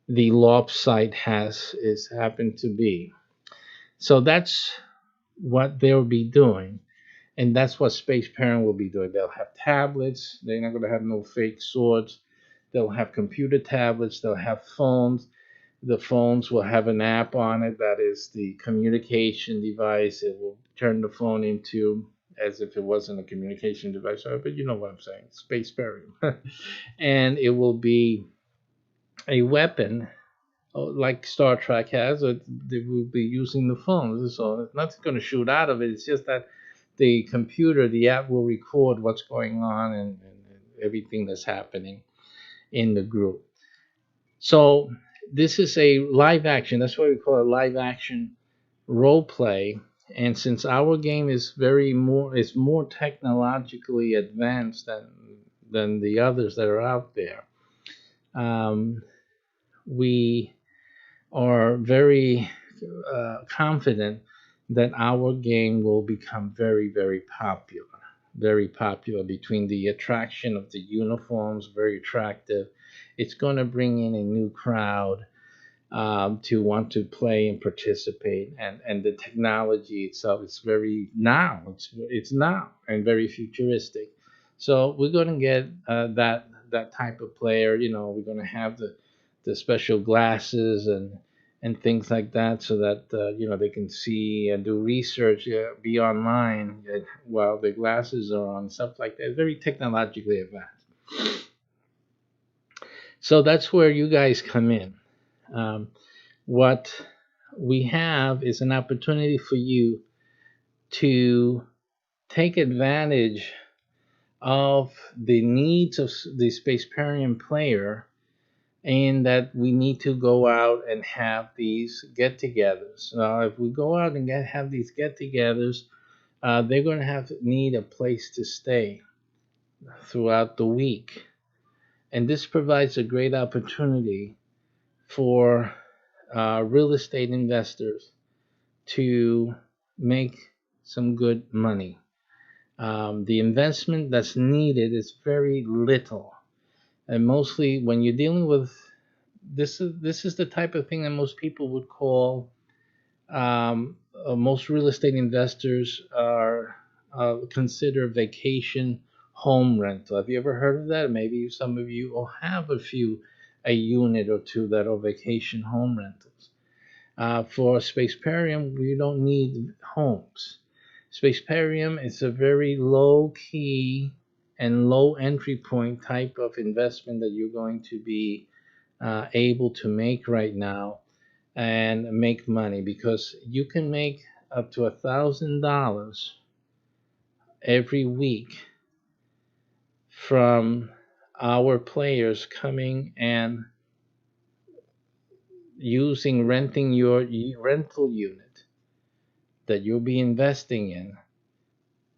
the LOP site is happened to be. So that's what they'll be doing. And that's what Space Parent will be doing. They'll have tablets. They're not going to have no fake swords. They'll have computer tablets. They'll have phones. The phones will have an app on it that is the communication device. It will turn the phone into as if it wasn't a communication device. But you know what I'm saying. Space Parent. And it will be a weapon like Star Trek has. They will be using the phones. So nothing's going to shoot out of it. It's just that the computer, the app will record what's going on and everything that's happening in the group. So this is a live action. That's why we call it live action role play. And since our game is more technologically advanced than the others that are out there, we are very confident that our game will become very, very popular. Very popular between the attraction of the uniforms, very attractive. It's going to bring in a new crowd to want to play and participate, and the technology itself is very now. It's now and very futuristic. So we're going to get that type of player. We're going to have the special glasses and things like that, so that they can see and do research, be online while the glasses are on, stuff like that. Very technologically advanced. So that's where you guys come in. What we have is an opportunity for you to take advantage of the needs of the Spaceparian player, and that we need to go out and have these get-togethers. Now, if we go out and have these get-togethers, they're going to need a place to stay throughout the week. And this provides a great opportunity for real estate investors to make some good money. The investment that's needed is very little. And mostly when you're dealing with this is the type of thing that most people would call most real estate investors are consider vacation home rental. Have you ever heard of that? Maybe some of you will have a unit or two that are vacation home rentals. For Spaceparium, we don't need homes. Spaceparium is a very low key and low entry point type of investment that you're going to be able to make right now and make money, because you can make up to $1,000 every week from our players coming and renting your rental unit that you'll be investing in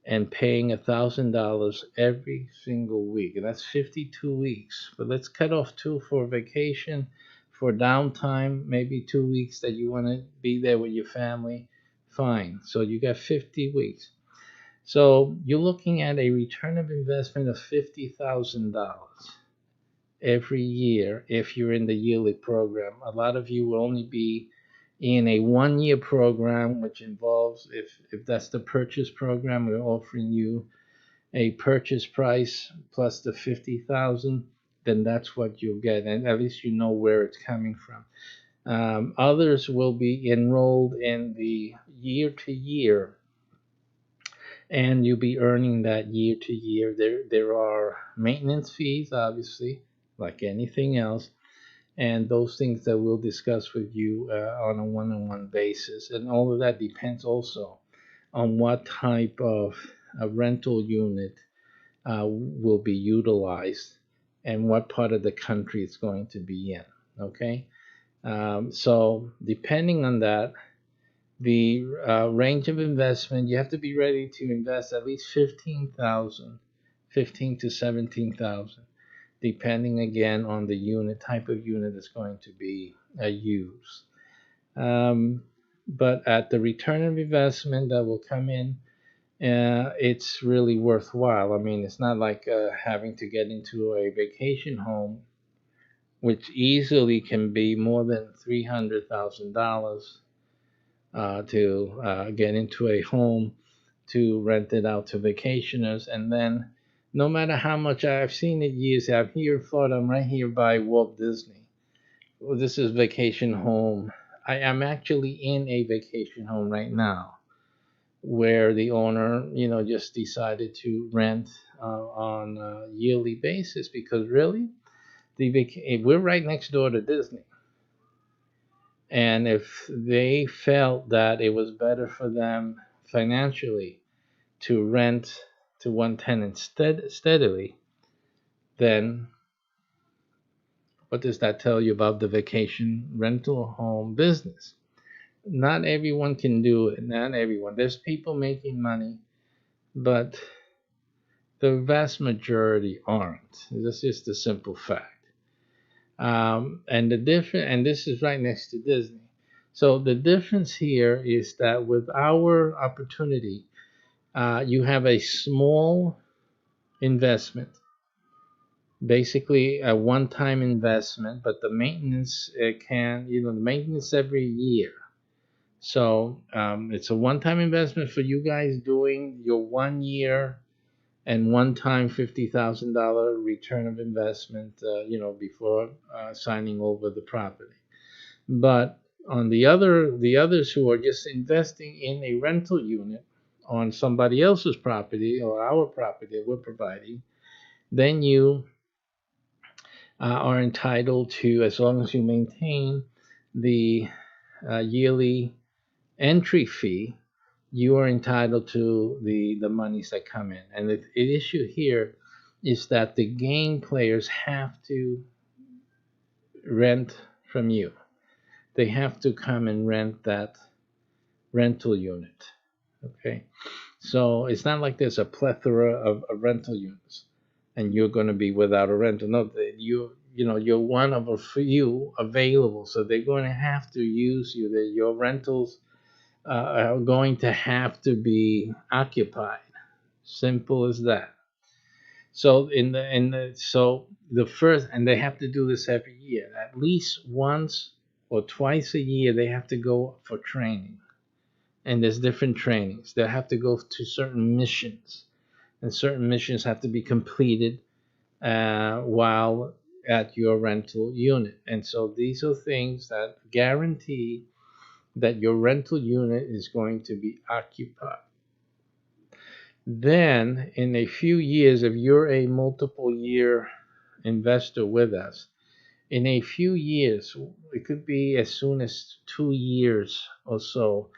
and paying $1,000 every single week. And that's 52 weeks. But let's cut off 2 for vacation. for downtime, maybe 2 weeks that you want to be there with your family, fine. So you got 50 weeks. So you're looking at a return of investment of $50,000 every year if you're in the yearly program. A lot of you will only be in a 1 year program, which involves, if that's the purchase program, we're offering you a purchase price plus the 50,000, then that's what you'll get, and at least you know where it's coming from. Others will be enrolled in the year to year, and you'll be earning that year to year. There are maintenance fees, obviously, like anything else, and those things that we'll discuss with you on a one-on-one basis. And all of that depends also on what type of a rental unit will be utilized and what part of the country it's going to be in. Okay, so depending on that, the range of investment, you have to be ready to invest at least 15,000, 15 to 17,000, depending again on the unit, type of unit that's going to be used. But at the return of investment that will come in, it's really worthwhile. I mean, it's not like having to get into a vacation home, which easily can be more than $300,000 to get into a home to rent it out to vacationers. And then no matter how much I've seen it used, I'm here in Florida, I'm right here by Walt Disney. Well, this is vacation home. I am actually in a vacation home right now, where the owner, just decided to rent on a yearly basis, because really, we're right next door to Disney. And if they felt that it was better for them financially to rent to one tenant steadily, then what does that tell you about the vacation rental home business? Not everyone can do it. Not everyone. There's people making money, but the vast majority aren't. That's just a simple fact. And this is right next to Disney. So the difference here is that with our opportunity, you have a small investment, basically a one-time investment, but the maintenance the maintenance every year. So it's a one-time investment for you guys doing your 1 year and one-time $50,000 return of investment, before signing over the property. But on the others who are just investing in a rental unit on somebody else's property or our property that we're providing, then you are entitled to, as long as you maintain the yearly entry fee, you are entitled to the monies that come in. And the issue here is that the game players have to rent from you. They have to come and rent that rental unit. Okay, so it's not like there's a plethora of rental units and you're going to be without a rental. No, you're one of a few available, so they're going to have to use you. Your rentals are going to have to be occupied. Simple as that. So so the first, and they have to do this every year. At least once or twice a year, they have to go for training. And there's different trainings. They have to go to certain missions, and certain missions have to be completed while at your rental unit. And so these are things that guarantee that your rental unit is going to be occupied. Then, in a few years, if you're a multiple year investor with us, in a few years, it could be as soon as 2 years or so,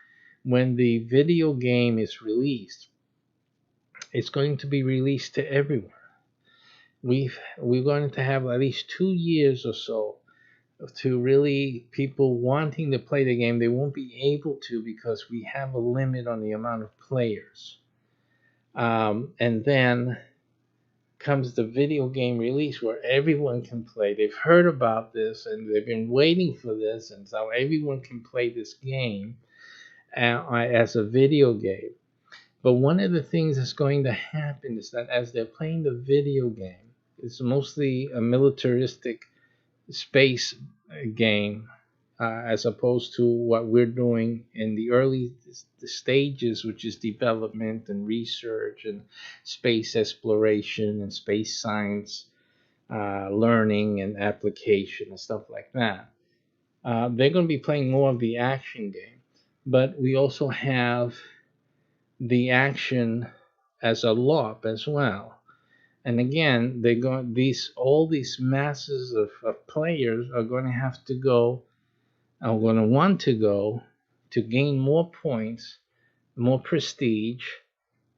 when the video game is released, it's going to be released to everyone. We're going to have at least 2 years or so to really people wanting to play the game. They won't be able to because we have a limit on the amount of players. And then comes the video game release where everyone can play. They've heard about this and they've been waiting for this, and so everyone can play this game as a video game. But one of the things that's going to happen is that as they're playing the video game, it's mostly a militaristic space game, as opposed to what we're doing in the early stages, which is development and research and space exploration and space science, learning and application and stuff like that. They're going to be playing more of the action game, but we also have the action as a LOP as well. And again, all these masses of players are going to have to go, are going to want to go to gain more points, more prestige.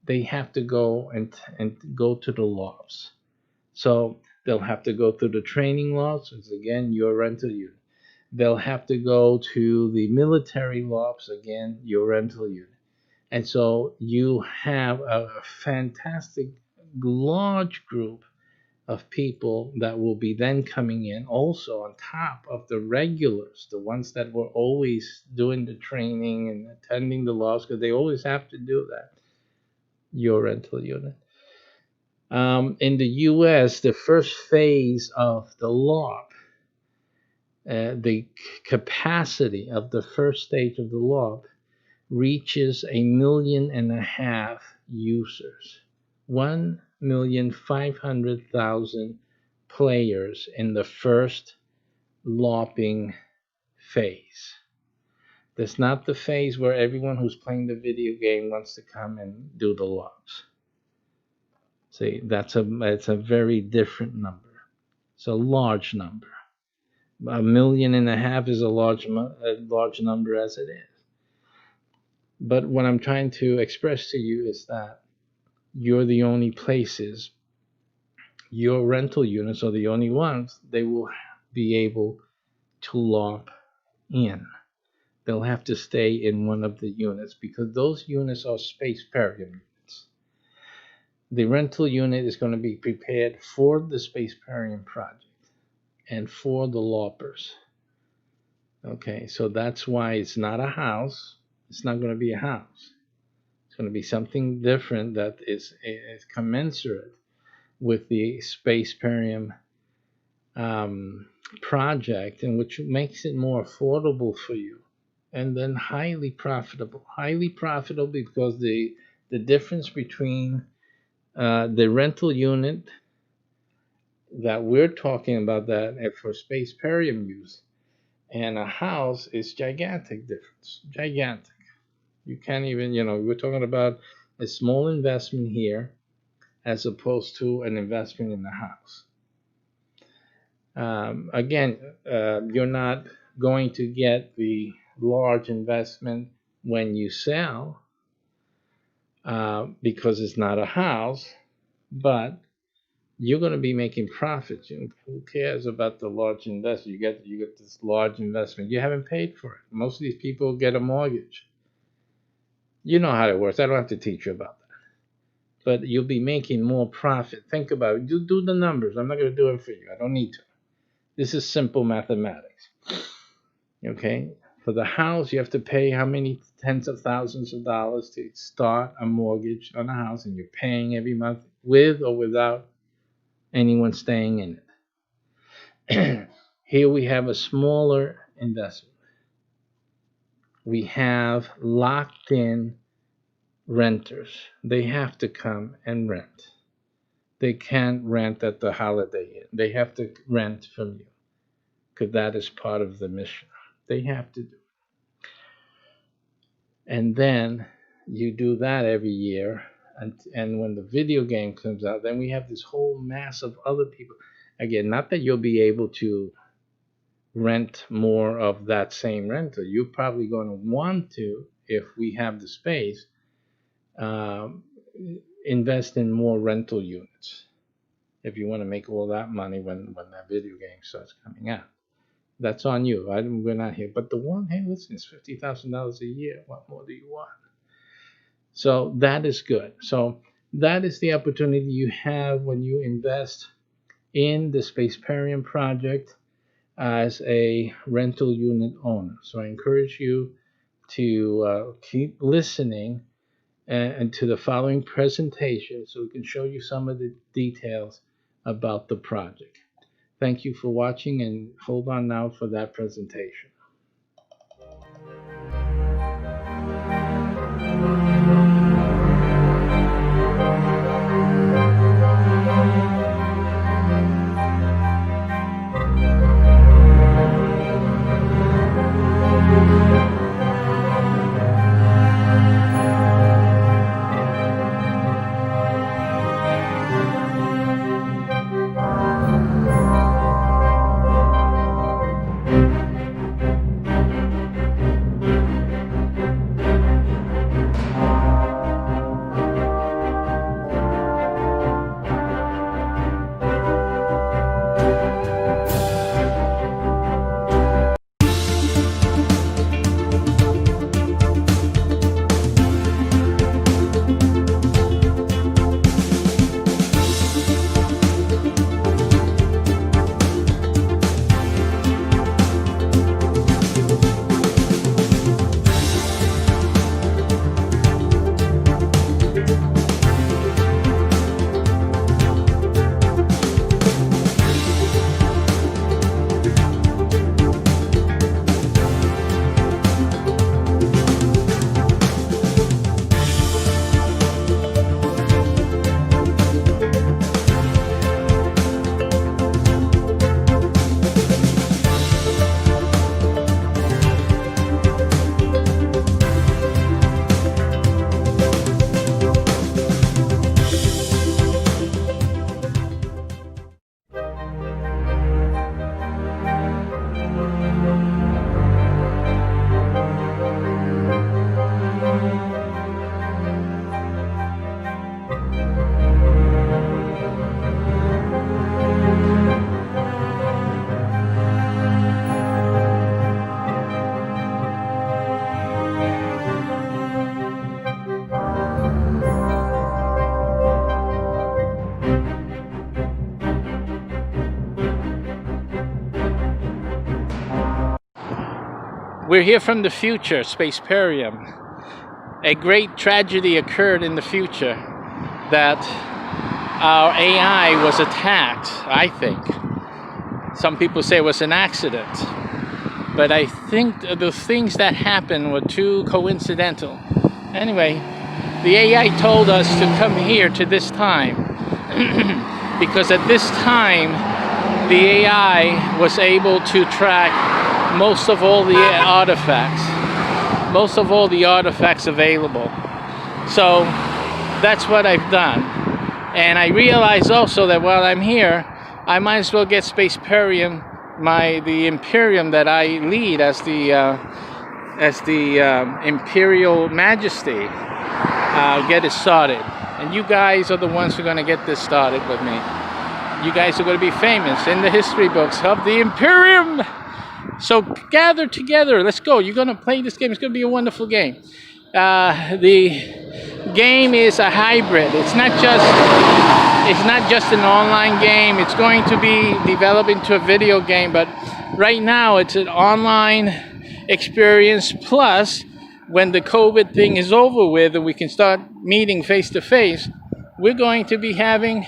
They have to go and go to the LOPs. So they'll have to go through the training LOPs, which again, your rental unit. They'll have to go to the military LOPs, again, your rental unit. And so you have a fantastic large group of people that will be then coming in also on top of the regulars, the ones that were always doing the training and attending the laws, because they always have to do that, your rental unit. In the US, the first phase of the LOP, the capacity of the first stage of the LOP reaches 1.5 million users. 1,500,000 players in the first LOPing phase. That's not the phase where everyone who's playing the video game wants to come and do the LOPs. See, it's a very different number. It's a large number. 1.5 million is a large number as it is. But what I'm trying to express to you is that you're the only places, your rental units are the only ones they will be able to LOP in. They'll have to stay in one of the units because those units are spaceparium units. The rental unit is going to be prepared for the spaceparium project and for the LOPers. Okay, so that's why it's not a house. It's not going to be a house. It's going to be something different that is commensurate with the spaceparium project, and which makes it more affordable for you, and then highly profitable. Highly profitable because the difference between the rental unit that we're talking about that for spaceparium use and a house is gigantic difference. Gigantic. You can't even, we're talking about a small investment here as opposed to an investment in the house. Again, you're not going to get the large investment when you sell because it's not a house, but you're going to be making profits. Who cares about the large investment? You get this large investment. You haven't paid for it. Most of these people get a mortgage. You know how it works. I don't have to teach you about that. But you'll be making more profit. Think about it. Do the numbers. I'm not going to do it for you. I don't need to. This is simple mathematics. Okay? For the house, you have to pay how many tens of thousands of dollars to start a mortgage on a house, and you're paying every month with or without anyone staying in it. Here we have a smaller investment. We have locked in renters. They have to come and rent. They can't rent at the Holiday Inn. They have to rent from you because that is part of the mission. They have to do it. And then you do that every year. And when the video game comes out, then we have this whole mass of other people. Again, not that you'll be able to rent more of that same rental. You're probably going to want to, if we have the space, invest in more rental units if you want to make all that money when that video game starts coming out. That's on you. We're not here. But the one, hey, listen, it's $50,000 a year. What more do you want? So that is good. So That is the opportunity you have when you invest in the Spaceparium project as a rental unit owner. So I encourage you to keep listening and to the following presentation so we can show you some of the details about the project. Thank you for watching, and hold on now for that presentation. We're here from the future, Spaceparium. A great tragedy occurred in the future that our AI was attacked, I think. Some people say it was an accident. But I think the things that happened were too coincidental. Anyway, the AI told us to come here to this time because at this time the AI was able to track most of all the artifacts available. So that's what I've done. And I realized also that while I'm here, I might as well get Spaceparium, the Imperium that I lead as the Imperial Majesty, get it started. And you guys are the ones who are going to get this started with me. You guys are going to be famous in the history books of the Imperium. So gather together. Let's go. You're going to play this game. It's going to be a wonderful game. The game is a hybrid. It's not just an online game. It's going to be developed into a video game. But right now, it's an online experience. Plus, when the COVID thing is over with and we can start meeting face to face, we're going to be having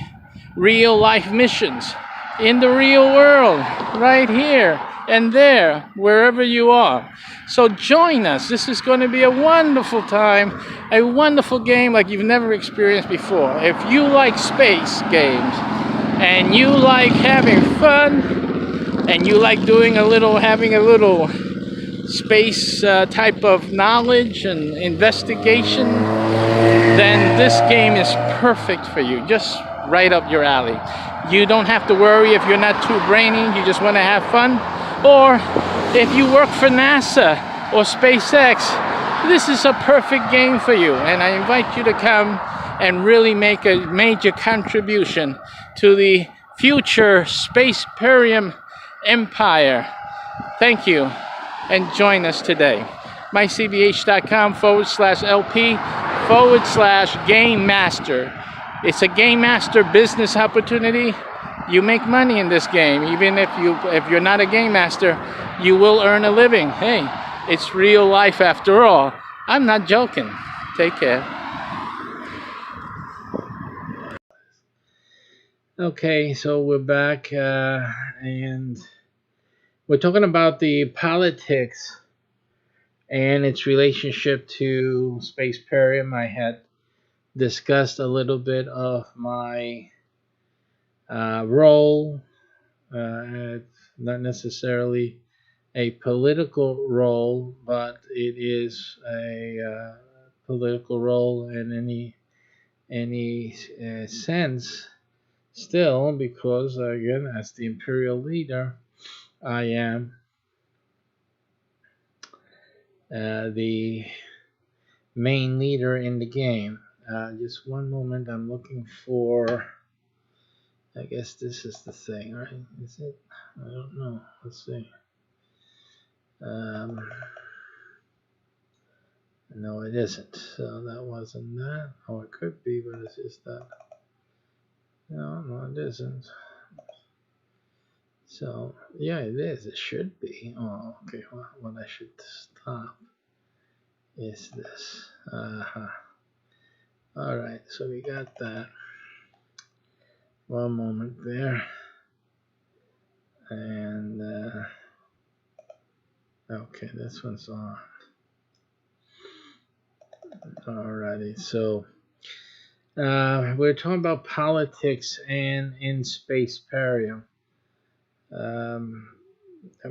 real life missions in the real world, right here and there, wherever you are. So join us. This is going to be a wonderful time, a wonderful game like you've never experienced before. If you like space games and you like having fun and you like having a little space type of knowledge and investigation, then this game is perfect for you. Just right up your alley. You don't have to worry if you're not too brainy, you just want to have fun. Or if you work for NASA or SpaceX, this is a perfect game for you. And I invite you to come and really make a major contribution to the future Spaceparium empire. Thank you, and join us today. mycbh.com/LP/Game Master. It's a game master business opportunity. You make money in this game. Even if you're not a game master, you will earn a living. Hey, it's real life after all. I'm not joking. Take care. Okay, so we're back, and we're talking about the politics and its relationship to Spaceparium. I had discussed a little bit of my role. It's not necessarily a political role, but it is a political role in any sense still, because again, as the imperial leader, I am the main leader in the game. Just one moment, I'm looking for, I guess this is the thing, right? Is it? I don't know. Let's see. No, it isn't. So that wasn't that. Oh, it could be, but it's just that. No, it isn't. So, yeah, it is. It should be. Oh, okay. Well, what I should stop is this. All right, so we got that. One moment there. And, okay, this one's on. Alrighty, so we're talking about politics and in Spaceparium. I'm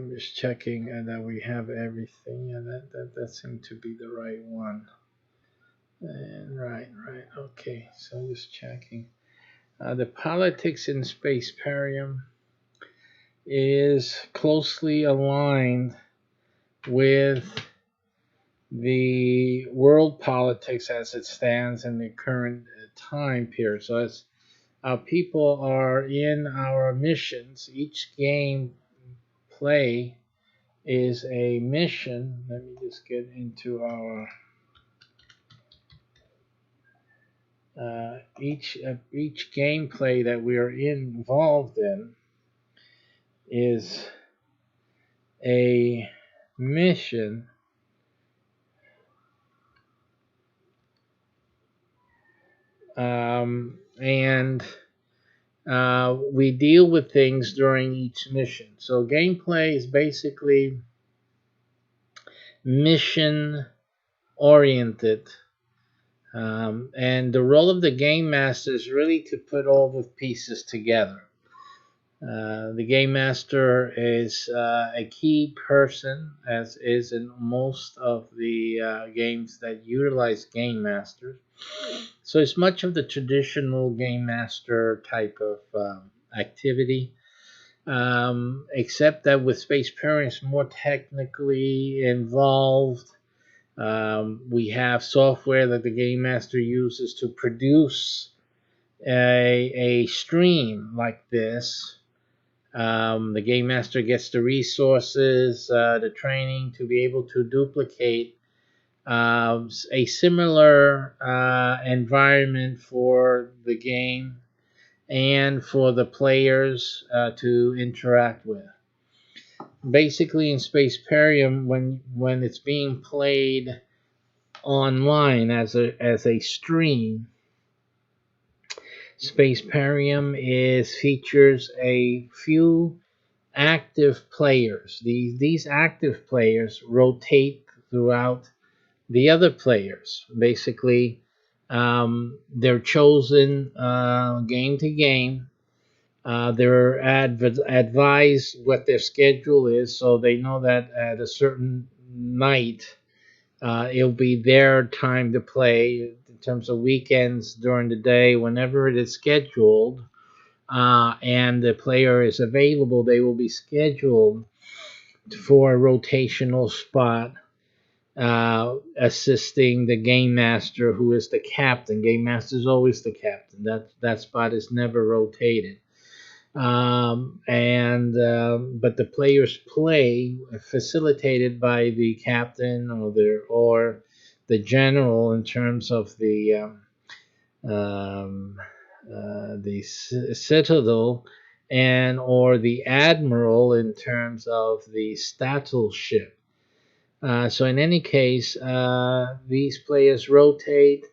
just checking that we have everything. Yeah, that seemed to be the right one. And right. Okay, so just checking. The politics in Spaceparium is closely aligned with the world politics as it stands in the current time period. So as people are in our missions, each game play is a mission. Let me just get into our each gameplay that we are involved in is a mission. And we deal with things during each mission. So gameplay is basically mission oriented. And the role of the game master is really to put all the pieces together. The game master is a key person, as is in most of the games that utilize game masters. So it's much of the traditional game master type of activity, except that with Spaceparium it's more technically involved. We have software that the game master uses to produce a stream like this. The game master gets the resources, the training to be able to duplicate a similar environment for the game and for the players to interact with. Basically, in Spaceparium, when it's being played online as a stream, Spaceparium features a few active players. These active players rotate throughout the other players. Basically, they're chosen game to game. They're advised what their schedule is, so they know that at a certain night it'll be their time to play. In terms of weekends, during the day, whenever it is scheduled, and the player is available, they will be scheduled for a rotational spot, assisting the game master, who is the captain. Game master is always the captain. That spot is never rotated. But the players play facilitated by the captain or the general in terms of the Citadel and or the Admiral in terms of the Statal ship. So in any case, these players rotate.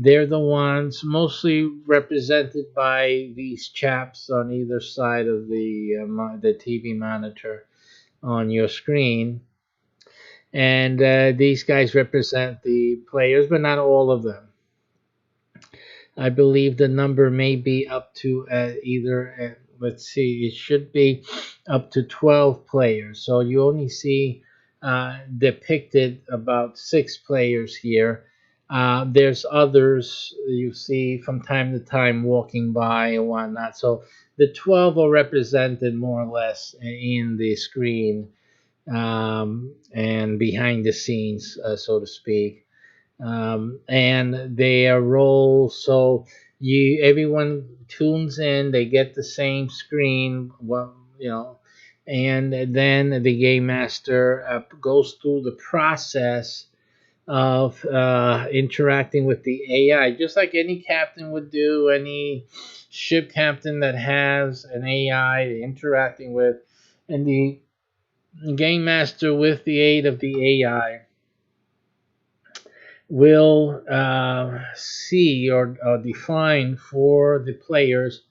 They're the ones mostly represented by these chaps on either side of the TV monitor on your screen. And these guys represent the players, but not all of them. I believe the number may be up to let's see, it should be up to 12 players. So you only see depicted about 6 players here. There's others you see from time to time walking by and whatnot. So the 12 are represented more or less in the screen and behind the scenes, so to speak. And their role, so everyone tunes in, they get the same screen, well, and then the game master goes through the process of interacting with the AI, just like any captain would do, any ship captain that has an AI interacting with, and the game master, with the aid of the AI, will see or define for the players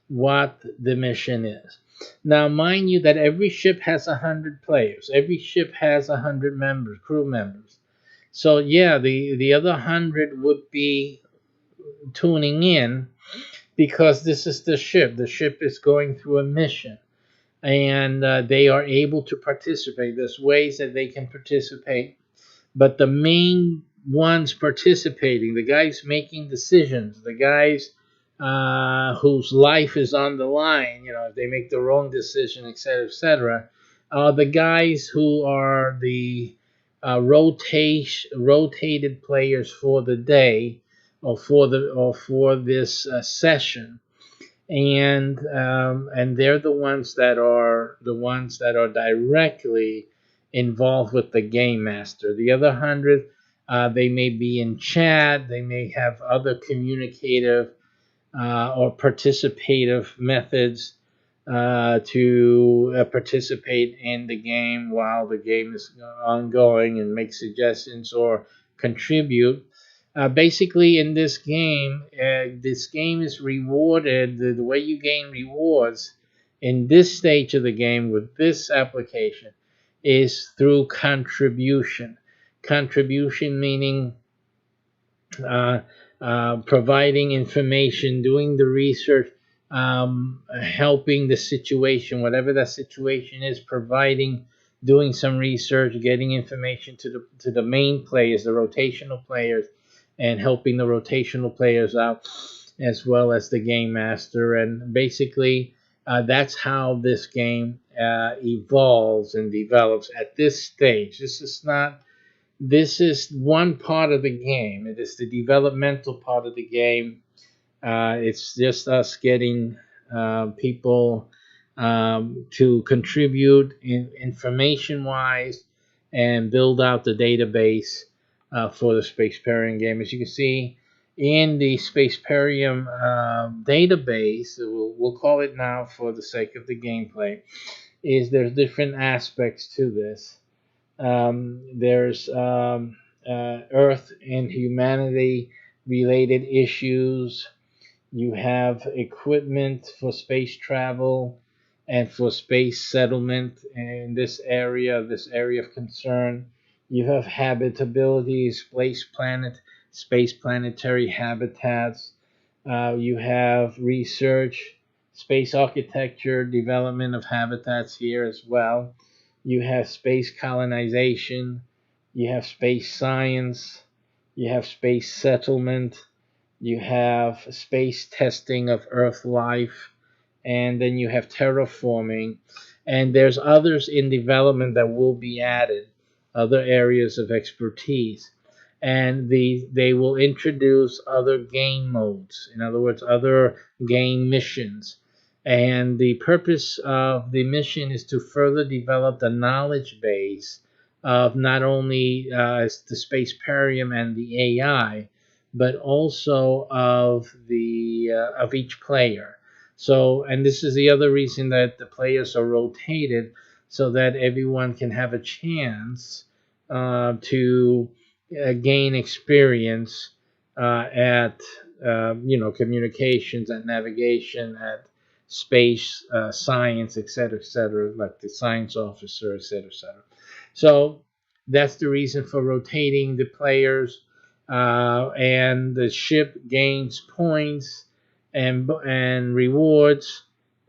what the mission is. Now, mind you that every ship has 100 players. Every ship has 100 members, crew members. So yeah, the other 100 would be tuning in because this is the ship. The ship is going through a mission, and they are able to participate. There's ways that they can participate, but the main ones participating, the guys making decisions, the guys whose life is on the line, if they make the wrong decision, etc., the guys who are the rotated players for the day or for this session, and they're the ones that are directly involved with the game master. The other 100, they may be in chat, they may have other communicative or participative methods to participate in the game while the game is ongoing and make suggestions or contribute. Basically, in this game is rewarded. The way you gain rewards in this stage of the game with this application is through contribution. Contribution meaning providing information, doing the research, helping the situation, whatever that situation is, doing some research, getting information to the main players, the rotational players, and helping the rotational players out, as well as the game master. And basically, that's how this game evolves and develops at this stage. This is one part of the game. It is the developmental part of the game. It's just us getting people to contribute information-wise and build out the database for the Spaceparium game. As you can see, in the Spaceparium database, we'll call it now for the sake of the gameplay, there's different aspects to this. There's Earth and humanity related issues. You have equipment for space travel and for space settlement in this area of concern. You have habitability, space planetary habitats. You have research, space architecture, development of habitats here as well. You have space colonization, you have space science, you have space settlement, you have space testing of Earth life, and then you have terraforming. And there's others in development that will be added, other areas of expertise. And they will introduce other game modes, in other words, other game missions. And the purpose of the mission is to further develop the knowledge base of not only the Spaceparium and the AI, but also of the of each player. So, and this is the other reason that the players are rotated, so that everyone can have a chance to gain experience at communications, at navigation, at space science, etc., like the science officer, etc. So that's the reason for rotating the players, and the ship gains points and rewards.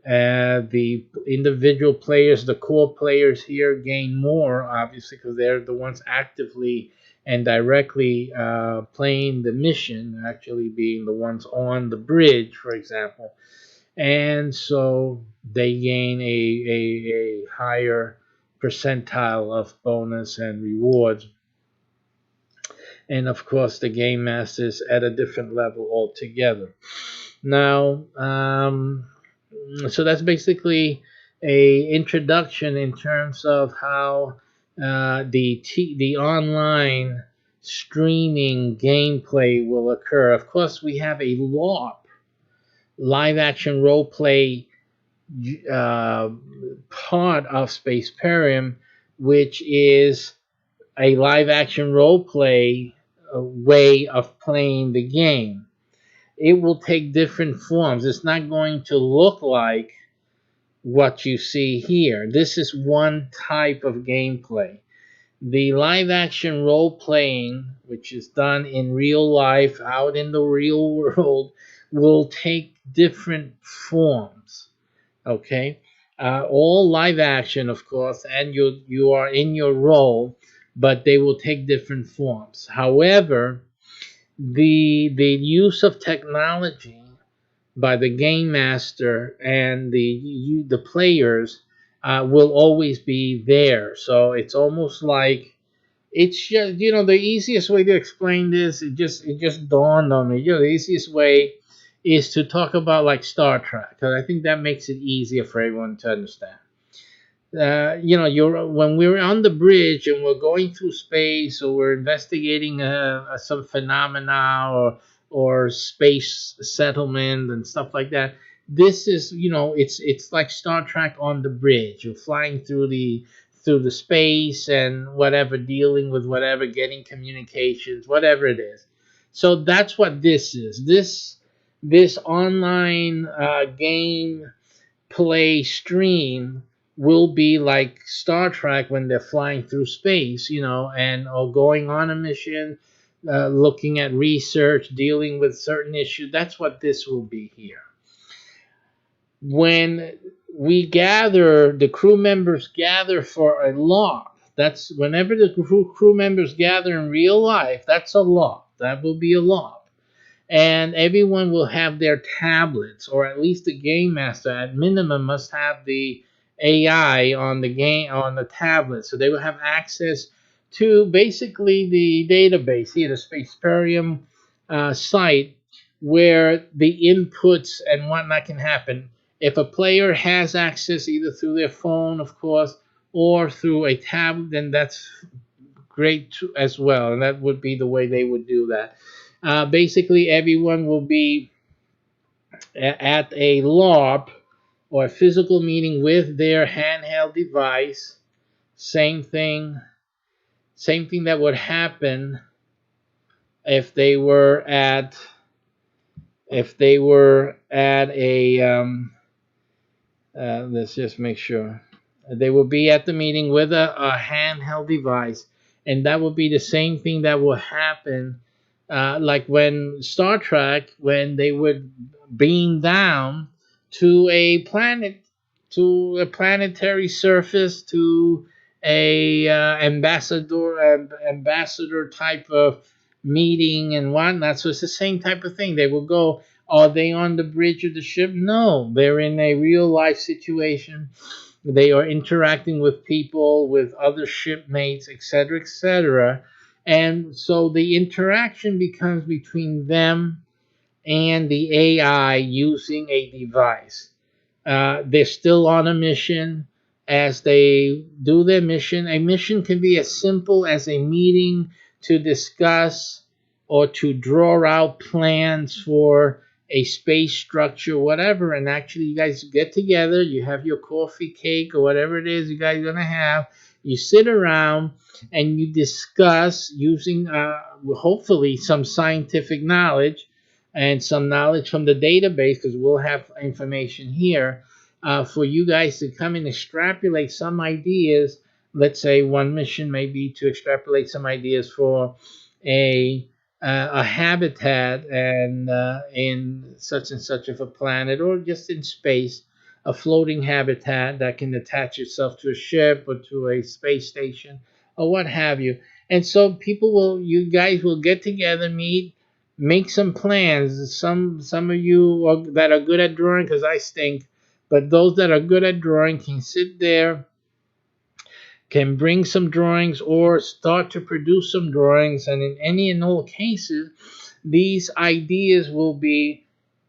The individual players, the core players here, gain more, obviously, because they're the ones actively and directly playing the mission, actually being the ones on the bridge, for example. And so they gain a higher percentile of bonus and rewards. And of course, the game masters at a different level altogether. Now, so that's basically a introduction in terms of how the online streaming gameplay will occur. Of course, we have a LARP, live action role play, uh, part of Spaceparium, which is a live action role play way of playing the game. It will take different forms. It's not going to look like what you see here. This is one type of gameplay. The live action role playing, which is done in real life, out in the real world, will take different forms. Okay? All live action, of course, and you are in your role, but they will take different forms. However, the use of technology by the game master and the players will always be there. So it's almost like, it's just, the easiest way to explain this, it just dawned on me. The easiest way is to talk about like Star Trek, because I think that makes it easier for everyone to understand. When we're on the bridge and we're going through space, or we're investigating some phenomena, or space settlement and stuff like that. This is, it's like Star Trek on the bridge. You're flying through the space and whatever, dealing with whatever, getting communications, whatever it is. So that's what this is. This online game play stream will be like Star Trek when they're flying through space, and or going on a mission, looking at research, dealing with certain issues. That's what this will be here. When the crew members gather for a LARP. That's whenever the crew members gather in real life. That's a LARP. That will be a LARP. And everyone will have their tablets, or at least the game master at minimum must have the AI on the tablet, so they will have access to basically the database here, the Spaceparium site, where the inputs and whatnot can happen. If a player has access either through their phone, of course, or through a tablet, then that's great too, as well, and that would be the way they would do that. Basically, everyone will be at a LARP, or a physical meeting, with their handheld device. Same thing that would happen if they were at a let's just make sure. They will be at the meeting with a handheld device, and that will be the same thing that will happen like when Star Trek, when they would beam down to a planet, to a planetary surface, to a ambassador type of meeting and whatnot. So it's the same type of thing. They will go. Are they on the bridge of the ship? No, they're in a real life situation. They are interacting with people, with other shipmates, etc., etc. And so the interaction becomes between them and the AI using a device. They're still on a mission as they do their mission. A mission can be as simple as a meeting to discuss or to draw out plans for a space structure, whatever. And actually, you guys get together, you have your coffee, cake, or whatever it is you guys are going to have. You sit around and you discuss using, hopefully, some scientific knowledge and some knowledge from the database, because we'll have information here for you guys to come and extrapolate some ideas. Let's say one mission may be to extrapolate some ideas for a habitat and in such and such of a planet, or just in space, a floating habitat that can attach itself to a ship or to a space station or what have you. And so you guys will get together, meet, make some plans. Some of you that are good at drawing, because I stink, but those that are good at drawing can sit there, can bring some drawings or start to produce some drawings. And in any and all cases, these ideas will be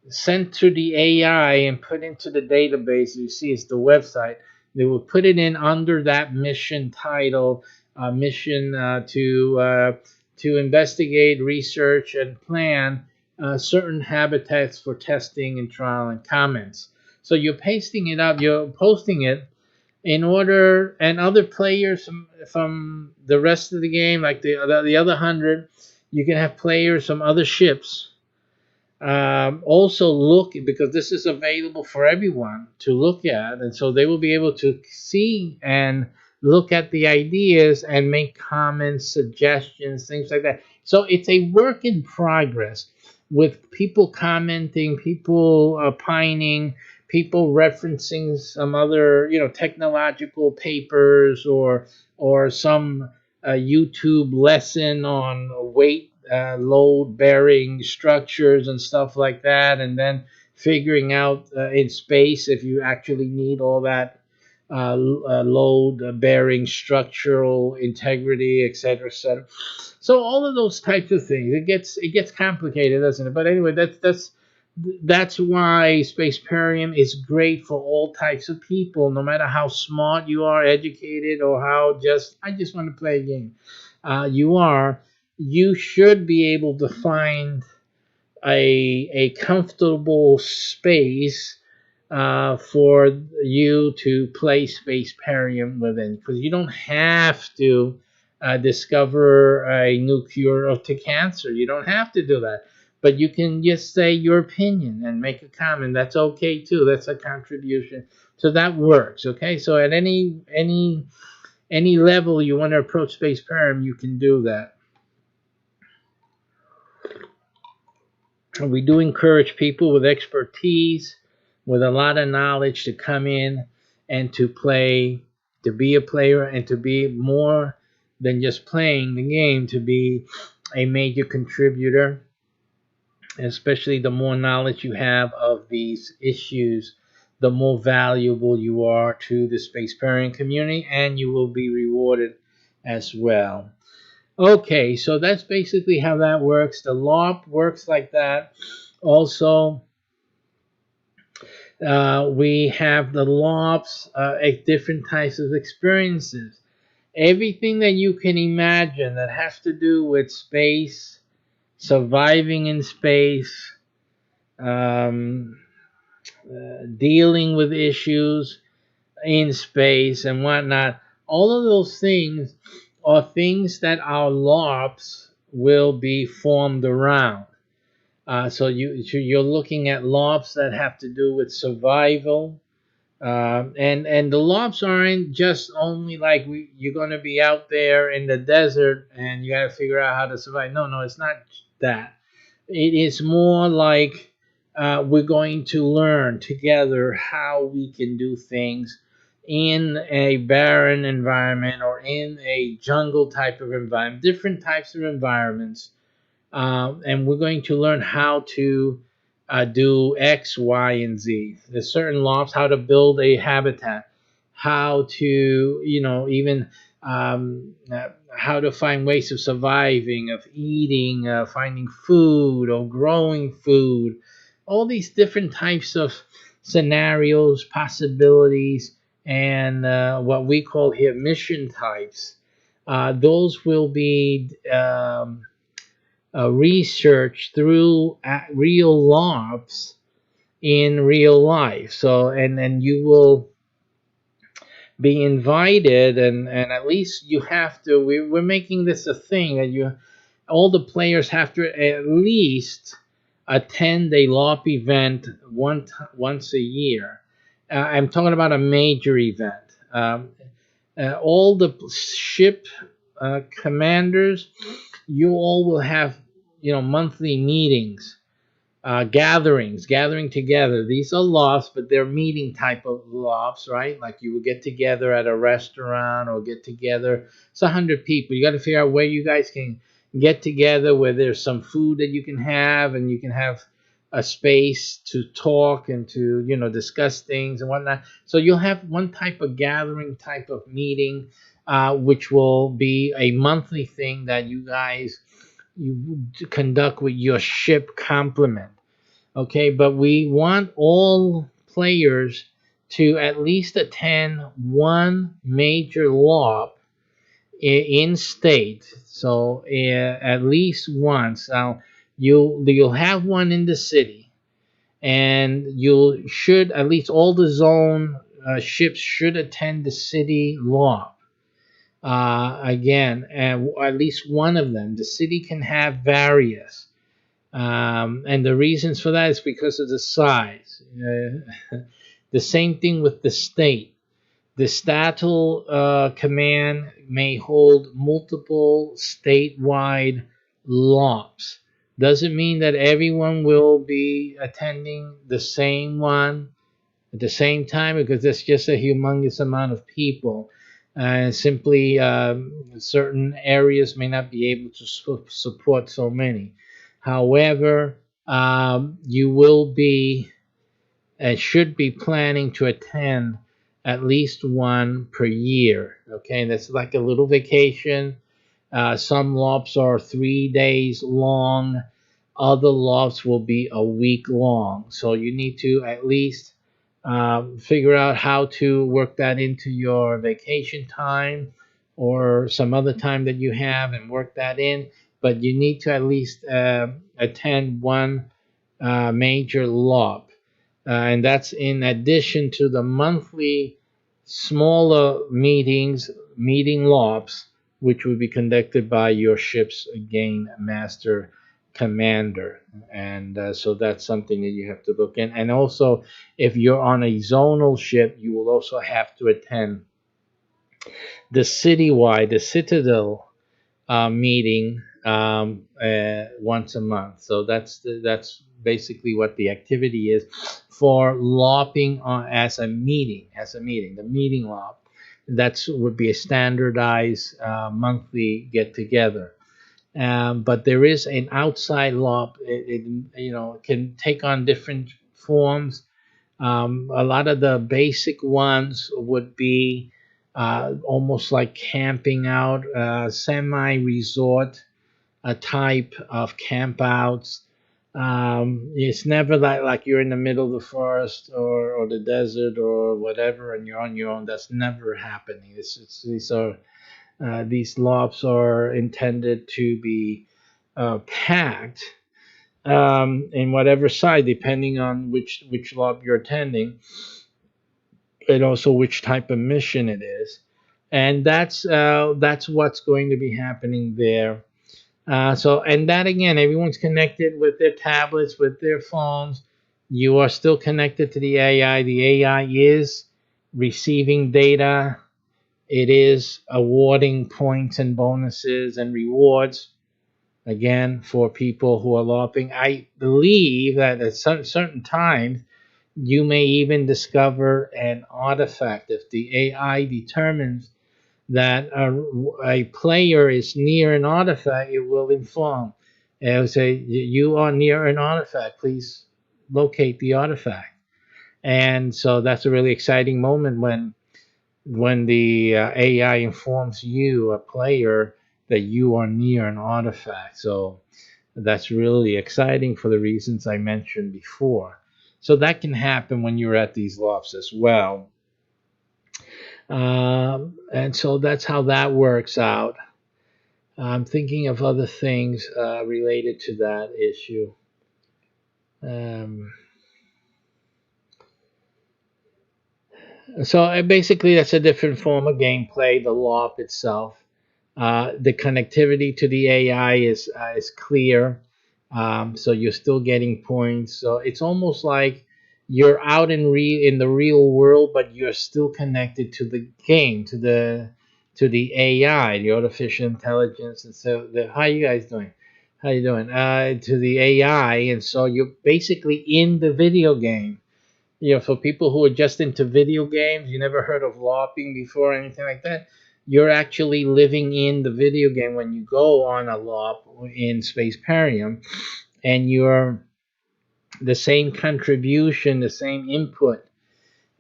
sent to the AI and put into the database. You see, it's the website. They will put it in under that mission title, mission to investigate, research, and plan certain habitats for testing and trial and comments. So you're pasting it up, you're posting it in order, and other players from the rest of the game, like the other 100, you can have players from other ships also look, because this is available for everyone to look at, and so they will be able to see and look at the ideas and make comments, suggestions, things like that. So it's a work in progress, with people commenting, people opining, people referencing some other, technological papers, or some YouTube lesson on weight load bearing structures and stuff like that, and then figuring out in space if you actually need all that load bearing structural integrity, etc., etc. So all of those types of things, it gets complicated, doesn't it? But anyway, that's why Spaceparium is great for all types of people, no matter how smart you are, educated, or how I just want to play a game. You should be able to find a comfortable space for you to play Spaceparium within, because you don't have to discover a new cure to cancer. You don't have to do that, but you can just say your opinion and make a comment. That's okay too. That's a contribution, so that works. Okay, so at any level you want to approach Spaceparium, you can do that. We do encourage people with expertise, with a lot of knowledge, to come in and to play, to be a player, and to be more than just playing the game, to be a major contributor. Especially the more knowledge you have of these issues, the more valuable you are to the Spaceparium community, and you will be rewarded as well. Okay, so that's basically how that works. The LARP works like that. Also, we have the LARPs at different types of experiences. Everything that you can imagine that has to do with space, surviving in space, dealing with issues in space and whatnot. All of those things are things that our LARPs will be formed around. So you're looking at LARPs that have to do with survival, and the LARPs aren't just only like you're going to be out there in the desert and you got to figure out how to survive. No, it's not that. It is more like we're going to learn together how we can do things in a barren environment or in a jungle type of environment, different types of environments. And we're going to learn how to do X, Y, and Z. There's certain laws, how to build a habitat, how to, even how to find ways of surviving, of eating, finding food or growing food. All these different types of scenarios, possibilities, and what we call here mission types. Those will be research through real LARPs in real life. So, and then you will be invited, and at least you have to. We're making this a thing that all the players have to at least attend a LARP event once a year. I'm talking about a major event. All the ship commanders, you all will have, monthly meetings, gathering together. These are lofts, but they're meeting type of lofts, right? Like you would get together at a restaurant or get together. It's 100 people. You got to figure out where you guys can get together, where there's some food that you can have, and you can have a space to talk and to, discuss things and whatnot. So you'll have one type of gathering, type of meeting, which will be a monthly thing that you guys you conduct with your ship complement. Okay, but we want all players to at least attend one major LARP in state. So at least once. Now you'll have one in the city, and you should at least all the zone ships should attend the city LARP. Again, and at least one of them. The city can have various. And the reasons for that is because of the size. The same thing with the state. The Statal Command may hold multiple statewide LARPs. Doesn't mean that everyone will be attending the same one at the same time, because that's just a humongous amount of people. Simply certain areas may not be able to support so many. However, you will be and should be planning to attend at least one per year. Okay, that's like a little vacation. Some LARPs are 3 days long. Other LARPs will be a week long. So you need to at least figure out how to work that into your vacation time or some other time that you have and work that in. But you need to at least attend one major LARP. And that's in addition to the monthly smaller meeting LARPs, which will be conducted by your ship's game master commander. And so that's something that you have to look in. And also, if you're on a zonal ship, you will also have to attend the citywide, the Citadel meeting once a month. So that's basically what the activity is for LARPing as a meeting. The meeting LARP. That would be a standardized monthly get together. But there is an outside LARP. It can take on different forms. A lot of the basic ones would be almost like camping out, semi-resort type of campouts. It's never like you're in the middle of the forest or the desert or whatever, and you're on your own. That's never happening. These LARPs are intended to be packed in whatever side, depending on which LARP you're attending, and also which type of mission it is. And that's what's going to be happening there. And that again, everyone's connected with their tablets, with their phones. You are still connected to the AI. The AI is receiving data. It is awarding points and bonuses and rewards, again, for people who are LARPing. I believe that at certain times, you may even discover an artifact. If the AI determines that a player is near an artifact, it will inform. It will say, you are near an artifact. Please locate the artifact. And so that's a really exciting moment when the AI informs you, a player, that you are near an artifact. So that's really exciting for the reasons I mentioned before. So that can happen when you're at these LARPs as well. And so that's how that works out. I'm thinking of other things related to that issue. So basically, that's a different form of gameplay. The LOP itself, the connectivity to the AI is clear, so you're still getting points. So it's almost like you're out in the real world, but you're still connected to the game, to the AI, the artificial intelligence. And so, how you guys doing? How you doing? To the AI, and so you're basically in the video game. For people who are just into video games, you never heard of LARPing before or anything like that. You're actually living in the video game when you go on a LARP in Spaceparium, and you're the same contribution, the same input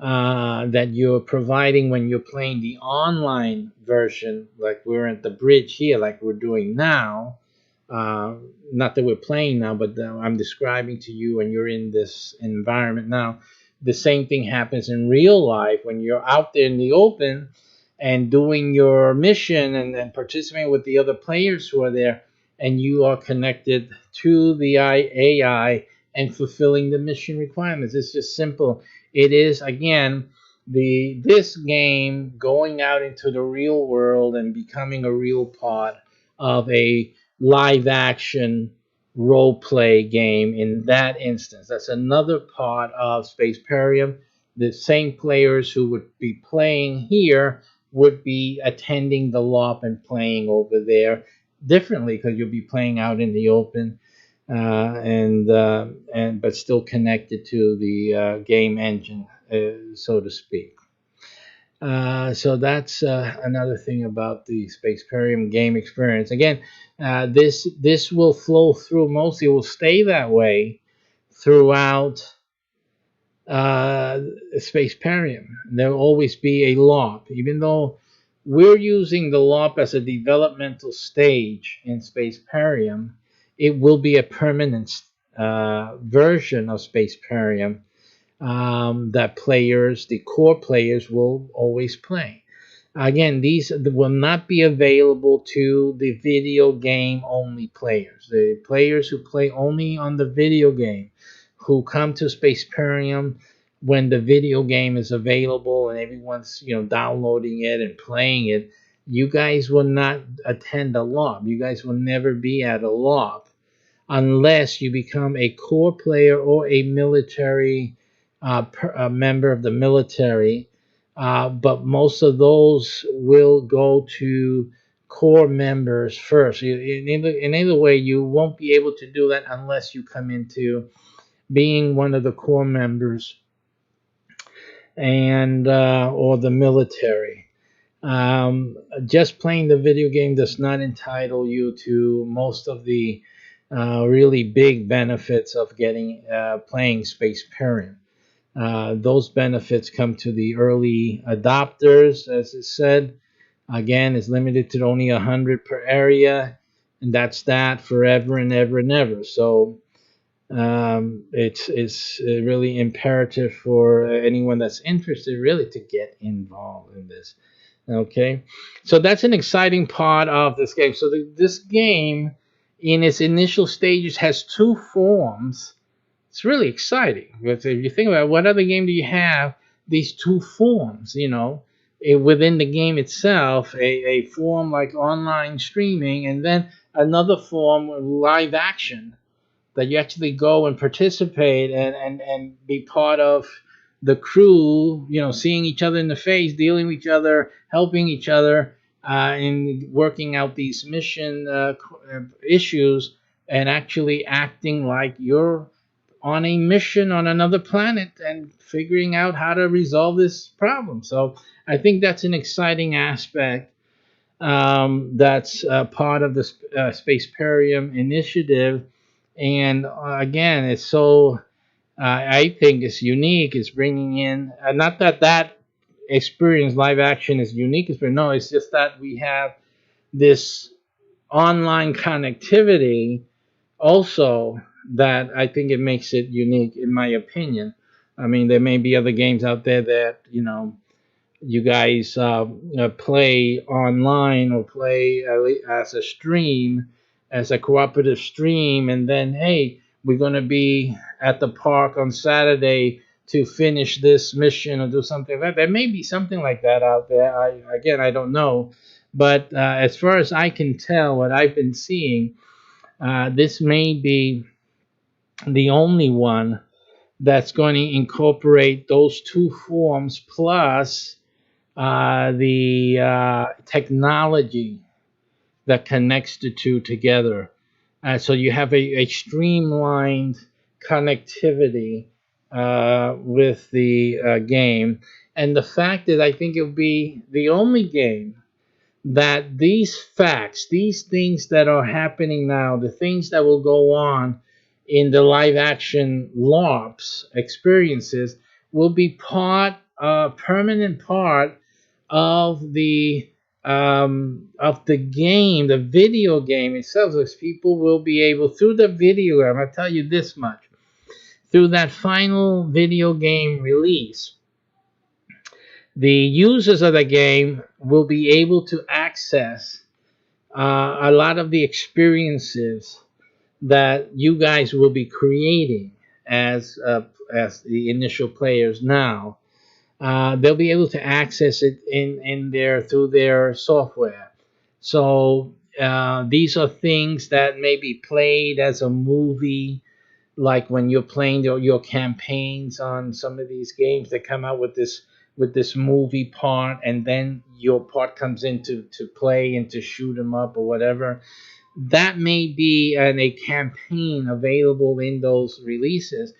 that you're providing when you're playing the online version, like we're at the bridge here, like we're doing now. Not that we're playing now, but I'm describing to you, and you're in this environment now. The same thing happens in real life when you're out there in the open and doing your mission and participating with the other players who are there, and you are connected to the AI and fulfilling the mission requirements. It's just simple. It is, again, this game going out into the real world and becoming a real part of a live action role play game in that instance. That's another part of Spaceparium. The same players who would be playing here would be attending the LOP and playing over there differently, because you'll be playing out in the open, and but still connected to the game engine, so to speak. So that's another thing about the Spaceparium game experience. Again, this will flow through. Mostly will stay that way throughout Spaceparium. There will always be a LOP, even though we're using the LOP as a developmental stage in Spaceparium. It will be a permanent version of Spaceparium that the core players, will always play. Again, these will not be available to the video game only players. The players who play only on the video game, who come to Spaceparium when the video game is available and everyone's downloading it and playing it, you guys will not attend a LOP. You guys will never be at a LOP unless you become a core player or a military a member of the military. But most of those will go to core members first. In either way, you won't be able to do that unless you come into being one of the core members and or the military. Just playing the video game does not entitle you to most of the really big benefits of playing Spaceparium. Those benefits come to the early adopters, as it said. Again, it's limited to only 100 per area, and that's that forever and ever and ever. So it's really imperative for anyone that's interested really to get involved in this. Okay, so that's an exciting part of this game. So this game, in its initial stages, has two forms. It's really exciting. Because if you think about it, what other game do you have these two forms, within the game itself, a form like online streaming, and then another form, live action, that you actually go and participate and be part of the crew, seeing each other in the face, dealing with each other, helping each other in working out these mission issues, and actually acting like you're on a mission on another planet and figuring out how to resolve this problem. So I think that's an exciting aspect that's part of the Spaceparium initiative. And again, it's so I think it's unique. It's bringing in not that experience live action is unique, but no, it's just that we have this online connectivity also, that I think it makes it unique, in my opinion. I mean, there may be other games out there that you guys play online or play as a stream, as a cooperative stream, and then hey, we're gonna be at the park on Saturday to finish this mission or do something like that. There may be something like that out there. I don't know, but as far as I can tell, what I've been seeing, this may be the only one that's going to incorporate those two forms plus the technology that connects the two together. So you have a streamlined connectivity with the game. And the fact that I think it'll be the only game that these facts, these things that are happening now, the things that will go on in the live action LARPs experiences will be permanent part of the game, the video game itself. As people will be able through the video game. I'll tell you this much: through that final video game release, the users of the game will be able to access a lot of the experiences that you guys will be creating as the initial players now. They'll be able to access it in their through their software. So these are things that may be played as a movie, like when you're playing your campaigns on some of these games that come out with this movie part, and then your part comes into to play and to shoot them up or whatever. That may be a campaign available in those releases.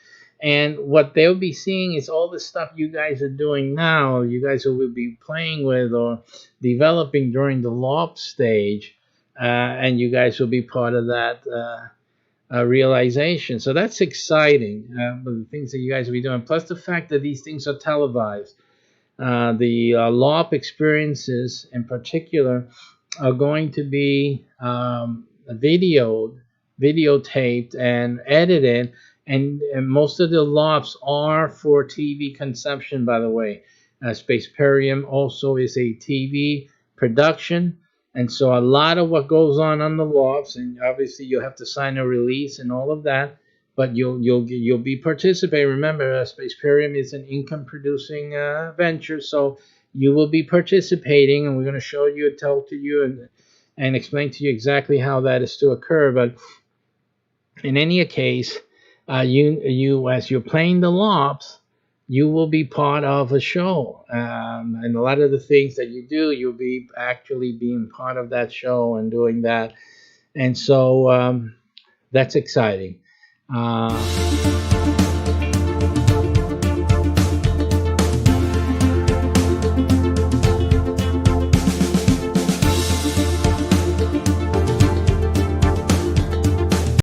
And what they'll be seeing is all the stuff you guys are doing now, you guys will be playing with or developing during the LARP stage, and you guys will be part of that realization. So that's exciting, the things that you guys will be doing. Plus the fact that these things are televised. The LARP experiences in particular are going to be videotaped and edited, and most of the LARPs are for TV consumption, by the way. Spaceparium also is a TV production, and so a lot of what goes on the LARPs, and obviously you'll have to sign a release and all of that, but you'll be participating. Remember, Spaceparium is an income-producing venture, so you will be participating, and we're going to show you, tell to you, and explain to you exactly how that is to occur. But in any case, you as you're playing the LARPs, you will be part of a show, and a lot of the things that you do, you'll be actually being part of that show and doing that, and so that's exciting.